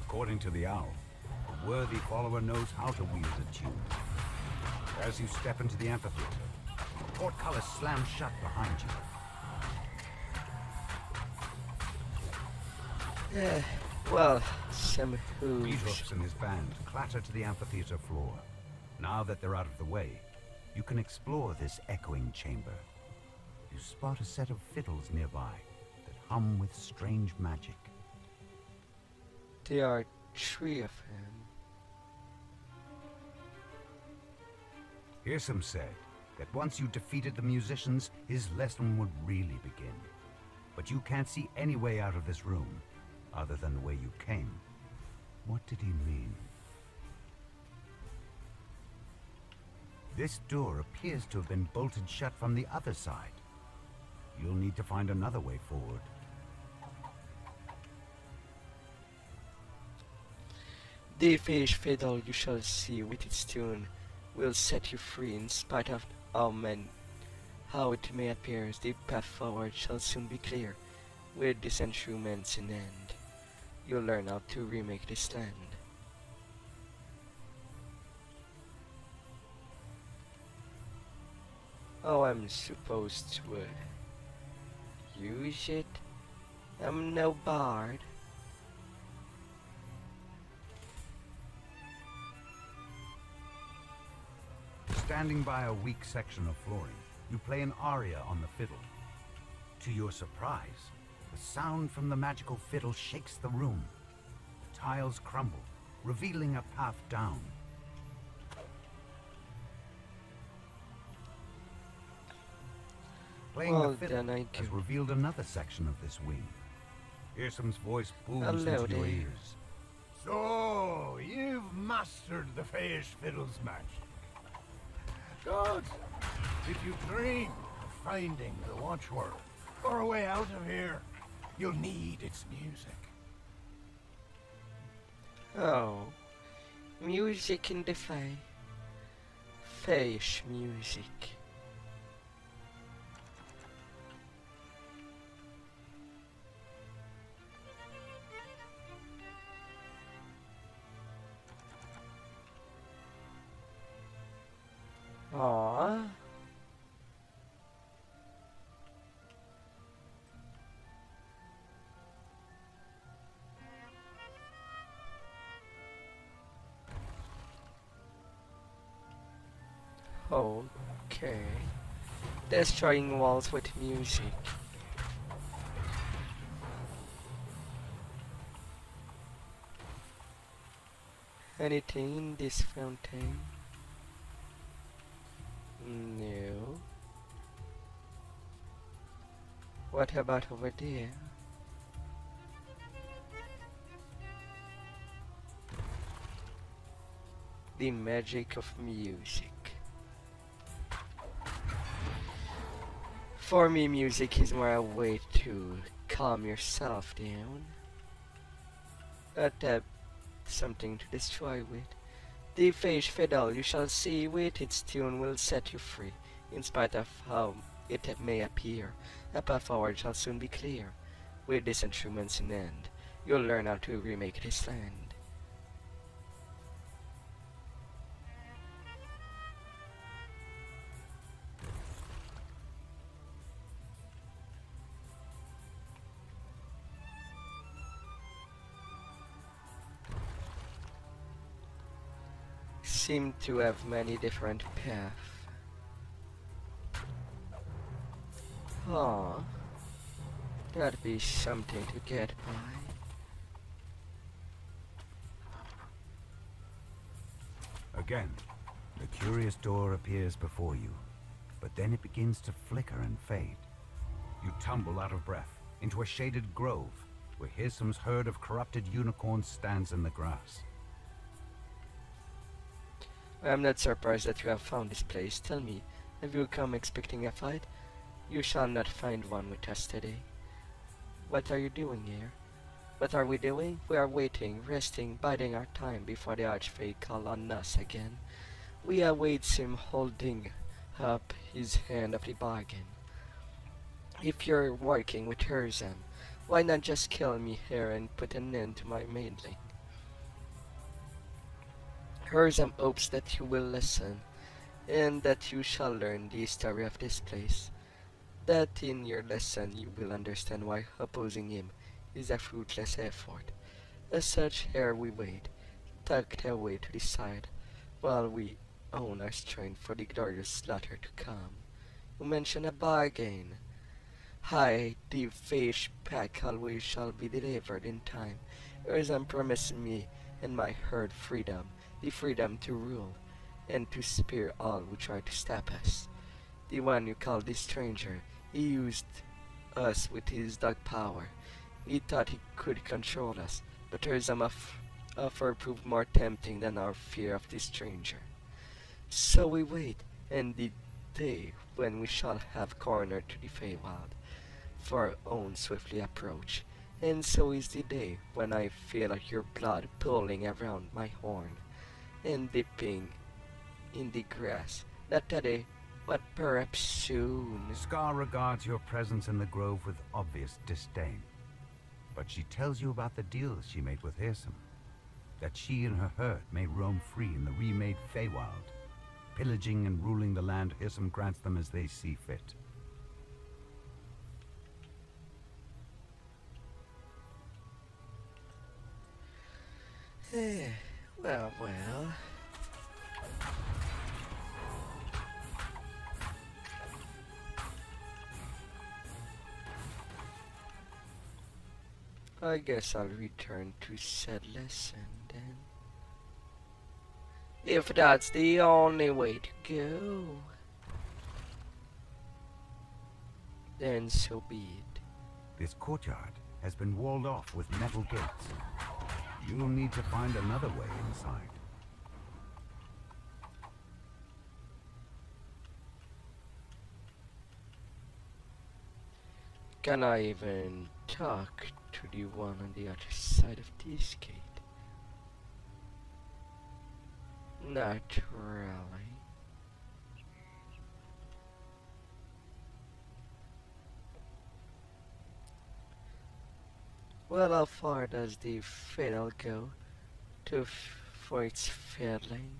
According to the owl, a worthy follower knows how to wield a tune. As you step into the amphitheater, the portcullis slams shut behind you. Well, some hooves. Beethoofs and his band clatter to the amphitheater floor. Now that they're out of the way, you can explore this echoing chamber. You spot a set of fiddles nearby that hum with strange magic. There are 3 of them. Hearsom said that once you defeated the musicians, his lesson would really begin. But you can't see any way out of this room, other than the way you came. What did he mean? This door appears to have been bolted shut from the other side. You'll need to find another way forward. The fish fiddle you shall see with its tune will set you free in spite of how it may appear. The path forward shall soon be clear. With these instruments in hand, you'll learn how to remake this land. Oh, I'm supposed to use it? I'm no bard. Standing by a weak section of flooring, you play an aria on the fiddle. To your surprise, the sound from the magical fiddle shakes the room. The tiles crumble, revealing a path down. Playing the fiddle has revealed another section of this wing. Fearsom's voice booms into your ears. So, you've mastered the Feyish fiddle's magic. Good. If you dream of finding the watchword or a way out of here, you'll need its music. Oh, music in the Fey. Feyish music. Aww. Okay. Destroying walls with music. Anything in this fountain? No. What about over there? The magic of music. For me, music is more a way to calm yourself down. Not something to destroy with. The Feyish fiddle you shall see with its tune will set you free, in spite of how it may appear. A path forward shall soon be clear. With these instruments in hand, you'll learn how to remake this land. Seem to have many different paths. Oh, that'd be something to get by. Again, the curious door appears before you, but then it begins to flicker and fade. You tumble out of breath into a shaded grove, where Hirsum's herd of corrupted unicorns stands in the grass. I'm not surprised that you have found this place. Tell me, have you come expecting a fight? You shall not find one with us today. What are you doing here? What are we doing? We are waiting, resting, biding our time before the Archfey call on us again. We await him holding up his hand of the bargain. If you're working with Hirsum, why not just kill me here and put an end to my meddling? Hirsum hopes that you will listen, and that you shall learn the story of this place. That in your lesson you will understand why opposing him is a fruitless effort. As such, here we wait, tucked away to the side, while we own our strength for the glorious slaughter to come. You mention a bargain. Hi, the fish pack always shall be delivered in time. Hirsum promised me and my herd freedom. The freedom to rule, and to spear all who try to stop us. The one you call the stranger, he used us with his dog power. He thought he could control us, but Hirsum offer proved more tempting than our fear of the stranger. So we wait, and the day when we shall have cornered to the Feywild, for our own swiftly approach. And so is the day when I feel your blood pooling around my horn and dipping in the grass. Not today, but perhaps soon. Scar regards your presence in the grove with obvious disdain. But she tells you about the deals she made with Hirsum. That she and her herd may roam free in the remade Feywild, pillaging and ruling the land Hirsum grants them as they see fit. Well. I guess I'll return to said lesson then. If that's the only way to go, then so be it. This courtyard has been walled off with metal gates. You'll need to find another way inside. Can I even talk to the one on the other side of this gate? Not really. Well, how far does the fiddle go for its fiddling?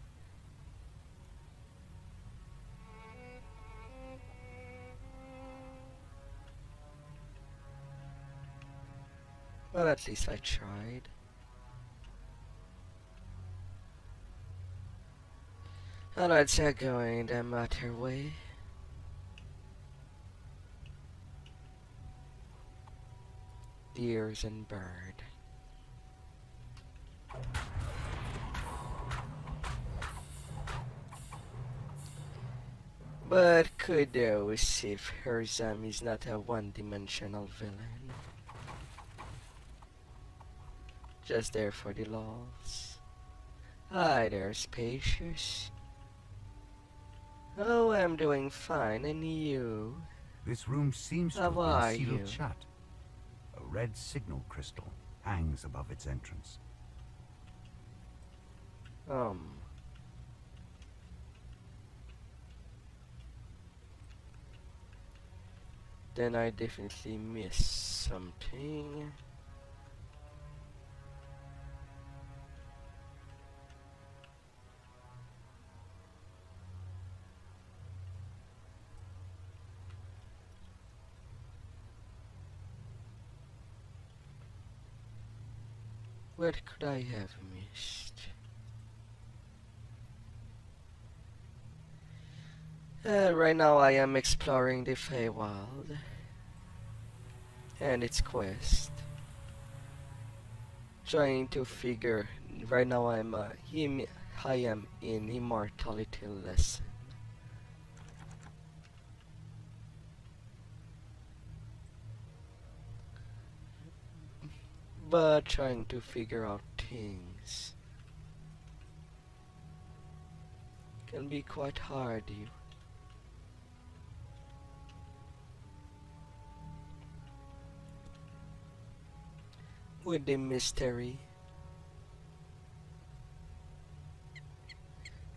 Well, at least I tried. Alright, so going the matter way. Deers and bird. But kudos if Hirsum is not a one-dimensional villain. Just there for the lols. Hi there, Spacious. Oh, I'm doing fine, and you? This room seems to have are been sealed you? shut. A red signal crystal hangs above its entrance. Then I definitely missed something. What could I have missed? Right now I am exploring the Feywild and its quest. Trying to figure. Right now I am in Immortality Lesson. But trying to figure out things can be quite hard. With the mystery.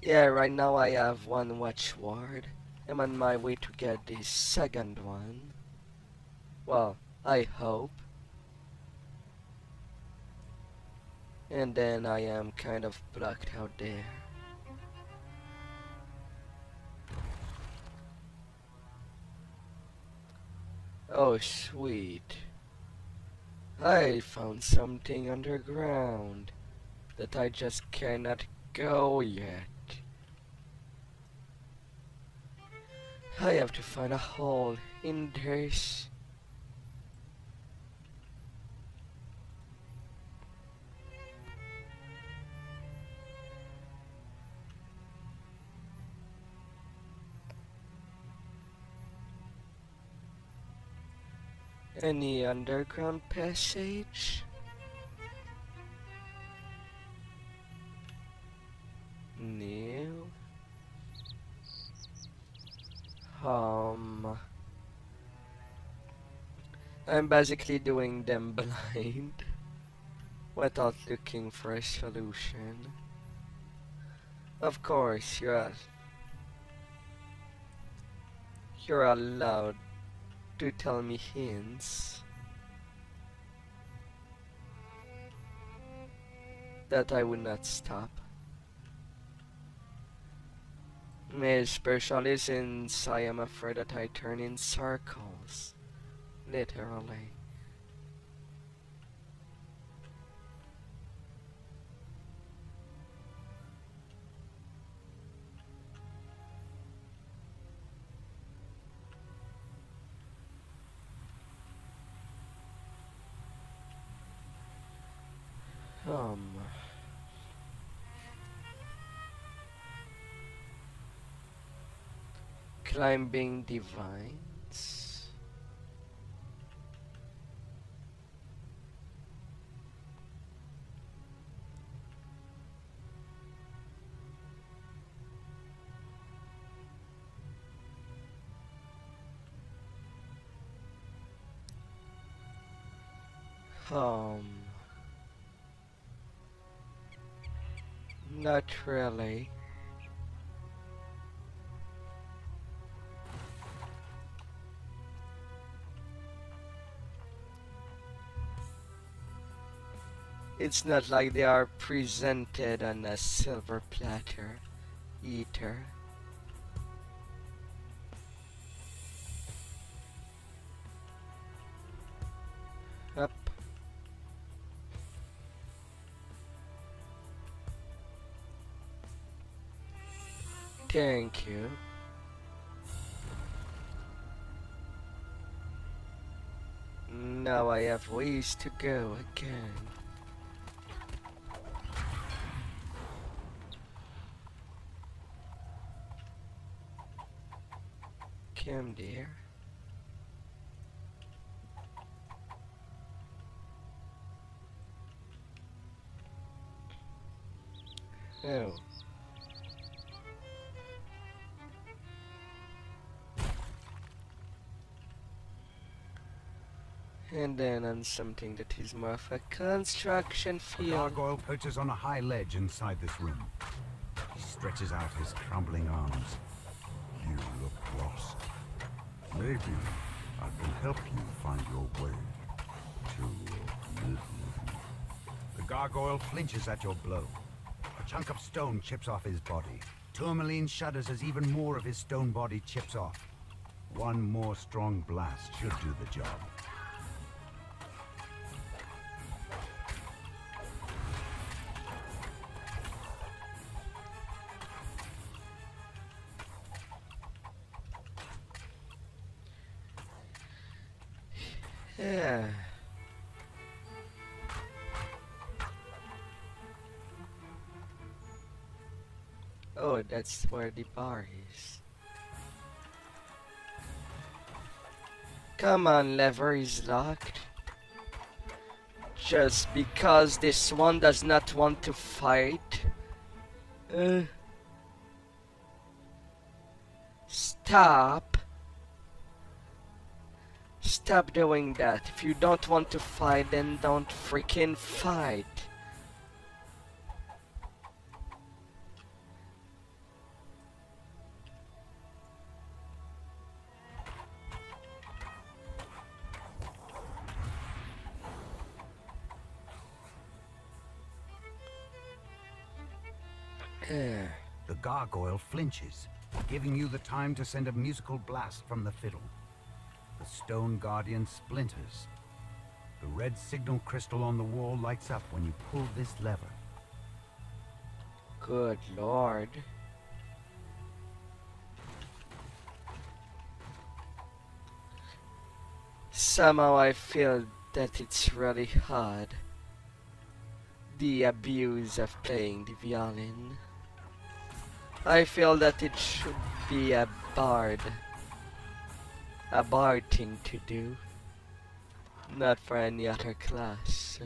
Yeah, right now I have one watchword. I'm on my way to get the second one. Well, I hope. And then I am kind of blocked out there. Oh, sweet. I found something underground that I just cannot go yet. I have to find a hole in this. Any underground passage? No. I'm basically doing them blind without looking for a solution. Of course, you're allowed to tell me hints that I would not stop. Especially since I am afraid that I turn in circles, literally. Climbing divines. Not really. It's not like they are presented on a silver platter, either. Up. Thank you. Now I have ways to go again. Come dear. Oh. And then on something that is more of a construction The field. gargoyle perches on a high ledge inside this room. He stretches out his crumbling arms. You look lost. Maybe I can help you find your way to Midland. The gargoyle flinches at your blow. A chunk of stone chips off his body. Tourmaline shudders as even more of his stone body chips off. One more strong blast should do the job. Yeah. Oh, that's where the bar is. Come on, lever is locked. Just because this one does not want to fight. Stop. Stop doing that. If you don't want to fight, then don't freaking fight. The gargoyle flinches, giving you the time to send a musical blast from the fiddle. The stone guardian splinters. The red signal crystal on the wall lights up when you pull this lever. Good lord. Somehow I feel that it's really hard. The abuse of playing the violin. I feel that it should be a bard thing to do, not for any other class.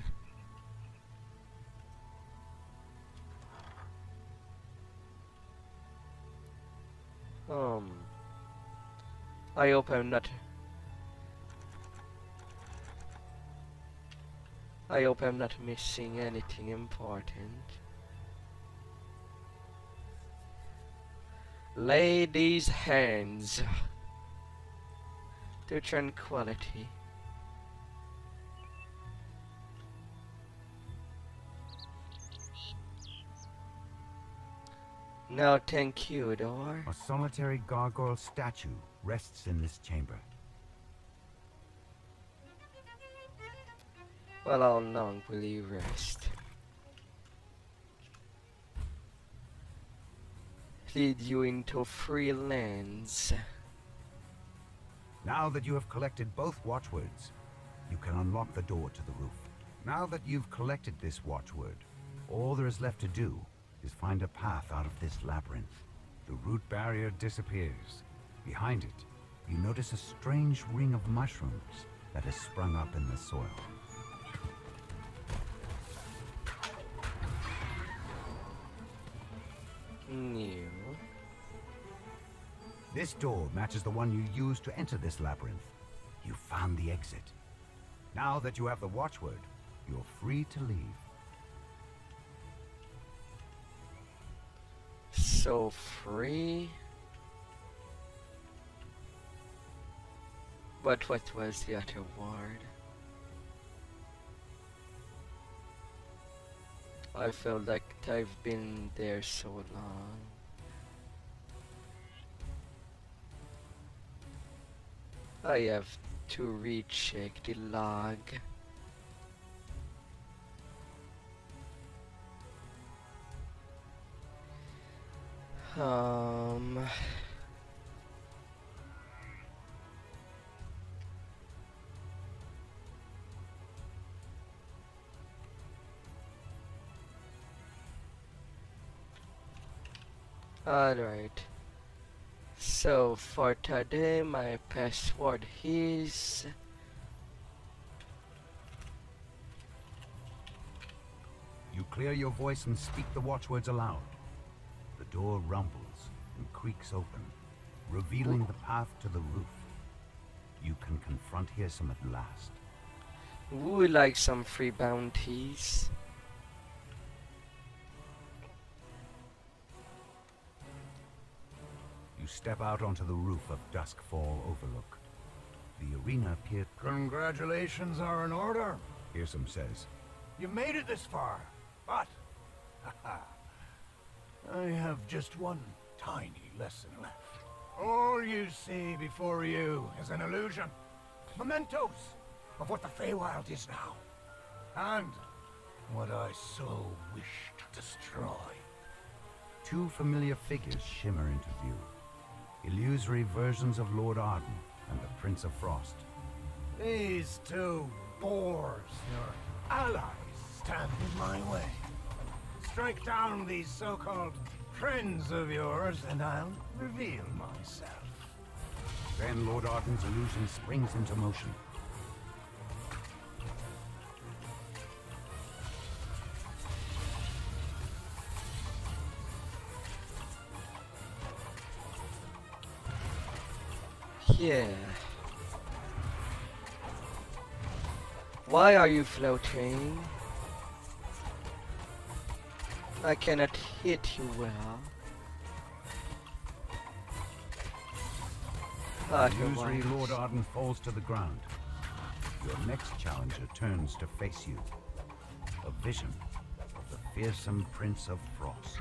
I hope I'm not I hope I'm not missing anything important. Ladies' hands to tranquility. No, thank you, door. A solitary gargoyle statue rests in this chamber. Well, how long will you rest? Lead you into free lands. Now that you have collected both watchwords, you can unlock the door to the roof. Now that you've collected this watchword, all there is left to do is find a path out of this labyrinth. The root barrier disappears. Behind it, you notice a strange ring of mushrooms that has sprung up in the soil. New. This door matches the one you used to enter this labyrinth. You found the exit. Now that you have the watchword, you're free to leave. So free. But what was the other word? I feel like I've been there so long. I have to recheck the log. Alright. So for today my password is You clear your voice and speak the watchwords aloud. The door rumbles and creaks open, revealing the path to the roof. You can confront Hearsome at last. would like some free bounties. You step out onto the roof of Duskfall Overlook. The arena appears. Congratulations are in order, Hearsome says. You've made it this far, but I have just one tiny lesson left. All you see before you is an illusion. Mementos of what the Feywild is now. And what I so wish to destroy. Two familiar figures shimmer into view. Illusory versions of Lord Arden and the Prince of Frost. These two boars, your allies, stand in my way. Strike down these so-called friends of yours, and I'll reveal myself. Then Lord Arden's illusion springs into motion. Yeah. Why are you floating? I cannot hit you well. Illusory Lord Arden falls to the ground. Your next challenger turns to face you. A vision of the fearsome Prince of Frost.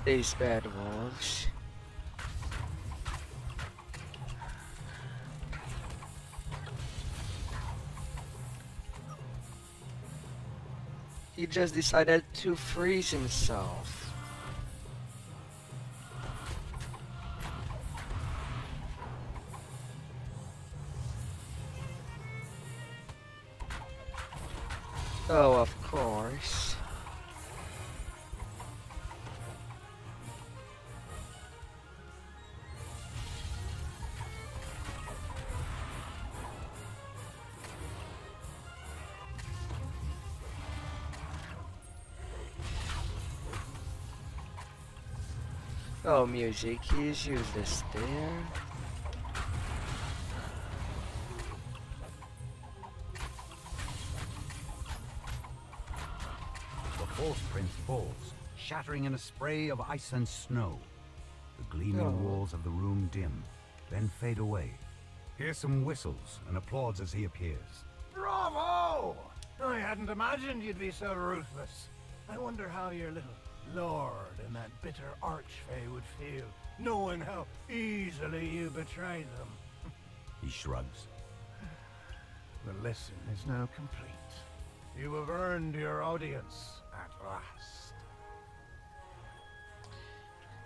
These bad wolves. He just decided to freeze himself. Oh, of course. Oh, music is useless there. The Force Prince falls, shattering in a spray of ice and snow. The gleaming walls of the room dim, then fade away. Fearsome whistles and applauds as he appears. Bravo! I hadn't imagined you'd be so ruthless. I wonder how your little lord and that bitter archfey would feel, knowing how easily you betrayed them. He shrugs. The lesson is now complete. You have earned your audience at last.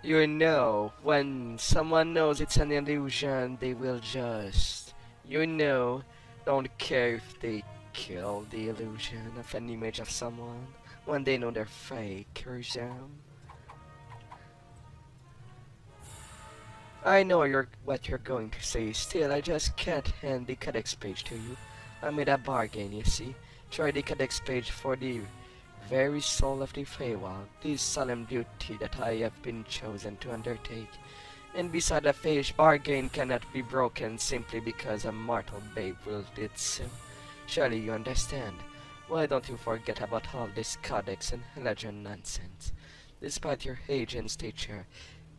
You know, when someone knows it's an illusion, they will just, don't care if they kill the illusion of an image of someone when they know they're fake, I know what you're going to say, still I just can't hand the codex page to you. I made a bargain, you see. Try the codex page for the very soul of the Feywild, this solemn duty that I have been chosen to undertake. And beside a Fey's bargain cannot be broken simply because a mortal babe will did so. Surely you understand. Why don't you forget about all this codex and legend nonsense? Despite your age and stature,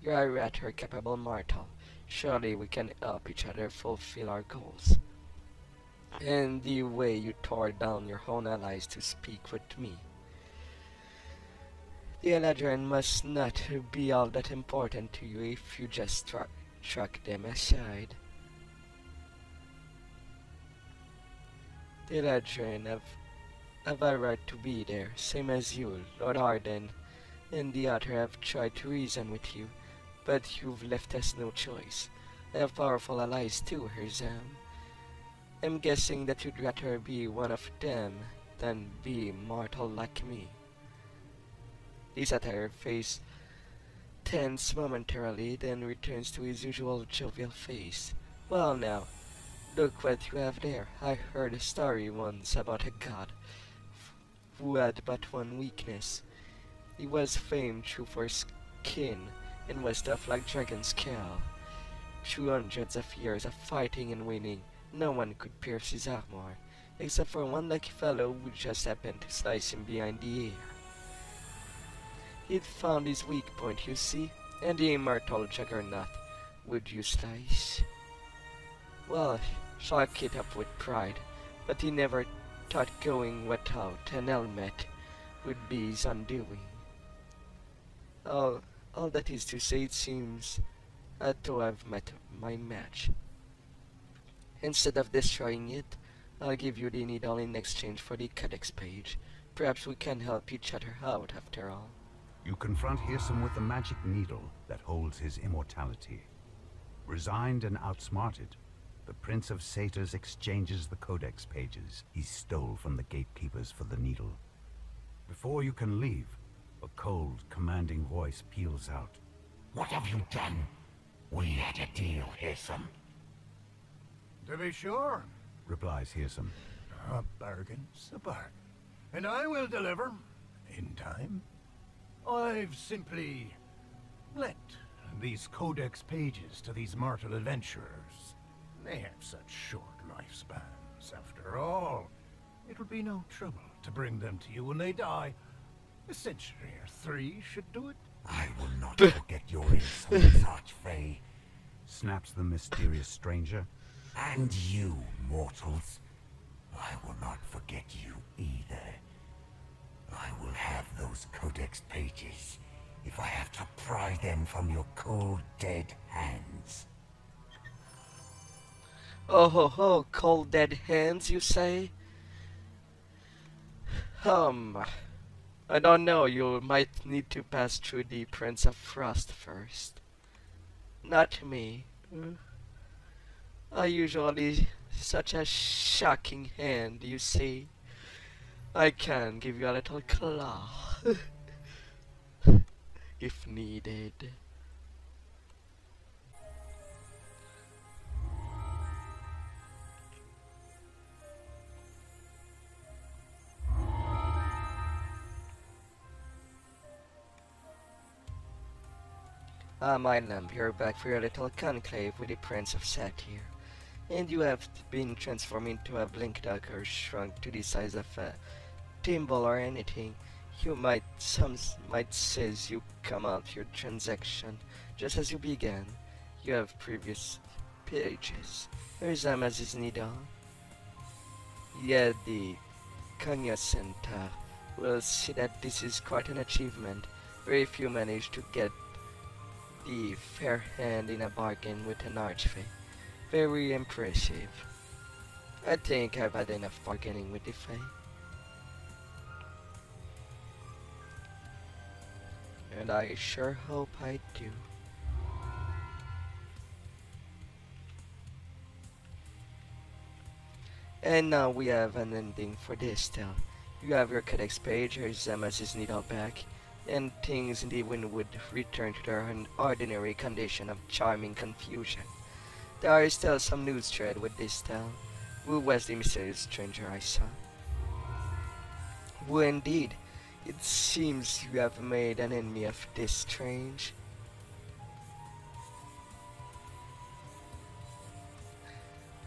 you are a rather capable mortal. Surely we can help each other fulfill our goals. And the way you tore down your own allies to speak with me. The Eladrin must not be all that important to you if you just truck them aside. The Eladrin have a right to be there, same as you, Lord Arden, and the other have tried to reason with you, but you've left us no choice. I have powerful allies too, Herzam. I'm guessing that you'd rather be one of them than be mortal like me. The satyr face tense momentarily, then returns to his usual jovial face. Well now, look what you have there. I heard a story once about a god who had but one weakness. He was famed for his skin and was tough like dragon's scale. Through hundreds of years of fighting and winning, no one could pierce his armor, except for one lucky fellow who just happened to slice him behind the ear. He'd found his weak point, you see, and the immortal juggernaut would you slice? Well, Shark it up with pride, but he never thought going without an helmet would be his undoing. All that is to say, it seems though I've met my match. Instead of destroying it, I'll give you the needle in exchange for the codex page. Perhaps we can help each other out after all. You confront Hirsum with the magic needle that holds his immortality. Resigned and outsmarted, the Prince of Satyrs exchanges the codex pages he stole from the gatekeepers for the needle. Before you can leave, a cold, commanding voice peals out. What have you done? We had a deal, Hirsum. To be sure, Replies Hirsum. a bargain's a bargain, and I will deliver in time. I've simply lent these codex pages to these mortal adventurers. They have such short lifespans, after all. It would be no trouble to bring them to you when they die. A century or 3 should do it. I will not forget your insolence, Archfey. Snaps the mysterious stranger. And you, mortals. I will not forget you either. I will have those codex pages if I have to pry them from your cold, dead hands. Oh ho ho, cold dead hands, you say? I don't know, you might need to pass through the Prince of Frost first. Not me. I usually such a shocking hand, you see. I can give you a little claw if needed. My lamb, you're back for your little conclave with the Prince of Satyr. And you have been transformed into a blink dog or shrunk to the size of a thimble or anything. Some might says you come out your transaction just as you began. You have previous pages. Here's Amaz's needle. Yeah, the Cognoscenta will see that this is quite an achievement. Very few manage to get the fair hand in a bargain with an archfey. Very impressive. I think I've had enough bargaining with the Fey. And I sure hope I do. And now we have an ending for this tale. You have your codex page, here's Zemas's needle back, and things in the Windwood return to their ordinary condition of charming confusion. There is still some news thread with this tale. Who was the mysterious stranger I saw? Who indeed? It seems you have made an enemy of this strange.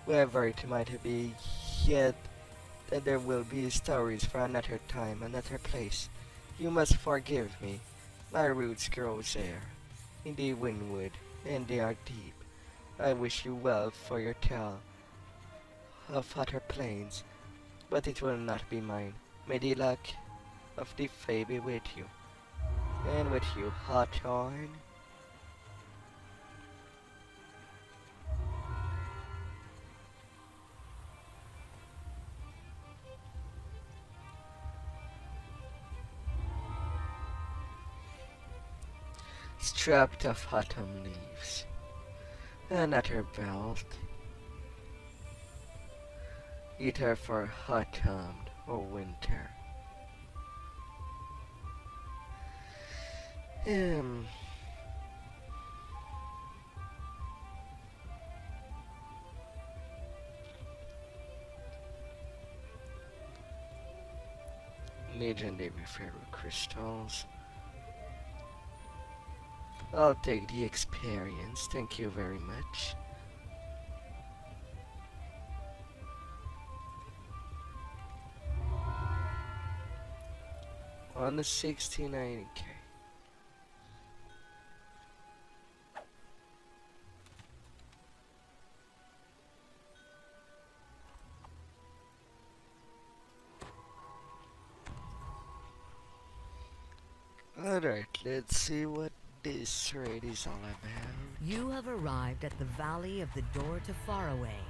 Whoever it might be, yet that there will be stories for another time, another place. You must forgive me. My roots grow there, in the Windwood, and they are deep. I wish you well for your tale of other planes, but it will not be mine. May the luck of the Fey be with you, and with you, Hawthorne. Strapped of autumn leaves, another belt, either for autumn or winter. Legendary Ferro Crystals. I'll take the experience, thank you very much. On the 69k. Alright, let's see what this raid is all about. You have arrived at the Valley of the Door to Faraway.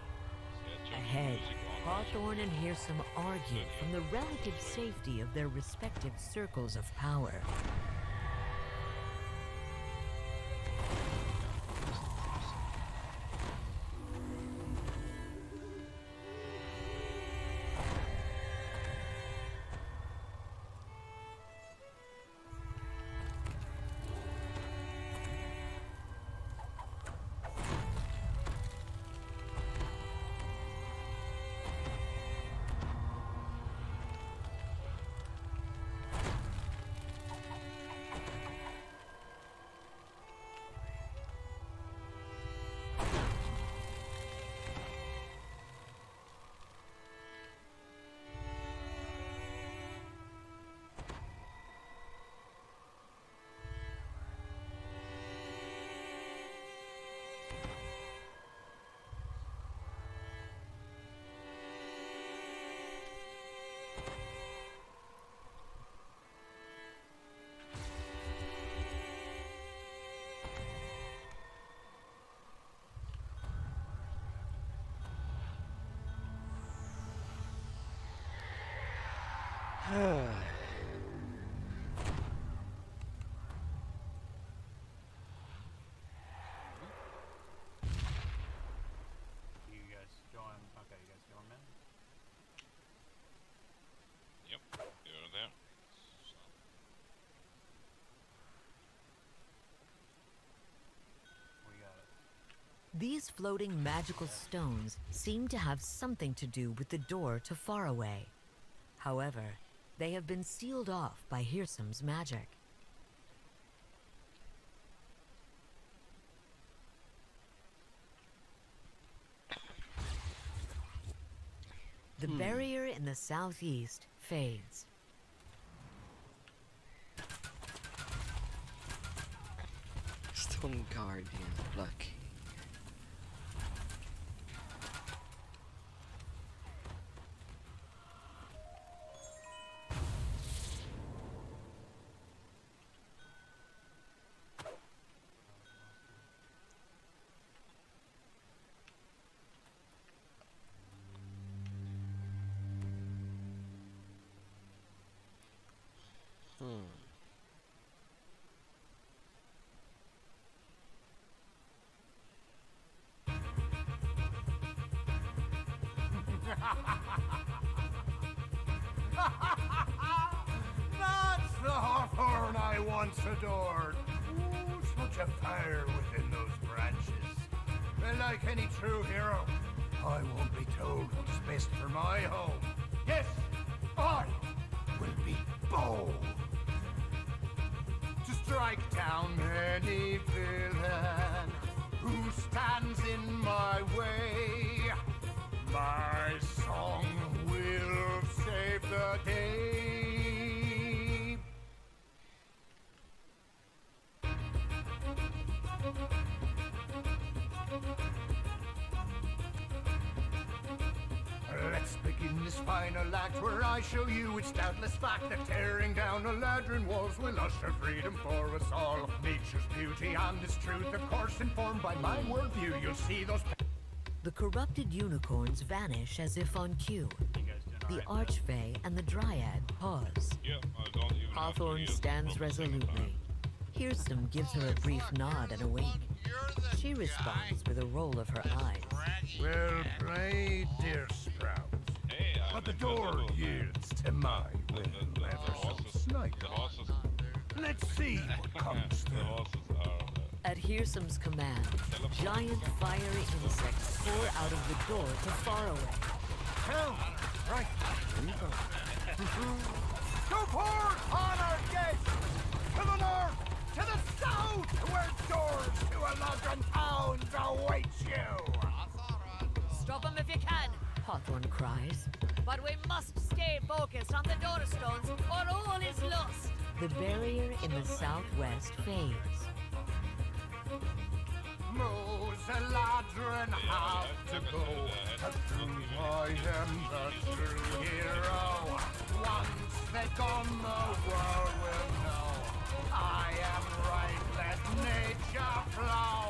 Ahead, Hawthorne and Hearsome argue from the relative safety of their respective circles of power. These floating magical stones seem to have something to do with the door to Faraway. However, they have been sealed off by Hearsome's magic. The barrier in the southeast fades. Stone Guardian blocking. That's the Hawthorn I once adored. Ooh, such a fire within those branches. Well, like any true hero, I won't be told what's best for my home. Yes, I will be bold. To strike down any villain who stands in my way. My song will save the day. Let's begin this final act where I show you it's doubtless fact that tearing down Eladrin walls will usher freedom for us all. Nature's beauty and its truth, of course, informed by my worldview. You'll see those... The corrupted unicorns vanish as if on cue. The Archfey and the Dryad pause. Hawthorn stands resolutely. Hearsome gives her a brief nod and a wink. She responds with a roll of her eyes. Well played, dear Sprout. But the door yields to my will ever so slightly. Let's see what comes through. At Hearsome's command, giant fiery insects pour out of the door to far away. Hell, right, here you go. To port on our gates! To the north! To the south! Where doors to Eladrin towns await you! Stop him if you can, Hawthorn cries. But we must stay focused on the Doorstones, or all is lost. The barrier in the southwest fades. Moves Eladrin have to go. I am the true hero. Once they're gone, the world will know. I am right, let nature flow.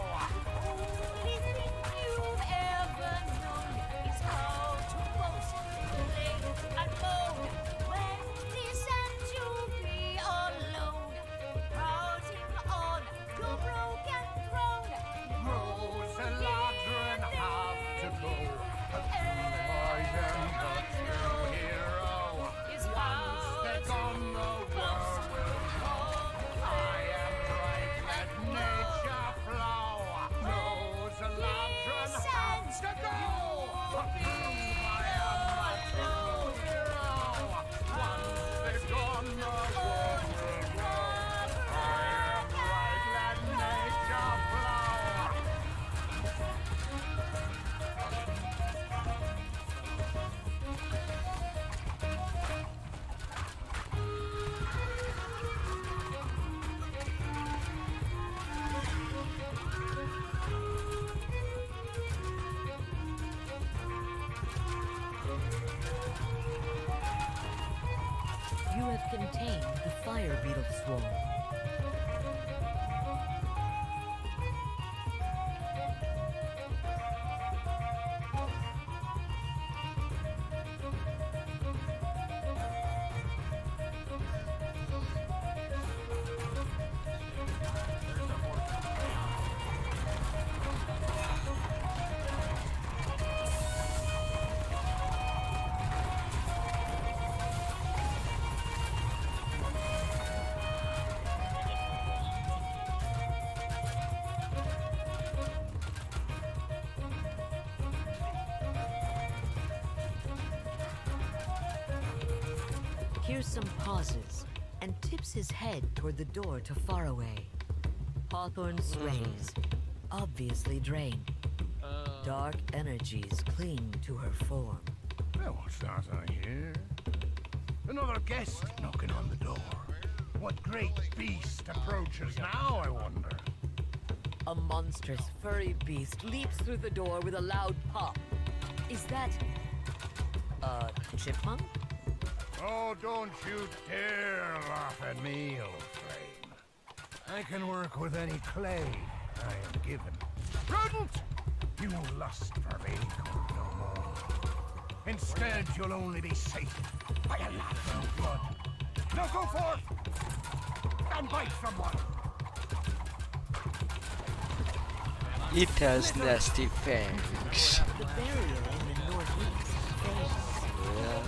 Anything you've ever known is how to boast, play and moan. When listen to be alone, crowding on your broken throne. Rose Eladrin have to go. I am the true hero. Once they're gone, the world will know. I am right, let nature flow. Rose Eladrin have to go. I am the true hero. Once they're gone, the world will know. I am right, let nature flow. You have contained the fire beetle swarm. Hearsome pauses and tips his head toward the door to Faraway. Hawthorn sways, obviously drained. Dark energies cling to her form. What's that I hear? Another guest knocking on the door. What great beast approaches now, I wonder? A monstrous, furry beast leaps through the door with a loud pop. Is that... a chipmunk? Oh, don't you dare laugh at me, old flame. I can work with any clay I am given. Rodent! You will lust for acorn no more. Instead, you'll only be sated by a lateral blood. Now go forth! And bite someone! It has nasty fangs. The barrier in the northeast fails. Yeah.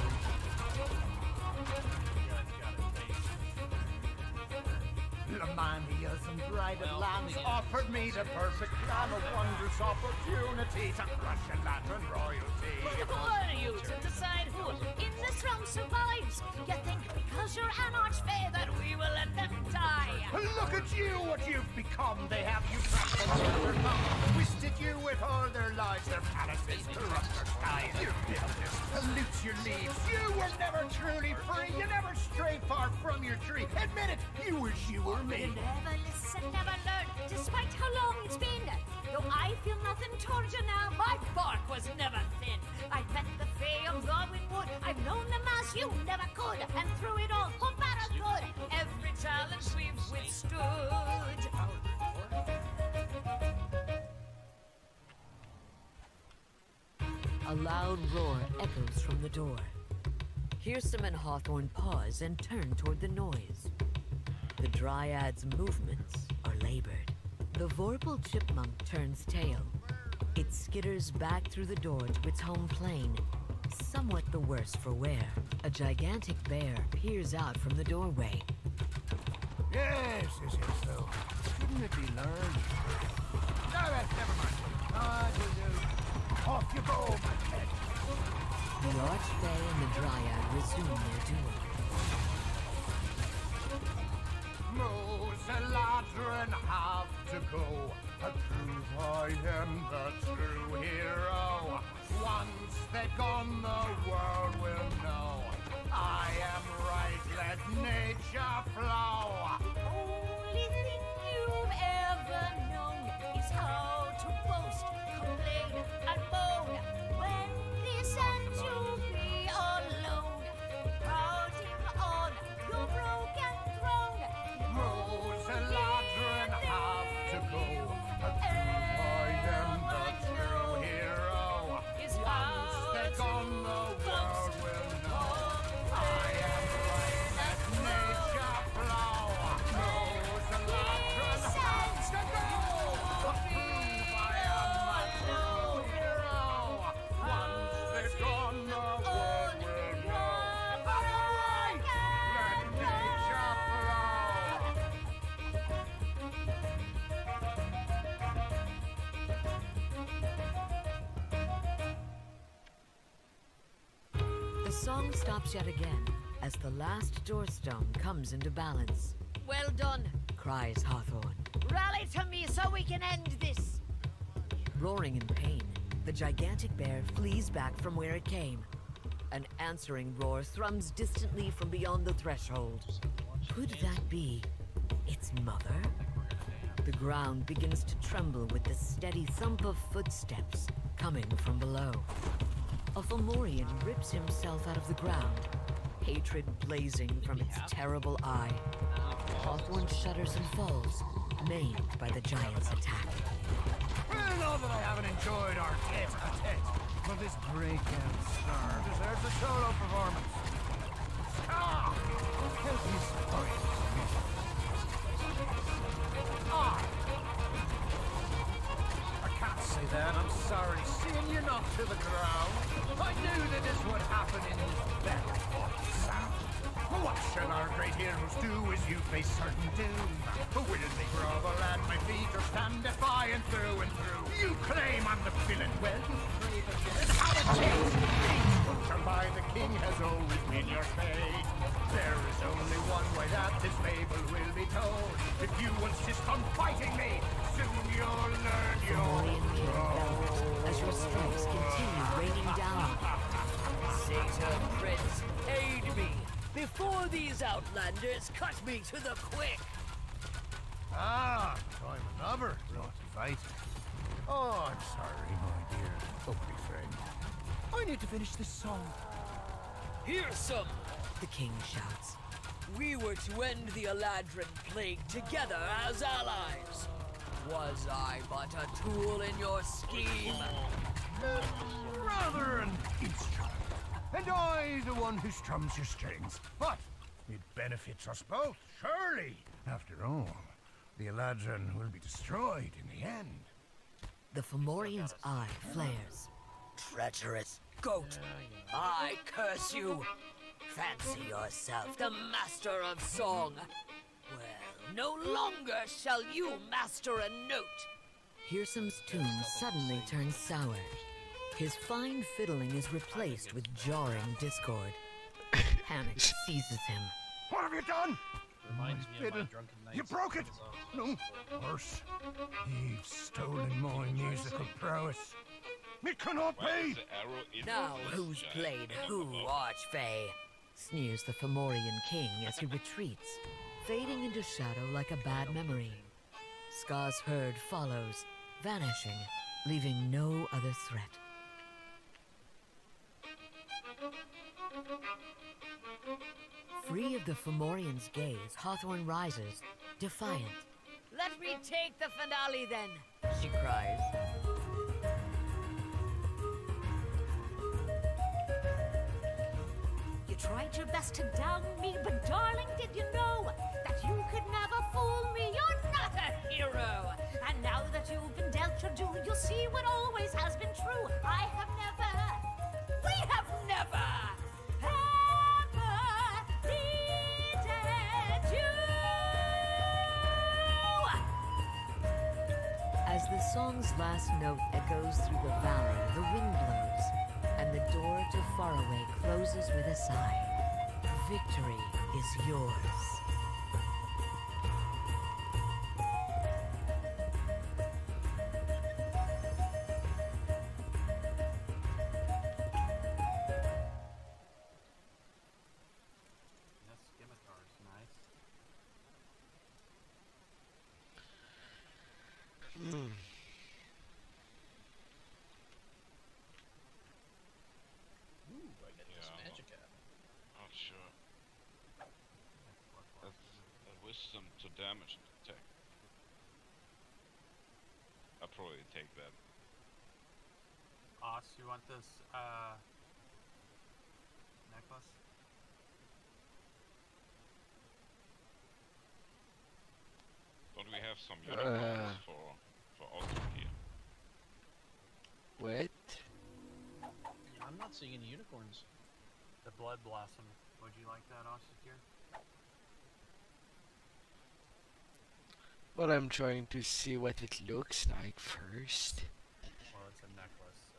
Lamandias and Dryad lands offered me the perfect plan, a wondrous opportunity to crush a Latin royalty. Who are you to decide who in this realm survives? You think because you're an archfey that we will let them die? Look at you, what you've become. They have you trampled under their thumb, twisted you with all their lives, their palaces, corrupt their skies. Your bitterness pollutes your leaves. You were never truly free. You never strayed far from your tree. Admit it, you wish you were me. You never listen, never learn, despite how long it's been. Though I feel nothing towards you now, my bark was never thin. I've met the Fey of Wood. I've known them as you never could, and through it all, for bad or good, every challenge we've withstood. A loud roar echoes from the door. Hirsum and Hawthorne pause and turn toward the noise. The Dryad's movements are labored. The Vorpal chipmunk turns tail. It skitters back through the door to its home plane, somewhat the worse for wear. A gigantic bear peers out from the doorway. Yes, so. Shouldn't it be learned? No, never mind. Off you go, my pet. The Archfey and the Dryad resume their duel. Moves a ladder and have to go. To prove I am the true hero. Once they're gone, the world will know. I am right, let nature flow. Only thing you've ever known is how to boast, complain, and moan. When this ends, you'll be alone, crowding on your broken throne. Moves a ladder and have to go. To prove I am the true hero. Once they're gone, the world will know. I am right, let nature flow. Moves a ladder and have to go. To prove I am the true hero. Once they're gone, the world will know. I am right, let nature flow. The song stops yet again as the last doorstone comes into balance. Well done. Cries Hawthorne. Rally to me so we can end this. Roaring in pain, the gigantic bear flees back from where it came. An answering roar thrums distantly from beyond the threshold. Could that be its mother? The ground begins to tremble with the steady thump of footsteps coming from below. A Fomorian rips himself out of the ground, hatred blazing from its terrible eye. Hawthorne shudders and falls, maimed by the giant's attack. Well, now that I haven't enjoyed our tete-a-tete, but this breakout star deserves a solo performance. Ah! Help me spoil I can't say that, I'm sorry. Seeing you knocked to the ground, I knew that this would happen in this very sound. What shall our great heroes do as you face certain doom? Will they grovel at my feet or stand defiant through and through? You claim I'm the villain, well, you brave again. How it takes butchered by the king has always been your fate. There is only one way that this fable will be told. If you insist on fighting me, soon you'll learn your Fomorian king bellows as your strikes continue raining down. before these outlanders cut me to the quick. Ah, time another naughty fight. Oh, I'm sorry, my dear ugly friend. I need to finish this song. Here's some, the king shouts. We were to end the Eladrin plague together as allies. Was I but a tool in your scheme? Rather an instrument. And I, the one who strums your strings. But it benefits us both, surely. After all, the Eladrin will be destroyed in the end. The Fomorian's eye flares. Treacherous goat, I curse you. Fancy yourself the master of song. Well, no longer shall you master a note. Hearsom's tune suddenly turns sour. His fine fiddling is replaced with jarring discord. Panic seizes him. What have you done? Reminds me of my drunken nights. You broke it! No, worse. You've stolen my musical prowess. It cannot be! Now who's played who, Archfey? Sneers the Fomorian king as he retreats, fading into shadow like a bad memory. Ska's herd follows, vanishing, leaving no other threat. Free of the Fomorian's gaze, Hawthorne rises, defiant. Let me take the finale then, she cries. You tried your best to down me, but darling, did you know that you could never fool me? You're not a hero. And now that you've been dealt your due, you'll see what always has been true. I have never, we have never, ever needed you. As the song's last note echoes through the valley, the wind blows, and the door to Faraway closes with a sigh. Victory is yours. Wisdom to damage and attack. I'll probably take that. Os, you want this necklace? Don't we have some unicorns for Austrakear? What? I'm not seeing any unicorns. The Blood Blossom. Would you like that, Austrakear? Well, I'm trying to see what it looks like first. Well, it's a necklace, so...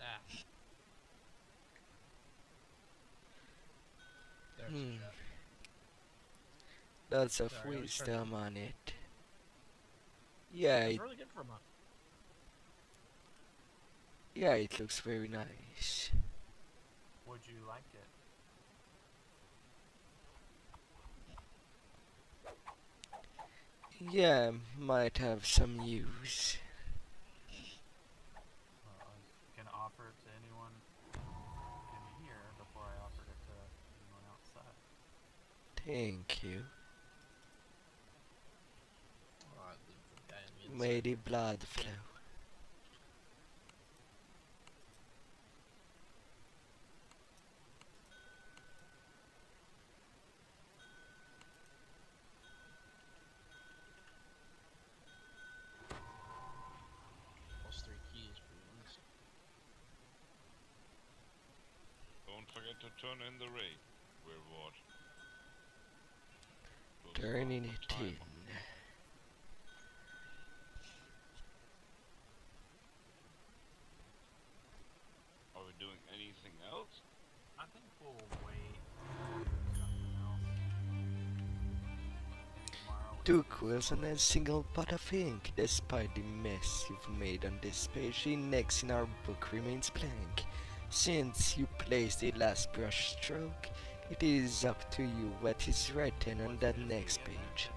Ah. There's the chest. Lots of Sorry, wisdom on it. Yeah, it's really good for a month. Yeah, it looks very nice. Would you like it? Yeah, might have some use. Well, I was gonna offer it to anyone in here before I offered it to anyone outside. Thank you. Oh, I'd leave the guy in the May the blood flow. Don't forget to turn in the raid, reward. Turning it in. Are we doing anything else? I think we'll wait. Something else. Maybe tomorrow. 2 quills and a single pot of ink. Despite the mess you've made on this page, the index in our book remains blank. Since you placed the last brush stroke, it is up to you what is written on that next page.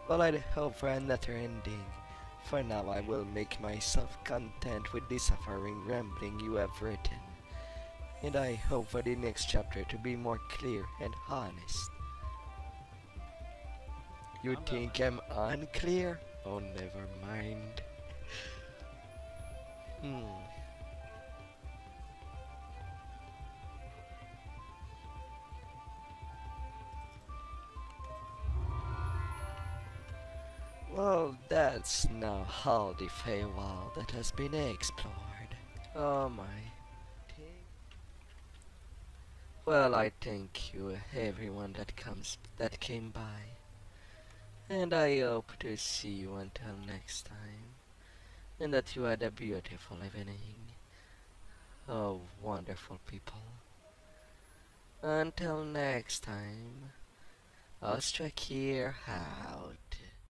Well, I'd hope for another ending. For now, I will make myself content with the suffering rambling you have written. And I hope for the next chapter to be more clear and honest. You think I'm unclear? Oh, never mind. Well, that's now how the Feywild that has been explored. Oh my. Well, I thank you everyone that came by. And I hope to see you until next time. And that you had a beautiful evening. Oh, wonderful people. Until next time, Austrakear out.